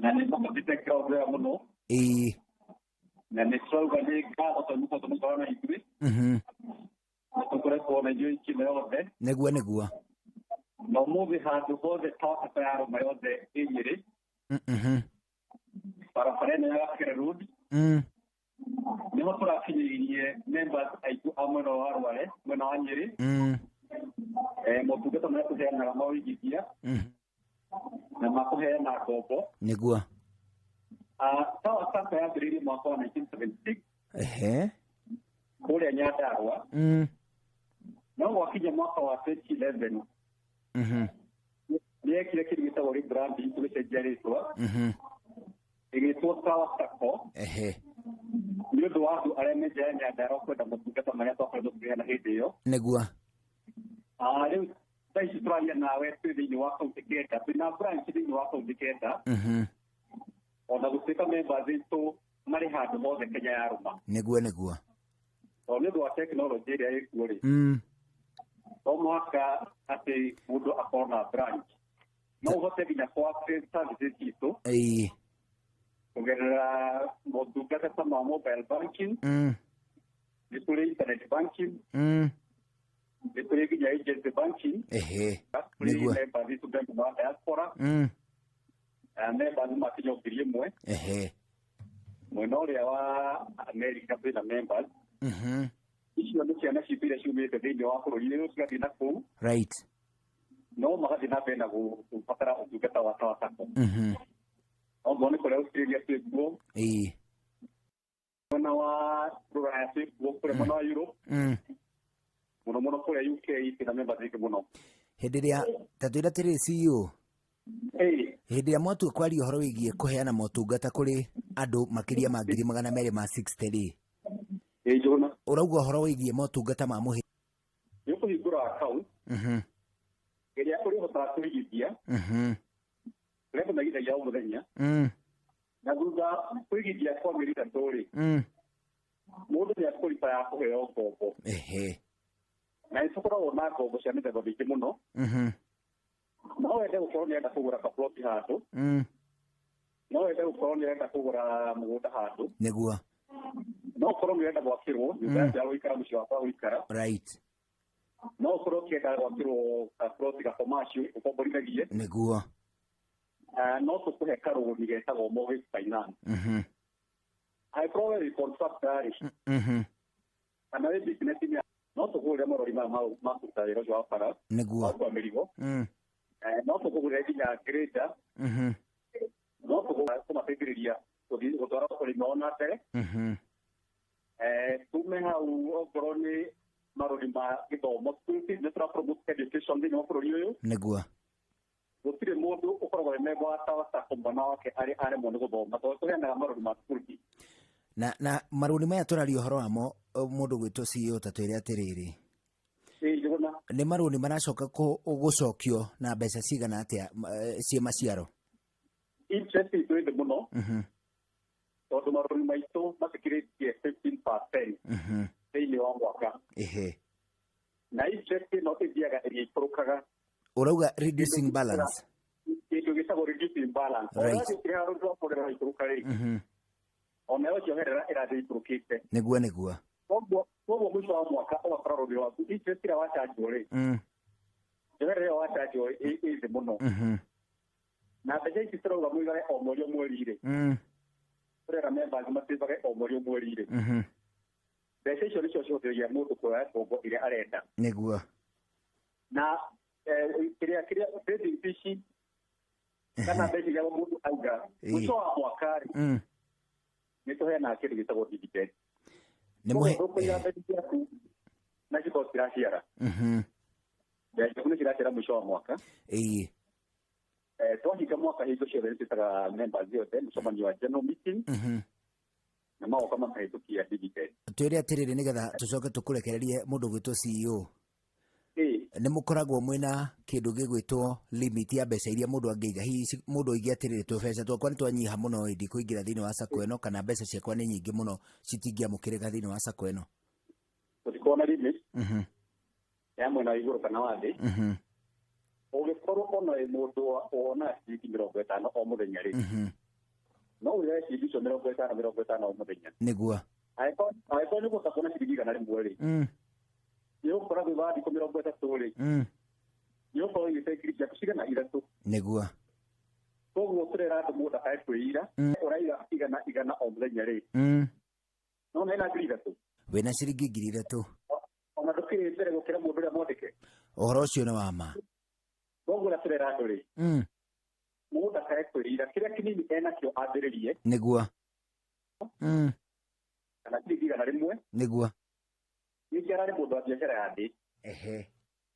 na nĩ tũkũthite kĩraũ wega mũno na nĩ tũrauga nĩ ngatho tondũ tũmũkorana ithuĩ na tũkoretwo na inyuĩ ikinĩ yothe nĩguo na ũmũthĩ handũ hothe Tower Sacco yarũma yothe ĩ Nyeri barabara ĩno ya Gakere Road nĩho tũrakinyĩirie members aitũ a mwena wa Rware mwena wa Nyeri motungata marĩa tũheanaga ma ũigithia na ma kũheana ngombo nĩguo. Tower Sacco yambĩrĩirie mwaka wa 1976 kũrĩa Nyandarua no gwakinya mwaka wa 2011 nĩ yekire kĩndũ gĩtagwo rebranding tũgĩcenjia rĩtwa ĩgĩtwo Tower Sacco nĩ ũndũ wa andũ arĩa menjaga Nyandarua kwenda motungata marĩa twakoretwo tũkĩheana hĩndĩ ĩyo nĩguo. Rĩu Taici tũraria nawe twĩ thĩinĩ wa kaunti Kenda, twĩna branch thĩinĩ wa kaunti Kenda, ona gũtuĩka members aitũ marĩ handũ mothe Kenya ya rũma. Nĩguo. Tondũ nĩ ũndũ wa tekinoronjĩ ĩrĩa ĩkuo rĩ, to mũhaka atĩ mũndũ akorwo na branch. No ũhote nginya kũ-access services citũ kũgerera motungata ta ma mobile banking, nĩ tũrĩ internet banking, nĩ tũrĩ nginya agent banking, nĩguo members aitũ thĩinĩ wa diaspora, members makinya 1,000, mwena ũrĩa wa America twĩna members. Icio nĩ ciana citũ iria ciumĩte thĩinĩ wa bũrũri ũyũ cigathiĩ na kũu, no magathiĩ na mbere na gũbatara ũtungata wa Sacco. Oguo nĩ kũrĩa Australia twĩkuo, mwena wa Rũraya twĩkuo, kũrĩa mwena wa Europe, mũno kũrĩa UK twĩna members aingĩ mũno. Hĩndĩ ĩrĩa ta twĩra atĩrĩrĩ CEO, hĩndĩ ĩrĩa mwatua kwaria ũhoro wĩgiĩ kũheana motungata kũrĩ andũ makĩria ma 260 rĩ, ũrauga ũhoro wĩgiĩ motungata ma mũhĩ nĩ ũkũhingũra account ĩrĩa ũrĩhotaga kũigithia ũrĩa kũmĩgithagia o mũthenya, na thutha kũigithia kwa mĩeri 3 rĩ, mũndũ nĩ akũriba ya kũheo ngombo. Na nĩ tũkoragwo na ngombo cia mĩthemba mĩingĩ mũno. No wende gũkorwo nĩ enda kũgũra kaploti handũ, no wende gũkorwo nĩ enda kũgũra mũgũnda handũ, nĩguo no ũkorwo nĩ enda gwakĩrwo nyũmba ya gũikara, mũciĩ wakwa gũikara, no ũkorwo ũkĩenda gwakĩrwo kaploti ga commercial ũkomborithagie, nĩguo no tũkũhe karũni getagwo mortgage finance. Angĩkorwo wĩ contractor rĩ, kana wĩ business inĩ, no tũkũgũrĩre marori ma kũruta wĩra ũcio wa bara, nĩguo kwa mĩrigo, no tũkũgũrĩre nginya grader, no tũkũmateithĩrĩria gũtwara ũrĩmi wao na mbere. Tume hau okorwo nĩ marori ma gĩthomo, nĩ tũra-promote education thĩinĩ wa bũrũri ũyũ, nĩguo gũtirĩ mũndũ ũkoragwo wĩ member wa Sacco mwana wake aremwo nĩ gũthoma, tondũ tũheanaga marori ma school fees. Na marũni maya tũraria ũhoro wamo mũndũ gwĩtwo CEO ta twĩre atĩrĩrĩ, nĩ marũni maracoka gũcokio na mbeca cigana atĩa ciĩ maciaro? Interest itũ ĩthĩ mũno, tondũ marũni maitũ matikĩrĩtie 15% thĩinĩ wa mwaka, na interest ĩno ĩthiaga ĩgĩikũrũkaga. Ũrauga reducing balance, kĩndũ gĩtagwo reducing balance, ũrĩa rũndũ rwa ikũrũka rĩ, ona yo njoherera ĩrathiĩ ikũrũkĩte, nĩguo koguo mũico wa mwaka ũgakora rũndũ waku interest ĩrĩa wachanjwo rĩ, njoherera ĩyo wachanjwo ĩ thĩ mũno, na mbeca ici tũrauga mũigare o mweri o mweri rĩ, tũrera members matĩbage o mweri o mweri rĩ, mbeca icio nĩcio cihũthĩragia mũndũ kuoya ngombo ĩrĩa arenda, nĩguo na kĩrĩa trading ici kana mbeca iria mũndũ auga mũico wa mwaka rĩ, nĩ tũheanaga kĩndũ gĩtagwo dividend. Ũkũiga mbeca ciaku na cikorwo ciraciara, mbeca ciaku nĩ ciraciara mũico wa mwaka. Twahinga mwaka hingo ciothe nĩ twĩtaga members yothe mũcemanio wa general meeting, na magoka makahĩtũkia dividend. Twĩre atĩrĩrĩ nĩgetha tũcoke tũkũrekererie mũndũ gwĩtwo CEO, nĩ mũkoragwo mwĩna kĩndũ gĩgwĩtwo limit ya mbeca iria mũndũ angĩiga? Hihi mũndũ oige atĩrĩrĩ, tũbeca twakwa nĩ twanyiha mũno, ndikũingĩra thĩinĩ wa Sacco ĩno, kana mbeca ciakwa nĩ nyingĩ mũno citingĩamũkĩrĩka thĩinĩ wa Sacco ĩno? Gũtikorwo na limit ya mwena wa igũrũ kana wa thĩ. Ũngĩkorwo ona mũndũ wona ciringi 50 o mũthenya rĩ, no ũrĩa ciringi icio 50 o mũthenya, nĩguo angĩkorwo nĩ gũka kuona ciringi 100 rĩ, nĩũgũkora thutha wa thikũ 30 rĩ, nĩũgũkorwo ũgĩte ngiri ciaku cigana 3, nĩguo koguo tũrera andũ mũndũ akae kwĩira, ũraiga igana o mũthenya rĩ, no nena ngiri 3, wĩna ciringi ngiri 3, ona ndũkĩrĩ mbere gũkĩra mũndũ ũrĩa mwandĩke. Ũhoro ũcio nĩ wa ma. Koguo na tũrera andũ rĩ, mũndũ akae kwĩira, kĩrĩa kĩnini enakĩo ambĩrĩrie, nĩguo kana ciringi 100, nĩguo ningĩ ararĩ mũndũ wa biacara ya ndĩ,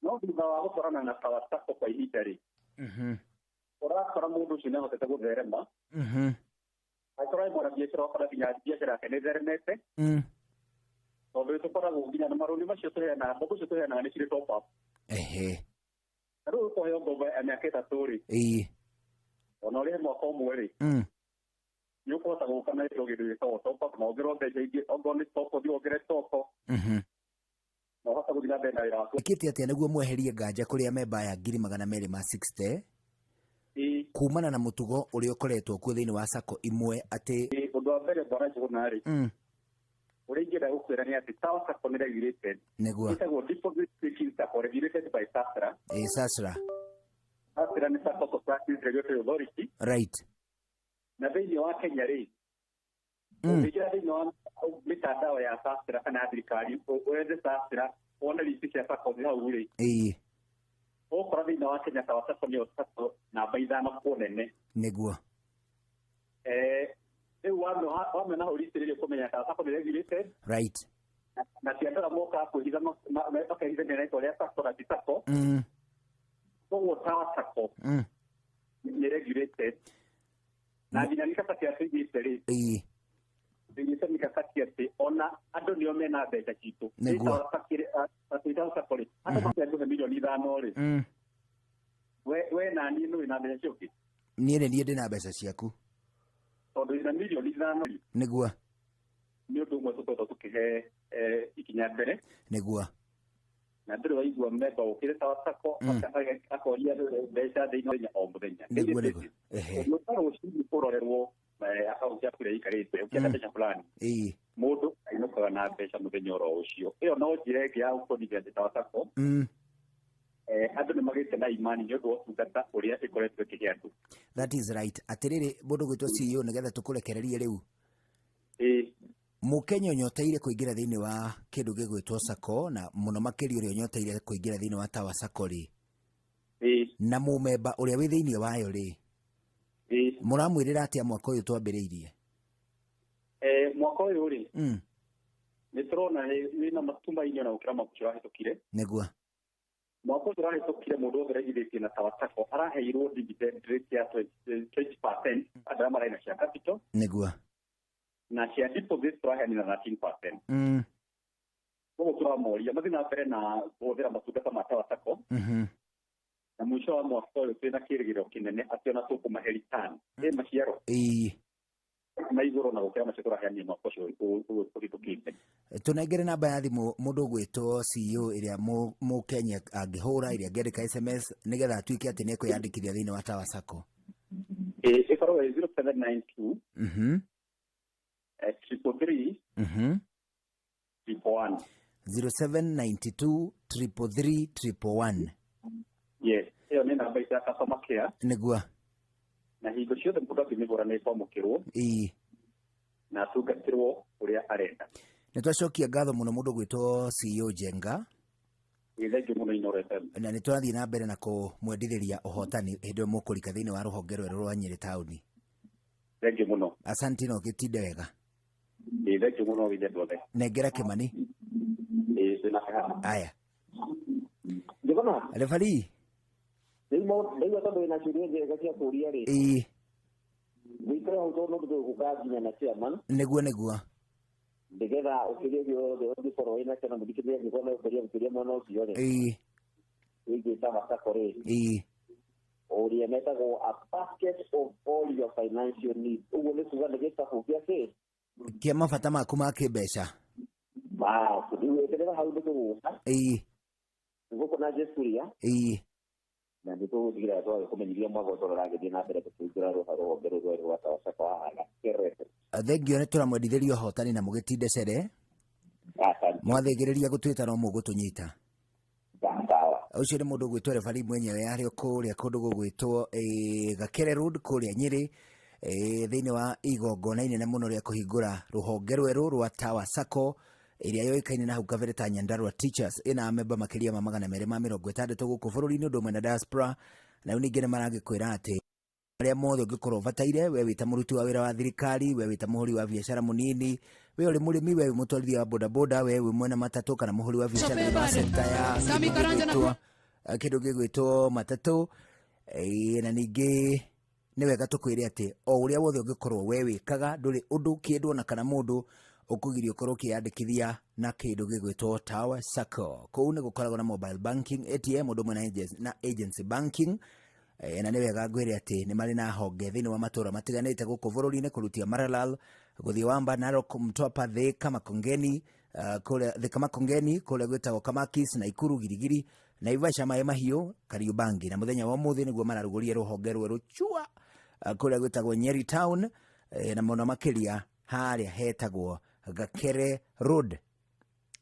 no thutha wa gũtwarana na Sacco kwa ihinda rĩ, ũrakora mũndũ ũcio nĩahotete gũtherema, angĩkorwo arĩ mwana biacara ũgakora nginya biacara yake nĩ theremete, tondũ tũkoragwo nginya na marũni macio tũheanaga, ngombo icio tũheanaga nĩ cirĩ top up. Ro ko yo go ameketa tori. Ona ri mo ko mweri. Yo ko ta go kana yo giri to pa mo gero de je ogoni to dio gere to ko. No hata go dinabe na ira. Ikiti ati naguo mweherie nganja kuri amemba ya 260 kumana na mutugo uri ukoretwo ku thiini wa sako imwe ati undu wa mbere bwana jonari uri ngira ukwira ni ati tawa sako ni regulated neguo itago deposit taking sako regulated by SASRA SASRA ni Sacco Practice Regulatory Authority right na thĩinĩ wa Kenya rĩ ũngĩingĩra thĩinĩ wa mitandao ya SASRA kana thirikari wethe SASRA wone rĩti cia sako hau rĩ ũkora thĩinĩ wa Kenya tawa sako nĩ sako namba 5 kũnene nĩguo rĩu wamena hau rĩti rĩrĩ kũmenya tawa sako nĩ regulated right na ciandara moka kwĩhitha makehithania na rĩtwa rĩa sako na ti sako koguo tawa sako nĩ regulated na nginya mikakati ya CBC rĩ nginya mikakati atĩ ona andũ nĩo mena mbeca citũ tawa sako rĩ andũ makĩandũhe milioni 5 rĩ we na niĩ nĩ na mbeca ciũkĩ niĩ ndĩ na mbeca ciaku tondũ ina milioni 5 nĩguo nĩ ũndũ ũmwe tũkoretwo tũkĩhe ikinya mbere nĩguo na ndĩrĩ waigua memba ũkĩrĩ tawa sako akoria mbeca thĩinĩ wa o mũthenya nĩguo ũtarũciinĩ kũrorerwo akaunti yaku ĩrĩa ĩikarĩte ũkĩenda mbeca fulani mũndũ ainũkaga na mbeca mũthenya oro ũcio ĩyo no njĩra ĩngĩ ya gũkonithia atĩ tawa sako andũ nĩ magĩte na imani nĩ ũndũ wa ũtungata ũrĩa ĩkoretwo ĩkĩhe andũ. That is right. Atĩrĩrĩ mũndũ gwĩtwo CEO nĩgetha tũkũrekererie rĩu Mũkenya ũnyoteire kũingĩra thĩinĩ wa kĩndũ gĩgwĩtwo sako na mũno makĩria ũrĩa ũnyoteire kũingĩra thĩinĩ wa tawa sako rĩ na mũmemba ũrĩa wĩ thĩinĩ wayo rĩ mũramwĩrĩra atĩa mwaka ũyũ twambĩrĩirie mwaka ũyũ rĩ nĩ tũrona wĩna matumaini ona gũkĩra mwaka ũcio ũrahĩtũkire nĩguo mwaka ũcio ũrahĩtũkire mũndũ wothe ũraigithĩtie na tawa sako araheirwo dividend rate ya 20% andũ arĩa marĩ na cia capital nĩguo na cia deposit tũraheanĩra na 13%. Koguo tũramoria mathiĩ na mbere na kũhũthĩra matungata ma tawa sako na mũico wa mwaka ũyũ twĩna kĩĩrĩgĩrĩro kĩnene atĩ ona tũkũmahe return maciaro na igũrũ na gũkĩra macio tũraheanire mwaka ũcio ũhĩtũkĩte. Tũnengere namba ya thimũ mũndũ gwĩtwo CEO ĩrĩa Mũkenya angĩhũra ĩrĩa angĩandĩka SMS nĩgetha atuĩke atĩ nĩ ekwĩyandĩkithia thĩinĩ wa tawa sako. Ĩkoragwo 0792 0792 333 yes ĩyo nĩ namba ya customer care nĩguo na hingo ciothe mũndũ angĩmĩgũra nĩ kwamũkĩrwo na atungatĩrwo ũrĩa arenda. Nĩ twacokia ngatho mũno mũndũ gwĩtwo CEO Jenga thengiũ mũno Inooro FM na nĩ tũrathiĩ na mbere na kũmwendithĩria ũhotani hĩndĩ ĩyo mũkũrika thĩinĩ wa rũhonge rwerũ rwa Nyĩrĩ taũni. Thengiũ mũno. Asante no gĩtinde wega. Thengiũ mũno wĩthe ndothe. Nengera Kĩmani. Aya. Ndivona. Referee. Ndio sababu inachuria njega cia kũria rĩ. Wĩkĩra ũtũ no ndũgũka nginya na chairman. Nĩguo. Nĩgetha ũkĩrie gĩothe ũngĩkorwo wĩna kĩna mũthikithia angĩkorwo no ũkĩria mwena ũcio rĩ. Wĩgiĩ tawa sako rĩ. Ũrĩa metagwo a basket of all your financial needs. Ũguo nĩ kuga nĩ gĩcabu gĩa kĩa mabata maku ma kĩmbeca. Nĩweterera hau nĩtũgũka. Ngũkũ na Jesuria. Na nĩtũgũtigĩra kũmenyithia mwaka ũtoro ũragĩthiĩ na mbere tũkĩingĩra rũhonge rũrũ rwa tawa sako haha kĩrete. Thengio nĩ tũramwendithĩria ũhotani na mũgĩtinde cere. Mwathĩgĩrĩria gũtwĩta no mũgũtũnyita. Ũcio nĩ mũndũ gwĩtwo referee mwenyewe arĩ kũrĩa kũndũ gũgwĩtwo Gakere Road kũrĩa Nyĩrĩ thĩinĩ wa igongona inene mũno rĩa kũhingũra rũhonge rwerũ rwa tawa sako ĩrĩa yoĩkaine na hau kabere ta Nyandarua Teachers ĩna memba makĩria ma 260 gũkũ bũrũri-inĩ ũndũ ũmwe na diaspora na rĩu ningĩ nĩ maragĩkwĩra atĩ arĩa mothe ũngĩkorwo ũbataire we wĩta mũruti wa wĩra wa thirikari we wĩta mũhũri wa biacara mũnini we ũrĩ mũrĩmi we wĩ mũtwarithia wa bodaboda we wĩ mwena matatũ kana mũhũri wa biacara wa sekta ya kĩndũ gĩgwĩtwo matatũ na ningĩ nĩ wega tũkwĩre atĩ o ũrĩa wothe ũngĩkorwo we wĩkaga ndũrĩ ũndũ kĩndũ na kana mũndũ ukugirio korwo kiandikithia na kindu gigwitwo Tower Sacco. Kou ni gukoragwo na mobile banking, ATM undu mwe na agency banking. Na nĩ wega ngwĩre atĩ nĩ marĩ na honge thĩinĩ wa matũũra matiganĩte gũkũ bũrũri-inĩ kũrutia Maralal, gũthiĩ Wamba, Narok, Mtwapa, Thika, Makongeni, kũrĩa gwĩtagwo Kamakis, Naikuru, Girigiri, Naivasha, Maĩ Mahiũ, Kariobangi. Na mũthenya wa ũmũthĩ nĩguo mararugũria rũhonge rwerũ chua kũrĩa gwĩtagwo Nyeri Town, na mũno makĩria harĩa hetagwo Gakere Road.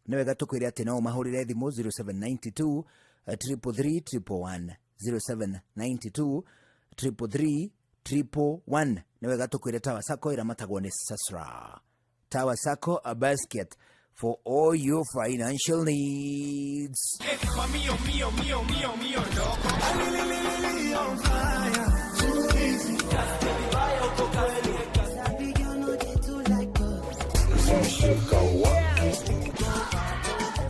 Nĩ wega tũkwĩre atĩ no ũmahũrĩre thimũ 0792 333 111 0792 333 111. Nĩ wega tũkwĩre Tower Sacco ĩramatagwo nĩ Sasra. Tower Sacco, a basket for all your financial needs.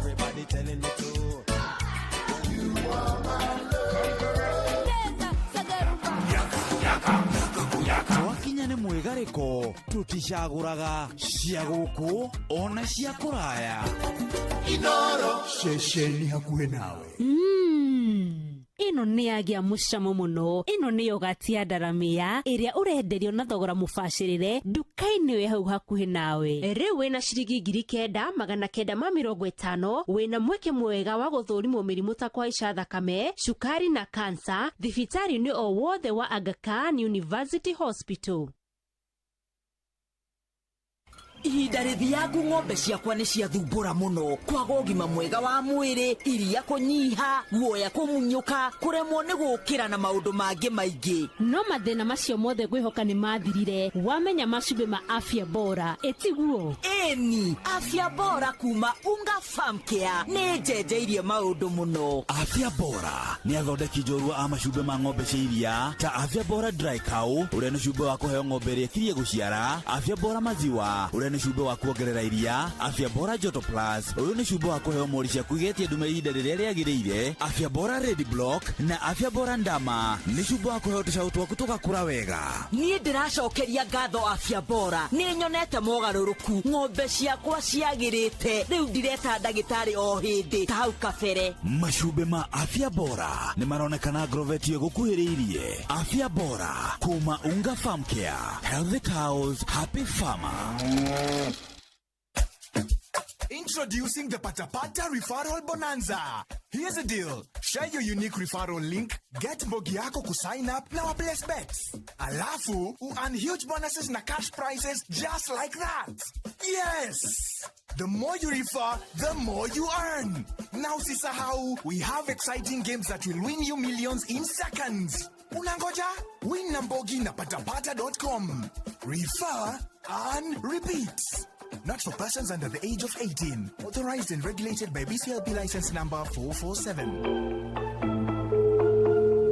Everybody telling the truth. Twakinya nĩ mwĩgarĩko tuticagũraga cia gũkũ ona cia kũraya. Inoro ceceni hakuhĩ nawe. Ino nĩ yagia mũcamo mũno. Ino nĩ yogati ya Daramia ĩrĩa ũrenderio na thogora mũbacĩrĩre nduka-inĩ we hau hakuhĩ nawe. Rĩu wĩna ciringi 9,950 wĩna mweke mwega wa gũthũrimwo mĩrimũ ta kũhaica thakame, cukari na kansa thibitarĩ-inĩ o wothe wa Aga Khan University Hospital. Ihinda rĩthiangu ng'ombe ciakwa nĩ ciathumbũra mũno, kwaga ũgima mwega wa mwĩrĩ, iria kũnyiha, guoya kũmunyũka, kũremwo nĩ gũũkĩra na maũndũ mangĩ maingĩ. No mathĩna macio mothe ngwĩhoka nĩ mathirire wamenya macumbĩ ma Afya Bora, ĩtiguo? Ĩni, Afya Bora kuma Unga Farm Care nĩ njenjeirie maũndũ mũno. Afya Bora nĩ athondeki njorua a macumbĩ ma ng'ombe cia iria ta Afya Bora Dry Cow ũrĩa nĩ cumbĩ wa kũheo ng'ombe ĩrĩa ĩkirie gũciara, Afya Bora Maziwa ũrĩa nĩ cumbĩ wa kuongerera iria, Afya Bora Joto Plus ũyũ nĩ cumbĩ wa kũheo mori cia kũigĩtie ndume ihinda rĩrĩa rĩagĩrĩire, Afya Bora Red Block na Afya Bora Ndama nĩ cumbĩ wa kũheo tũcaũ twaku tũgakũra wega. Niĩ ndĩracokeria ngatho Afya Bora, nĩ nyonete mogarũrũku, ng'ombe ciakwa ciagĩrĩte, rĩu ndireta ndagĩtarĩ o hĩndĩ ta hau kabere. Macumbĩ ma Afya Bora nĩ maronekana Grovet gũkuhĩrĩirie. Afya Bora kuma Unga Farm Care, Healthy Cows, Happy Farmer. Introducing the Patapata Referral Bonanza. Here's the deal. Share your unique referral link, get Mbogi yako ku sign up na place bets. Alafu, earn huge bonuses na cash prizes just like that. Yes! The more you refer, the more you earn. Now sisahau, we have exciting games that will win you millions in seconds. Unangoja? Win na Mbogi na patapata.com. Refer and repeat. Not for persons under the age of 18. Authorized and regulated by BCLB license number 447.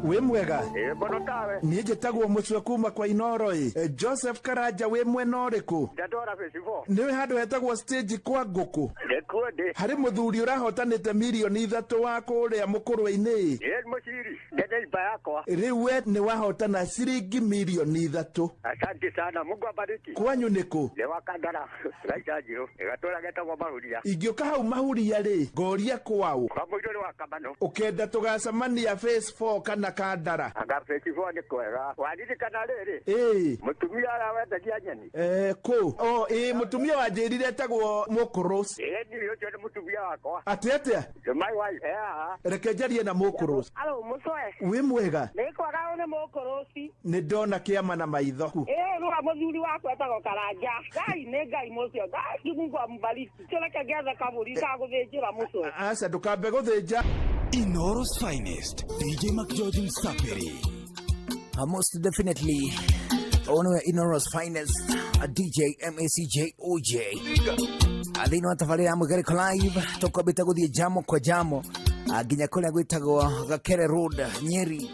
Wĩ mwega? Mbona tawe? Niĩ njĩtagwo mũcwe kuma kwa Inoro Joseph Karanja wĩ mwena ũrĩkũ? Ndandora festival. Nĩwe handũ hetagwo stage kwa ngũkũ. Ndekuo ndĩ. Harĩ mũthuri ũrahotanĩte mirioni 3 wa kũrĩa mũkũrũ-inĩ. Mũciri, ndende iba yakwa. Rĩu we nĩ wahotana ciringi mirioni 3. Asante sana, Mungu abariki. Kwanyu nĩkũ? Nĩ wakandara, Raijajio, ĩgatũra getagwo Mahuria. Ingĩũka hau Mahuria rĩ, ngoria kwao. Kwa mũndũ wa Kabano. Ũkenda tũgacemania phase 4 kana Kandara. Anga phase 4 nĩ kwega. Waririkana rĩrĩ? Mũtumia arawendagia nyeni. Kũ? Mũtumia wanjĩrire etagwo Mũkũrũs. Nĩ ũcio nĩ mũtumia wakwa. Atĩa? My wife. Reke njarie na Mũkũrũs. Alo, mũcwe. Wĩ mwega? Nĩ kwaga nĩ Mũkũrũsi. Nĩ ndona kĩama na maitho. Rũa mũthuri wakwa etagwo Karanja. Ngai nĩ Ngai mũcio. Ngai Mungu ambariki. Tũreke getha kaburi ka gũthĩnjĩra mũcwe. Aca ndũkambe gũthĩnja. Inoro's finest, DJ McGeorge Msaperi. Most definitely, one of Inoro's finest, a DJ MACJ OJ. Thĩinĩ wa tabarĩra ya Mũgereko Live, tũkwambĩte gũthiĩ jamo kwa jamo nginya kũrĩa gwĩtagwo Gakere Road, Nyeri,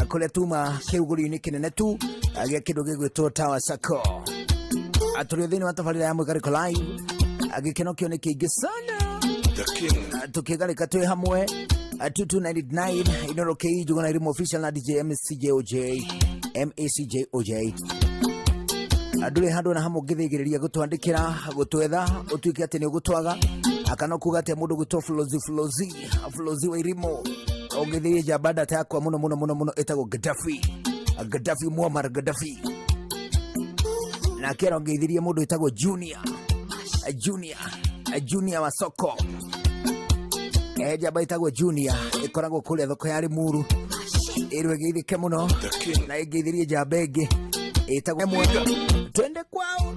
kũrĩa tuma kĩugũri-inĩ kĩnene tu gĩa kĩndũ gĩgwĩtwo Tower Sacco. Tũrĩ thĩinĩ wa tabarĩra ya Mũgereko Live, gĩkeno kĩo nĩ kĩingĩ sana, tũkĩgarĩka twĩ hamwe. 2299 Inoro KE Juguna Irimo official na DJ MACJ OJ. ndure handu na hamwe ngithigireria gutwandikira gutwetha utuike ati ni ugutwaga akano kuga ati mundu gwitwo Flozi wa Irimo ongithirie jabada ta kwa muno etago Gaddafi Muammar Gaddafi na kera ongithirie mundu etago Junior Masoko jaba etago Junior ikoragwo kuria thoko ya Limuru irwe githike muno na ingithirie jabege etago twende kwao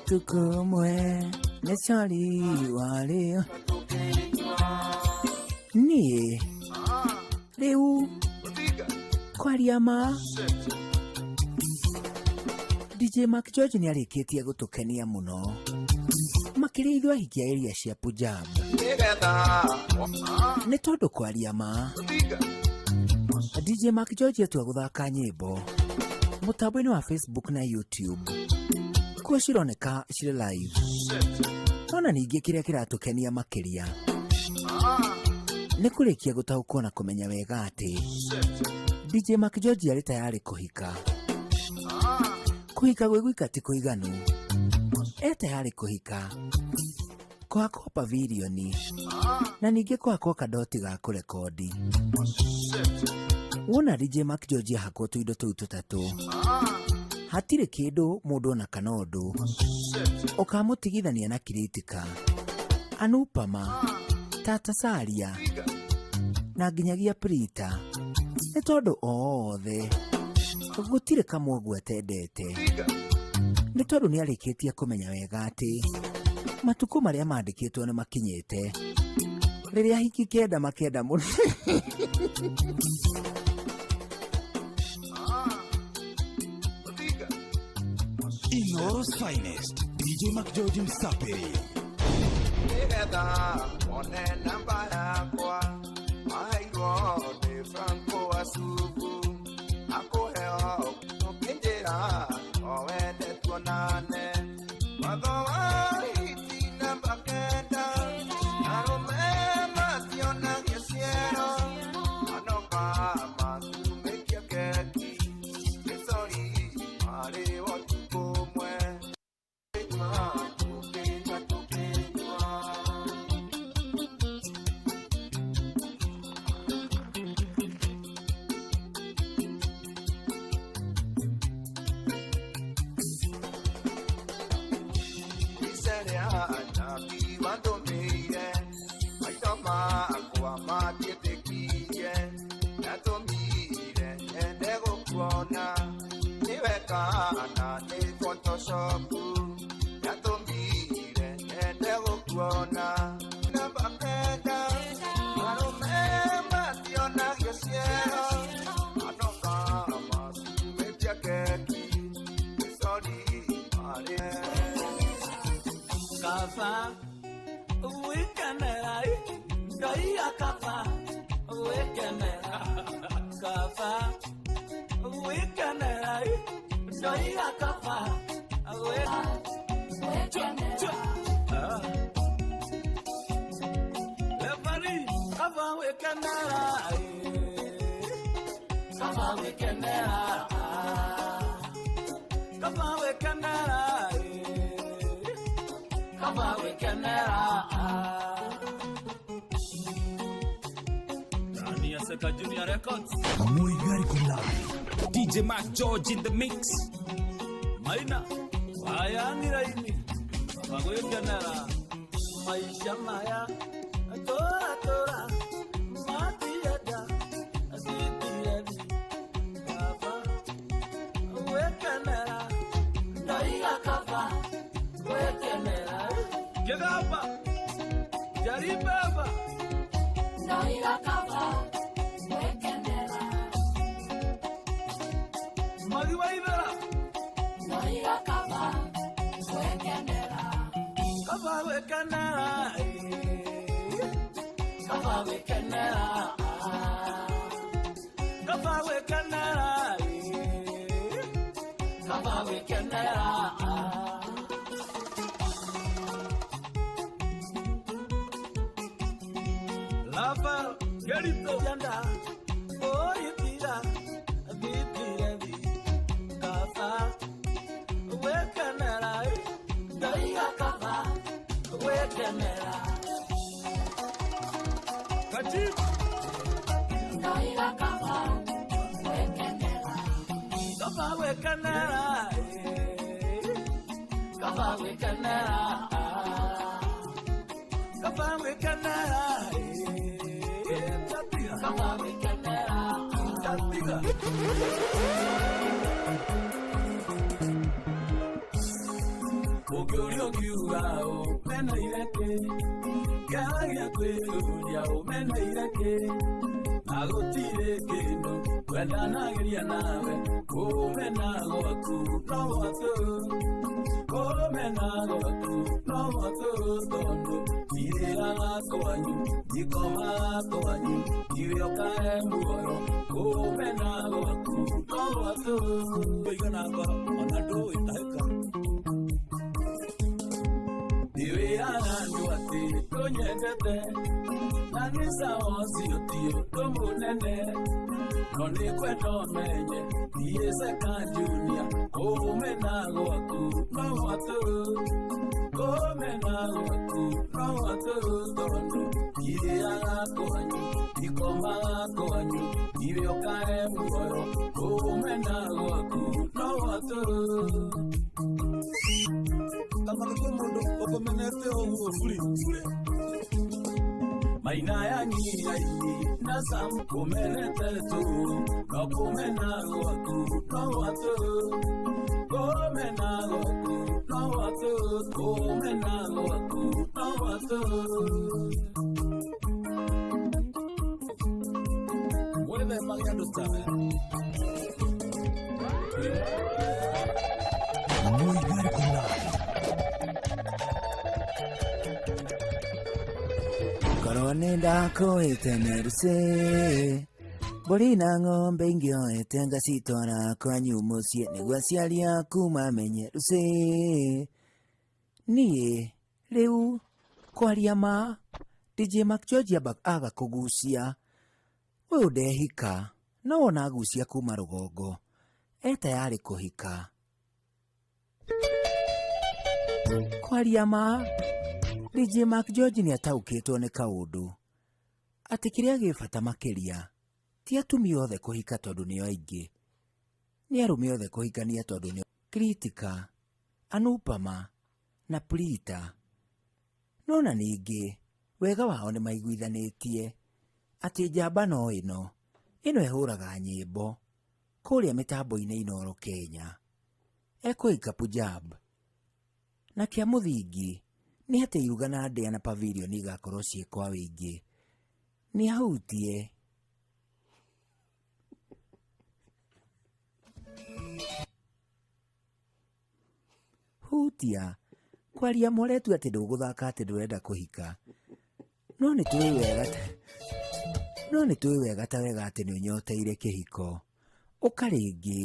tukumwe nesali wale ni leu kwariama DJ Mark George ni arikitie gutukenia muno makiri ithwa hikia area cia Punjab ni tondu kwariama DJ Mark George atua guthaka nyimbo mutambo-ini wa Facebook na YouTube kwa cironeka cire live ona ningi kiria kiratukenia makiria ni kurikia gutaukwo na kumenya wega ati DJ Mark George ari tayari kuhika gwe gwika ti kuiganu tayari kuhika kwa kopa video na ningi kwa kadoti ga kurekodi wona DJ Mark George hako tuindo tu tutatu hatire kindu mundu na kanondo ukamutigithania na Kiritika Anupama Tata Saria na nginyagia Prita ni tondu othe gutire kamwe gwetendete ni tondu ni arikitie kumenya wega ati matuko maria mandikitwo ni makinyete riria hiki kenda makenda muno Inoros Finest, DJ Mark George Msapiri. kaba wekenera kaba wekenera kaba wekenera Dani Aseka Junior Records Muigari Kulabi DJ Mac George in the mix Maina Ayani Raini kaba wekenera Maisha maya Tora tora Matiyada Asitiyadi Kava Wekenera Naiga kava Wekenera Gegaba Jaribaba Naiga kava Wekenera Magiwaibera Naiga kava Wekenera Kava Wekenera Kava Wekenera Kava Wekenera Kava Wekenera Lava Gerito Yanda Oyitira Bitirevi Kava Wekenera Daiga Kava Wekenera Kachip Daiga Kava Wekenera Kava Wekenera Kava Wekenera Kava Wekenera Kava Wekenera Ogorio Gyurao Mena Ireke Gagia Kweludia Mena Ireke Agotire Keno Wedana Giria Nawe Mena Goku No Watu Mena Goku No Watu Tondo Irela Koanyu Ikoma Koanyu Irioka Muoro Mena Goku No Watu Beganaga Onado Itaika Iwe ananduate konyendete Nanisa onsi otio tomo nene Noni kweto menye Iese kanjunia Menago aku no watu Menago aku no watu Tondo Iria koanyu Ikoma koanyu Irio kae muoro Menago aku no watu Kama kumundu okomenete ovuri Maina yangi yaini Nasam kumenete tu No kumenago aku no watu Kumenago aku no watu Kumenago aku no watu Mueve magando tawe Muy gari Korone ndako iteneruse Bori na ng'ombe ingio etenga sitwara kwanyu mucie niguo aciari aku mamenyeruse Niĩ rĩu kwaria ma DJ Mac George aga kugucia we ndehika no wona agucia kuma rũgongo tayari kuhika kwaria ma DJ Mac George ni ataukĩtwo nĩ kaũndũ atĩ kĩrĩa gĩbata makĩria ti atumia othe kũhika tondũ nĩo aingĩ nĩ arũme othe kũhikania tondũ nĩo Kritika Anupama na Prita no na ningĩ wega wao nĩ maiguithanĩtie atĩ njamba no ĩno ĩhũraga nyĩmbo kũrĩa mĩtambo-inĩ Inooro Kenya ekũhika Punjab na kĩa mũthingi nĩ atĩ iruga na ndĩa na pavilion igakorwo ciĩ kwa wĩingĩ nĩ ahutie hutia kwaria moretu atĩ ndũgũthaka atĩ ndũrenda kũhika no nĩ tũĩ wega ta wega atĩ nĩ ũnyoteire kĩhiko ũka rĩngĩ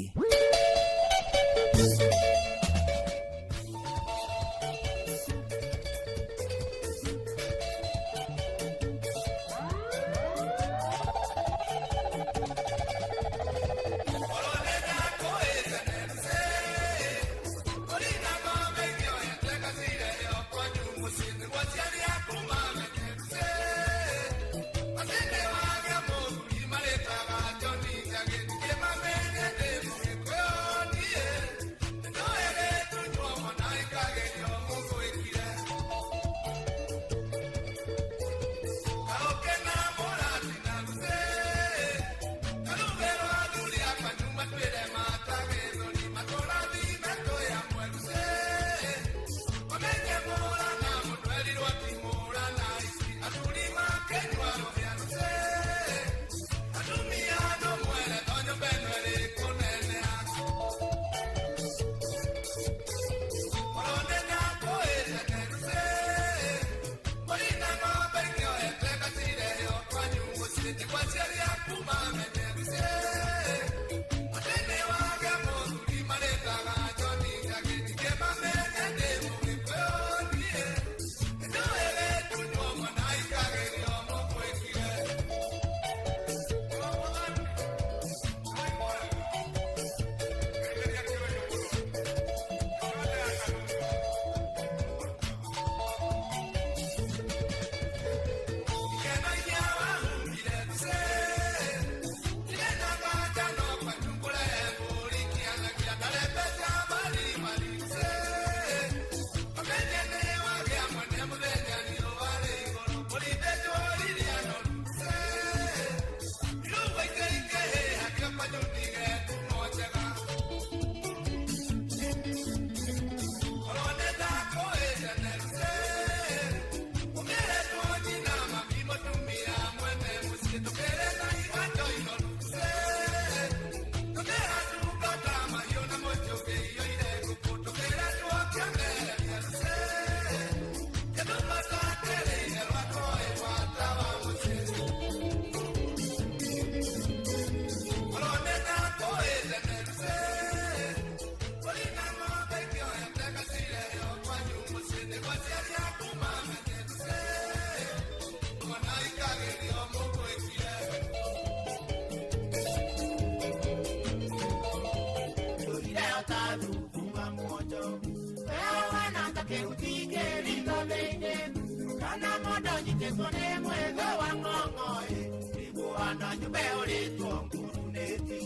Usone mwega wa ng'ong'oi, iguana nyumbe ulitwo nguruneti.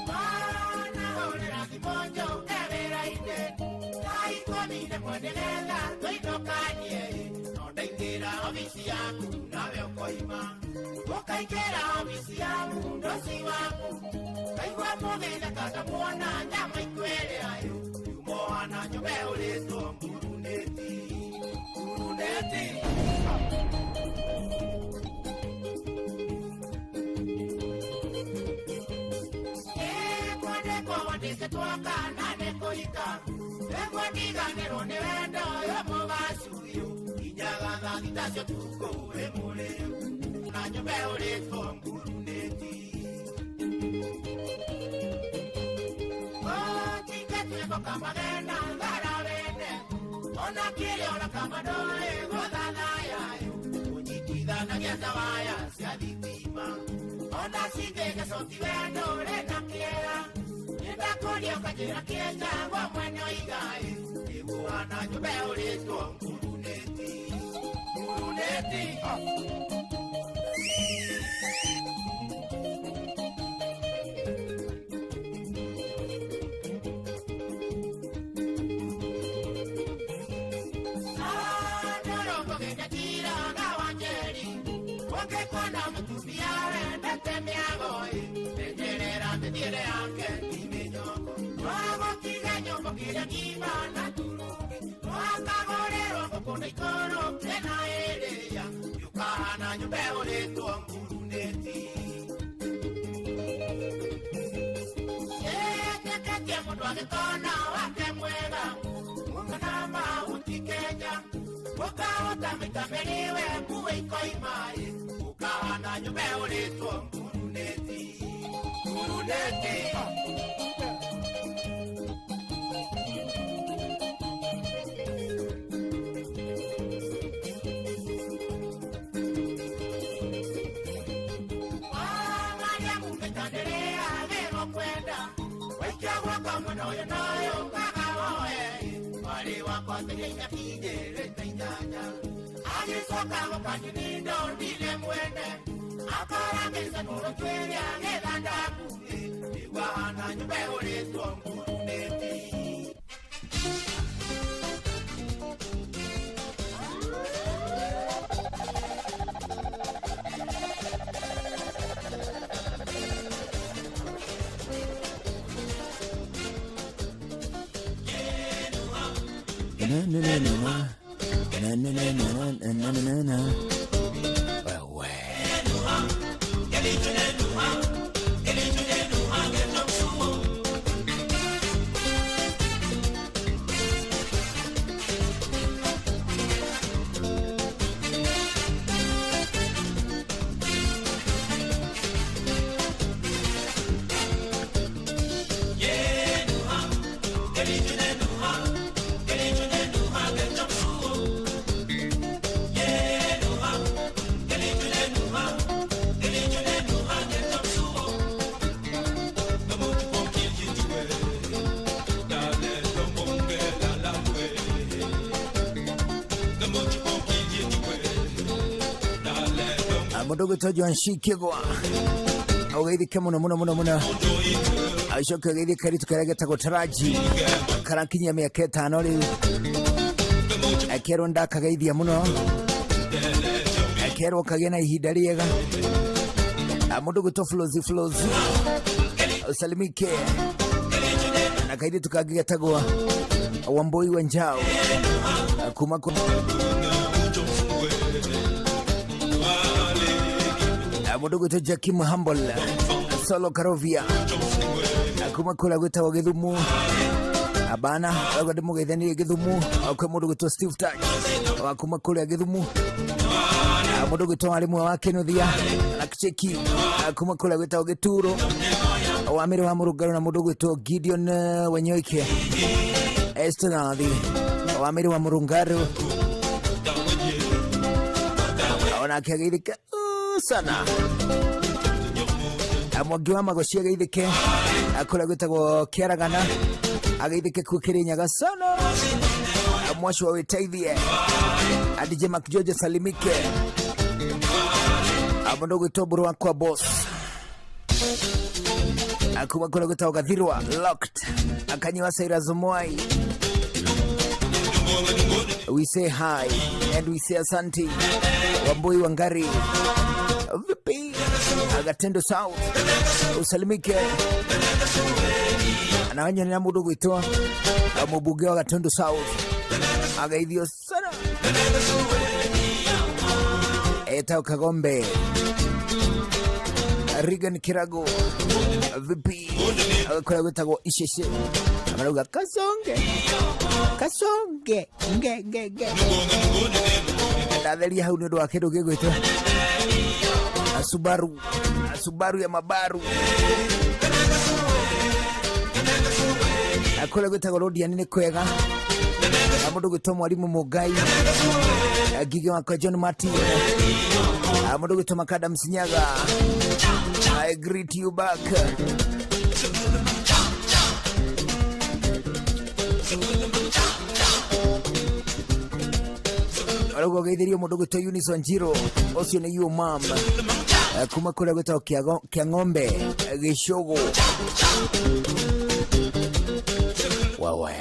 Mana olera kimonjo kevera ite, kaikonine mwendeleza toitokanie. Nondaingira ofisi yaku nawe ukoima, ukaingira ofisi yaku ndosi waku. Kaigwa muthenya kata muona nyama ikwere ayo, yumoana nyumbe ulitwo nguruneti. Nguruneti. Ndike twaka nane koika Ego ndiganero ni wendo yo mugasuyo Inyaga thagitacio tuko emuleu Na nyumbe ulitwo nguruneti. Tiketweko kamagenda ngara wende Ona kiri ona kamadoe gothana yayo Unyitithanagia tawaya cia thitima Ona cingege coti wendo rena kiera Ndakoria ukajira kienja wa mwenye igai Iguana nyumbe ulitwo nguruneti. Nguruneti. Ndorongo genda tira gawa njeri Wake kona mtubiare ndete miagoi Nejerera metiere anke Wago kiga nyombo kira nima na turungi Wakagorero mokona ikoro tena ereya Yukahana nyumbe ulitwo nguruneti. Kekekekia mundu agikona wake mwega Munganamba utikenya Ukahota mitameriwe kuwe ikoimai Ukahana nyumbe ulitwo nguruneti. Nguruneti. Noyo noyo kakawoe Wali wako tegenga kijere tenyanya Agisoka wakati nindo nile mwende Akarangeza nuro twele agedanda kuhi Iguana nyumbe ulitwo nguruneti. Mudogo tojo anshikigwa Ogeithike muno muno muno muno Ashoka geithike ritu karageta gutaraji Karakinya miaka 5 riu Akero ndakagaithia muno Akero kagena ihinda riega Mudogo to flozi Usalimike Na kaidi tukagetagwa Wamboi Wanjao Kumako Mudogo to Jackie Mahambol Solo Karovia Akuma kula gwita wa Githumu Abana Agade mugeithani Githumu Akwa mudogo to Steve Touch Akuma kula Githumu Mudogo to alimu wake Nuthia Nakicheki Akuma kula gwita wa Gituro Wamiri wa Murugaro na mudogo to Gideon Wanyoike Estonadi Wamiri wa Murungaro Ona kagirika sana Amwagiwa magocia geithike Akora gwitagwo Kiaragana Ageithike ku Kirinyaga sana Mwashu wa Wetaithie DJ Mac George salimike Abondogo Toburu wako boss Akuma kuna kuta Wagathirwa Locked Akanyiwa Saira Zumwai. We say hi and we say asante. Wambui Wangari vipi Agatendo South usalimike anawanya na mudu gwitwa amubuge wa Agatendo South agaithio sana Eta Kagombe Regan Kirago vipi kwa gwitago isheshe amaruga kasonge nge ndatheria hau ndio akindu gigwitwa Subaru ya mabaru akole gwitagwo Rodian ni kwega amundu gwitwa Mwalimu Mugai agige wa John Martin amundu gwitwa Makada Msinyaga. I greet you back. Alugo gaitherio mundu gwitwa Eunice Wanjiro ocio ni you mom kuma kule gwitwa kia ng'ombe Gishogo wawe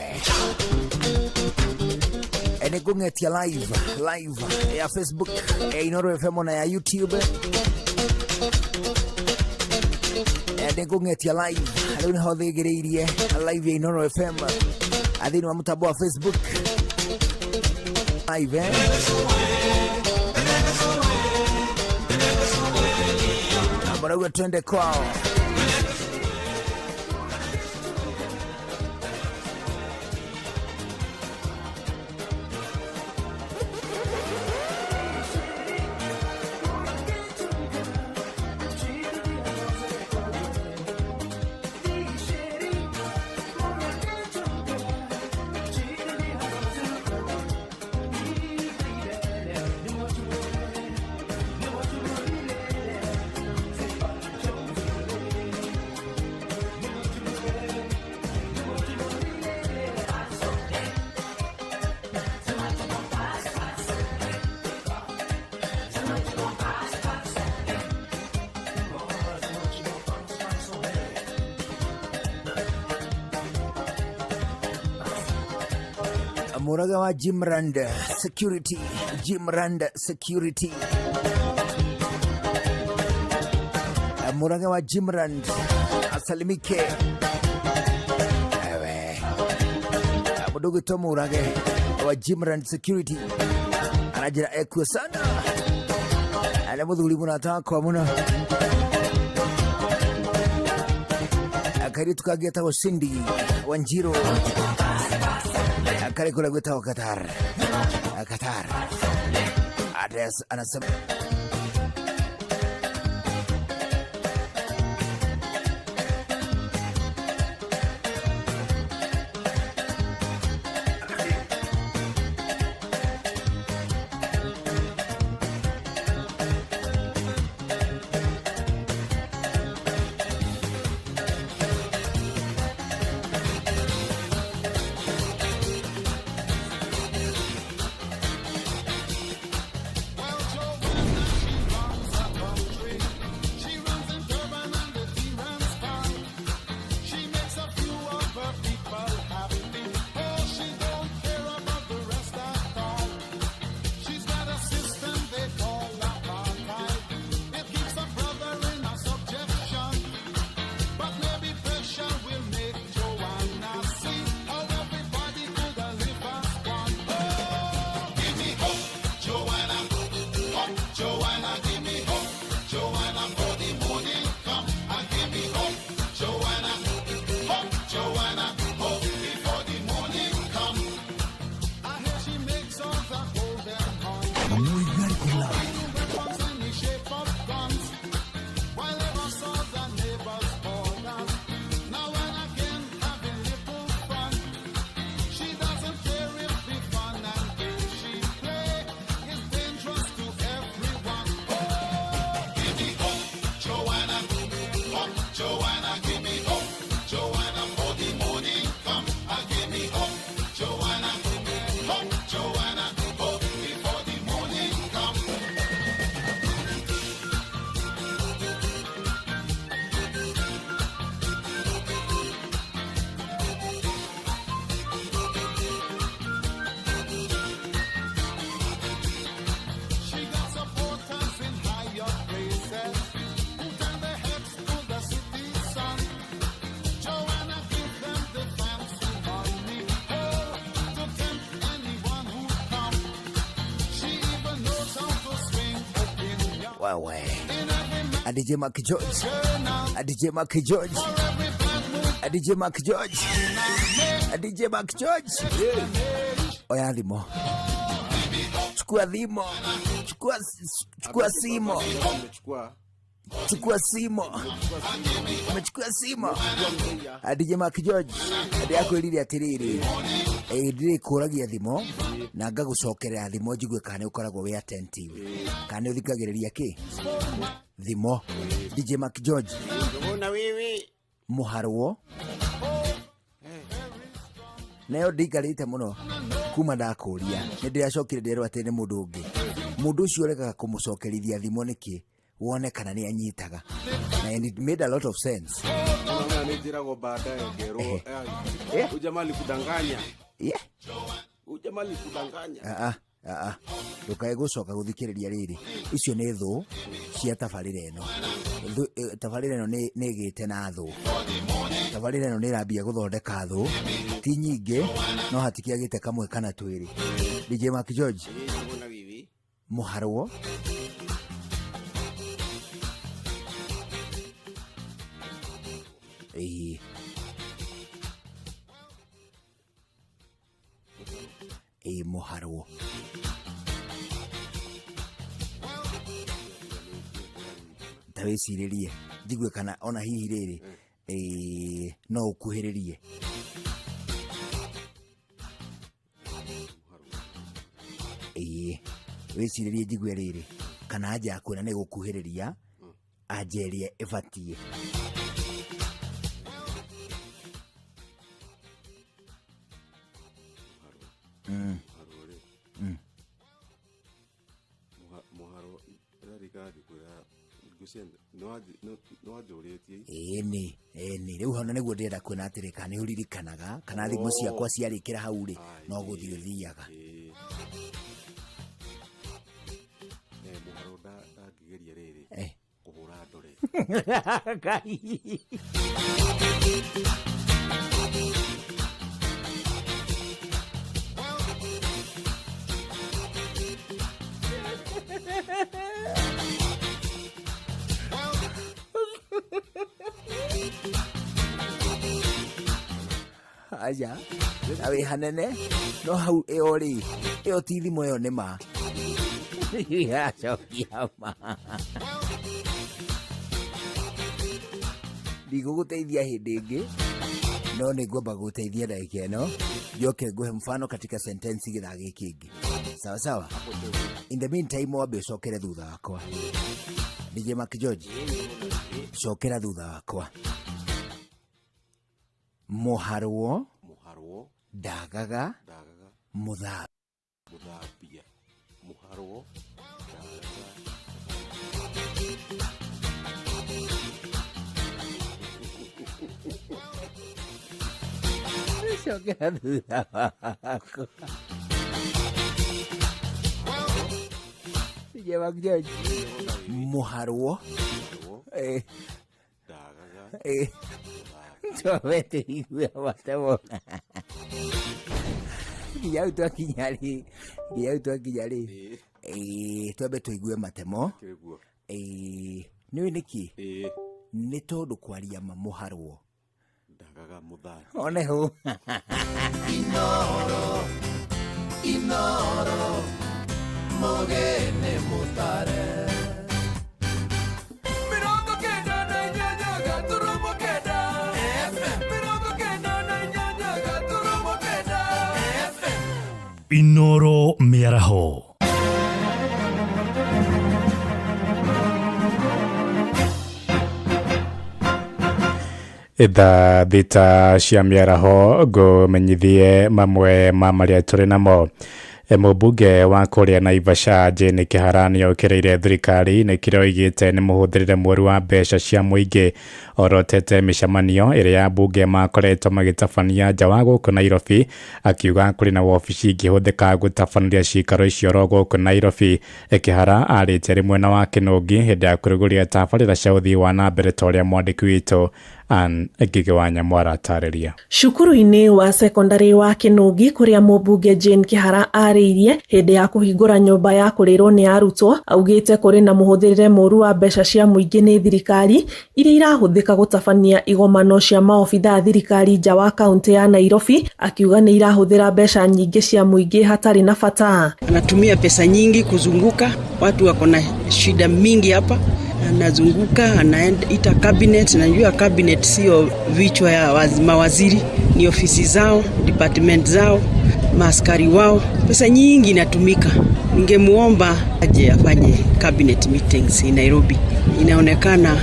ene kungetia live ya Facebook Inoro FM na ya YouTube ene kungetia live leo ni hodhigireirie live ya Inoro FM athini wa mtambo wa Facebook live Mbona twende kwao Muraga wa Jimrand Security Muraga wa Jimrand asalimike ewe mudogo to Muraga wa Jimrand Security anajira ekwe sana ala muthuri munataka kwa muna akari tukageta wa Cindy Wanjiro akari kula gwita wa Qatar address anasema Ewe. DJ Mark George. DJ Mark George. DJ Mark George. DJ Mark George. Oya thimo. Chukua thimo. Chukua simo. Chukua simo. Umechukua simo. DJ Mark George. Yako ilili atiriri. Ndire kuragia thimo na ngagucokerera thimo njigwe kana ukoragwo we attentive. Kana uthikagiriria ki? Thimo. DJ Mark George. Ona wewe. Muharwo. Nayo ndigarite muno kuma ndakuria. Ndiracokire ndirwo ati ni mundu ungi. Mundu ucio rekaga kumucokerithia thimo niki? Wone kana ni anyitaga. And it made a lot of sense. Ona nijirago baadaye ngero. Ujamali kudanganya. Yeah. Ujamali kudanganya. Ndukae gucoka guthikiriria riri. Icio ni thu cia tabarira eno. Tabarira eno ni gite na thu. Tabarira eno ni rambia guthondeka thu. Ti nyingi no hatikiagite kamwe kana twiri. DJ Mark George. Muharwo. Muharwo. Taweciririe njigwe kana ona hihi riri no ukuhiririe. Weciririe njigwe riri kana anja yakwona ni gukuhiriria anjerie ibatie. Ni riu hona niguo ndirenda kuona atiri kana ni uririkanaga kana thimu ciakwa ciarikira hau ri no guthii uthiaga. Muharo ndangigeria riri kuhura ndore. Aja awe hanene no hau eori eo ti thimu eo ni ma ya chokia ma ndigũgũteithia hĩndĩ ĩngĩ no nĩngwamba gũteithia dakika ĩno njoke nguhe mfano katika sentence gĩthagi kĩngĩ sawa sawa. In the meantime wambe ũcokere thutha wakwa DJ Mark George, cokera thutha wakwa. Muharwo ndagaga muthambia. Muharwo cokera thutha wakwa. DJ Mark George, muharwo ndagaga Tuwete igwe watabo. Giyautu akinyari. Tuwabe tuigwe matemo. Niwe niki? Ni tondu kwaria muharwo ndagaga muthari. One hu. Inoro mogene mutare. Inoro miaraho. Itha thita cia miaraho ngumenyithie mamwe ma maria turi namo. Mũmbunge wa kũrĩa Naivasha Jane Kĩhara nĩ okĩrĩire thirikari nĩ kĩrĩa oigĩte nĩ mũhũthĩrĩre mwerũ wa mbeca cia mũingĩ. Orotete mĩcemanio ĩrĩa ambunge makoretwo magĩtabania nja wa gũkũ Nairobi, akiuga kũrĩ na wobici ingĩhũthĩka gũtabanĩria ciikaro icio ro gũkũ Nairobi. Kĩhara arĩtie rĩ mwena wa Kĩnũngi hĩndĩ ya kũrugũria tabarĩra cia ũthii wa na mbere ta ũrĩa mwandĩki witũ Ngigĩ wa Nyamwara atarĩria. Cukuru-inĩ wa sekondari wa Kĩnũngi kũrĩa mũmbunge Jane Kĩhara arĩ yariirie hindi ya kuhingura nyumba ya kurirwo ni arutwo augite kuri na muhuthirire moru wa mbeca cia muingi ni thirikari iria irahuthika gutabania igomano cia maofitha thirikari nja wa kaunti ya Nairobi, akiuga ni irahuthira mbeca nyingi cia muingi hatari na bata. Anatumia pesa nyingi kuzunguka, watu wako na shida mingi hapa. Anazunguka, anaita cabinet, najua cabinet sio vichwa ya mawaziri, ni ofisi zao, department zao, maaskari wao. Pesa nyingi inatumika. Ningemuomba aje afanye cabinet meetings in Nairobi. Inaonekana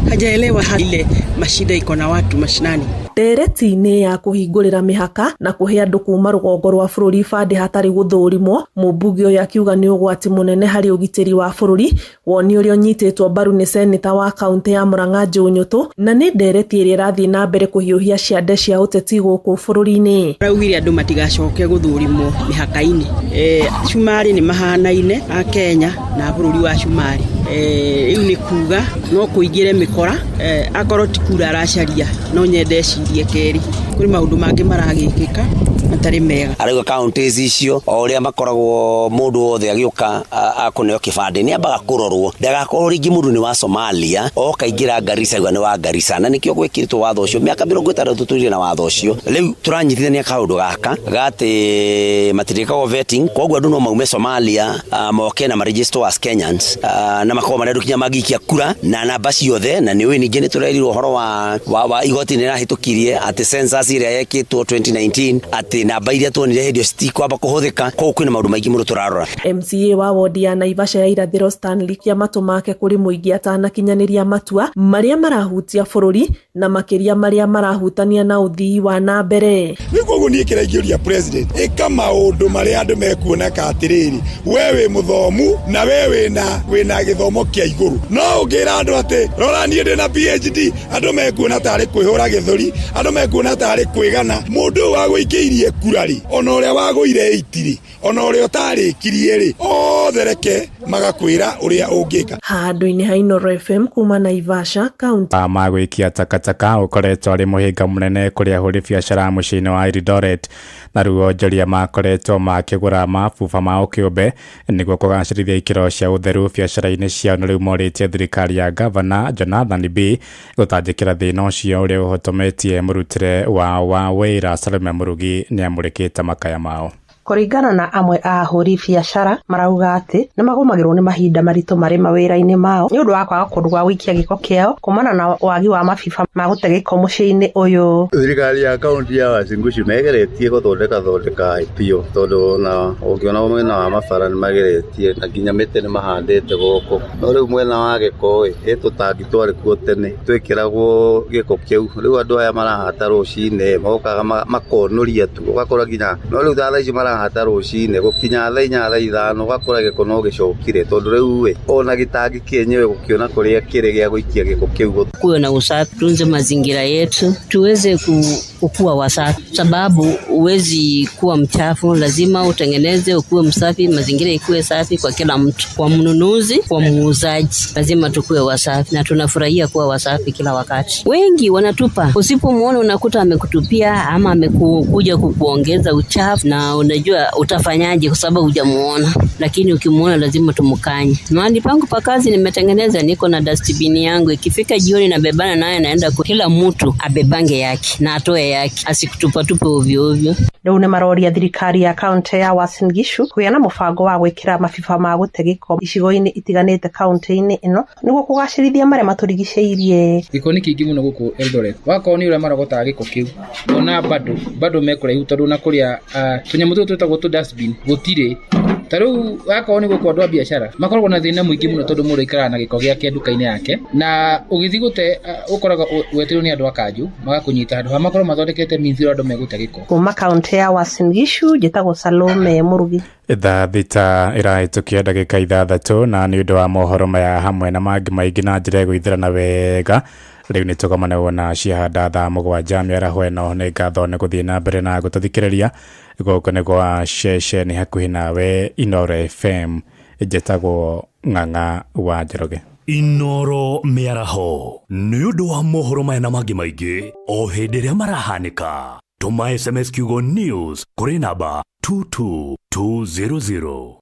hajaelewa ile mashida iko na watu mashinani. Ndereti-inĩ ya kuhingũrĩra mĩhaka na kũhe andũ kuuma rũgongo rwa bũrũri bande hatarĩ gũthũrimwo, mũmbunge ũyũ akiuga nĩ ũgwati mũnene harĩ ũgitĩri wa bũrũri, woni ũrĩa ũnyitĩtwo mbaru nĩ seneta wa kaunti ya Murang'a Joe Nyoto, na nĩ ndereti ĩrĩa ĩrathiĩ na mbere kũhiũhia ciande cia ũteti gũkũ bũrũri-inĩ. Araugire andũ matigacoke gũthũrimwo mĩhaka-inĩ. Cumari nĩ mahanaine a Kenya na bũrũri wa Cumari. Rĩu nĩ kuga no kũingĩre mĩkora, akorwo ti kura aracaria no nyende cirie keri kuri maundu mangĩ maragĩkĩka atari mega. Arauga counties icio o ũrĩa makoragwo mũndũ wothe agĩũka akũneo kĩbande nĩ ambaga kũrorwo, ndagakorwo rĩngĩ mũndũ nĩ wa Somalia okaingĩra Garissa ni wa Garissa, na nĩkĩo gwĩkĩrĩtwo watho ũcio mĩaka 30 tũtũire na watho ũcio. Rĩu tũranyitithania kaũndũ gaka gati matirikagwo vetting, koguo andũ no maume Somalia moke na maregister as Kenyans na makorwo marerukinya magikia kura na namba ciothe, na nĩ ũĩ ningĩ nĩ tũrerirwo ũhoro wa igoti nĩ rahĩtũkirie atĩ census ĩrĩa yekĩtwo 2019 atĩ namba iria tuonire hĩndĩ citikwamba kũhũthĩka, koguo kwĩna maũndũ maingĩ mũndũ tũrarora. MCA wa wodi ya Naivasha ya irathĩro Stanley Kiamato make kũrĩ mũingĩ atanakinyanĩria matua marĩa marahutia bũrũri na makĩria marĩa marahutania na ũthii wa na mbere. Nĩguo niĩ kĩraingĩria president ĩka maũndũ marĩa andũ mekuona atĩrĩrĩ, we wĩ mũthomu na we wĩna gĩthomo kĩa igũrũ, no ũngĩra andũ atĩ rora niĩ ndĩna PhD, andũ mekuona tarĩ kwĩhũra gĩthũri, andũ mekuona tarĩ kwĩgana. Mũndũ wa gũikĩirie kurari ona ũrĩa wagũire 80 ona ũrĩa ũtarĩkirie othe reke magakwĩra ũrĩa ũngĩka. Handũ-inĩ ha Inooro FM kuma Naivasha kaunti. Magũikia takataka ũkoretwo arĩ mũhĩnga mũnene kũrĩ ahũri biacara mũciĩ-inĩ wa Eldoret, na rĩu onjoria makoretwo makĩgũra mabuba ma ũkĩũmbe nĩguo kũgacĩrithia ikĩro cia ũtheru biacara-inĩ ciao, na rĩu morĩtie thirikari ya Gavana Jonathan B gũtangĩkĩra thĩna ũcio ũrĩa ũhotometie mũrutĩre wa wĩra Salome Murugi nĩ amũrĩkĩte makaya mao. Kũringana na amwe a ahũri biacara marauga atĩ nĩ magũmagĩrwo nĩ mahinda maritũ marĩ mawĩra-inĩ mao nĩ ũndũ wa kwaga kũndũ gwa gũikia gĩko kĩao kumana na wagi wa mabiba ma gũte gĩko mũciĩ-inĩ ũyũ. Thirikari ya kaunti ya Uasin Gishu megeretie gũthondeka biũ, tondũ na ũngĩona mwena wa mabara nĩ mageretie na nginya mĩtĩ nĩ mahandĩte gũkũ, no rĩu mwena wa gĩko tũtangi twarĩ kuo tene twĩkĩragwo gĩko kĩu, rĩu andũ aya marahata rũcinĩ mokaga makonoria tu, ũgakora nginya no rĩu thaa ici hata rũcinĩ gũkinya thaa 4 thaa 5 ũgakora gĩko no gĩcokire, tondũ rĩu ona gĩtangi kĩenyewe gũkiona kũrĩa kĩrĩ gĩa gũikia gĩko kĩu. Kuwe na usafi, tunze mazingira yetu tuweze kukua wasafi, sababu uwezi kuwa mchafu, lazima utengeneze ukuwe msafi, mazingira ikuwe safi kwa kila mtu, kwa mnunuzi, kwa muuzaji, lazima tukuwe wasafi na tunafurahia kuwa wasafi kila wakati. Wengi wanatupa, usipomuona unakuta amekutupia ama amekuja kukuongeza uchafu, na unajua utafanyaje kwa sababu hujamuona, lakini ukimuona lazima tumukanye. Mahali pangu pa kazi nimetengeneza, niko na dustbin yangu, ikifika jioni na bebana naye naenda kila mtu abebange yake na atoe yake, asikutupa ovyo ovyo. Rĩu nĩ maroria thirikari ya kaunti ya Uasin Gishu kũgĩa na mũbango wa gwĩkĩra mabiba ma gũte gĩko icigo-inĩ itiganĩte kaunti-inĩ ĩno nĩguo kũgacĩrithia marĩa matũrigicĩirie. Gĩko nĩ kĩingĩ mũno gũkũ Eldoret, wakorwo nĩ ũrĩa marogotaga gĩko kĩu ona bado mekũraihu, tondũ na kũrĩa tũnyamũ tũtũ twĩtagwo dustbin gũtirĩ. Tarĩu wakorwo nĩ gũkũ andũ a biacara makoragwo na thĩna mũingĩ mũno, tondũ mũndũ aikaraga na gĩko gĩake nduka-inĩ yake, na ũgĩthiĩ gũte ũkoraga weterwo nĩ andũ a kanjũ magakũnyita handũ ha makorwo mathondekete minziro andũ megũte gĩko. Kuma kaunti ya Uasin Gishu njĩtagwo Salome Murugi. Thaa thita ĩrahĩtũkia ndagĩka 6 na nĩ ũndũ wa mohoro maya hamwe na mangĩ maingĩ na njĩra ĩgũithĩrana wega. Rĩu nĩ tũgomanagwo na ciahanda thaa 7 mĩaraho ĩno. Nĩ ngatho nĩ gũthiĩ na mbere na gũtũthikĩrĩria gũkũ nĩ gwa ceceni hakuhĩ nawe Inooro FM, njĩtagwo Ng'ang'a wa Njoroge. Inooro mĩaraho nĩ ũndũ wa mohoro maya na mangĩ maingĩ o hĩndĩ ĩrĩa marahanĩka. tũma SMS kiugo news kũrĩ namba 22200.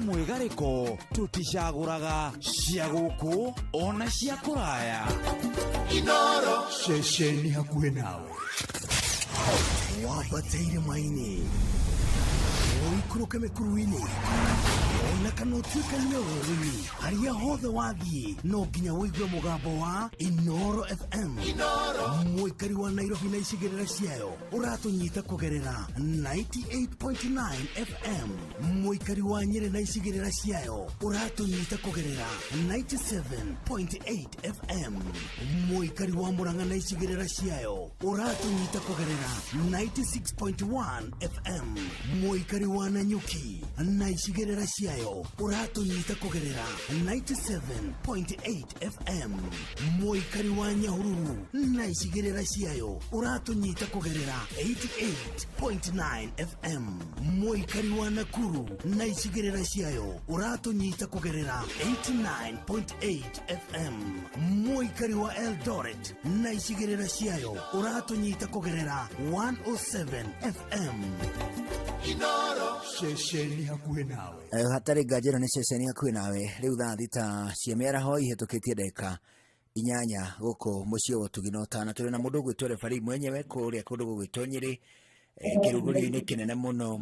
Mwegareko tuticaguraga cia guku ona cia kuraya Inoro ceceni hakuhe nawe wambateire maini oikuruke mikuruini ona kana utuike nyorori haria hothe wathiĩ no nginya wĩigue mũgambo wa Inoro FM mwĩkari wa Nairobi na icigĩrĩra ciayo ũratũnyita kũgerera 98.9 FM mwĩkari wa Nyĩrĩ na icigĩrĩra ciayo ũratũnyita kũgerera 97.8 FM mwĩkari wa Murang'a na icigĩrĩra ciayo ũratũnyita kũgerera 96.1 FM mwĩkari wa Nanyuki na icigĩrĩra ciayo ũratũnyita kũgerera 97.8 FM mwĩkari wa Nyahururu na icigĩrĩra ciayo ũratũnyita kũgerera 88.9 FM mwĩkari wa Nakuru na icigĩrĩra ciayo ũratũnyita kũgerera 89.8 FM mwĩkari wa Eldoret na icigĩrĩra ciayo ũratũnyita kũgerera 107 FM Inoro ceceni hakuhe nawe hatarĩ ngajĩra nĩ ceceni hakuhe nawe rĩu thaa thita cia mĩaraho ihĩtũkĩtie ndagĩka 8 gũkũ mũciĩ wa Tũginota na tũrĩ na mũndũ ũgwĩtwo referee mwenyewe kũrĩa kũndũ gũgwĩtwo Nyĩrĩ kĩrugũrio-inĩ kĩnene mũno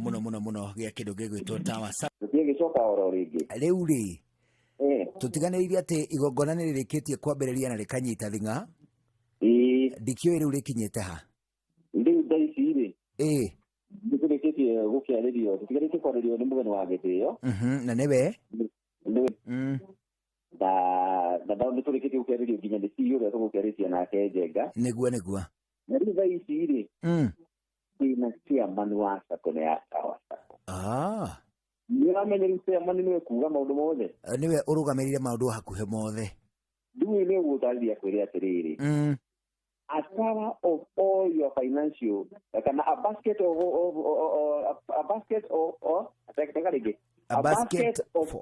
gĩa kĩndũ gĩgwĩtwo Tower gĩcoka oro rĩngĩ rĩu rĩ tũtiganĩrĩirie atĩ igongona nĩ rĩrĩkĩtie kwambĩrĩria na rĩkanyita thing'a ndikĩũĩ rĩu rĩkinyĩte ha rĩu thaa ici rĩ nĩtũrĩkĩtie gũkĩarĩrio tũtigarĩtie kwarĩrio nĩ mũgeni wa gĩtĩo na nĩwe na nĩtũrĩkĩtie gũkĩarĩrio nginya nĩ CEO ũrĩa tũgũkĩarĩtia nake Njenga nĩguo na rĩu thaa ici rĩ kwĩna chairman wa SACCO na ya Tower SACCO nĩũramenya rĩu chairman nĩwe kuuga maũndũ mothe nĩwe ũrũgamĩrĩire maũndũ hakuhĩ mothe rĩu nĩ ũgũtarĩria kwĩrĩ atĩrĩrĩ as part of all your financial, like a basket of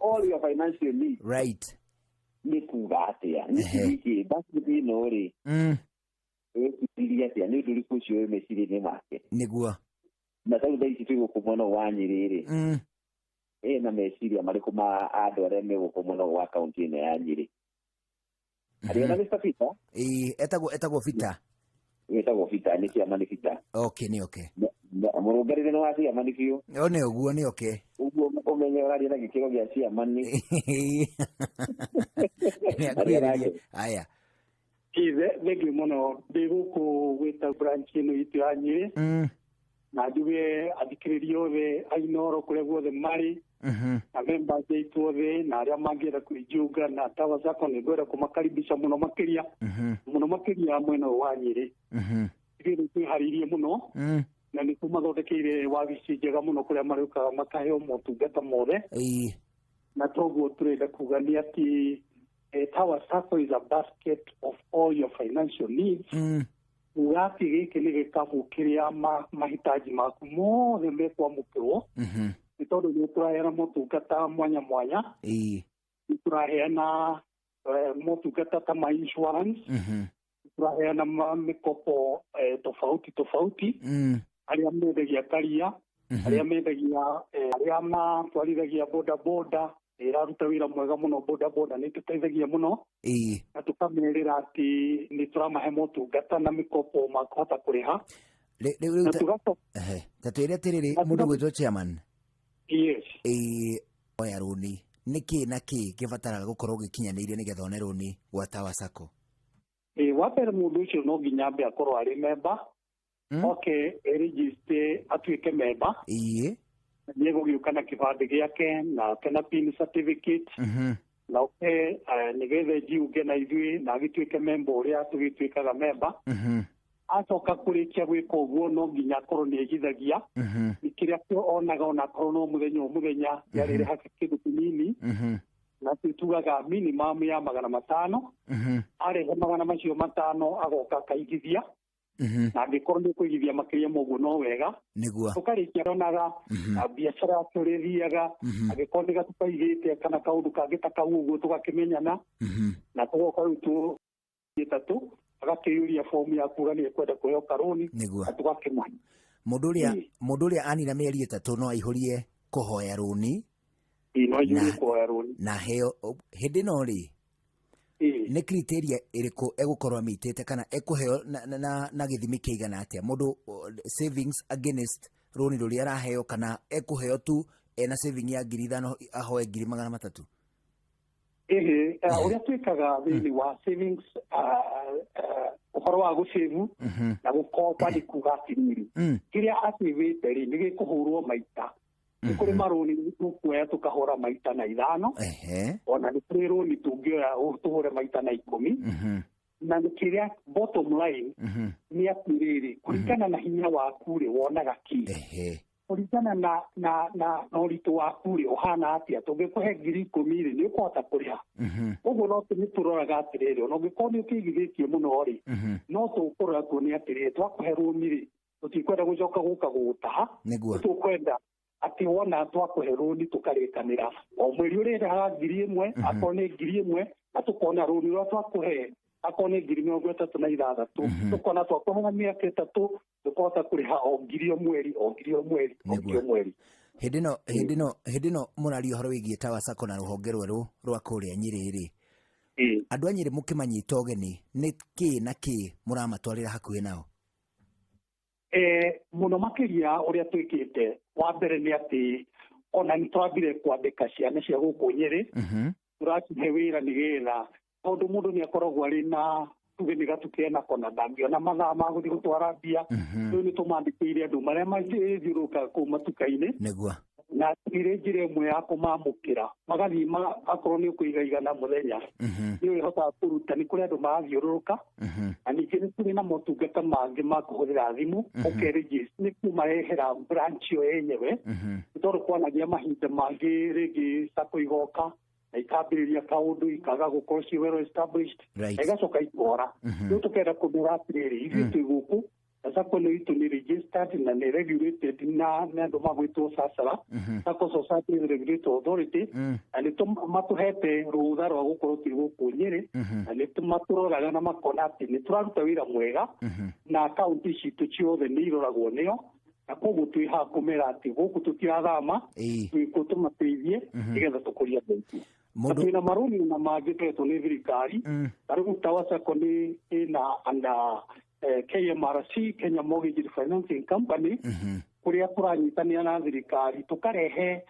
all your financial needs. Right. Nikugatia. Niki basket inori. Ekudiria ni duri kusho mesiri ni make. Niguo. Na tayo dai situ kumona wanyirire. Na mesiri amariko ma adore me kumona wa account ine ya Nyĩrĩ. Ariona Mr. Peter? Etagwo Fita. Etagwo Fita, nĩ chairman Fita. Okay, nĩ okay. Mũrũngarĩre nĩ wa chairman biũ. Nĩ ũguo nĩ okay. Ũguo ũmenye ũraria na gĩkĩro gĩa chairman. Aya. Ithe thengio mũno ndĩ gũkũ gwĩta branch ĩno itũ ya Nyĩrĩ. Na njuge athikĩrĩria othe a Inoro kũrĩa guothe marĩ. Na members aitũ othe na arĩa mangĩenda kwĩnjunga na Tower SACCO nĩ ngwenda kũmakaribisha mũno makĩria mwena wa Nyĩrĩ. Ithuĩ twĩharĩirie mũno na nĩ tũmathondekeire wabici njega mũno kũrĩa marĩũkaga makaheo motungata mothe. Na toguo tũrenda kuga nĩ atĩ Tower SACCO is a basket of all your financial needs. Ugati gĩkĩ nĩ gĩkabu kĩrĩa mahitaji maku mothe mekwamũkĩrwo. Nĩ tondũ nĩ tũraheana motungata mwanya mwanya. Nĩ tũraheana motungata ta ma insurance. Tũraheana mĩkopo tofauti. Arĩa mendagia karia, arĩa mendagia arĩa matwarithagia bodaboda. Iraruta wĩra mwega mũno bodaboda nĩ tũteithagia mũno. Na tũkamerĩra atĩ nĩ tũramahe motungata na mĩkopo makũhota kũrĩha. Tatwĩre atĩrĩrĩ mũndũ gwĩtwo chairman. Yes. Oya rũni nĩkĩ na kĩ gĩbataraga gũkorwo gĩkinyanĩire nĩgetha one rũni gwa Tower SACCO? Wambere mũndũ ũcio no nginya ambe akorwo arĩ member. Register atuĩke member. Nĩ gũgĩũka na kĩbandĩ gĩake na kana PIN certificate. Na nĩgetha njiunge na ithuĩ na agĩtuĩke member ũrĩa tũgĩtuĩkaga member. acoka kurikia gwika uguo no nginya akorwo nĩ aigithagia kĩrĩa kĩo onaga ona akorwo no mũthenya yarĩre hake kĩndũ kĩnini na tugaga minimum ya 500 arehe 500 agoka akaigithia na angĩkorwo nĩ kũigithia makĩria moguo no wega nĩguo tũkarĩkia onaga biacara tũrĩthiaga angĩkorwo nĩ gatukaigĩte kana kaũndũ kangĩ ta kau ũguo tũgakĩmenyana na tũgoka rĩu tũgĩtatũ agakĩyũria fomu ya kuga nĩ ekwenda kũheo karũni na tũgakĩmanya mũndũ ũrĩa anina mĩeri 3 no aihũrie kũhoya rũni na heo hĩndĩ no rĩ nĩ criteria ĩrĩkũ egũkorwo amĩtĩte kana ekũheo na gĩthimi kĩigana atĩa mũndũ savings against rũni rũrĩa araheo kana ekũheo tu ena saving ya 5,000 ahoe 300,000 ũrĩa twĩkaga thĩinĩ wa savings ũhoro wa gũsave na gũkomba nĩ kuga atĩrĩrĩ kĩrĩa acĩvĩte rĩ nĩ gĩkũhũrwo maita nĩ kũrĩ marũni tũkuoya tũkahũra maita na 5 ona nĩ kũrĩ rũni tũngĩoya tũhũre maita na 10 na kĩrĩa bottom line nĩ atĩrĩrĩ kũringana na hinya waku rĩ wonaga kĩ kũringana na ũritũ waku rĩ ũhana atĩa tũngĩkũhe 10,000 rĩ nĩ ũkũhota kũrĩha ũguo no tũroraga atĩrĩrĩ ona ũngĩkorwo nĩ ũkĩigithĩtie mũno rĩ no tũkũrora tuone atĩrĩrĩ twakũhe rũni rĩ tũtikwenda gũcoka gũka gũgũtaha tũkwenda atĩ wona twakũhe rũni tũkarĩkanĩra o mweri ũrĩrĩhaga 1,000 akorwo nĩ 1,000 na tũkona rũni rũrĩa twakũhe akorwo nĩ 36,000 tũkona twakũhe mĩaka 3 tũkahota kũrĩha o 1,000 mweri hĩndĩ ĩno mũraria ũhoro wĩgiĩ Tower Sacco na rũhonge rwerũ rwa kũrĩa Nyĩrĩ rĩ andũ a Nyĩrĩ mũkĩmanyita ũgeni nĩ kĩ na kĩ mũramatwarĩra hakuhĩ nao mũno makĩria ũrĩa twĩkĩte wa mbere nĩ atĩ ona nĩ twambire kwandĩka ciana cia gũkũ Nyĩrĩ tũracihe wĩra nĩgetha tondũ mũndũ nĩ akoragwo arĩ na tuge nĩ gatukĩ na kona ndangĩona mathaa ma gũthiĩ gũtwara mbia rĩu nĩ tũmandĩkĩire andũ marĩa mathiũrũrũkaga kũu matuka-inĩ na nĩ njĩra ĩmwe ya kũmamũkĩra magathiĩ akorwo nĩ ũkũiga igana mũthenya nĩ ũrĩhotaga kũruta nĩ kũrĩ andũ marathiũrũrũka na ningĩ nĩ kũrĩ na motungata mangĩ ma kũhũthĩra thimũ nĩ kũmarehera branch ĩyo yenyewe nĩ tondũ kwanagia mahinda mangĩ rĩngĩ Sacco igoka na ikambĩrĩria kaũndũ ikaga gũkorwo ci well established na igacoka ikora rĩu tũkenda kũmera atĩrĩrĩ ithuĩ twĩ gũkũ na Sacco ĩno itũ nĩ registered na nĩ regulated na andũ magwĩtwo SASRA Sacco Society Regulatory Authority na nĩ matũhete rũtha rwa gũkorwo tũrĩ gũkũ Nyĩrĩ na nĩ matũroraga na makona atĩ nĩ tũraruta wĩra mwega na akaunti citũ ciothe nĩ iroragwo nĩo na koguo twĩ haha kũmera atĩ gũkũ tũtirathama twĩkwo tũmateithie nĩgetha tũkũria andũ na twĩna marũni na mangĩ twetwo nĩ thirikari na rĩu Tower Sacco nĩ ĩna KMRC Kenya Mortgage Financing Company kũrĩa tũranyitanĩra na thirikari tũkarehe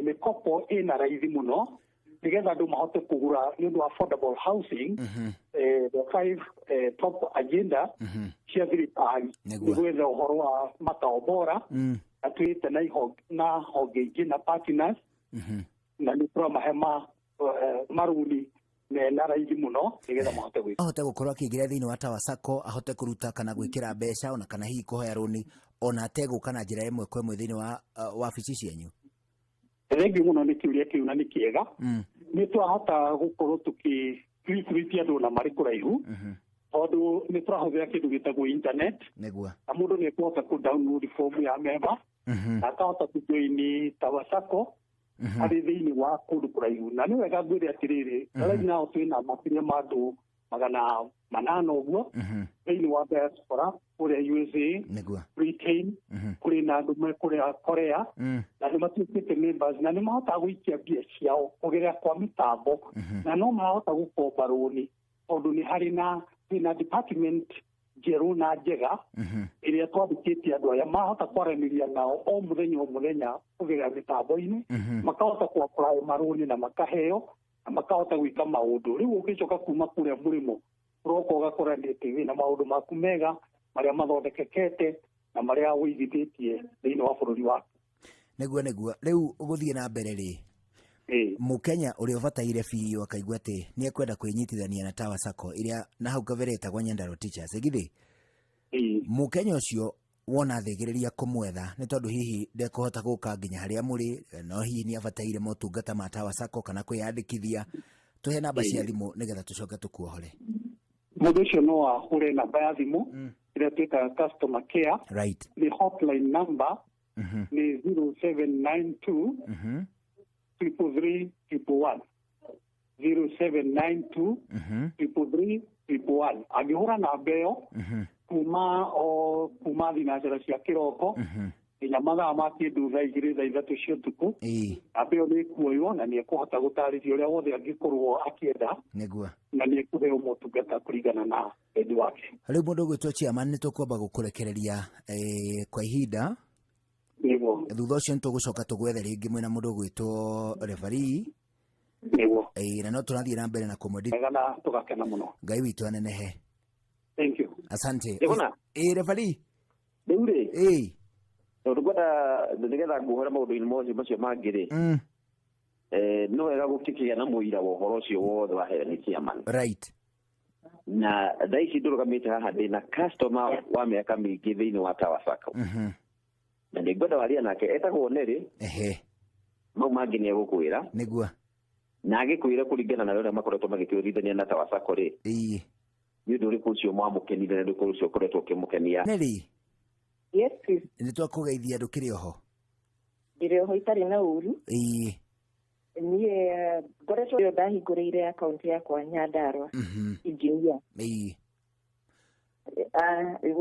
mĩkopo ĩna raithi mũno nĩgetha andũ mahote kũgũra nĩ ũndũ wa affordable housing the 5 top agenda cia thirikari nĩ gwetha ũhoro wa makao bora na twĩte na honge ingĩ na partners na nĩ tũramahe marũni mena raithi mũno nĩgetha mahote gwĩka ahote gũkorwo akĩingĩra thĩinĩ wa Tower Sacco ahote kũruta kana gwĩkĩra mbeca ona kana hihi kũhoya rũni ona ategũka na njĩra ĩmwe kwa ĩmwe thĩinĩ wa wabici cianyu thengi mũno nĩ kĩũria kĩu na nĩ kĩega nĩ twahota gũkorwo tũkĩrĩkũrĩtia andũ na marĩ kũraihu tondũ nĩ tũrahũthĩra kĩndũ gĩtagwo internet na mũndũ nĩ ekũhota kũ-download form ya member na akahota kũjoini Tower Sacco harĩ thĩinĩ wa kũndũ kũraihu na nĩ wega ngwĩre atĩrĩrĩ right now twĩna makĩria ma andũ 800 ũguo thĩinĩ wa diaspora kũrĩa USA Britain kũrĩ na andũ me kũrĩa Korea na nĩ matuĩkĩte members na nĩ mahotaga gũikia mbia ciao kũgerera kwa mĩtambo na no marahota gũkomba rũni tondũ nĩ harĩ na department njerũ na njega ĩrĩa twandĩkĩtie andũ aya mahota kwaranĩria nao o mũthenya kũgerera mĩtambo-inĩ makahota kũ-apply marũni na makaheo na makahota gwĩka maũndũ rĩu ũngĩcoka kuma kũrĩa mũrĩmo ũroka ũgakoranĩtie wĩna maũndũ maku mega marĩa mathondekekete na marĩa wĩigithĩtie thĩinĩ wa bũrũri waku nĩguo rĩu gũthiĩ na mbere rĩ Mũkenya ũrĩa ũbataire biũ akaigua atĩ nĩ ekwenda kwĩnyitithania na Tower Sacco ĩrĩa na hau kabere ĩtagwo Nyandarua Teachers githĩ Mukenya ucio wona thigiriria kumwetha ni tondu hihi ndekuhota guka nginya haria muri no hihi ni abataire motungata ma Tower Sacco kana kwiyandikithia tuhe namba cia thimu nigetha tucoke tukuohore. Mundu ucio no ahure namba ya thimu ira twita customer care. Right. The hotline number ni 0792 333 0792 333 agihura namba iyo kuma thinacara cia kiroko nginya mathaa ma kindu thaa igiri thaa ithatu cia utuku namba iyo ni kuoywo na ni ekuhota gutarĩria uria wothe angikorwo akienda niguo na ni ekuheo motungata kuringana na wendi wake. Riu mundu gwitwo chairman ni tukwamba gukurekereria kwa ihinda niguo thutha ucio nitugucoka tugwethe ringi mwina mundu gwitwo referee niguo na no turathie na mbere na komodi megana tugakena muno. Ngai witu anenehe. Thank you. Asante. Yegona referee Deure Rugwada nigetha nguhora maundu-ini mocio macio mangiri no wega gukikia na muira wa uhoro ucio wothe waheani chairman. Right. Na thaici ndurugamite haha ndina customer wa miaka mingi thiini wa Tower Sacco na ndigwenda waria nake etagwo Neri mau mangi ni egukwira niguo na agikwira kuringana na uria makoretwo magitiurithania na Tower Sacco ri ni ndu riku ucio mwamukenire na ndu ucio koretwo kimukenia. Neri yes please ni twakugeithia ndukiri oho ndire oho itari na uru ni ngoretwo yo ndahingũrĩire account yakwa Nyandarua engineer ni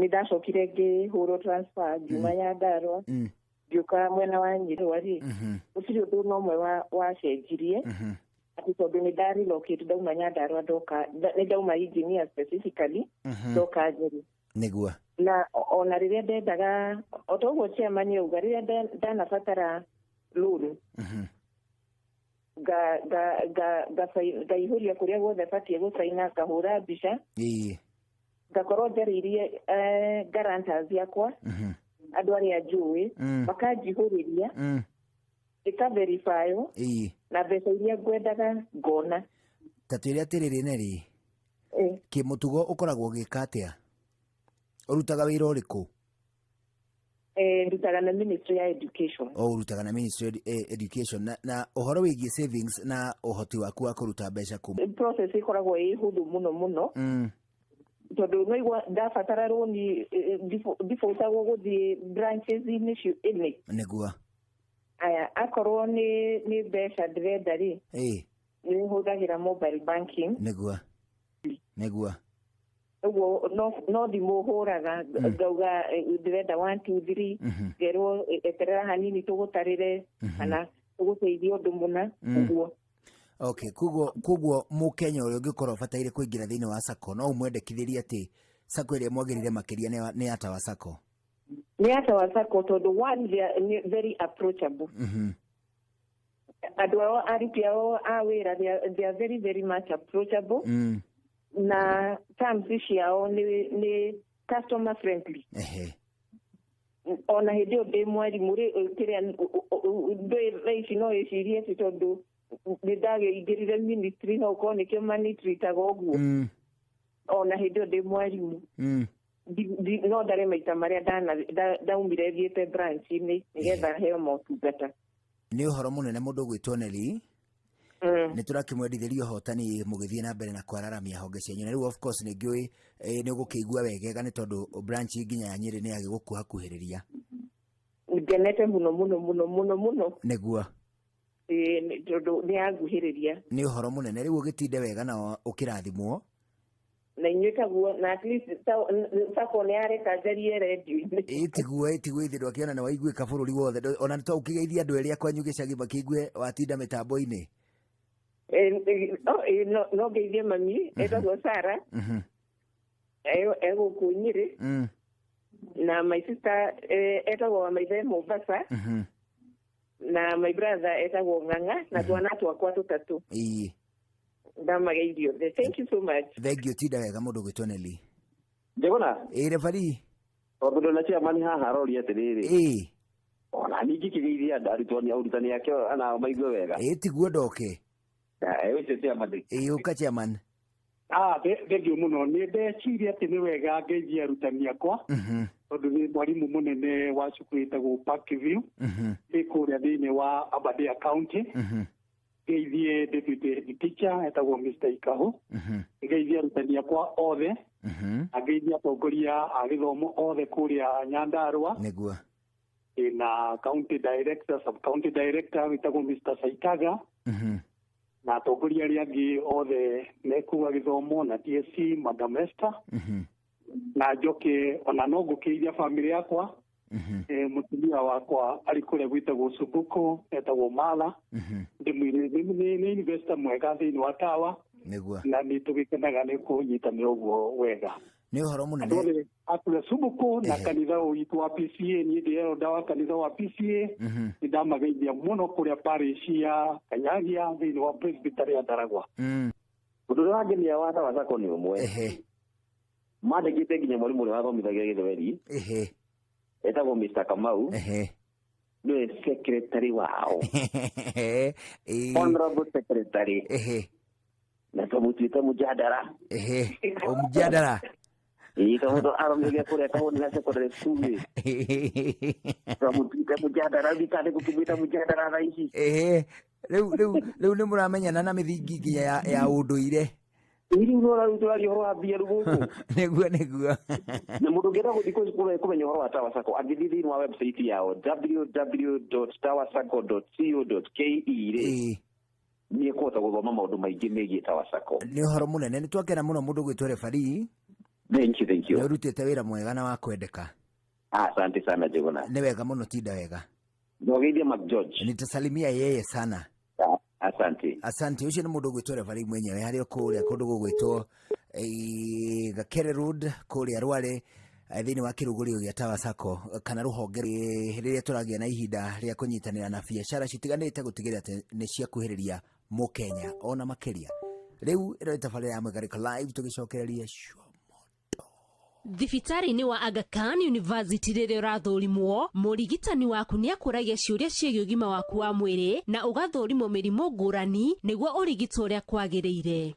ndacokire ngĩhũrwo transfer Juma Nyandarua ngĩũka mwena wa Nyĩrĩrwa rĩ gũtirĩ ũndũ n'ũmwe wacenjirie atĩ tondũ nĩ ndarelocate ndauma Nyandarua ndoka nĩ ndauma engineer specifically ndoka Nyeri niguo na ona rĩrĩa ndendaga o ta ũguo chairman auga rĩrĩa ndanabatara loan ngaihuria kuria guothe batie gusaina ngahura mbica ngakorwo njarĩirie guarantors yakwa andũ arĩa njũĩ makanjihũrĩria ĩkaverifyo na mbeca iria ngwendaga ngona. Ta twĩre atĩrĩrĩ Neri kĩmũtugo ũkoragwo gĩka atĩa ũrutaga wĩra ũrĩkũ? Ndutaga na Ministry ya Education. Urutaga na Ministry Education na uhoro wigie savings na uhoti waku wa kuruta mbeca kuma. Process ikoragwo ihuthu muno tondu no igwa ndabatara roni ndifotagwo guthie branches inicio ene niguo aya akorwo ni mbeca ndirenda ri ni huthagira mobile banking niguo ugo no ndimuhuraga ngauga ndirenda 1 2 3 gerwo eterera hanini tugutarire kana tuguteithia undu muna uguo. Okay, kuguo Mukenya uria ungikorwo bataire kuingira thiini wa Sacco no umwendekithirie ati Sacco iria mwagirire makiria ni ya Tower Sacco. Ni ya Tower Sacco tondu one they are very approachable. Andu ao aruti ao a wira they are very very much approachable. Na terms ciao ni customer friendly. Ona hindi ndi mwarimu ri kiria ndoi raici no icirie ti tondu ndagĩingĩrire ministry no ko nikio manitreataga ũguo ona hindi ndi mwarimu no ndare maita maria ndaumire thiĩte branch-inĩ nigetha heo motungata. Ni uhoro munene mundu gwitwo Neri ni turakimwendithĩria hotani mugithie na mbere na kwararamia honge cianyu. Riu of course ni ngiui ni gukigua wegega ni tondu branch nginya ya Nyeri ni agigukuhakuhiriria. Ngenete muno niguo tondu ni aguhiriria. Ni uhoro munene riu ugitinde wega na ukirathimwo na inyitaguo na at least Sacco ni areka njarie radio-inĩ itigue ithiru akiona na waiguika bururi wothe ona to ukigeithia andu eri akwanyu gicagi makiigue watinda mitambo-ini. No ngeithie mami etagwo Sara egũkũ Nyeri na my sister etagwo Maithe Mombasa na my brother etagwo Ng'ang'a na twana twakwa tutatu. Ndamageithio. Thank you so much. Thank you tida wega mundu gwitwo Neri. Ndegona referee tondu na chairman haha arori atiriri ona ningi kigeithia arutwo ni arutani yake ana maigue wega tiguo ndoke ucio chairman uka chairman Thengio muno nä ndeciria atä nä wega ngeithia arutani akwa tondå nä mwarimu må nene wa cukuru ätagwo Parkview ä kå rä a thä inä wa Aberdare County. Ngeithie deputy head teacher ätagwo Mr. Ikahu. Ngeithie arutani akwa othe na ngeithie atongoria a gĩthomo othe kå rä a Nyandarua na county director sub county director wĩtagwo Mr. Saikaga na atongoria arĩa angĩ othe mekuga gĩthomo na DSC Madam Esther na njoke ona no ngũkĩithia famĩlĩ yakwa mũtumia wakwa arĩ kũrĩa gwĩtagwo Subuko etagwo Mala ndĩmwĩre nĩ investor mwega thĩinĩ wa tawa na nĩ tũgĩkenaga nĩ kũnyitanĩra ũguo wega. Nĩ ũhoro mũnene atũre Subuko na kanitha witũ wa PCA niĩ ndĩ elder wa kanitha wa PCA nĩ ndamageithia mũno kũrĩa parish ya Kanyagia thĩinĩ wa Presbytery ya Ndaragwa. Ũndũ ũrĩa wangenia wa Tawa Sacco nĩ ũmwe mandĩkĩte nginya mwarimũ ũrĩa wathomithagia Gĩthweri etagwo Mr. Kamau nĩwe secretary wao honorable secretary na tũmũtuĩte mũjadara mũjadara kamuto aromĩria kũrĩa kahũni na secondary school tũmũtuĩte mũjadara thikane gũtumĩta mũjadara thaa ici rĩu nĩ mũramenyana na mĩthingi nginya ya ũndũire iri unora utwari horo abia ruguku neguo na mundu ngenda guthikũ kumenya horo wa Tawa Sacco angithithini wa website yao www.tawasacco.co.ke ni kota guthoma maundu maingi megie Tawa Sacco. Ni horo munene ni twakena muno mundu gwitwo referee. Thank you. Ni urutite wira mwega na wa kwendeka. Asante sana Jegona. Ni wega muno tinda wega. Ndogeithia Mark George. Nitasalimia yeye sana. Asante ucio nĩ mũndũ gwĩtwo referee mwenyewe harĩa kũrĩa kũndũ gũgwĩtwo Gakere Road kũrĩa Rware thĩinĩ wa kĩrũgũrio gĩa Tawa Sacco kana rũhonge rĩrĩa tũragĩa na ihinda rĩa kũnyitanĩra na biacara citiganĩte gũtigĩrĩra atĩ nĩ ciakuhĩrĩria mũkenya ona makĩria. Rĩu ĩno nĩ tabarĩra ya Mũikarĩko live tũgĩcokereria Thibitarĩ-inĩ wa Aga Khan University rĩrĩa ũrathũrimwo mũrigitani waku nĩ akũragia ciũria ciĩgiĩ ũgima waku wa mwĩrĩ na ũgathũrimwo mĩrimũ ngũrani nĩguo ũrigitwo ũrĩa kwagĩrĩire.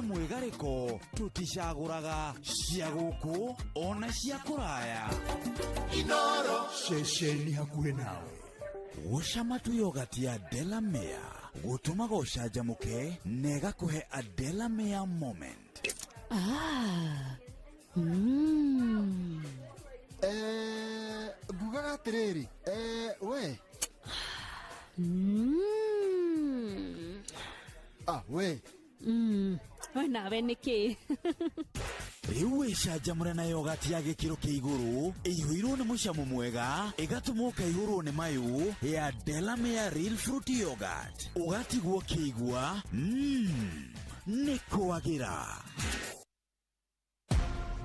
Mũikarĩko tuticagũraga cia gũkũ ona cia kũraya Inooro ceceni hakuhĩ nawe gũcama tu yogati ya Delamere gũtũmaga ũcanjamũke na ĩgakũhe a Delamere moment. Ngugaga atĩrĩrĩ we we we nawe nĩkĩ rĩu wĩcanjamũre na yogati ya gĩkĩro kĩa igũrũ ĩihũirwo nĩ mũcamo mwega ĩgatũma ũkaihũrwo nĩ mayũ ya Delamere Real Fruit Yogurt ũgatigwo kĩigua nĩ kwagĩra.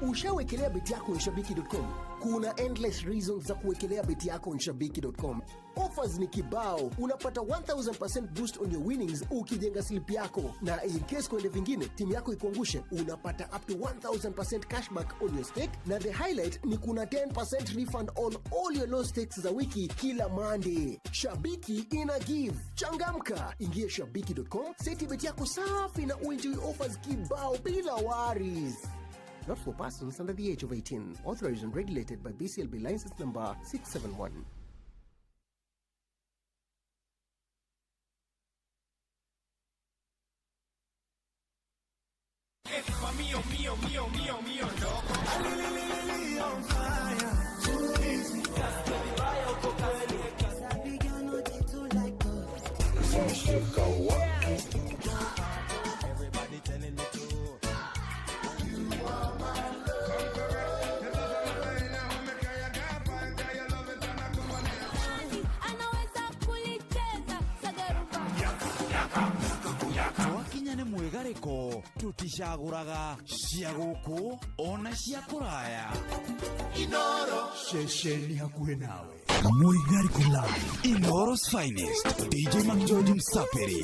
Ushawekelea beti yako Shabiki.com? Kuna endless reasons za kuwekelea beti yako Shabiki.com. Offers ni kibao. Unapata 1000% boost on your winnings ukijenga slip yako. Na in case kwende vingine, timu yako ikuangushe, unapata up to 1000% cashback on your stake. Na the highlight ni kuna 10% refund on all your low stakes za wiki kila Monday. Shabiki ina give. Changamka. Ingia Shabiki.com, seti beti yako safi na uenjoy offers kibao bila worries. Not for persons under the age of 18. Authorized and regulated by BCLB license number 671. tuticagũraga cia gũkũ ona cia kũraya. Inoro ceceni hakuhĩ nawe. Muigariko Live, Inoro's finest, DJ McGeorge Msaperi.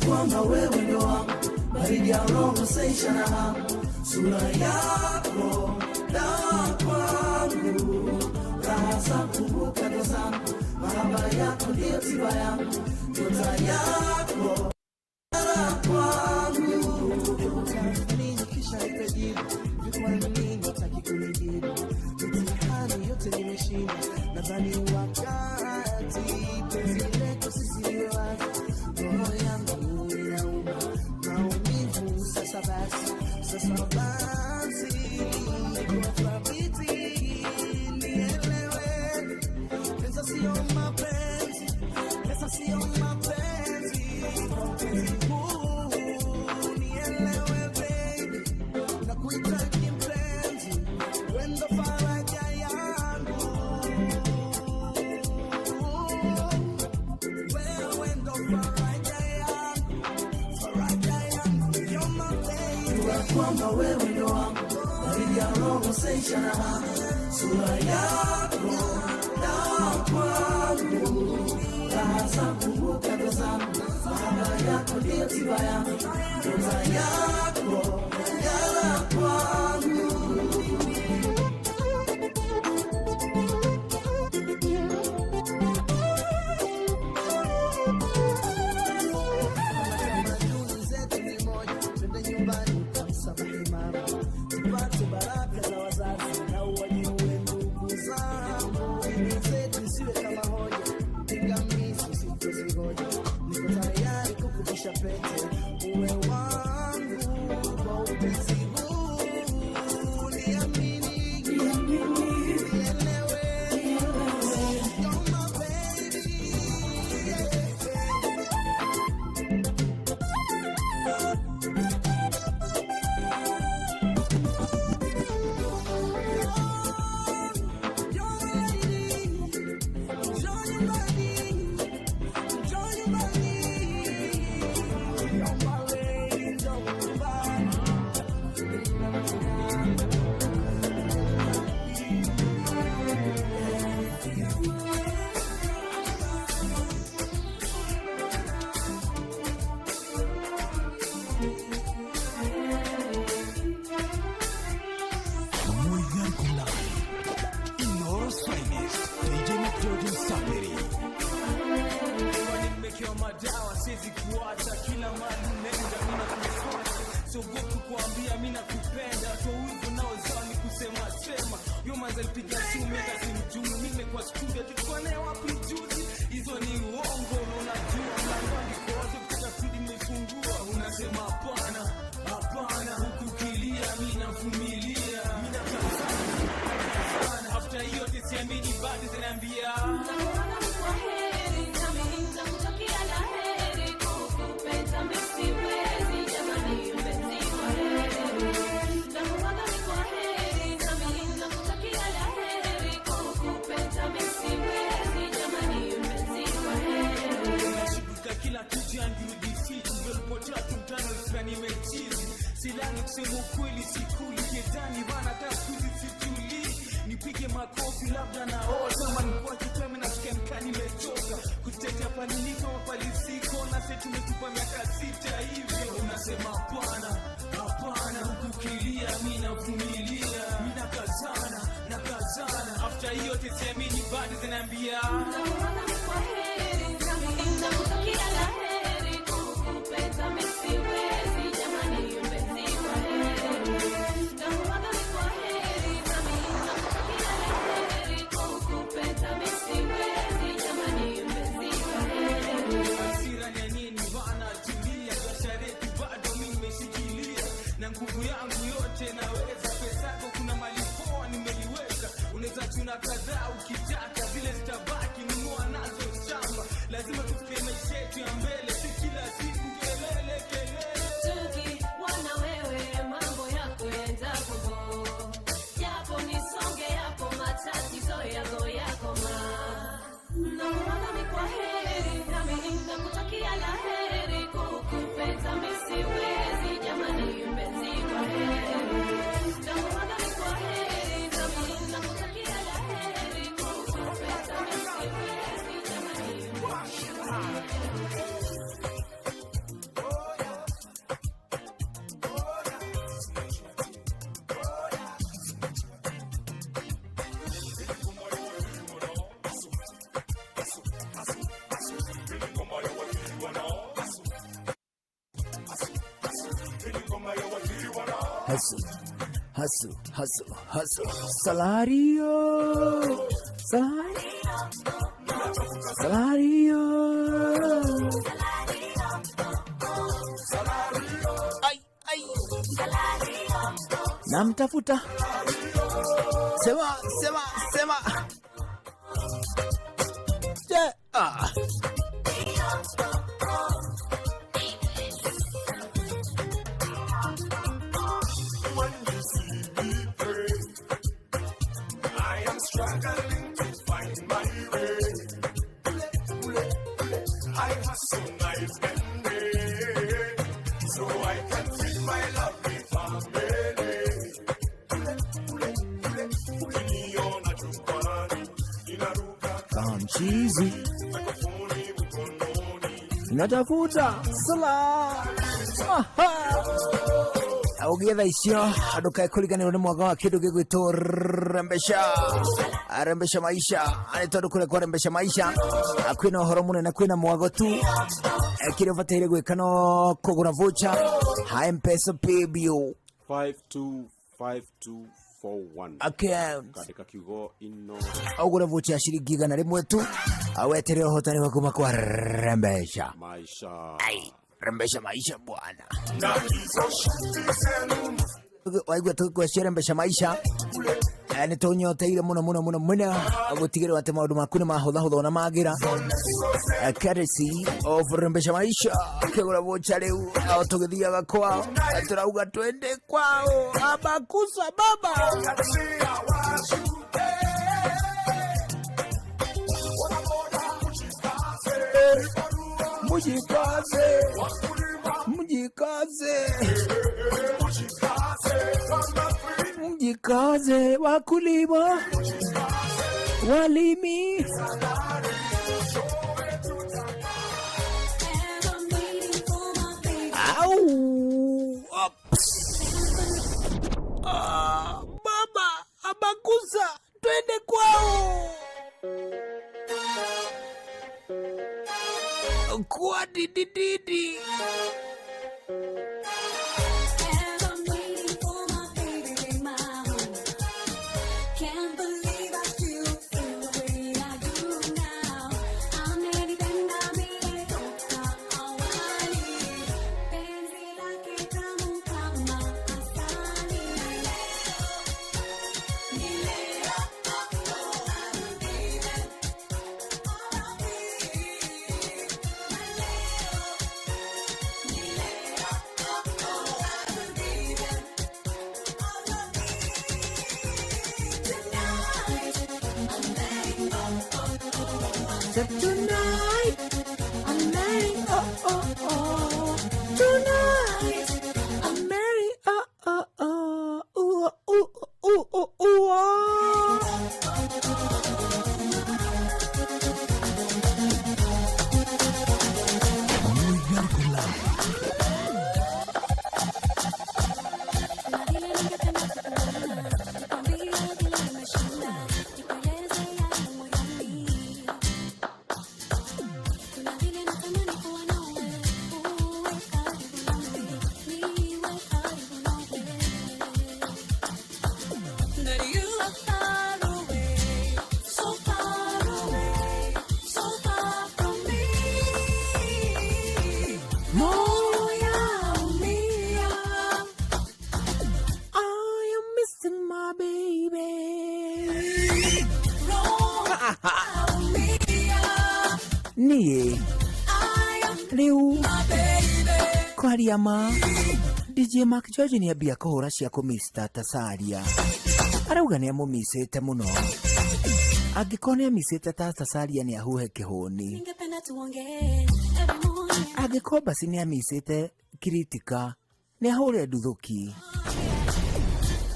Kwamba wewe ndo wangu, baridi ya roho seisha na hamu, sura yako dawa kwangu, raha zangu bukado zangu, mahaba yako ndiyo tiba yangu, nyota yako dawa kwangu. Nini kisha ipe jibu, vikwa nini taki kunijibu, mtihani yote nimeshinda, nadhani wakati penzi letu sisi liwe wazi, roho yangu sasa basi kwa thabiti nielewe, pesa sio mapenzi, pesa sio mapenzi, nielewe baby, na kuhitaji mpenzi, wendo faraja yangu, wewe ndo faraja yangu, faraja yangu, you're my baby. Kwamba wewe ndo wangu, baridi ya roho seisha na hamu, sura yako dawa kwangu, raha zangu bukado zangu, mahaba yako ndiyo tiba yangu, nyota yako dawa kwangu. na nguvu yangu yote naweza. Pesa yako kuna mali poa nimeiweka, unaweza tuna kadhaa hustle. Salario. Ai. Namtafuta. Sema. Struggling to find my way. I hustle night and day, so I can feed my lovely family. Ukiniona jukwani, ninaruka kama chizi, natafuta sala. Augetha icio andu kae kuriganirwo ni mwaga wa kindu gigwitwo rembesha maisha ani tondu kure kwa rembesha maisha kwina uhoro munene kwina mwago tu kire bataire gwika no kugura voucher ha M-Pesa PayBill 525241 account katika kiugo ino ugura voucher ya shilingi 100 tu awetere uhotani wako makwa rembesha maisha. Rembesha maisha bwana. Waigua tukwesha rembesha maisha. Ni tunyoteire muno agutigire ati maundu maku ni mahutha na magira. Courtesy of rembesha maisha. Kigura voucher riu au tugithiaga kwao turauga twende kwao abakusa baba. Mjikaze wakulima walimi baba abakusa twende kwao kwa didi. Tonight, I'm married, Tonight, I'm married, niye riu kwaria ma DJ Mark George ni ambia kuhura cia ku Mr. Tasaria arauga ni amumisite muno angikone amisite Tasaria ni ahuhe kihuni angikoba sini amisite kritika ni ahure nduthuki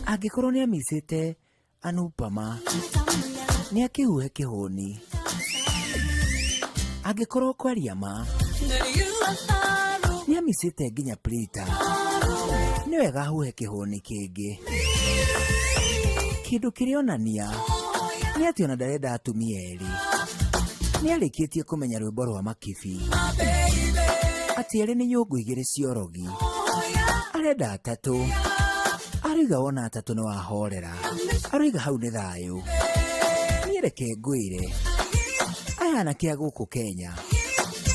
angikorwo ni amisite Anupama ni akihuhe kihuni angikorwo kwaria ma ni amisite nginya Prita ni wega ahuhe kihuni kingi kindu kirionania ni ati ona ndarenda atumia eri ni arikitie kumenya rwimbo rwa Makibi ati eri ni nyungu igiri ciorogi arenda atatu Ariga wona atatu nĩ wahorera, ariga hau nĩ thayũ. Niĩ reke ngwĩre aya anake a gũkũ Kenya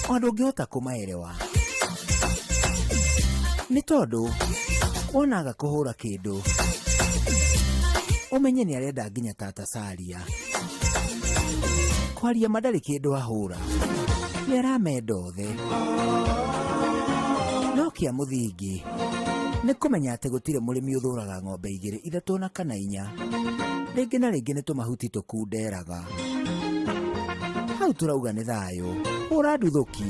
o ndũngĩhota kũmaerewa, nĩ tondũ wonaga kũhũra kĩndũ ũmenye nĩ arenda nginya Tata Salia. Kwaria madarĩ kĩndũ ahũra nĩ aramenda othe, no kĩa mũthingi nĩ kũmenya atĩ gũtirĩ mũrĩmi ũthũraga ng'ombe 2, 3 na kana 4. Rĩngĩ na rĩngĩ nĩ tũmahuti tũkunderaga. Hau tũrauga nĩ thayũ, hũra nduthũki.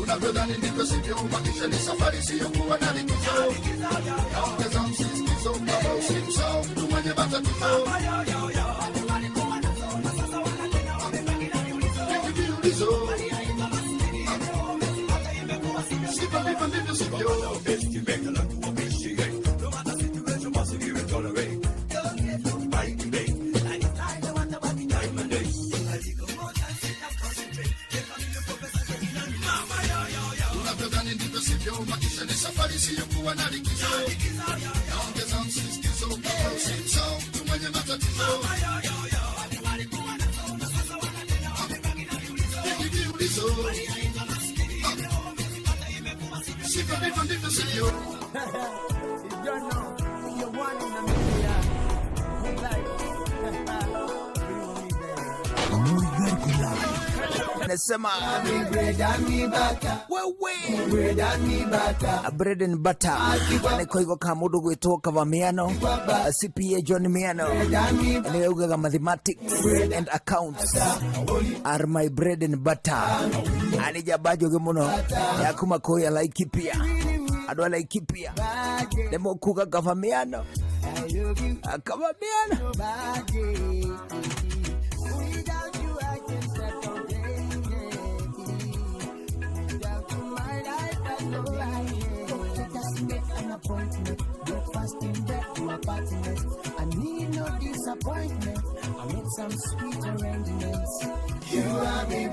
Unavyodhani ndivyo sivyo, maisha ni safari, siyo kuwa na likizo. Naongeza msisitizo kama usimsahau mtu mwenye matatizo. Maisha ni safari, siyo kuwa na likizo. Naongeza msisitizo kama usimsahau mtu mwenye matatizo. Sivyo ndivyo ndivyo sivyo. Nasema bread and butter nikoigo ka mundu gwitwo Kavamiano, CPA John Miano niwe ugaga mathematics and accounts are my bread and butter. Ani jabajo ge muno yakuma koya Laikipia, adwa Laikipia demo kuga Kavamiano Breakfast in bed, my partners. I need no disappointment. I made some sweet arrangements. You are me.